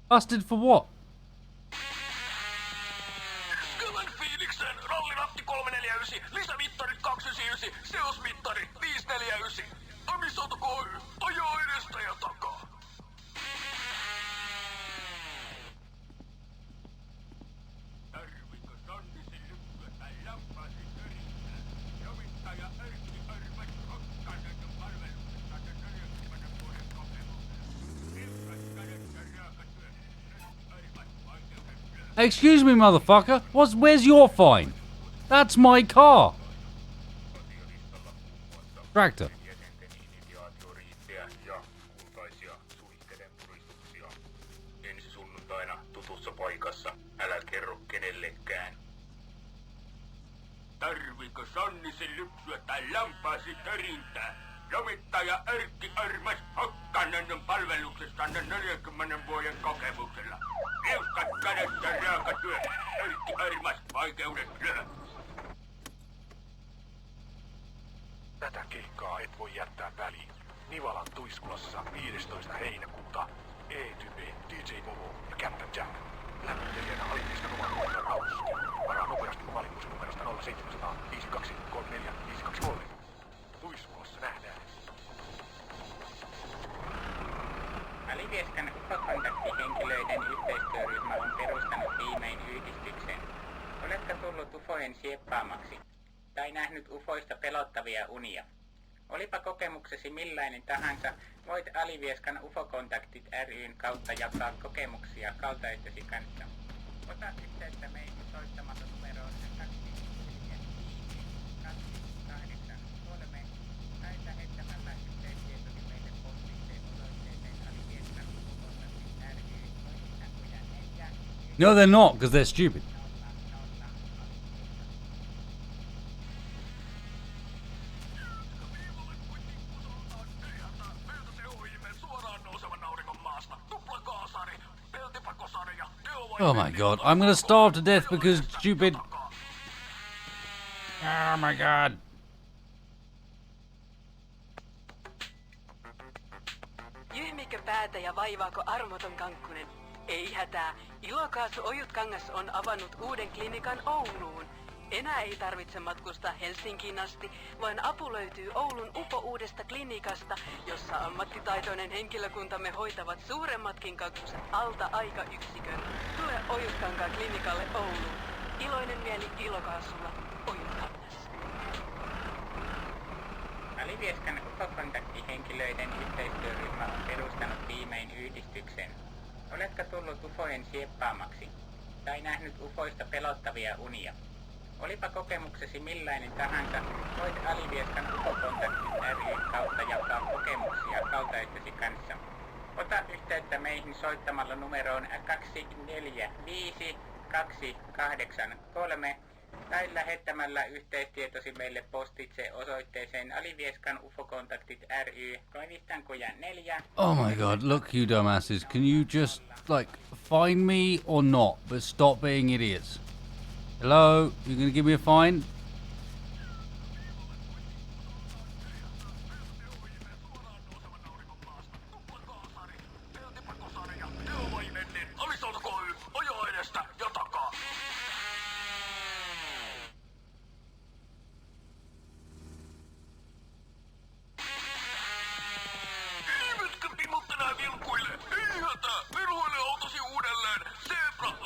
Speaker 1: Busted for what?
Speaker 4: Kevän Phoenixen ralliratti 349, lisämittarit 299, seosmittari 549. Omisauto KY, ajaa edestä ja takaa. Tarviko Sonnisen lypsyä tai lampaasi törintää? Sovittaja Erkki Örmäs Hokkanen on palveluksessa 40 vuoden kokemuksella. Tiukat kädet ja raaka työ. Örmäs vaikeudet työ.
Speaker 1: Excuse me, motherfucker. Where's your fine? That's my car. Tractor.
Speaker 4: Jäsenten initiaatioriittejä ja kultaisia suihkeiden puristuksia. Ensi sunnuntaina tutussa paikassa. Älä kerro kenellekään. Tarviko Sonnisen lypsyä tai lampaasi törintää? Lomittaja Erkki Örmäs Hokkanen on palveluksessa 40 vuoden kokemuksella. Liuskat kädet ja raaka työ. Erkki Örmäs vaikeudet lyö.
Speaker 11: Tätä keikkaa et voi jättää väliin. Nivalan Tuiskulassa 15. heinäkuuta. E-Type, DJ Momo ja Captain Jack. Lämmittelijänä alinnista oman numeron Raussu. Varaa nopeasti valituksen numerosta 0700 5234 523. Tuiskulassa nähdään.
Speaker 10: Alivieskan UFO-kontaktihenkilöiden yhteistyöryhmä on perustanut viimein yhdistyksen. Oletko tullut UFOjen sieppaamaksi? Tai nähnyt UFOista pelottavia unia? Olipa kokemuksesi millainen tahansa, voit Alivieskan UFO-kontaktit ryn kautta jakaa kokemuksia kaltaistesi kanssa. Ota yhteyttä meihin soittamalla numeroon 245-283 tai lähettämällä yhteystietosi meille postitse osoitteeseen Alivieskan UFO-kontaktit ry toimittanko ja 4.
Speaker 1: No, they're not, because they're stupid. Oh my god, I'm gonna starve to death because stupid... Oh my god.
Speaker 12: Jyhmikö päätä ja vaivaako armoton kankkunen? Ei hätää. Ilokaasu Ojutkangas on avannut uuden klinikan Ouluun. Enää ei tarvitse matkustaa Helsinkiin asti, vaan apu löytyy Oulun upo-uudesta klinikasta, jossa ammattitaitoinen henkilökuntamme hoitavat suuremmatkin kakkukset alta aikayksikön. Tule Ojutkankaan klinikalle Ouluun. Iloinen mieli Ilokaasulla. Ojutkangas.
Speaker 10: Alivieskan UFO-kontaktihenkilöiden yhteistyöryhmä on perustanut viimein yhdistyksen. Oletko tullut UFOjen sieppaamaksi? Tai nähnyt UFOista pelottavia unia? Olipa kokemuksesi millainen tahansa, voit Alivieskan UFO-kontaktit ryn kautta jakaa kokemuksia kaltaistesi kanssa. Ota yhteyttä meihin soittamalla numeroon 245-283 tai lähettämällä yhteystietosi meille postitse osoitteeseen Alivieskan UFO-kontaktit ry, Koivistankuja 4.
Speaker 1: Oh my god, look you dumbasses, can you just, like, find me or not, but stop being idiots? Hello? You gonna give me a fine?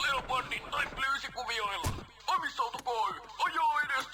Speaker 4: Leopardi tai plyysikuvioilla. Omisauto KY, ajaa edestä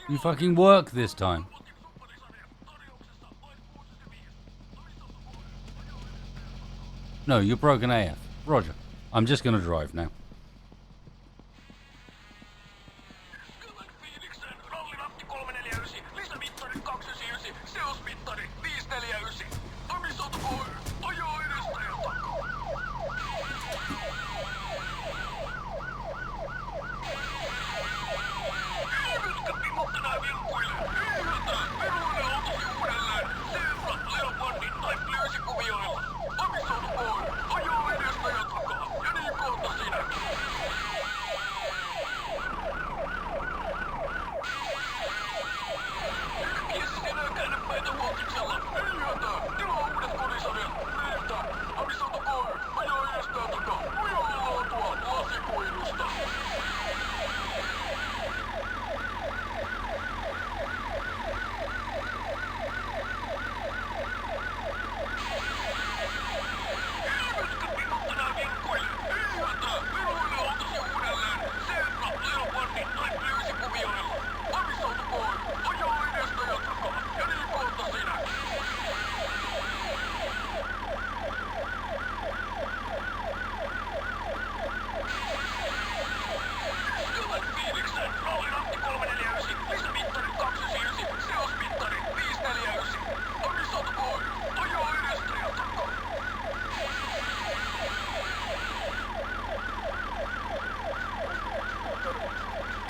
Speaker 1: You fucking work this time. No, you're broken AF. Roger. I'm just gonna drive now.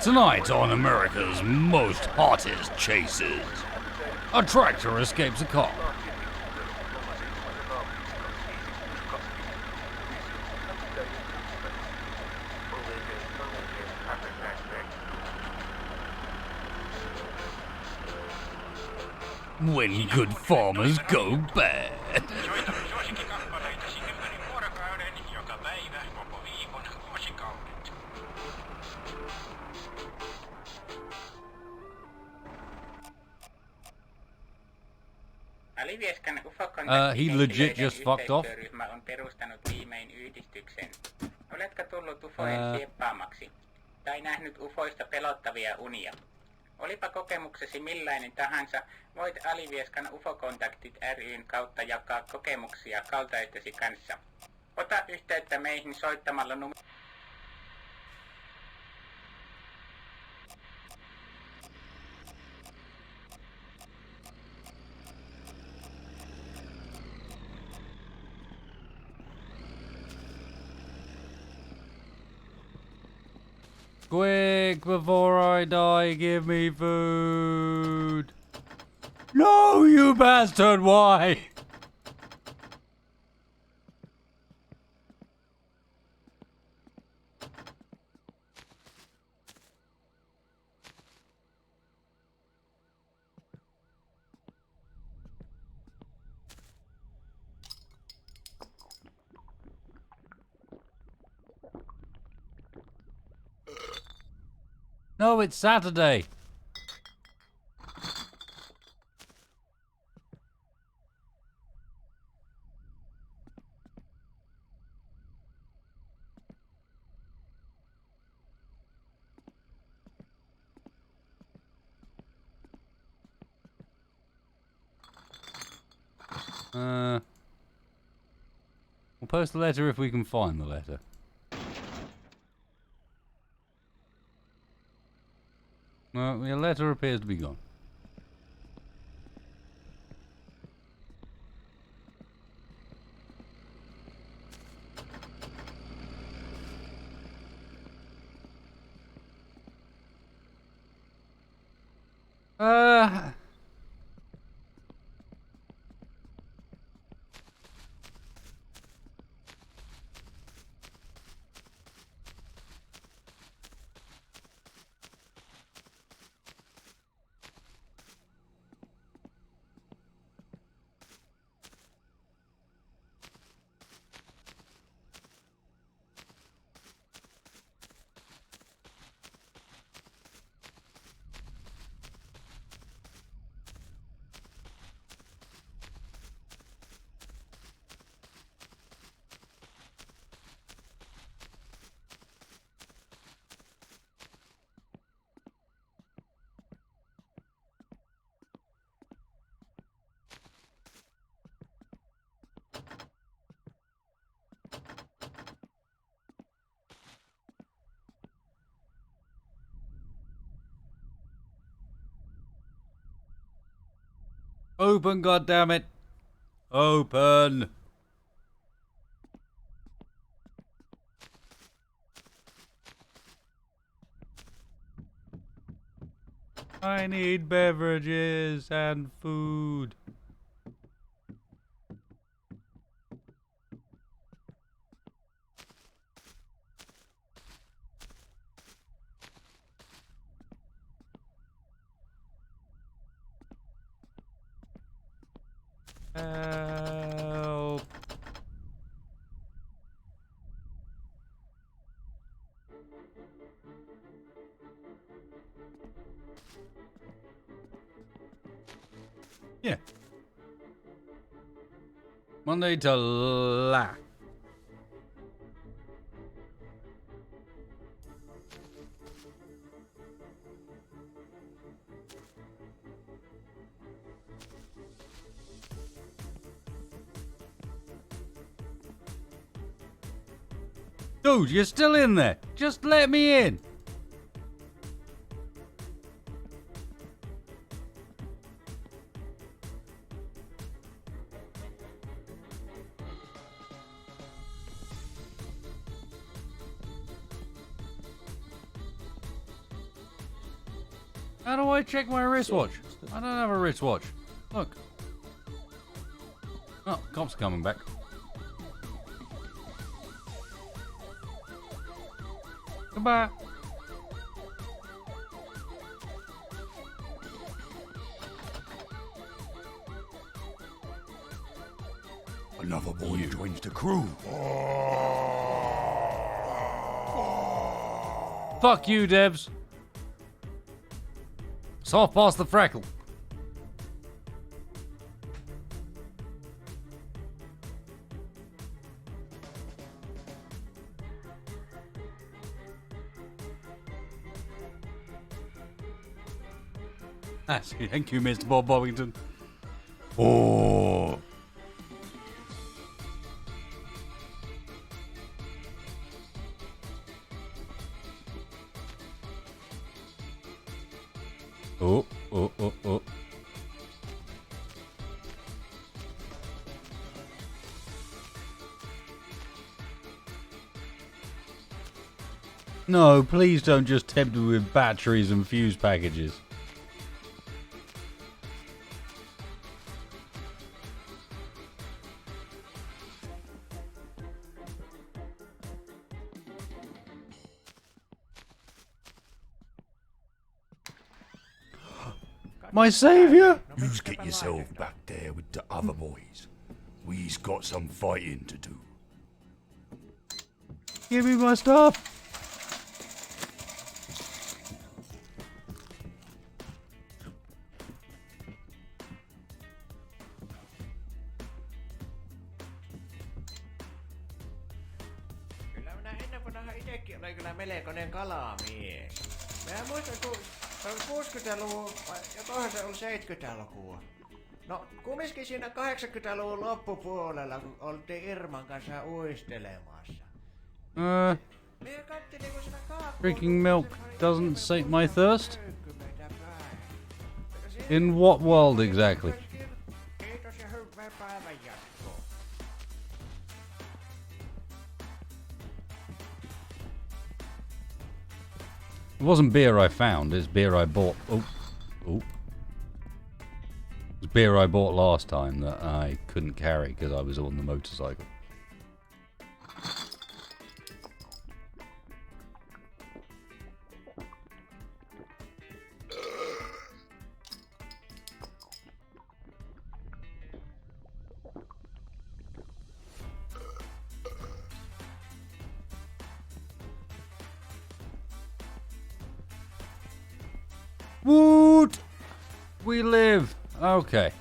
Speaker 1: Tonight on America's Most Hottest Chases, a tractor escapes a cop. When good farmers go bad.
Speaker 10: Alivieskan
Speaker 1: He legit just fucked off.
Speaker 10: yhteistyöryhmä on perustanut viimein yhdistyksen. Oletko tullut ufojen sieppaamaksi? Tai nähnyt ufoista pelottavia unia? Olipa kokemuksesi millainen tahansa, voit Alivieskan ufokontaktit ry:n kautta jakaa kokemuksia kaltaistesi kanssa. Ota yhteyttä meihin soittamalla
Speaker 1: Quick, before I die, give me food. No, you bastard, why? No, it's Saturday. We'll post the letter if we can find the letter. Well, the letter appears to be gone. Open, goddammit. Open. I need beverages and food. Help. Yeah. Monday to la. Dude, you're still in there. Just let me in. How do I check my wristwatch? I don't have a wristwatch. Look. Oh, cops coming back. Goodbye.
Speaker 11: Another boy joins the crew.
Speaker 1: Fuck you, Devs. Soft past the freckle. Thank you, Mr. Bob Bobbington. Oh. Oh, oh, oh, oh. No, please don't just tempt me with batteries and fuse packages. My saviour!
Speaker 11: Yous get yourself back there with the other boys. We's got some fighting to do.
Speaker 1: Give me my stuff!
Speaker 5: Kyllä minä ennen vanha itekin olen kyllä melkoinen kalamies. Mä muistan, kun se oli 60-luvun, jokohan se oli 70-lukua. No, kumminkin siinä 80-luvun loppupuolella, kun oltiin Irman kanssa uistelemassa. Me katselin, kun siinä
Speaker 1: Drinking milk doesn't sate my thirst? In what world exactly?
Speaker 5: Kiitos ja hyvää päivän jatkoa.
Speaker 1: It wasn't beer I found, it's beer I bought. Oh, oh. It was beer I bought last time that I couldn't carry because I was on the motorcycle. Woot! We live. Okay.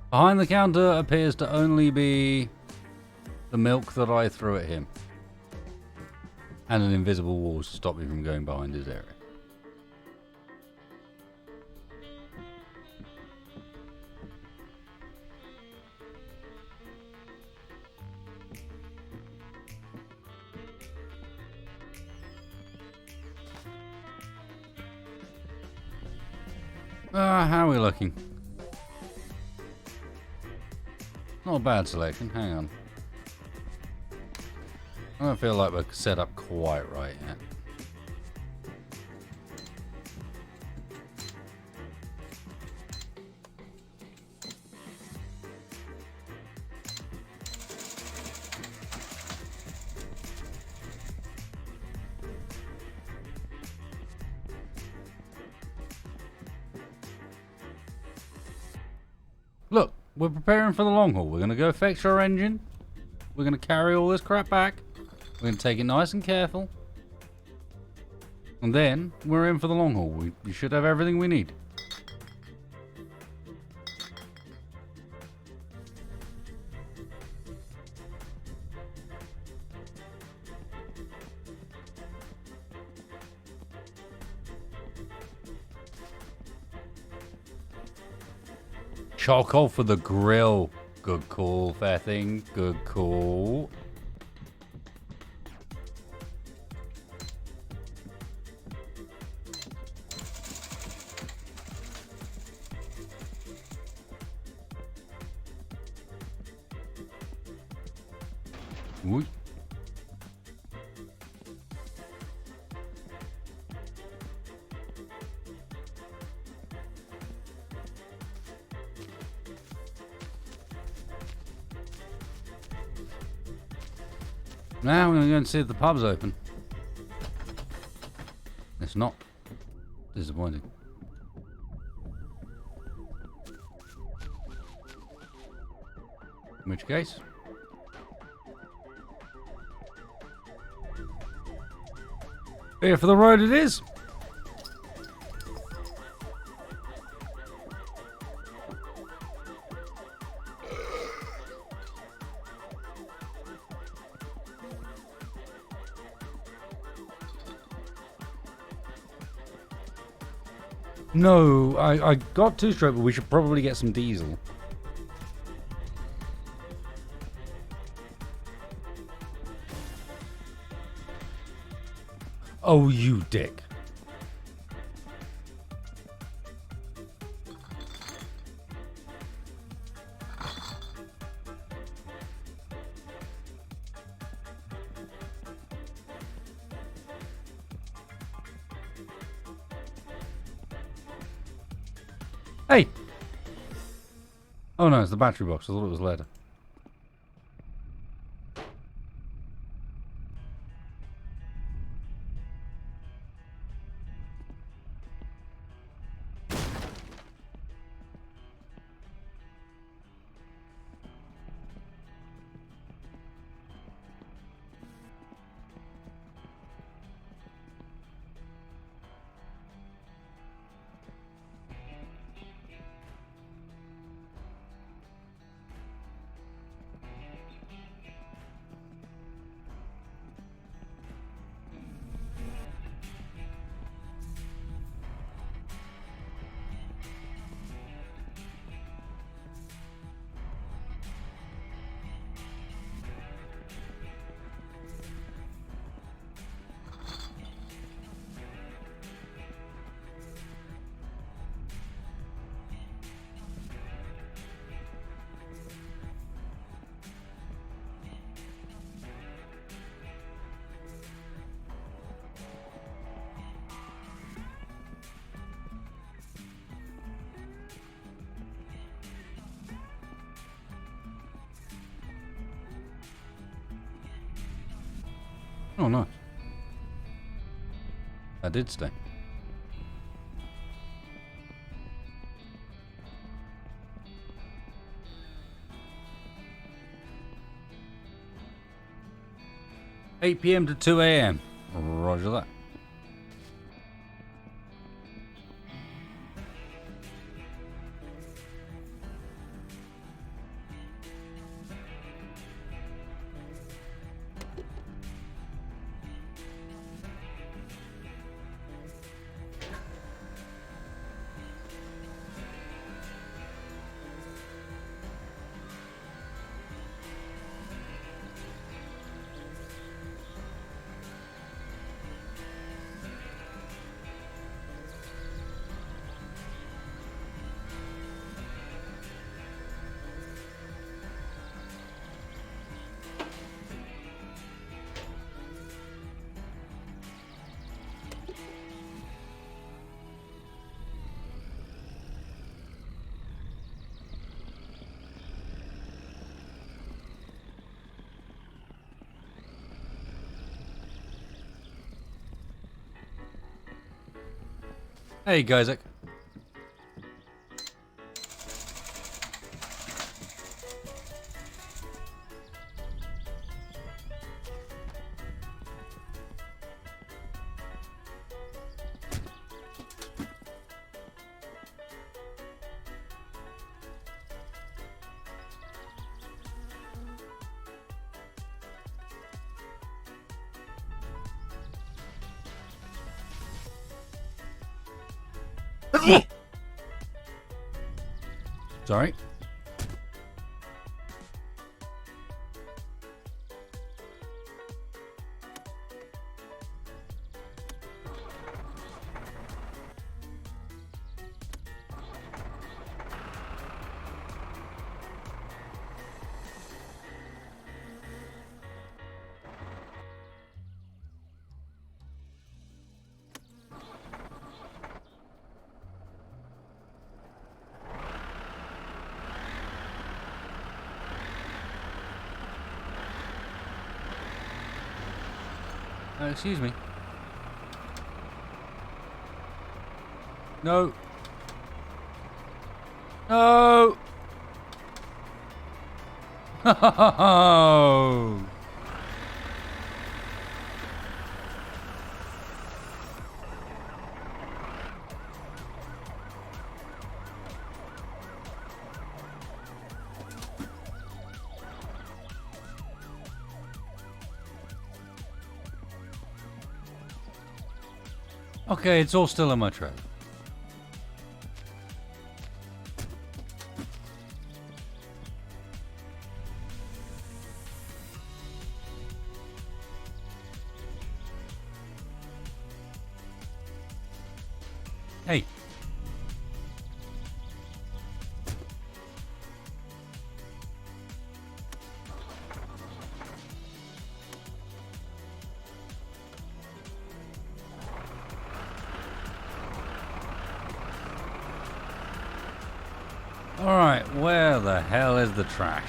Speaker 1: Behind the counter appears to only be the milk that I threw at him. And an invisible wall to stop me from going behind his area. How are we looking? Not a bad selection. Hang on. I don't feel like we're set up quite right yet. Look, we're preparing for the long haul. We're going to go fetch our engine. We're going to carry all this crap back. We're going to take it nice and careful. And then we're in for the long haul. We should have everything we need. Charcoal for the grill. Good call, fair thing. Good call. Ooh. Now we're going to go and see if the pub's open. It's not. Disappointing. In which case... here for the road it is. No, I got two-stroke, but we should probably get some diesel. Oh, you dick. Hey! Oh no, it's the battery box. I thought it was lead. Oh, nice. I did stay. $8 PM to 2 AM. Roger that. Hey, Isaac. Sorry. Excuse me. No. No. Oh. Okay, it's all still in my tray. Hey. Alright, where the hell is the trash?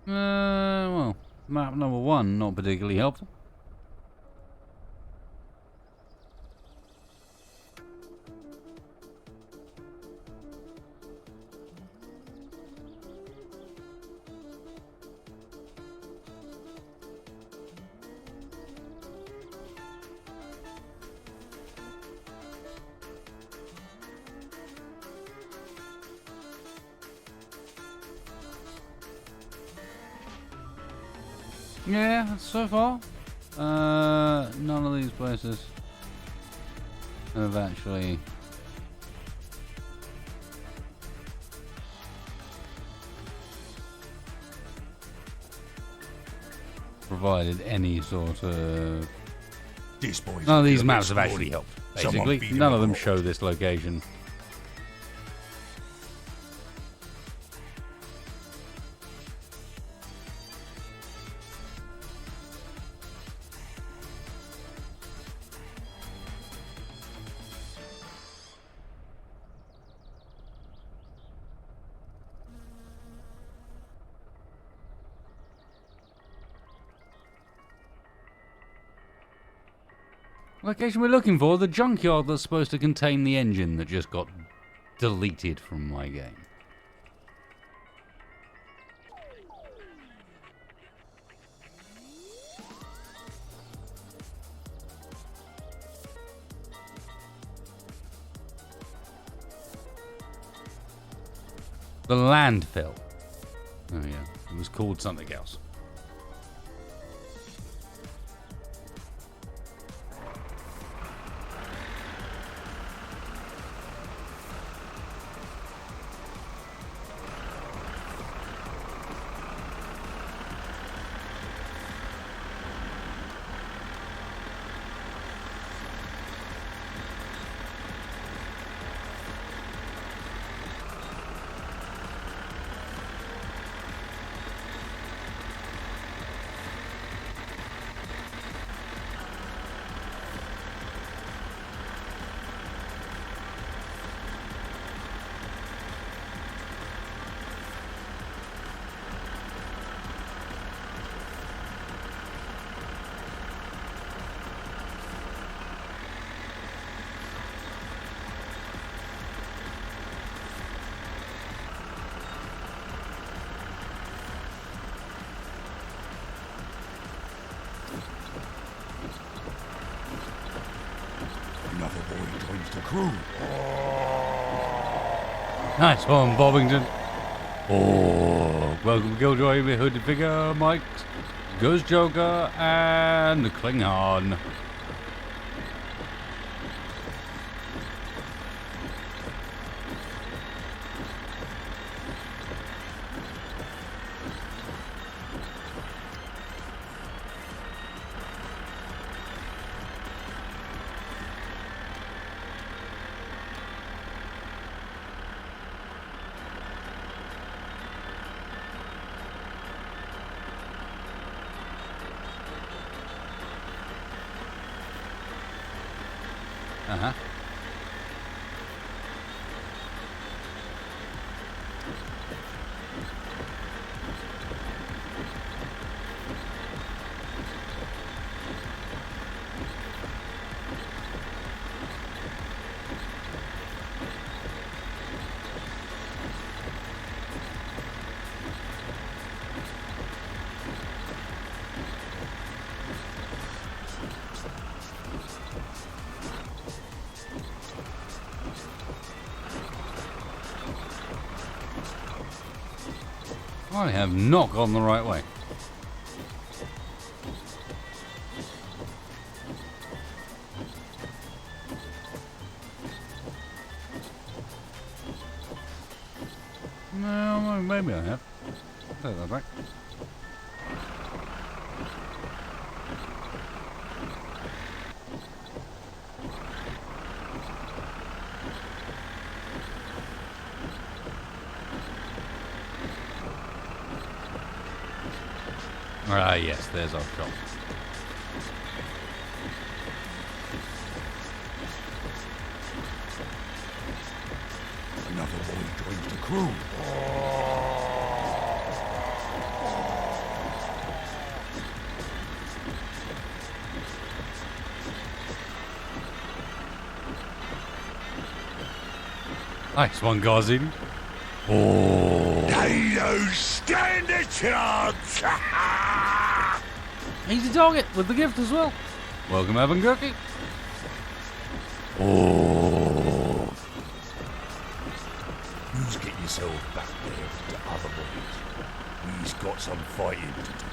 Speaker 1: Well, map number 1 not particularly helpful. Yeah, so far, none of these places have actually provided any sort of...
Speaker 11: This boy's
Speaker 1: None of these
Speaker 11: a bit
Speaker 1: maps have
Speaker 11: sporty.
Speaker 1: actually helped,
Speaker 11: Someone
Speaker 1: basically.
Speaker 11: feed him
Speaker 1: None
Speaker 11: a
Speaker 1: of them
Speaker 11: grog.
Speaker 1: show this location. Location we're looking for, the junkyard that's supposed to contain the engine that just got deleted from my game. The landfill. Oh yeah, it was called something else.
Speaker 11: Another boy joins the crew.
Speaker 1: Nice one, Bobbington. Oh, welcome Killjoy, the hooded figure, Mike, Ghost Joker, and Klingon. Uh-huh. I have not gone the right way. No, maybe I have. Take that back. Ah, yes, there's our shop.
Speaker 11: Another boy joins the crew.
Speaker 1: Nice one, Garzini. Oh.
Speaker 11: They don't stand a chance.
Speaker 1: Easy target with the gift as well. Welcome, Evan Gurky. Oh.
Speaker 11: You get yourself back there with the other boys. He's got some fighting to do.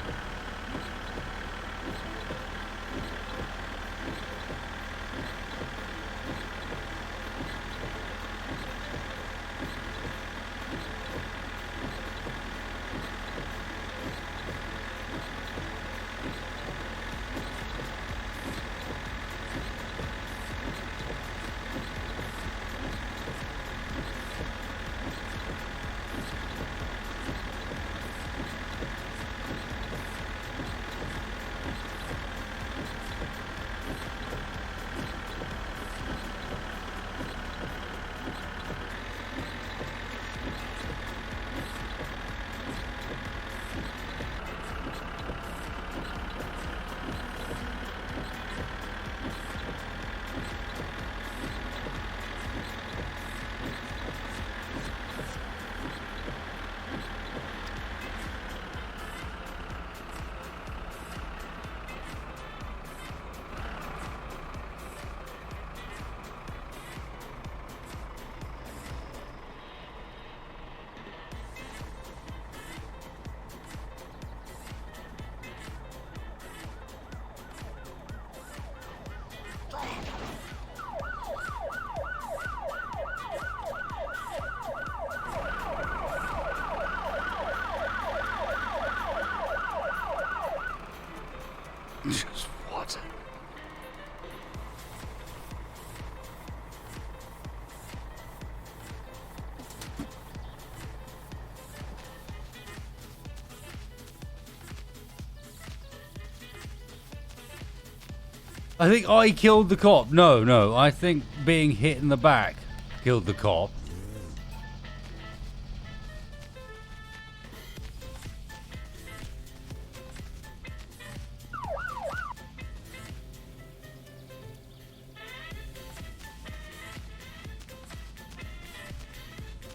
Speaker 1: I think I killed the cop. No, I think being hit in the back killed the cop.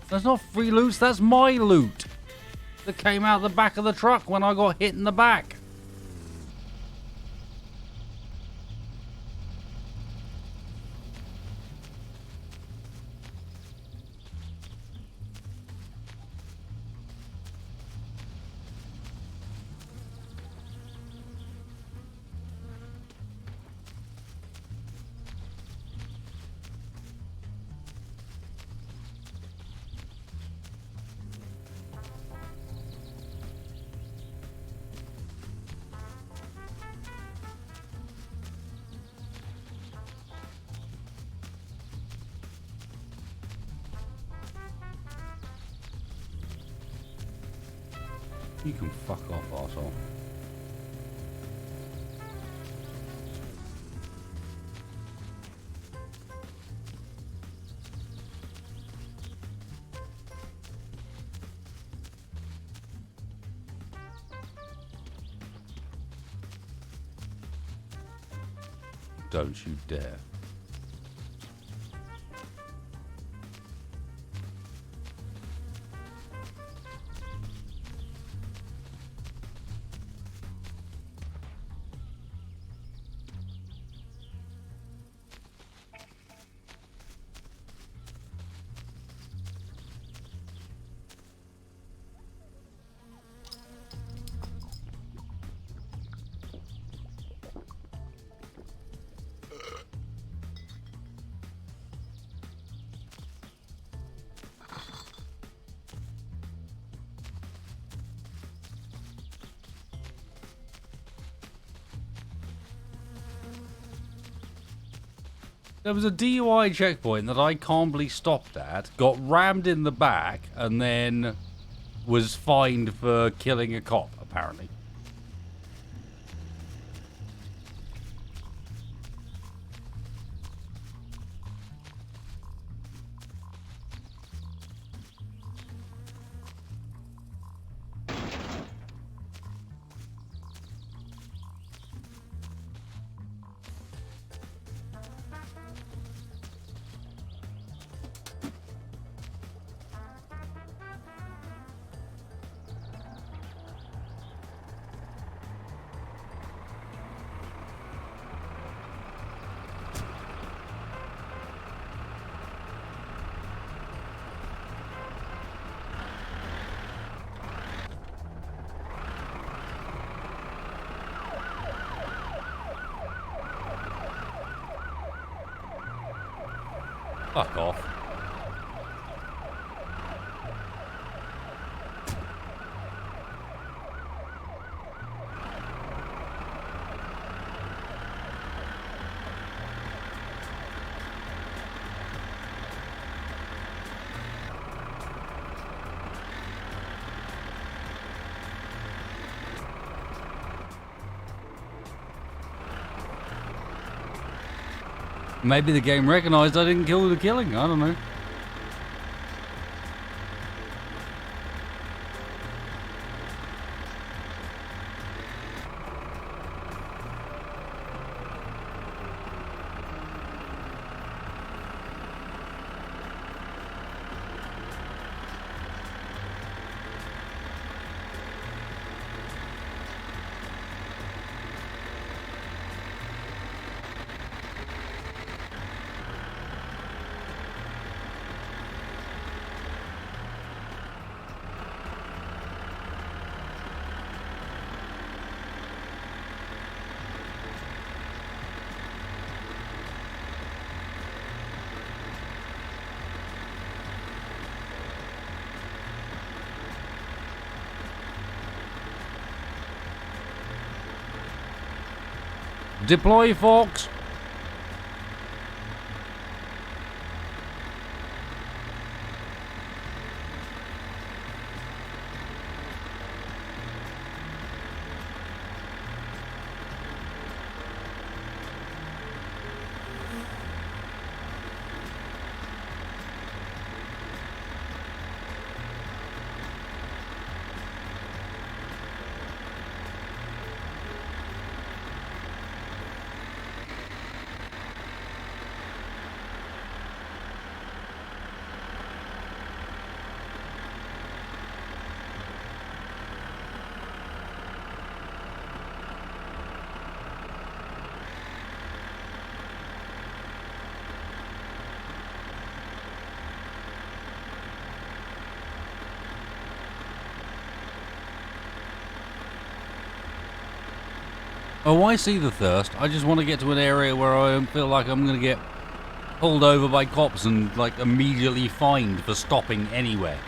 Speaker 1: That's not free loot, that's my loot that came out the back of the truck when I got hit in the back. You can fuck off, arsehole. Don't you dare. There was a DUI checkpoint that I calmly stopped at, got rammed in the back, and then was fined for killing a cop, apparently. Fuck off. Maybe the game recognized I didn't kill the killing. I don't know. Deploy, folks. Oh, I see the thirst. I just want to get to an area where I don't feel like I'm going to get pulled over by cops and, like, immediately fined for stopping anywhere.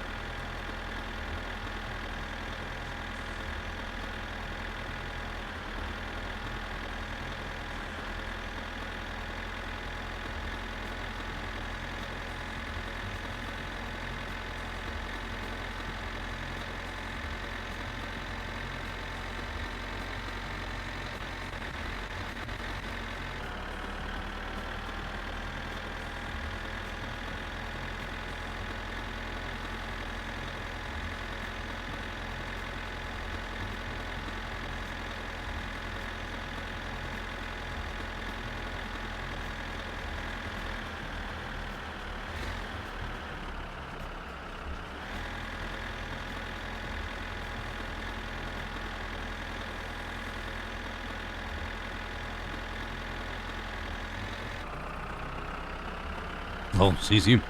Speaker 1: Oh, sees you.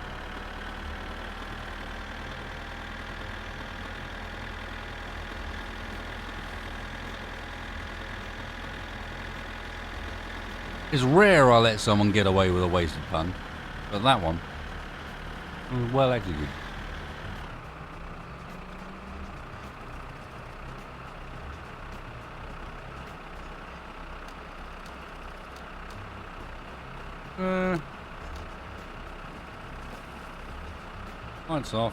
Speaker 1: It's rare I let someone get away with a wasted pun, but that one was well executed. Lights off.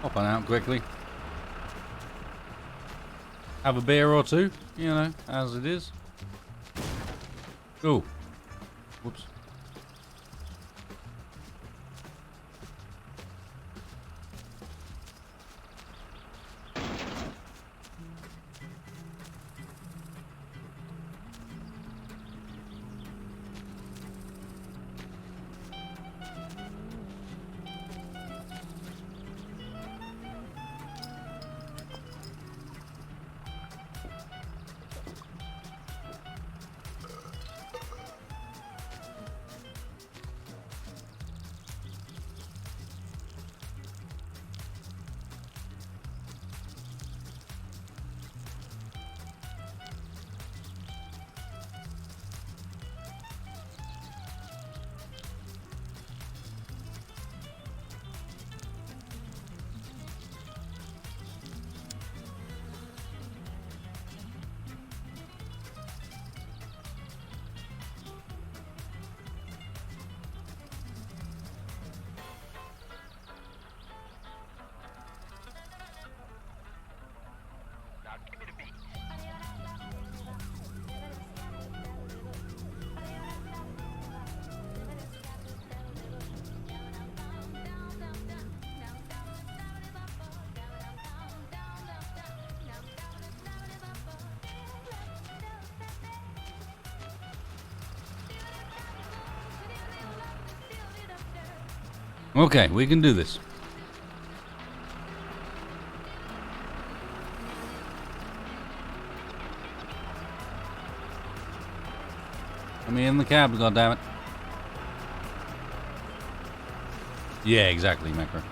Speaker 1: Hop on out quickly. Have a beer or two, you know, as it is. Oh. Whoops. Okay, we can do this. Let me in the cab, goddammit. Yeah, exactly, Macro.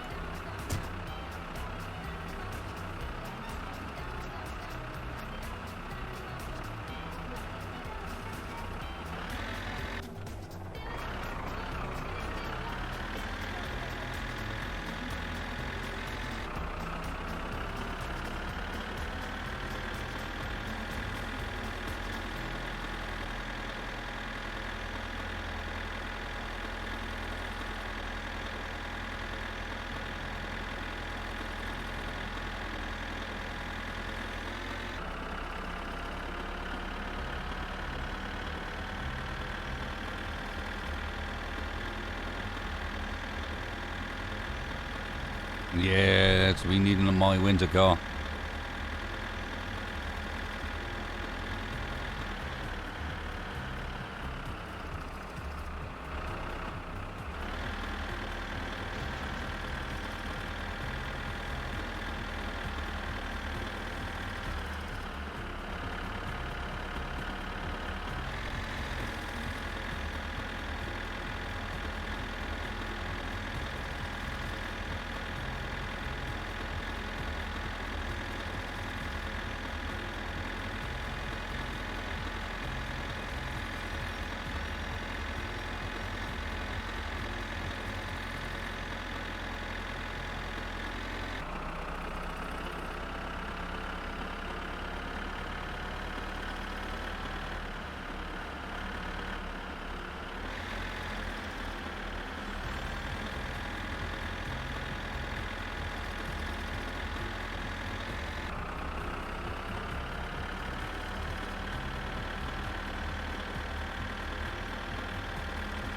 Speaker 1: Yeah, that's what we need in my winter car.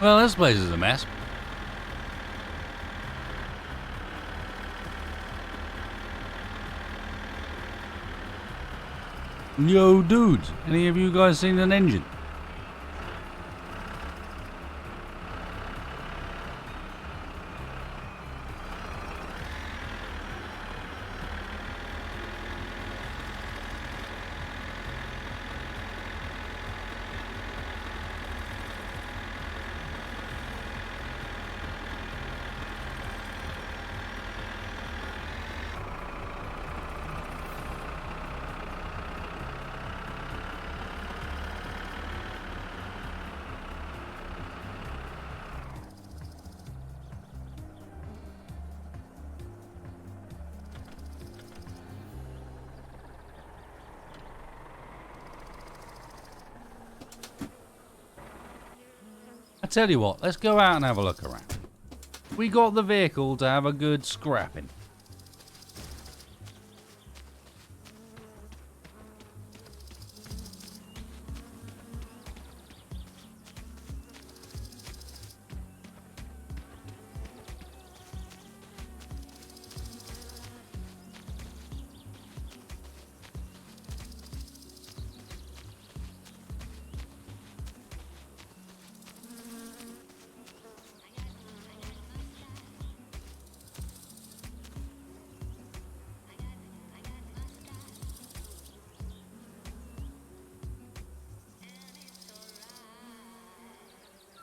Speaker 1: Well, this place is a mess. Yo, dudes, any of you guys seen an engine? I tell you what, let's go out and have a look around. We got the vehicle to have a good scrapping.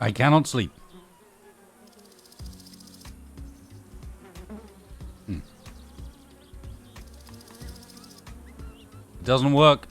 Speaker 1: I cannot sleep. It doesn't work.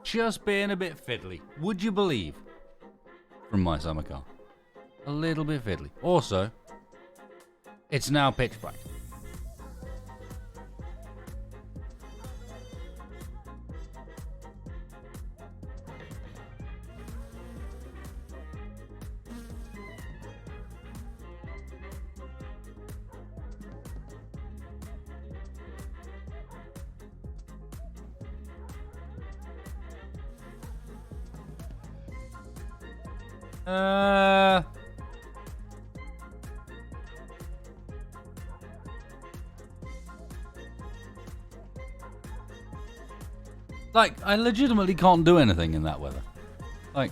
Speaker 1: Just being a bit fiddly, would you believe? From my summer car. A little bit fiddly. Also, it's now pitch black. Like, I legitimately can't do anything in that weather. Like,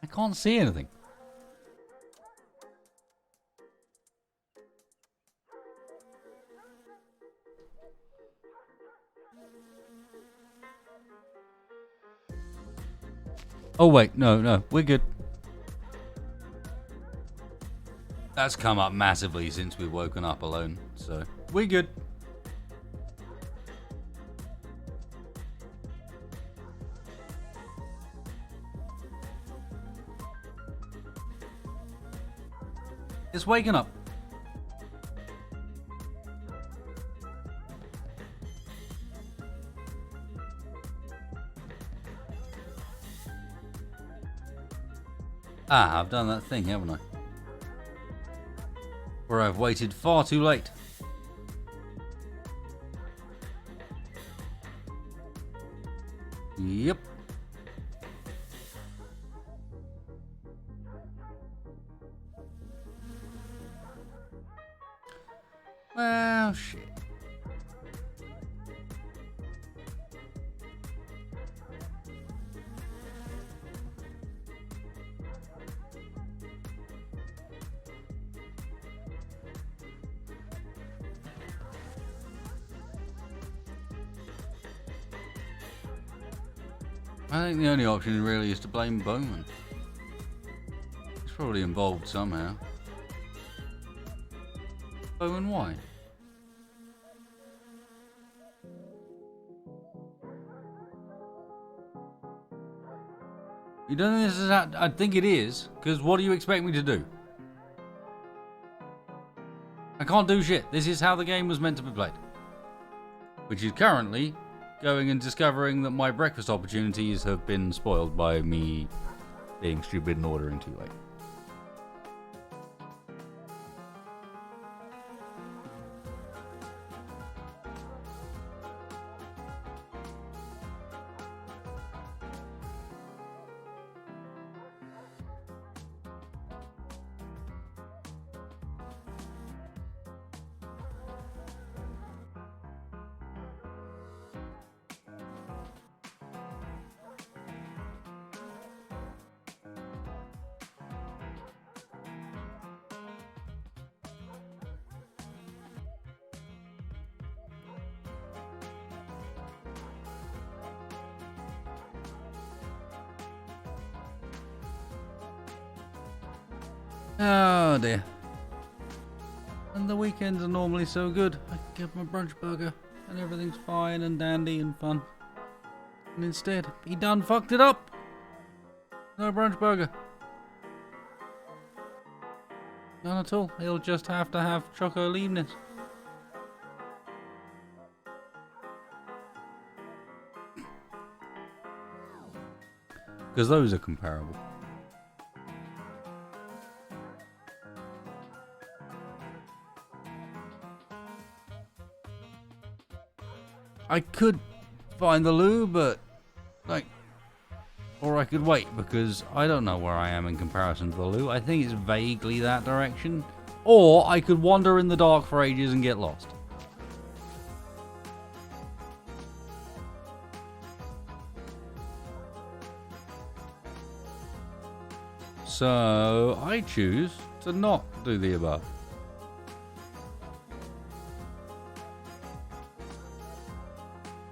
Speaker 1: I can't see anything. Oh wait, no, we're good. That's come up massively since we've woken up alone, so we're good. It's waking up. Ah, I've done that thing, haven't I? Where I've waited far too late. Yep. Well, shit. I think the only option really is to blame Bowman. He's probably involved somehow. Bowman, why? You don't think this is how, I think it is, because what do you expect me to do? I can't do shit. This is how the game was meant to be played. Which is currently going and discovering that my breakfast opportunities have been spoiled by me being stupid and ordering too late. Oh dear. And the weekends are normally so good. I can get my brunch burger and everything's fine and dandy and fun. And instead, he done fucked it up. No brunch burger. None at all. He'll just have to have choco leanness. Because those are comparable. I could find the loo, but like, or I could wait because I don't know where I am in comparison to the loo. I think it's vaguely that direction. Or I could wander in the dark for ages and get lost. So I choose to not do the above.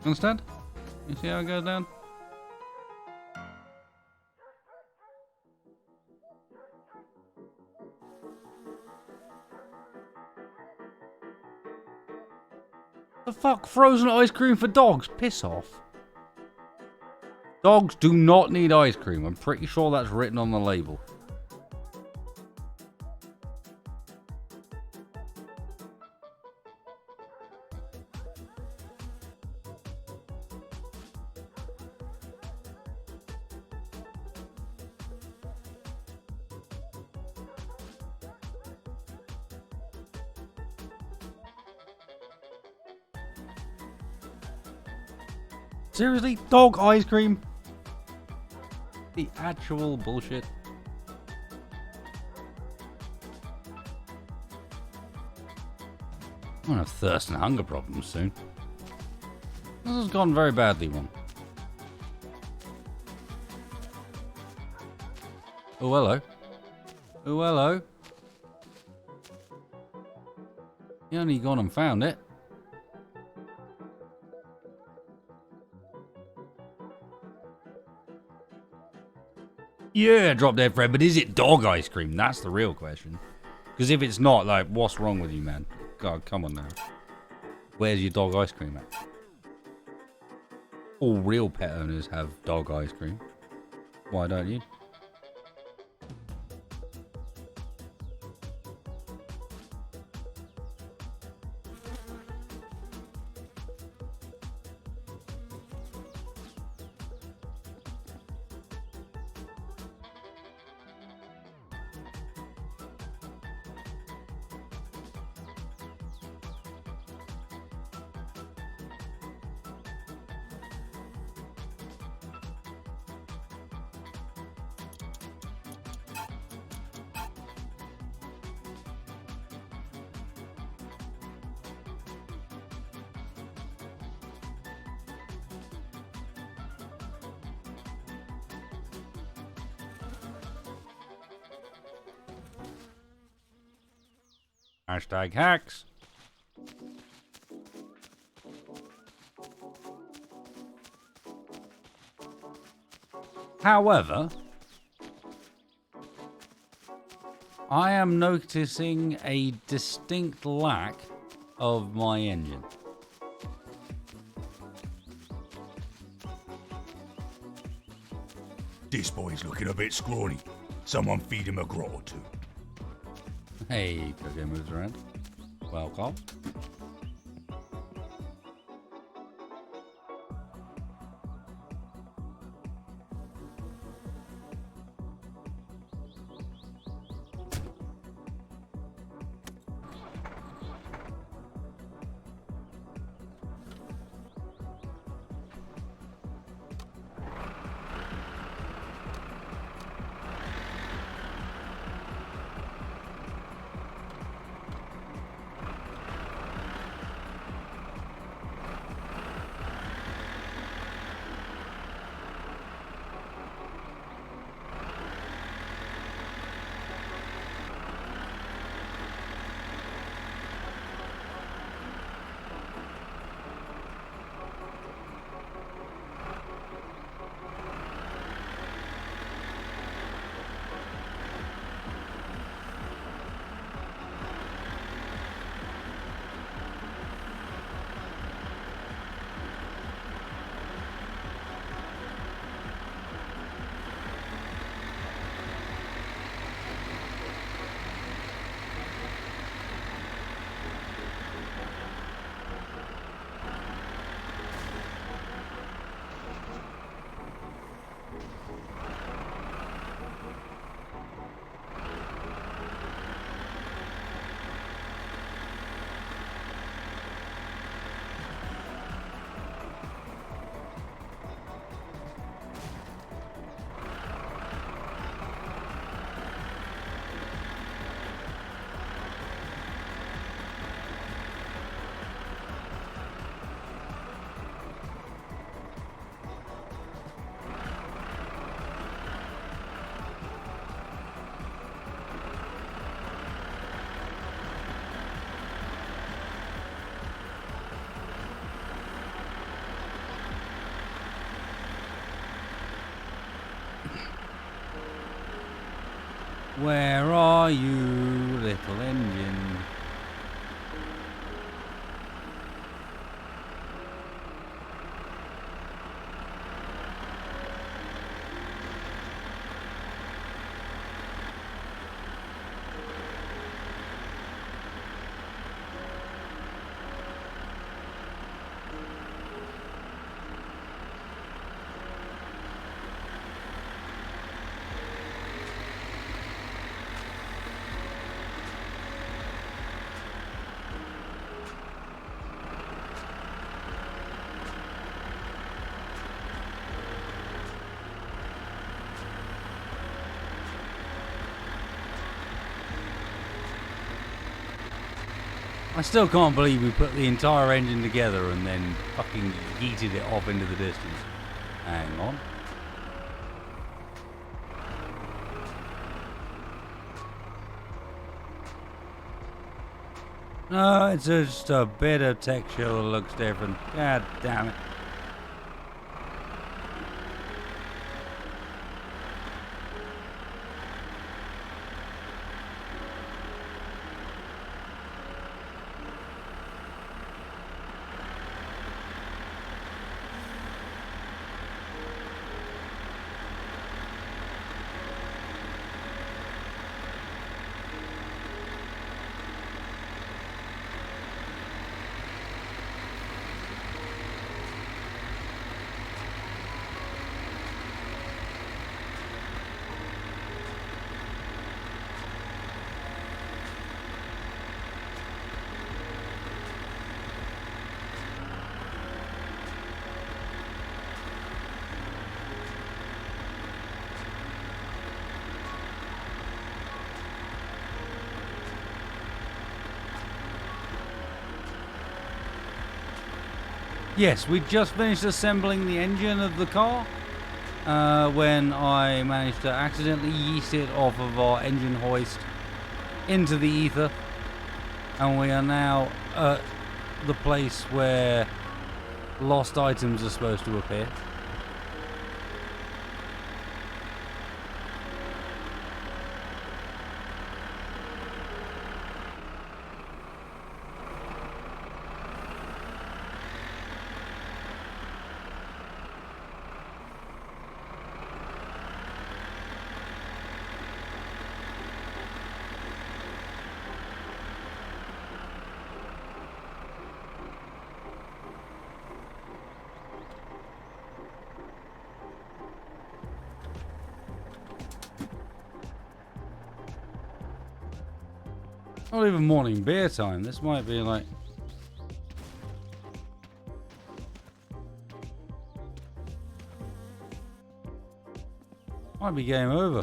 Speaker 1: Understand? You see how it goes down? The fuck? Frozen ice cream for dogs? Piss off. Dogs do not need ice cream. I'm pretty sure that's written on the label. Seriously? Dog ice cream? The actual bullshit. I'm gonna have thirst and hunger problems soon. This has gone very badly wrong. Oh, hello. Oh, hello. You only gone and found it. Yeah, drop dead Fred, but is it dog ice cream? That's the real question. Because if it's not, like, what's wrong with you, man? God, come on now. Where's your dog ice cream at? All real pet owners have dog ice cream. Why don't you? Hashtag hacks. However, I am noticing a distinct lack of my engine.
Speaker 13: This boy's looking a bit scrawny. Someone feed him a grot or two.
Speaker 1: Hey, Coco moves around. Welcome. Where are you, little engine? I still can't believe we put the entire engine together and then fucking yeeted it off into the distance. Hang on. No, it's just a bit of texture that looks different. God damn it. Yes, we just finished assembling the engine of the car when I managed to accidentally yeast it off of our engine hoist into the ether. And we are now at the place where lost items are supposed to appear. Not even morning beer time. This might be like... Might be game over.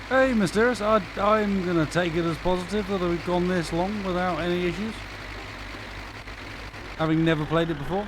Speaker 1: Hey, Mysterious, I'm going to take it as positive that we've gone this long without any issues. Having never played it before.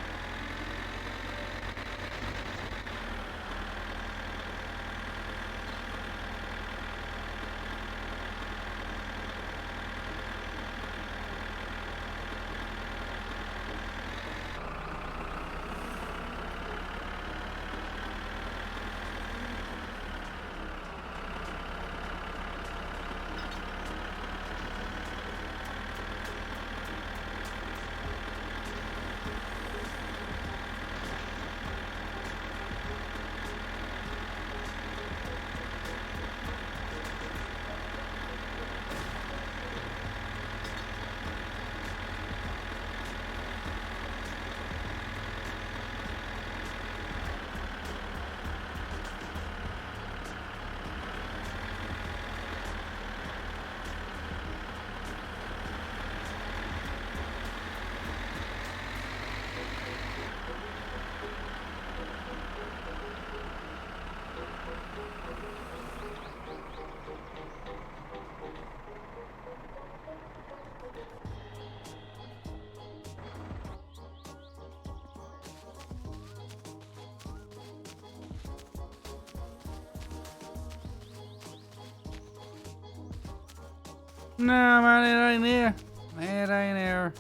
Speaker 1: No, man, it ain't there. It ain't there.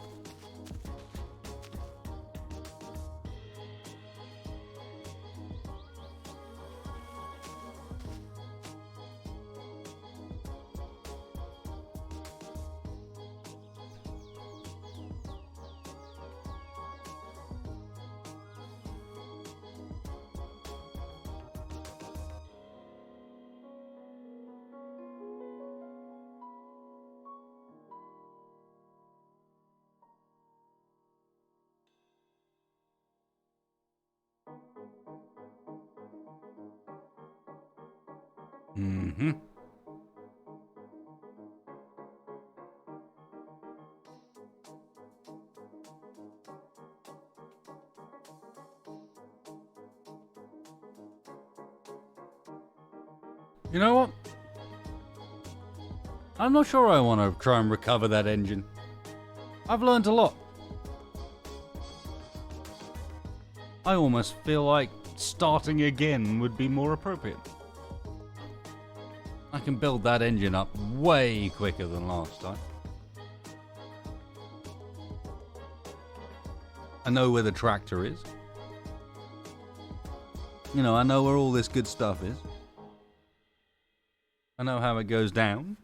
Speaker 1: Mm-hmm. You know what? I'm not sure I want to try and recover that engine. I've learned a lot. I almost feel like starting again would be more appropriate. I can build that engine up way quicker than last time. I know where the tractor is. You know, I know where all this good stuff is. I know how it goes down.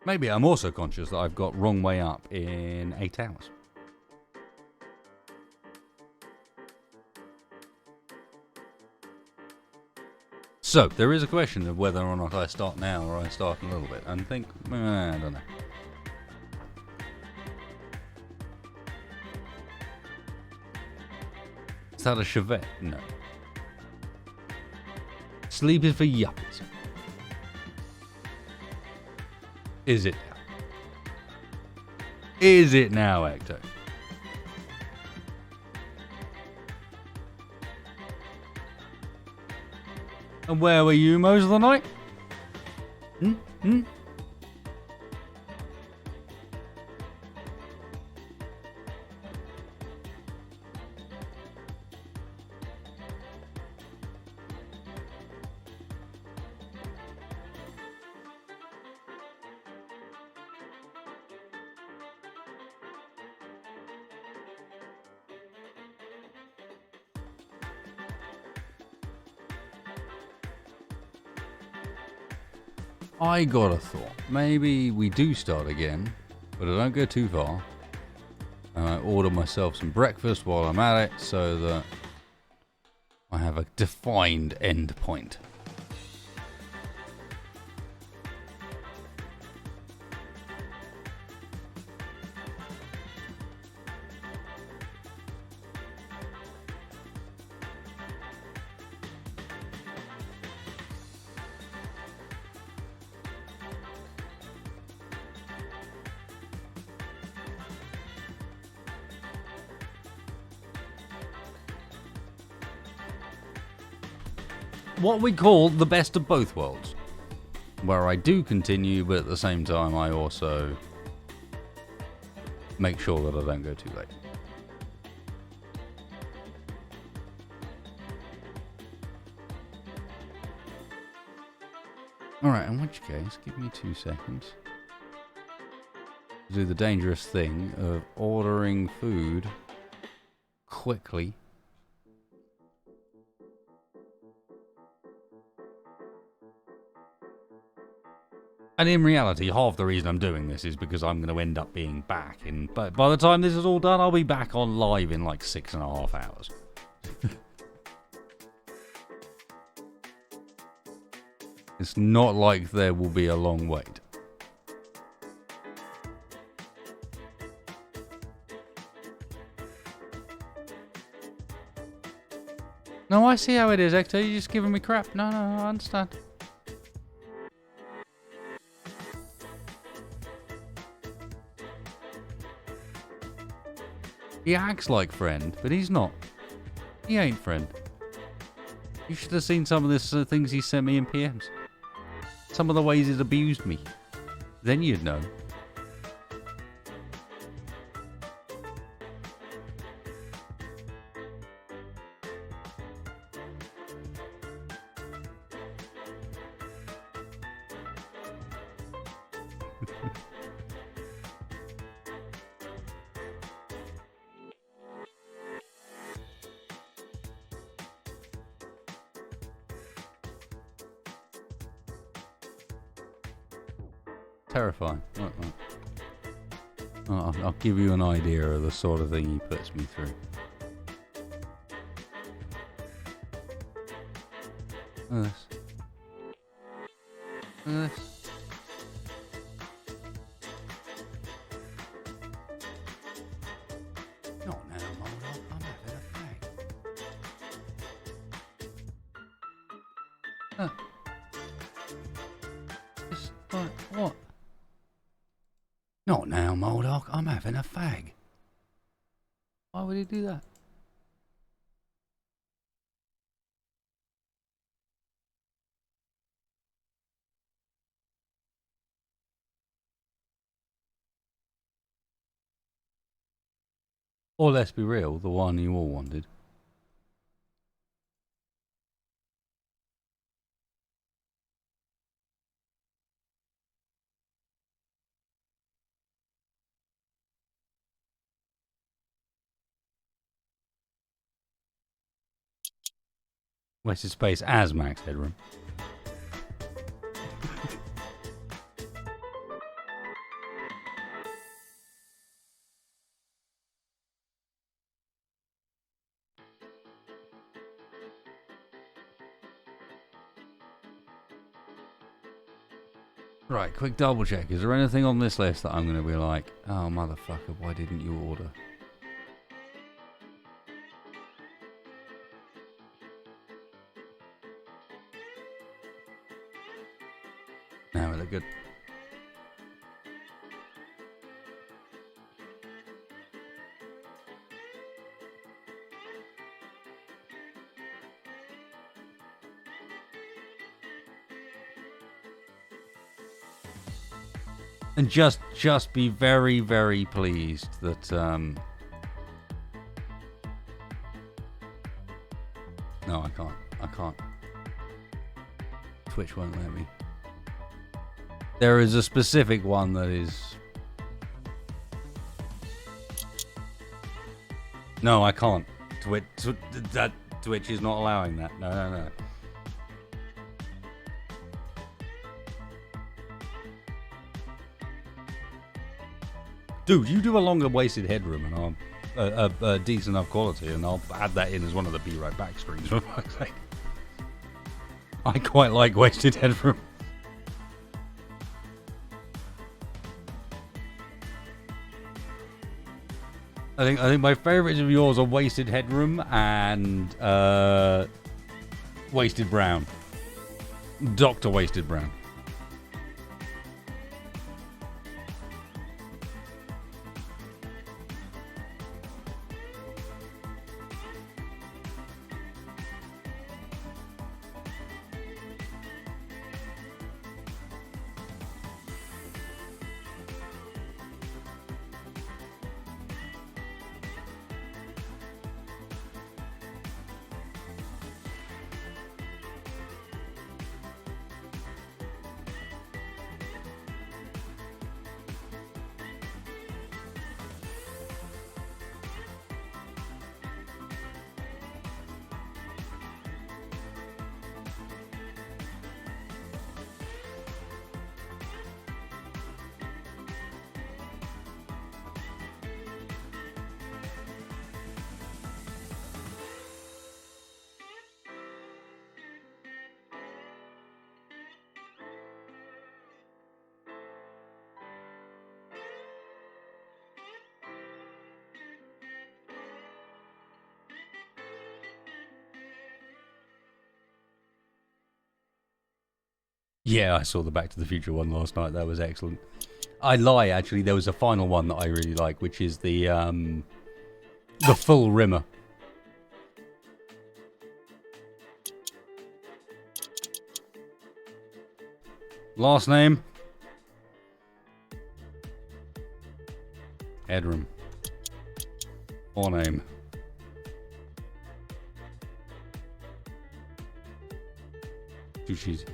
Speaker 1: Maybe I'm also conscious that I've got wrong way up in 8 hours. So, there is a question of whether or not I start now or I start in a little bit and think, I don't know. Is that a Chevette? No. Sleep is for yuppies. Is it now? Is it now, Ecto? And where were you most of the night? I got a thought. Maybe we do start again, but I don't go too far. And I order myself some breakfast while I'm at it so that I have a defined end point. What we call the best of both worlds, where I do continue, but at the same time I also make sure that I don't go too late. Alright, in which case, give me 2 seconds. Do the dangerous thing of ordering food quickly. And in reality, half the reason I'm doing this is because I'm going to end up being back. But by the time this is all done, I'll be back on live in like 6.5 hours. It's not like there will be a long wait. No, I see how it is, Ecto. You're just giving me crap. No, I understand. He acts like friend, but he's not. He ain't friend. You should have seen some of this things he sent me in PMs. Some of the ways he's abused me. Then you'd know. Terrifying. Right. I'll give you an idea of the sort of thing he puts me through. Look at this. Look at this. Not now, Mulder. I'm having a fag. Huh. Just like what? Not now, Moldog. I'm having a fag. Why would he do that? Or let's be real, the one you all wanted. Wasted space as max headroom. Right, quick double check. Is there anything on this list that I'm going to be like, oh motherfucker, why didn't you order? Now we look good. And just be very, very pleased that no, I can't. Twitch won't let me. There is a specific one that is. No, I can't. Twitch is not allowing that. No. Dude, you do a longer wasted headroom and I'll a decent enough quality, and I'll add that in as one of the Be Right Back streams. For fuck's sake. I quite like wasted headroom. I think my favourites of yours are Wasted Headroom and Wasted Brown. Dr. Wasted Brown. Yeah, I saw the Back to the Future one last night. That was excellent. I lie, actually. There was a final one that I really like, which is the full Rimmer. Last name? Headroom. Forename. Too cheesy.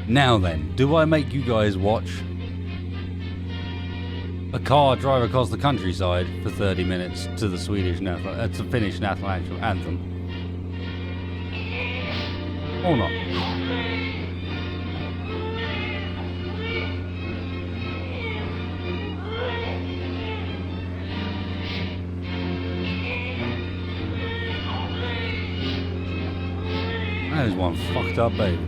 Speaker 1: Now then, do I make you guys watch a car drive across the countryside for 30 minutes to the to Finnish national anthem? Or not? That is one fucked up baby.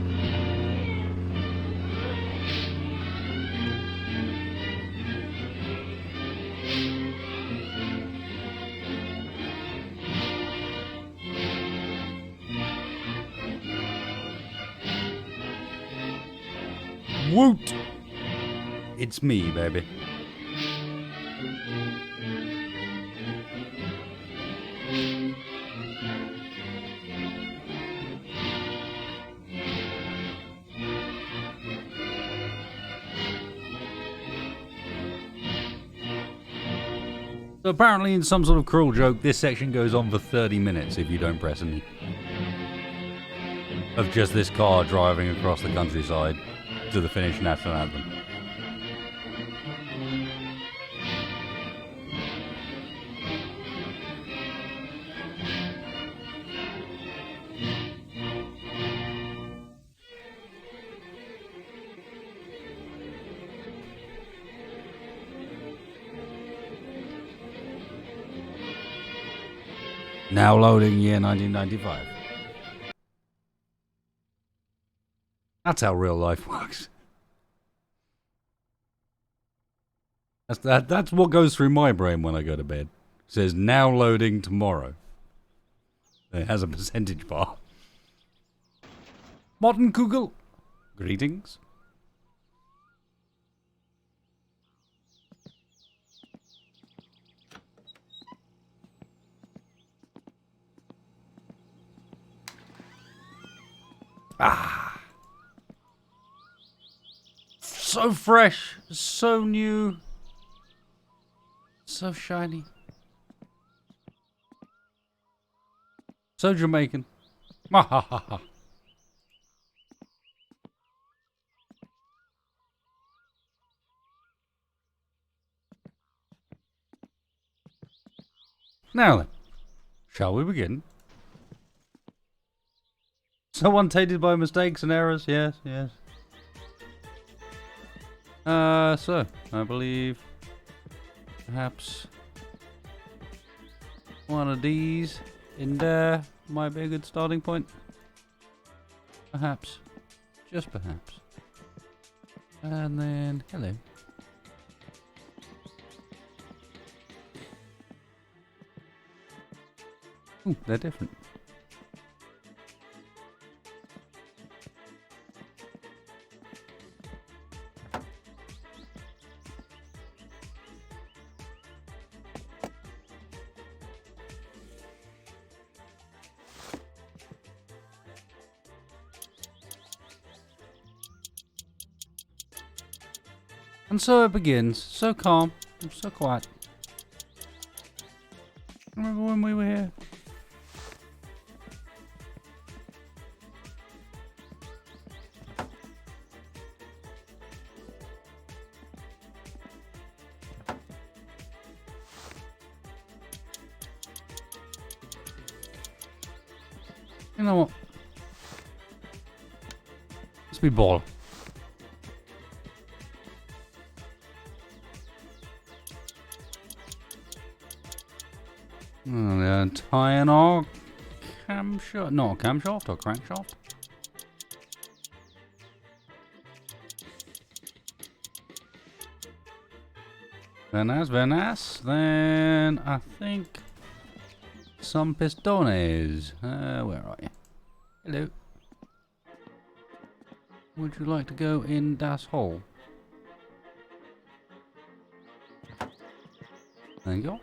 Speaker 1: Woot! It's me, baby. So apparently in some sort of cruel joke, this section goes on for 30 minutes if you don't press any. Of just this car driving across the countryside to the Finnish national anthem. Now loading year 1995. That's how real life works. That's what goes through my brain when I go to bed. It says now loading tomorrow. It has a percentage bar. Modern Google. Greetings. Ah. So fresh, so new, so shiny, so Jamaican. Ha ha ha ha. Now then, shall we begin? So untainted by mistakes and errors, yes, yes. So, I believe perhaps one of these in there might be a good starting point. Perhaps. Just perhaps. And then, hello. Ooh, they're different. And so it begins, so calm, so quiet. Remember when we were here? You know what? Let's be ball. They're tying our camshaft, not camshaft or crankshaft. Very nice, very nice. Then I think some pistones. Where are you? Hello. Would you like to go in das hole? Thank you.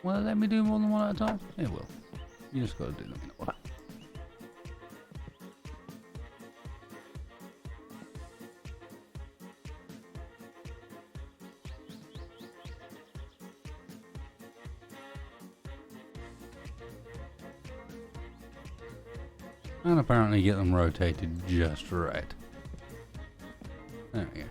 Speaker 1: Will it let me do more than one at a time? It will. You just gotta do them in order. And apparently get them rotated just right. There we go.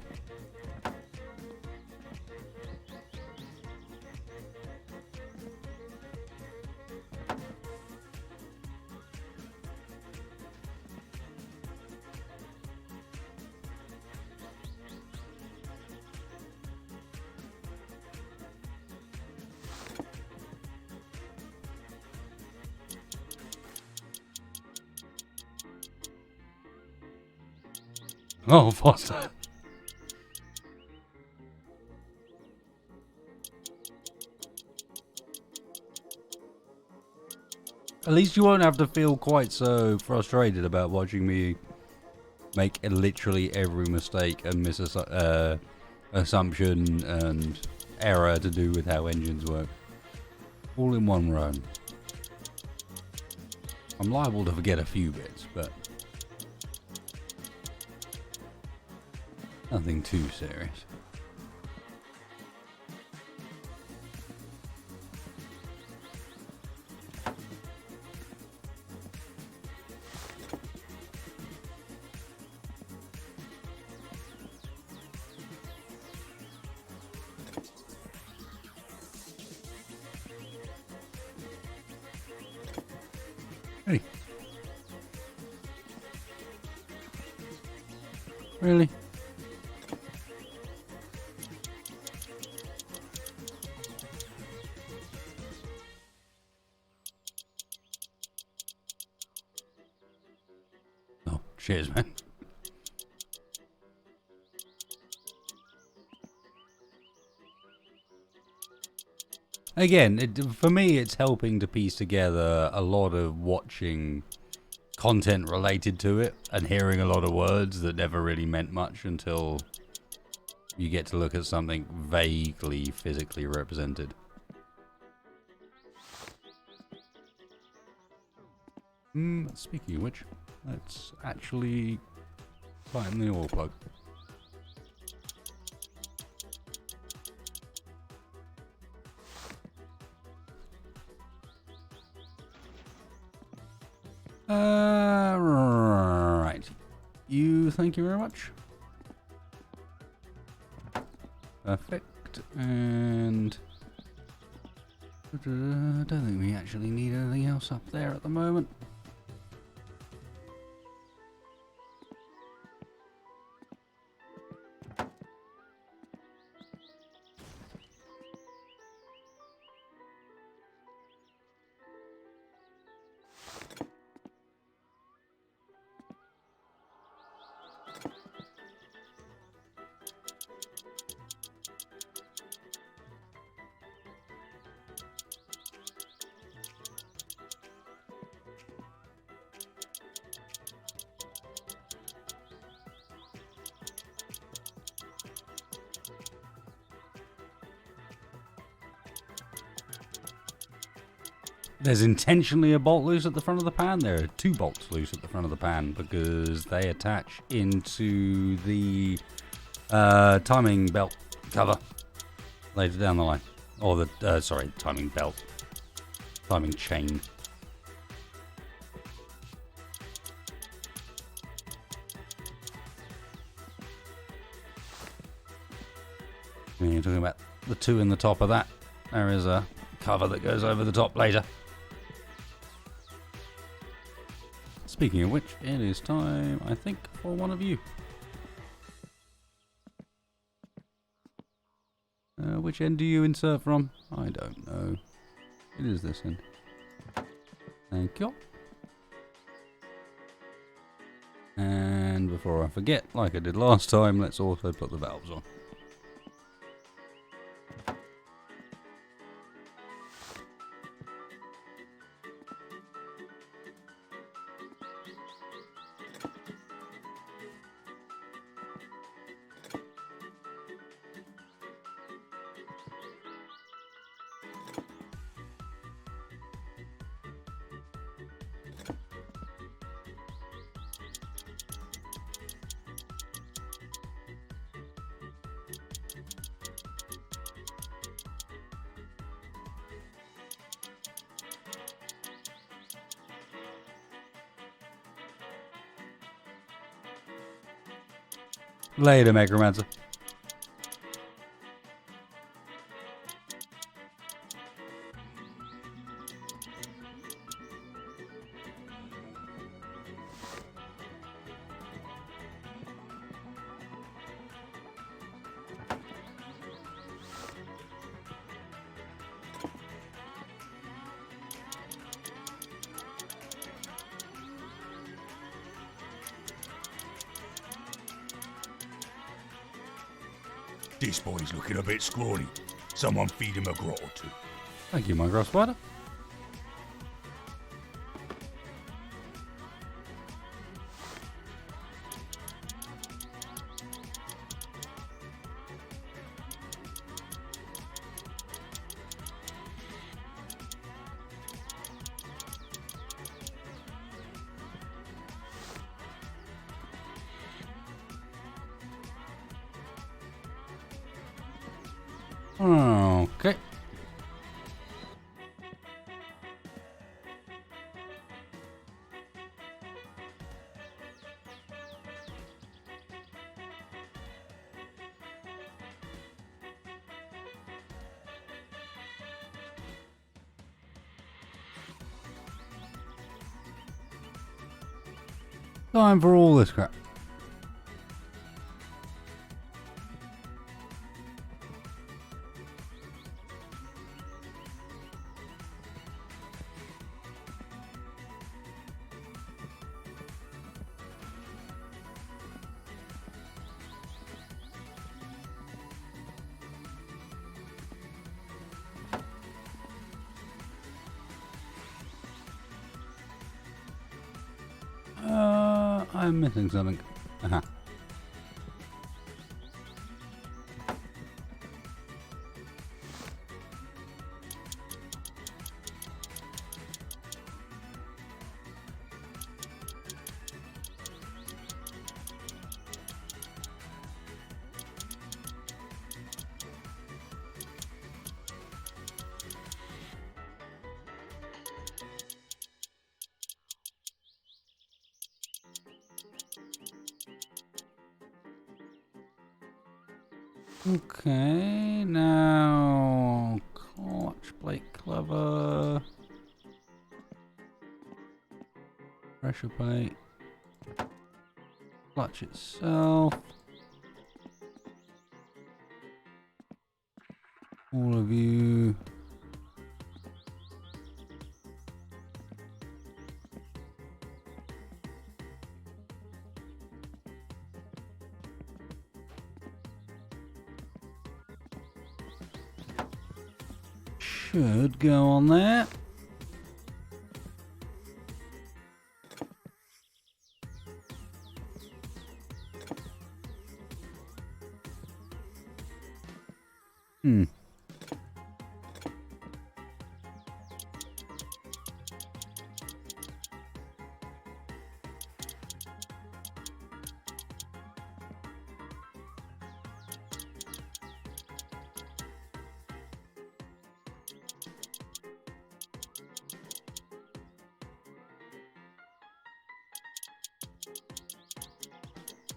Speaker 1: Oh, Foster. At least you won't have to feel quite so frustrated about watching me make literally every mistake and assumption and error to do with how engines work. All in one run. I'm liable to forget a few bits, but Nothing too serious. Hey. Really? Oh, cheers, man. Again, for me, it's helping to piece together a lot of watching content related to it and hearing a lot of words that never really meant much until you get to look at something vaguely physically represented. Speaking of which, let's actually tighten the oil plug. Right. Thank you very much. Perfect. And I don't think we actually need anything else up there at the moment. There's intentionally a bolt loose at the front of the pan. There are 2 bolts loose at the front of the pan because they attach into the timing belt cover later down the line. Or the, sorry, timing belt. Timing chain. And you're talking about the 2 in the top of that. There is a cover that goes over the top later. Speaking of which, it is time, I think, for one of you. Which end do you insert from? I don't know. It is this end. Thank you. And before I forget, like I did last time, let's also put the valves on. Later, Necromancer.
Speaker 13: This boy's looking a bit scrawny. Someone feed him a grot or 2.
Speaker 1: Thank you, my grass spider. Okay. Time for all this crap. I'm missing something. Uh-huh. Okay, now clutch plate cover, pressure plate, clutch itself, all of you. Should go on there.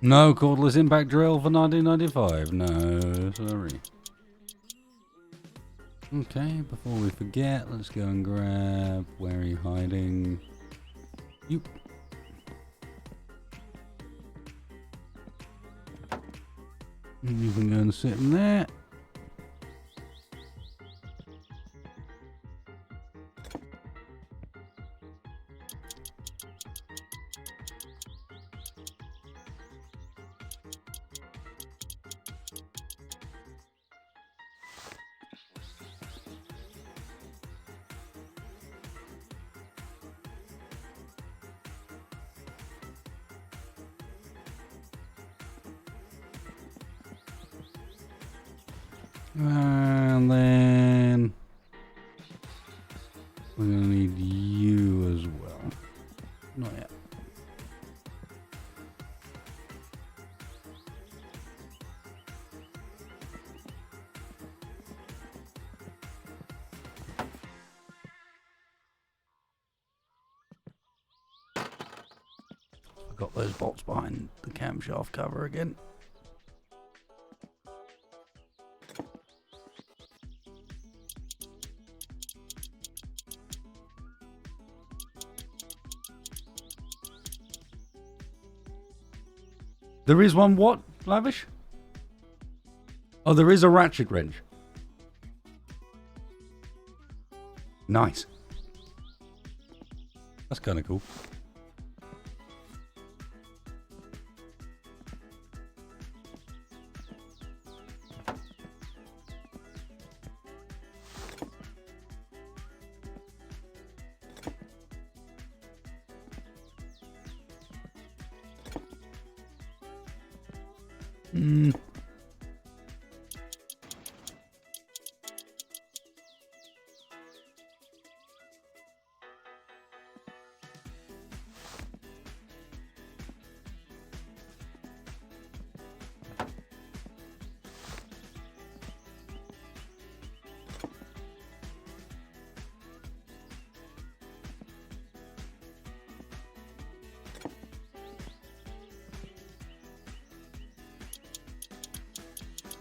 Speaker 1: No cordless impact drill for 1995. No, sorry. Okay, before we forget, let's go and grab. Where are you hiding? You. You can go and sit in there. And then we're going to need you as well. Not yet. Got those bolts behind the camshaft cover again. There is one what, Lavish? Oh, there is a ratchet wrench. Nice. That's kind of cool.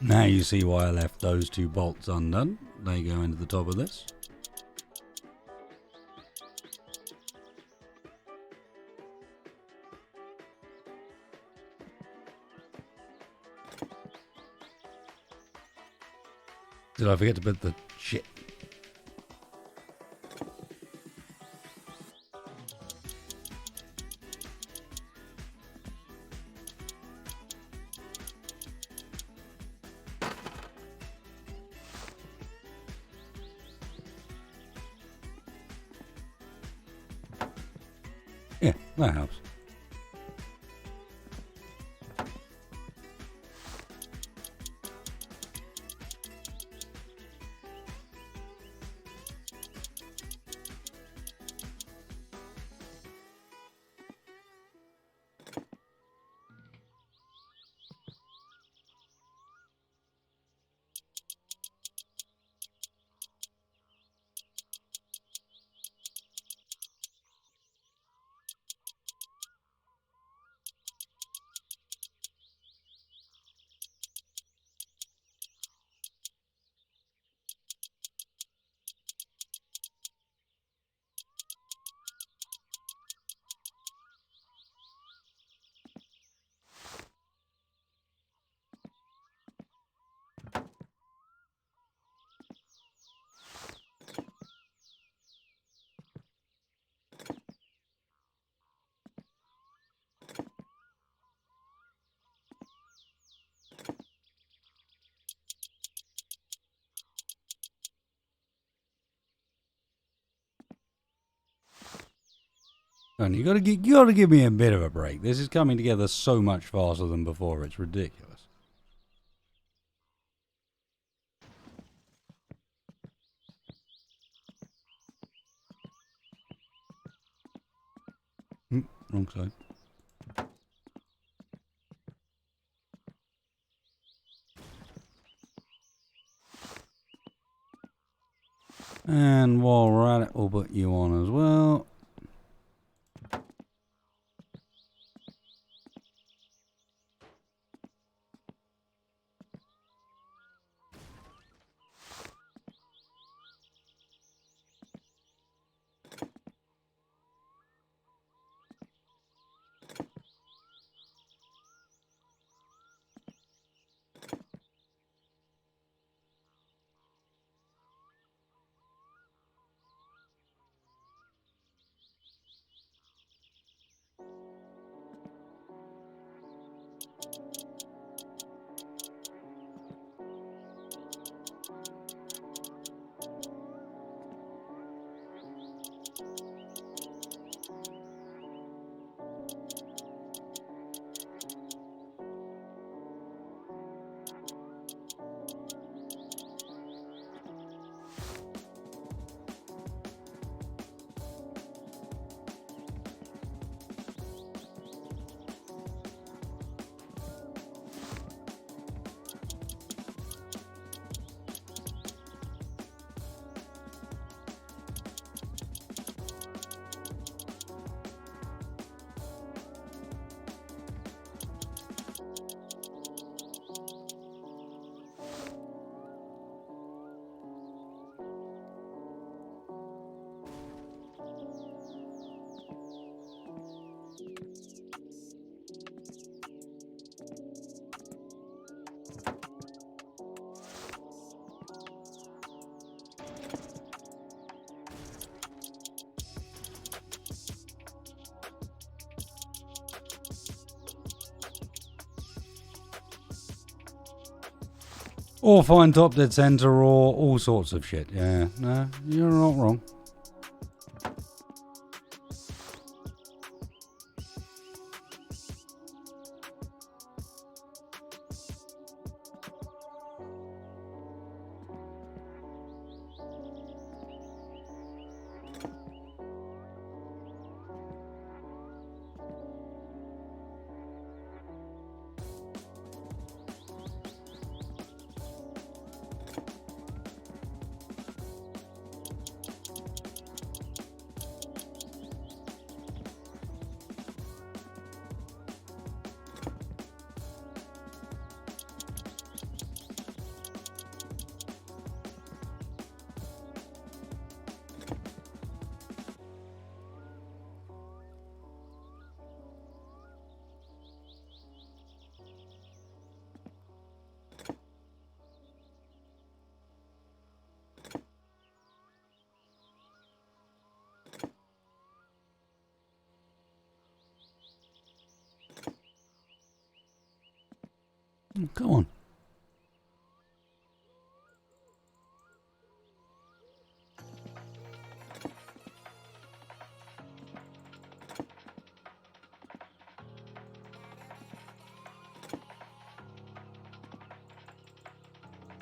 Speaker 1: Now you see why I left those two bolts undone. They go into the top of this. Did I forget to put the shit? Yeah, that helps. And you gotta give me a bit of a break. This is coming together so much faster than before. It's ridiculous. Wrong side. And while we're at it, we'll put you on as well. Or find top dead center or all sorts of shit. Yeah, no, you're not wrong. Come on.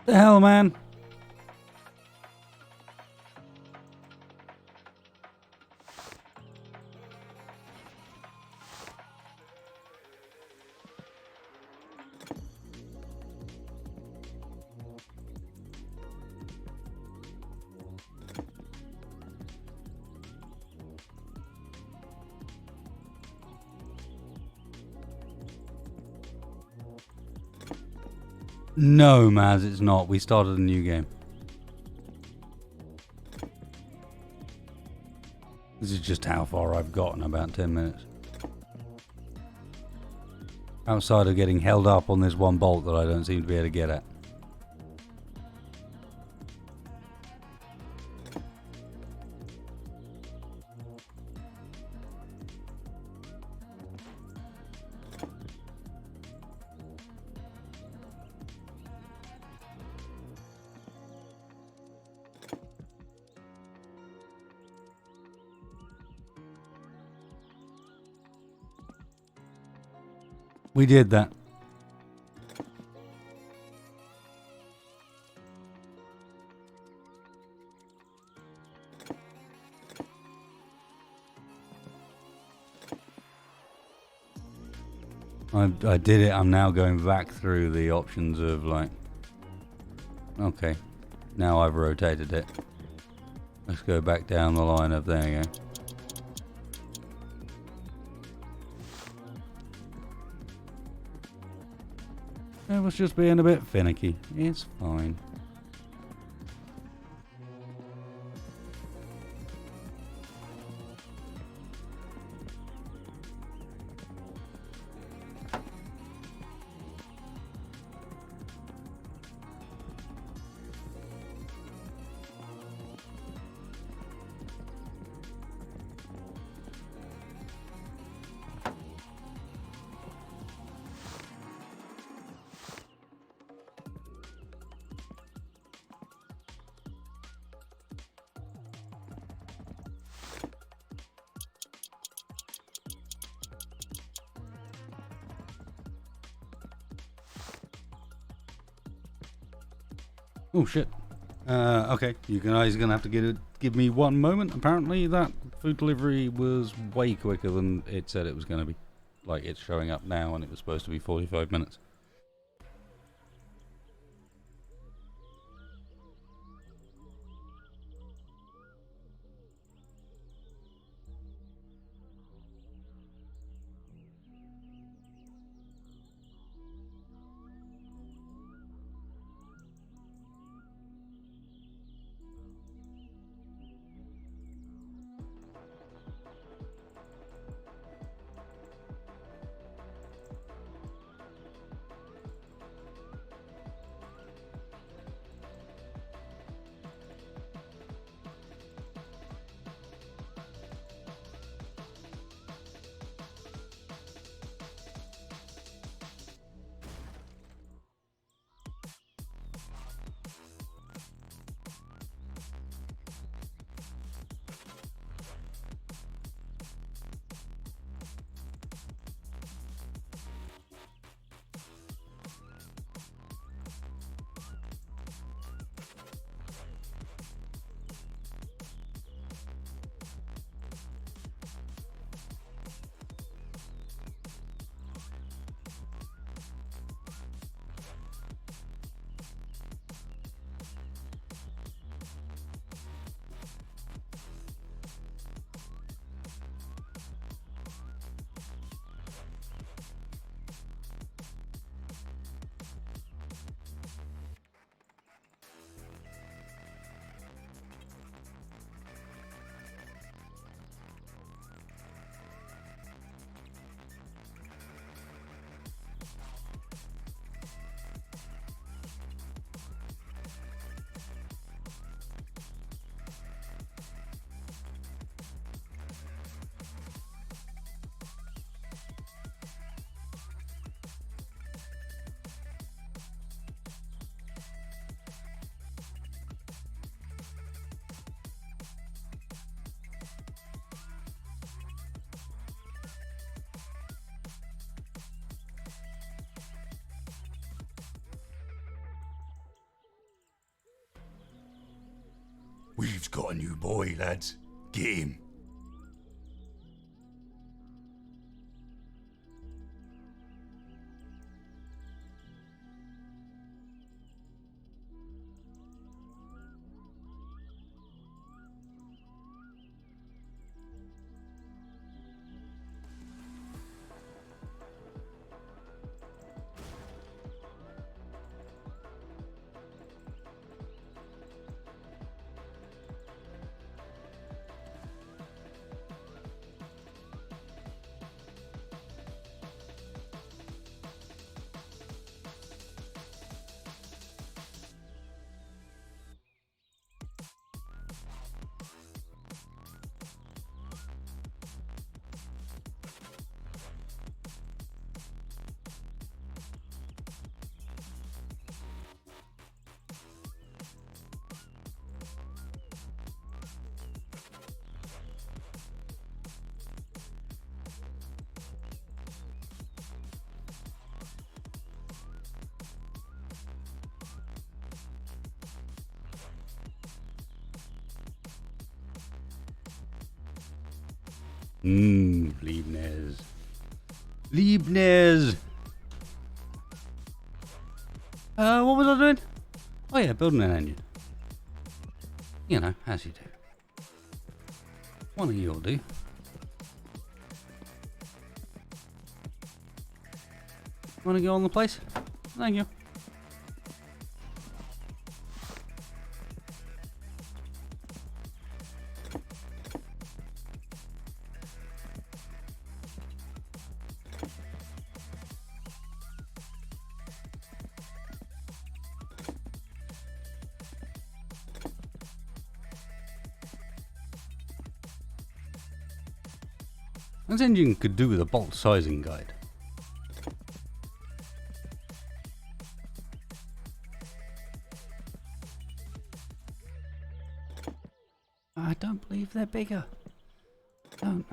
Speaker 1: The hell, man? No, Maz, it's not. We started a new game. This is just how far I've gotten, about 10 minutes. Outside of getting held up on this one bolt that I don't seem to be able to get at. We did that. I did it. I'm now going back through the options of like, okay, now I've rotated it. Let's go back down the line of, there you go. It was just being a bit finicky. It's fine. Oh shit. Okay, you guys are gonna have to give me one moment. Apparently that food delivery was way quicker than it said it was gonna be. Like, it's showing up now and it was supposed to be 45 minutes.
Speaker 13: We've got a new boy, lads. Get him.
Speaker 1: Leibniz. Leibniz! What was I doing? Oh yeah, building an engine. You know, as you do. One of you'll do. Wanna go on the place? Thank you. This engine could do with a bolt sizing guide. I don't believe they're bigger. Don't.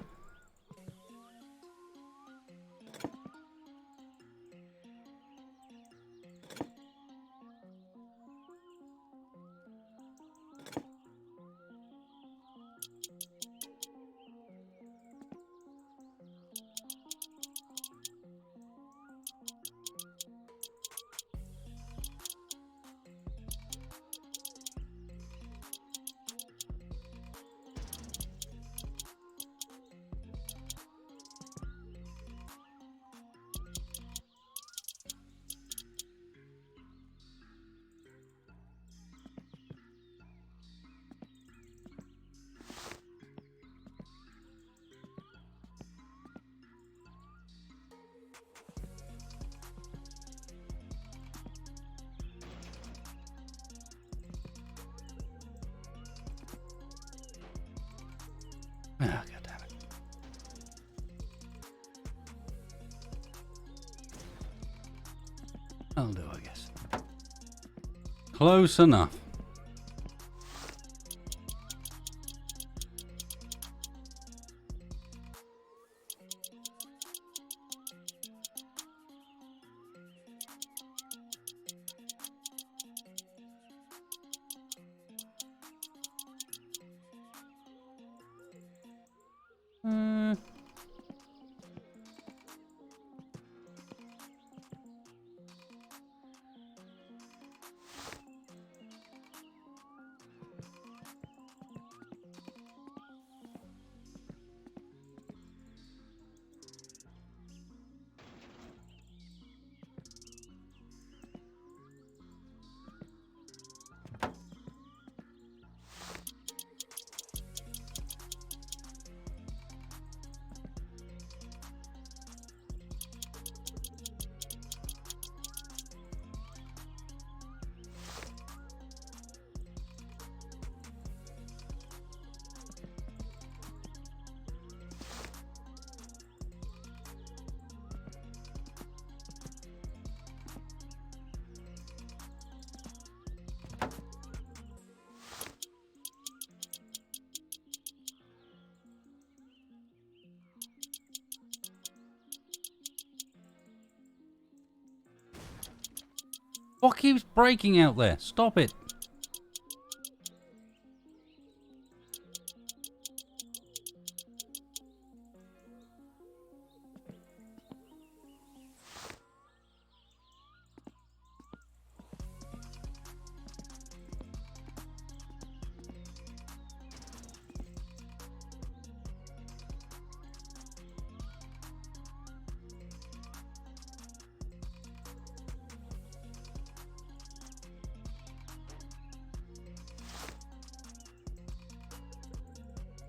Speaker 1: Oh, God damn it. I'll do, I guess. Close enough. What keeps breaking out there? Stop it.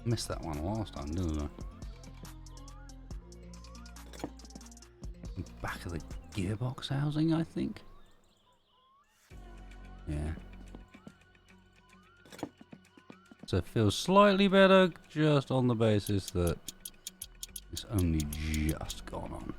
Speaker 1: Missed that one last time, didn't I? Back of the gearbox housing, I think. Yeah. So it feels slightly better just on the basis that it's only just gone on.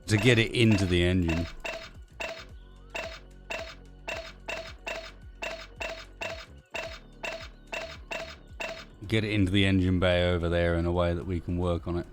Speaker 1: To get it into the engine. Get it into the engine bay over there in a way that we can work on it.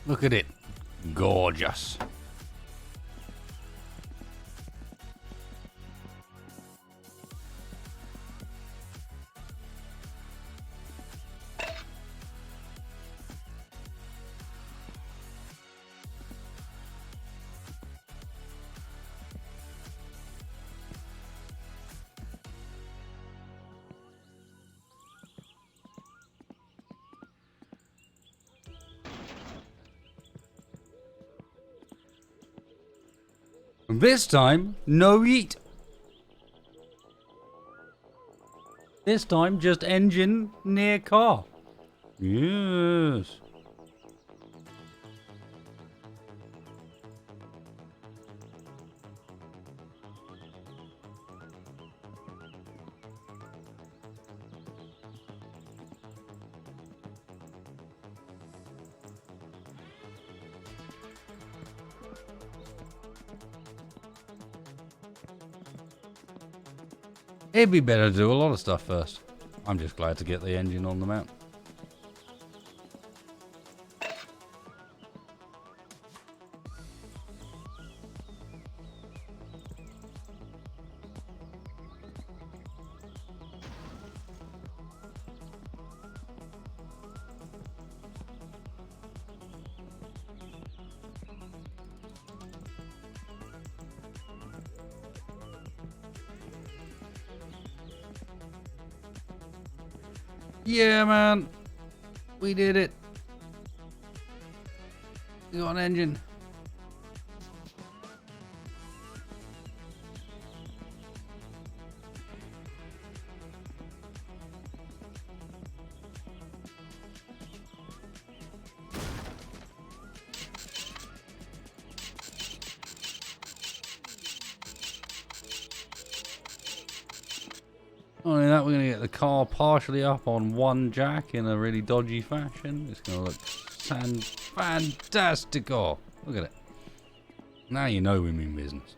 Speaker 1: Look at it. Gorgeous. This time, no eat. This time, just engine near car. Yes. It'd be better to do a lot of stuff first. I'm just glad to get the engine on the mount. Yeah, man. We did it. We got an engine. Following that, we're going to get the car partially up on one jack in a really dodgy fashion. It's going to look fantastical. Look at it. Now you know we mean business.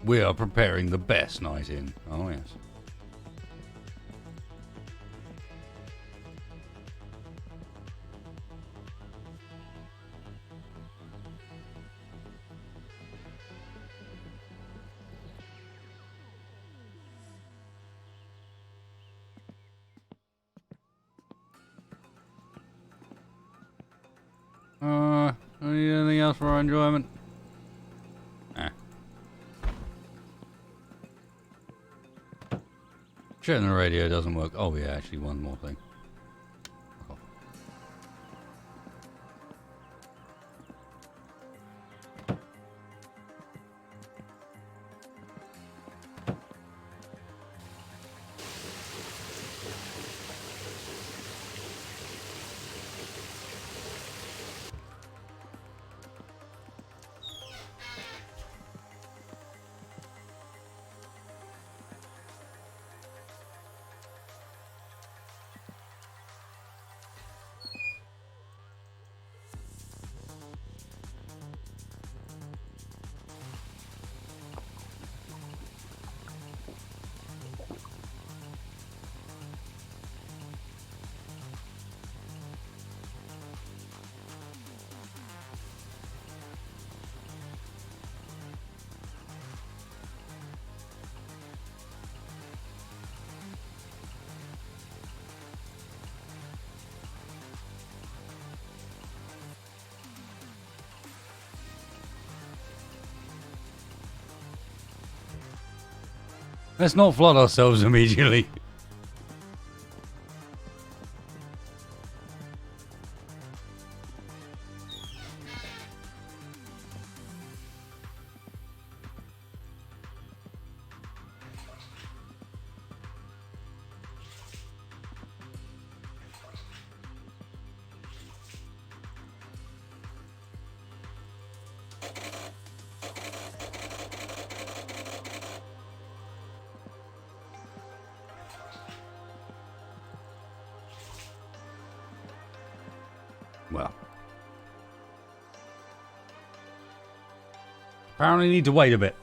Speaker 1: We are preparing the best night in. Oh, yes. Anything else for our enjoyment? Shit, the radio doesn't work. Oh yeah, actually one more thing. Let's not flood ourselves immediately. Well. Apparently need to wait a bit.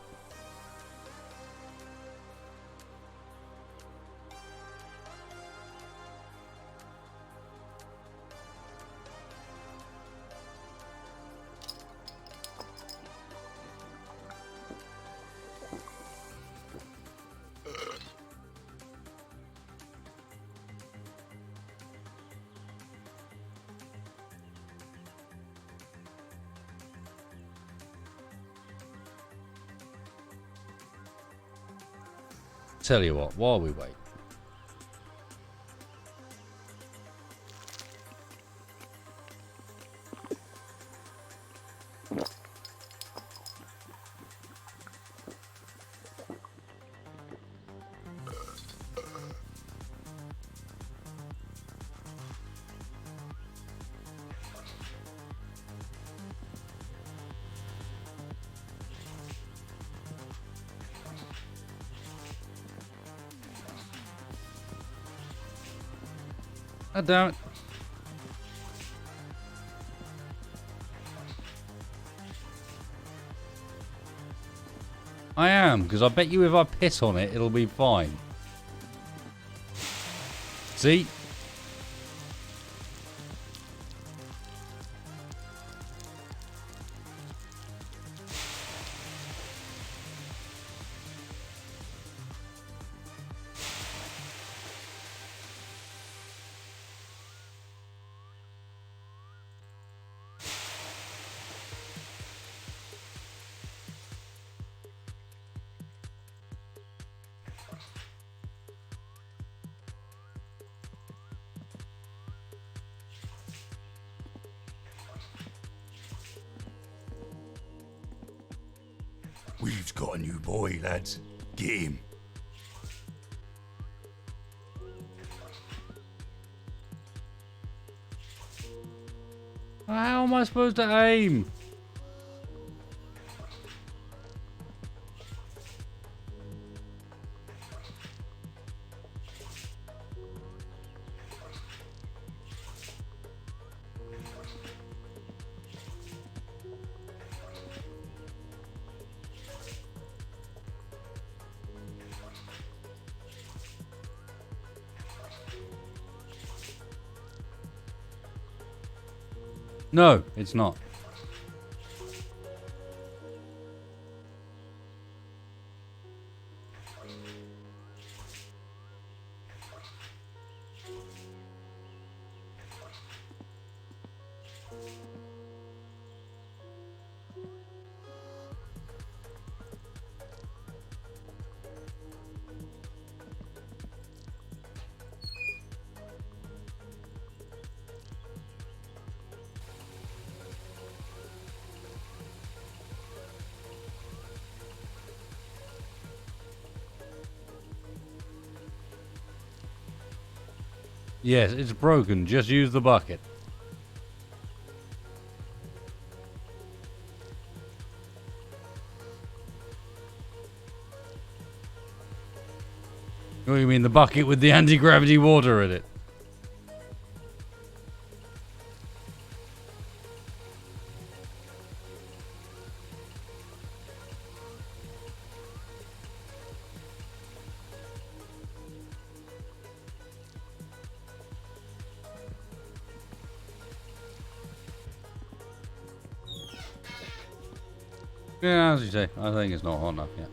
Speaker 1: Tell you what, while we wait. God damn it. I am, because I bet you if I piss on it, it'll be fine. See?
Speaker 13: We've got a new boy, lads. Get him.
Speaker 1: How am I supposed to aim? No, it's not. Yes, it's broken. Just use the bucket. What do you mean, the bucket with the anti-gravity water in it? Yeah, as you say, I think it's not hot enough yet.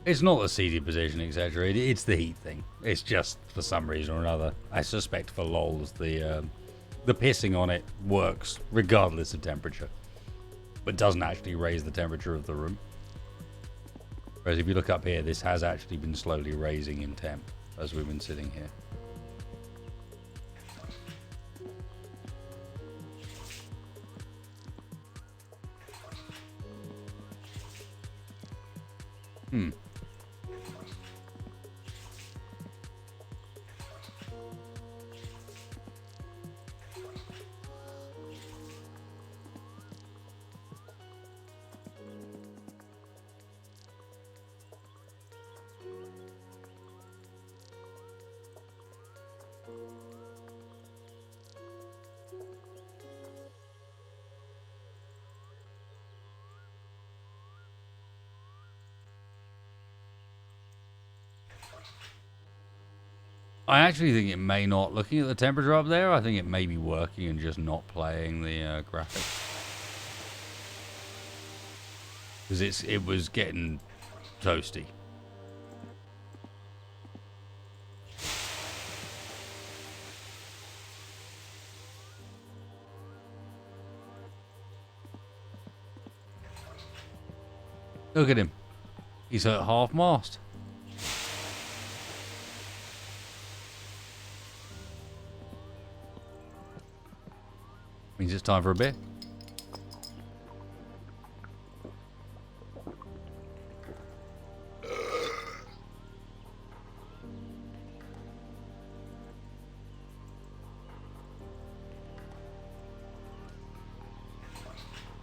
Speaker 1: It's not the seating position exaggerated, it's the heat thing. It's just, for some reason or another, I suspect for lols, the pissing on it works regardless of temperature. But doesn't actually raise the temperature of the room. Whereas if you look up here, this has actually been slowly raising in temp as we've been sitting here. Hmm. I actually think it may not. Looking at the temperature up there, I think it may be working and just not playing the graphics. Because it was getting toasty. Look at him. He's at half mast. Means it's time for a beer.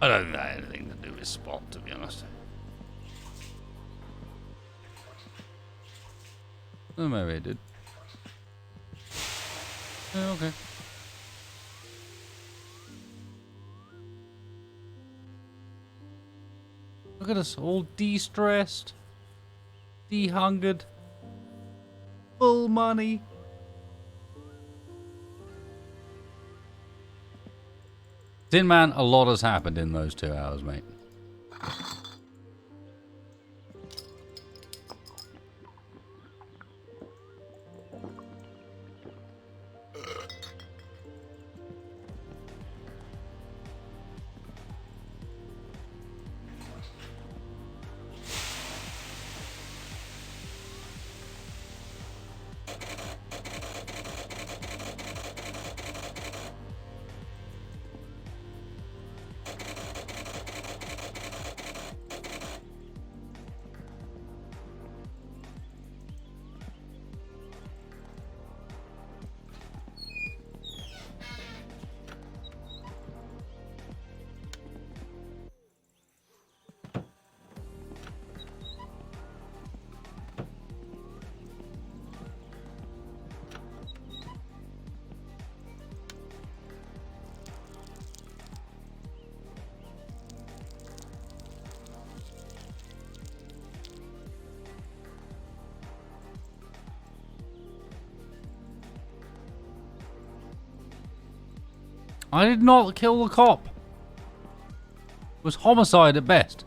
Speaker 1: I don't think that had anything to do with Spot, to be honest. Oh, maybe it did. Oh, okay. Look at us, all de-stressed, de-hungered, full money. Tin Man, a lot has happened in those 2 hours, mate. I did not kill the cop. It was homicide at best.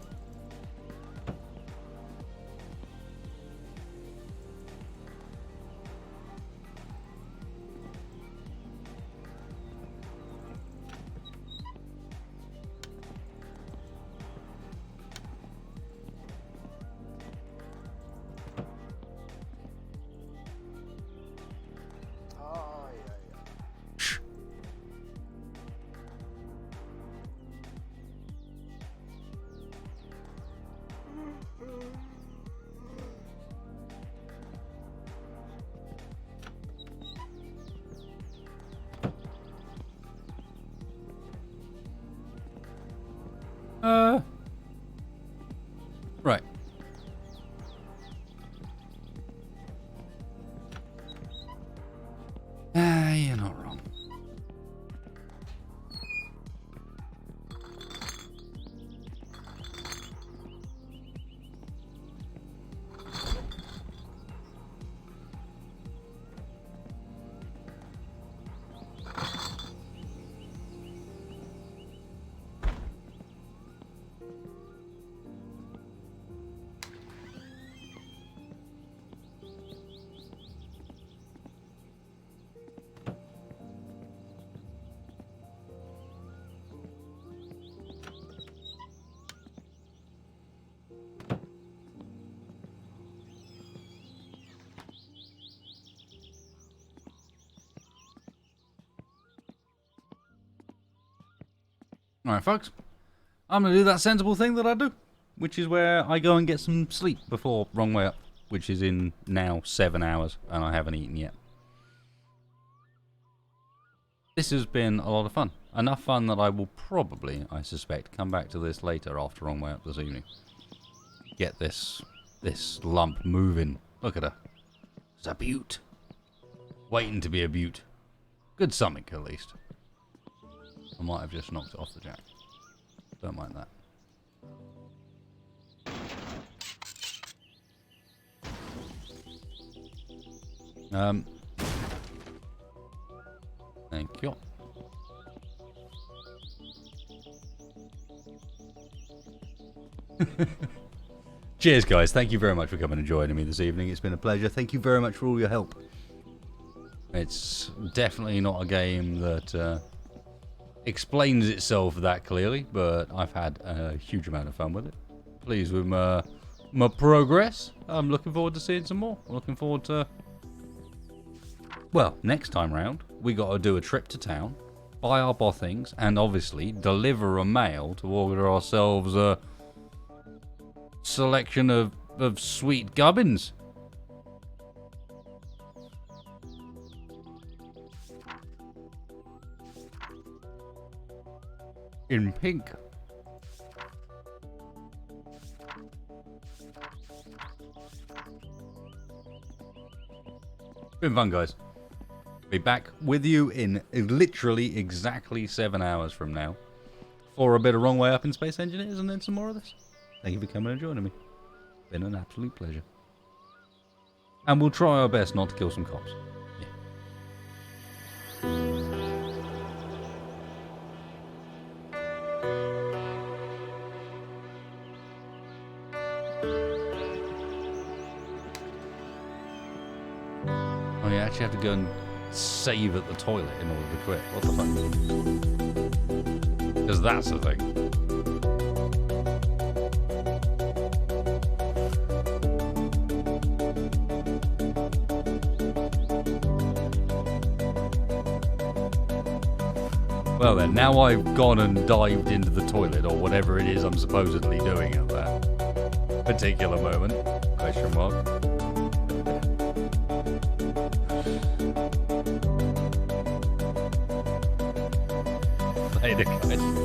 Speaker 1: Right. You're not wrong. Alright, folks. I'm going to do that sensible thing that I do, which is where I go and get some sleep before Wrong Way Up, which is in now 7 hours, and I haven't eaten yet. This has been a lot of fun. Enough fun that I will probably, I suspect, come back to this later after Wrong Way Up this evening. Get this lump moving. Look at her. It's a beaut. Waiting to be a beaut. Good something, at least. I might have just knocked it off the jack. Don't mind that. Thank you. Cheers, guys. Thank you very much for coming and joining me this evening. It's been a pleasure. Thank you very much for all your help. It's definitely not a game that explains itself that clearly, but I've had a huge amount of fun with it. pleased with my progress. I'm looking forward to seeing some more. I'm looking forward to... Well, next time round, we got to do a trip to town, buy our bothings, and obviously deliver a mail to order ourselves a selection of sweet gubbins. In pink. Been fun, guys. Be back with you in literally exactly 7 hours from now for a bit of Wrong Way Up in Space Engineers and then some more of this. Thank you for coming and joining me. Been an absolute pleasure. And we'll try our best not to kill some cops. Yeah. Oh, you actually have to go and save at the toilet in order to quit. What the fuck? Because that's the thing. Well then, now I've gone and dived into the toilet, or whatever it is I'm supposedly doing at that particular moment. Question mark. Later, guys.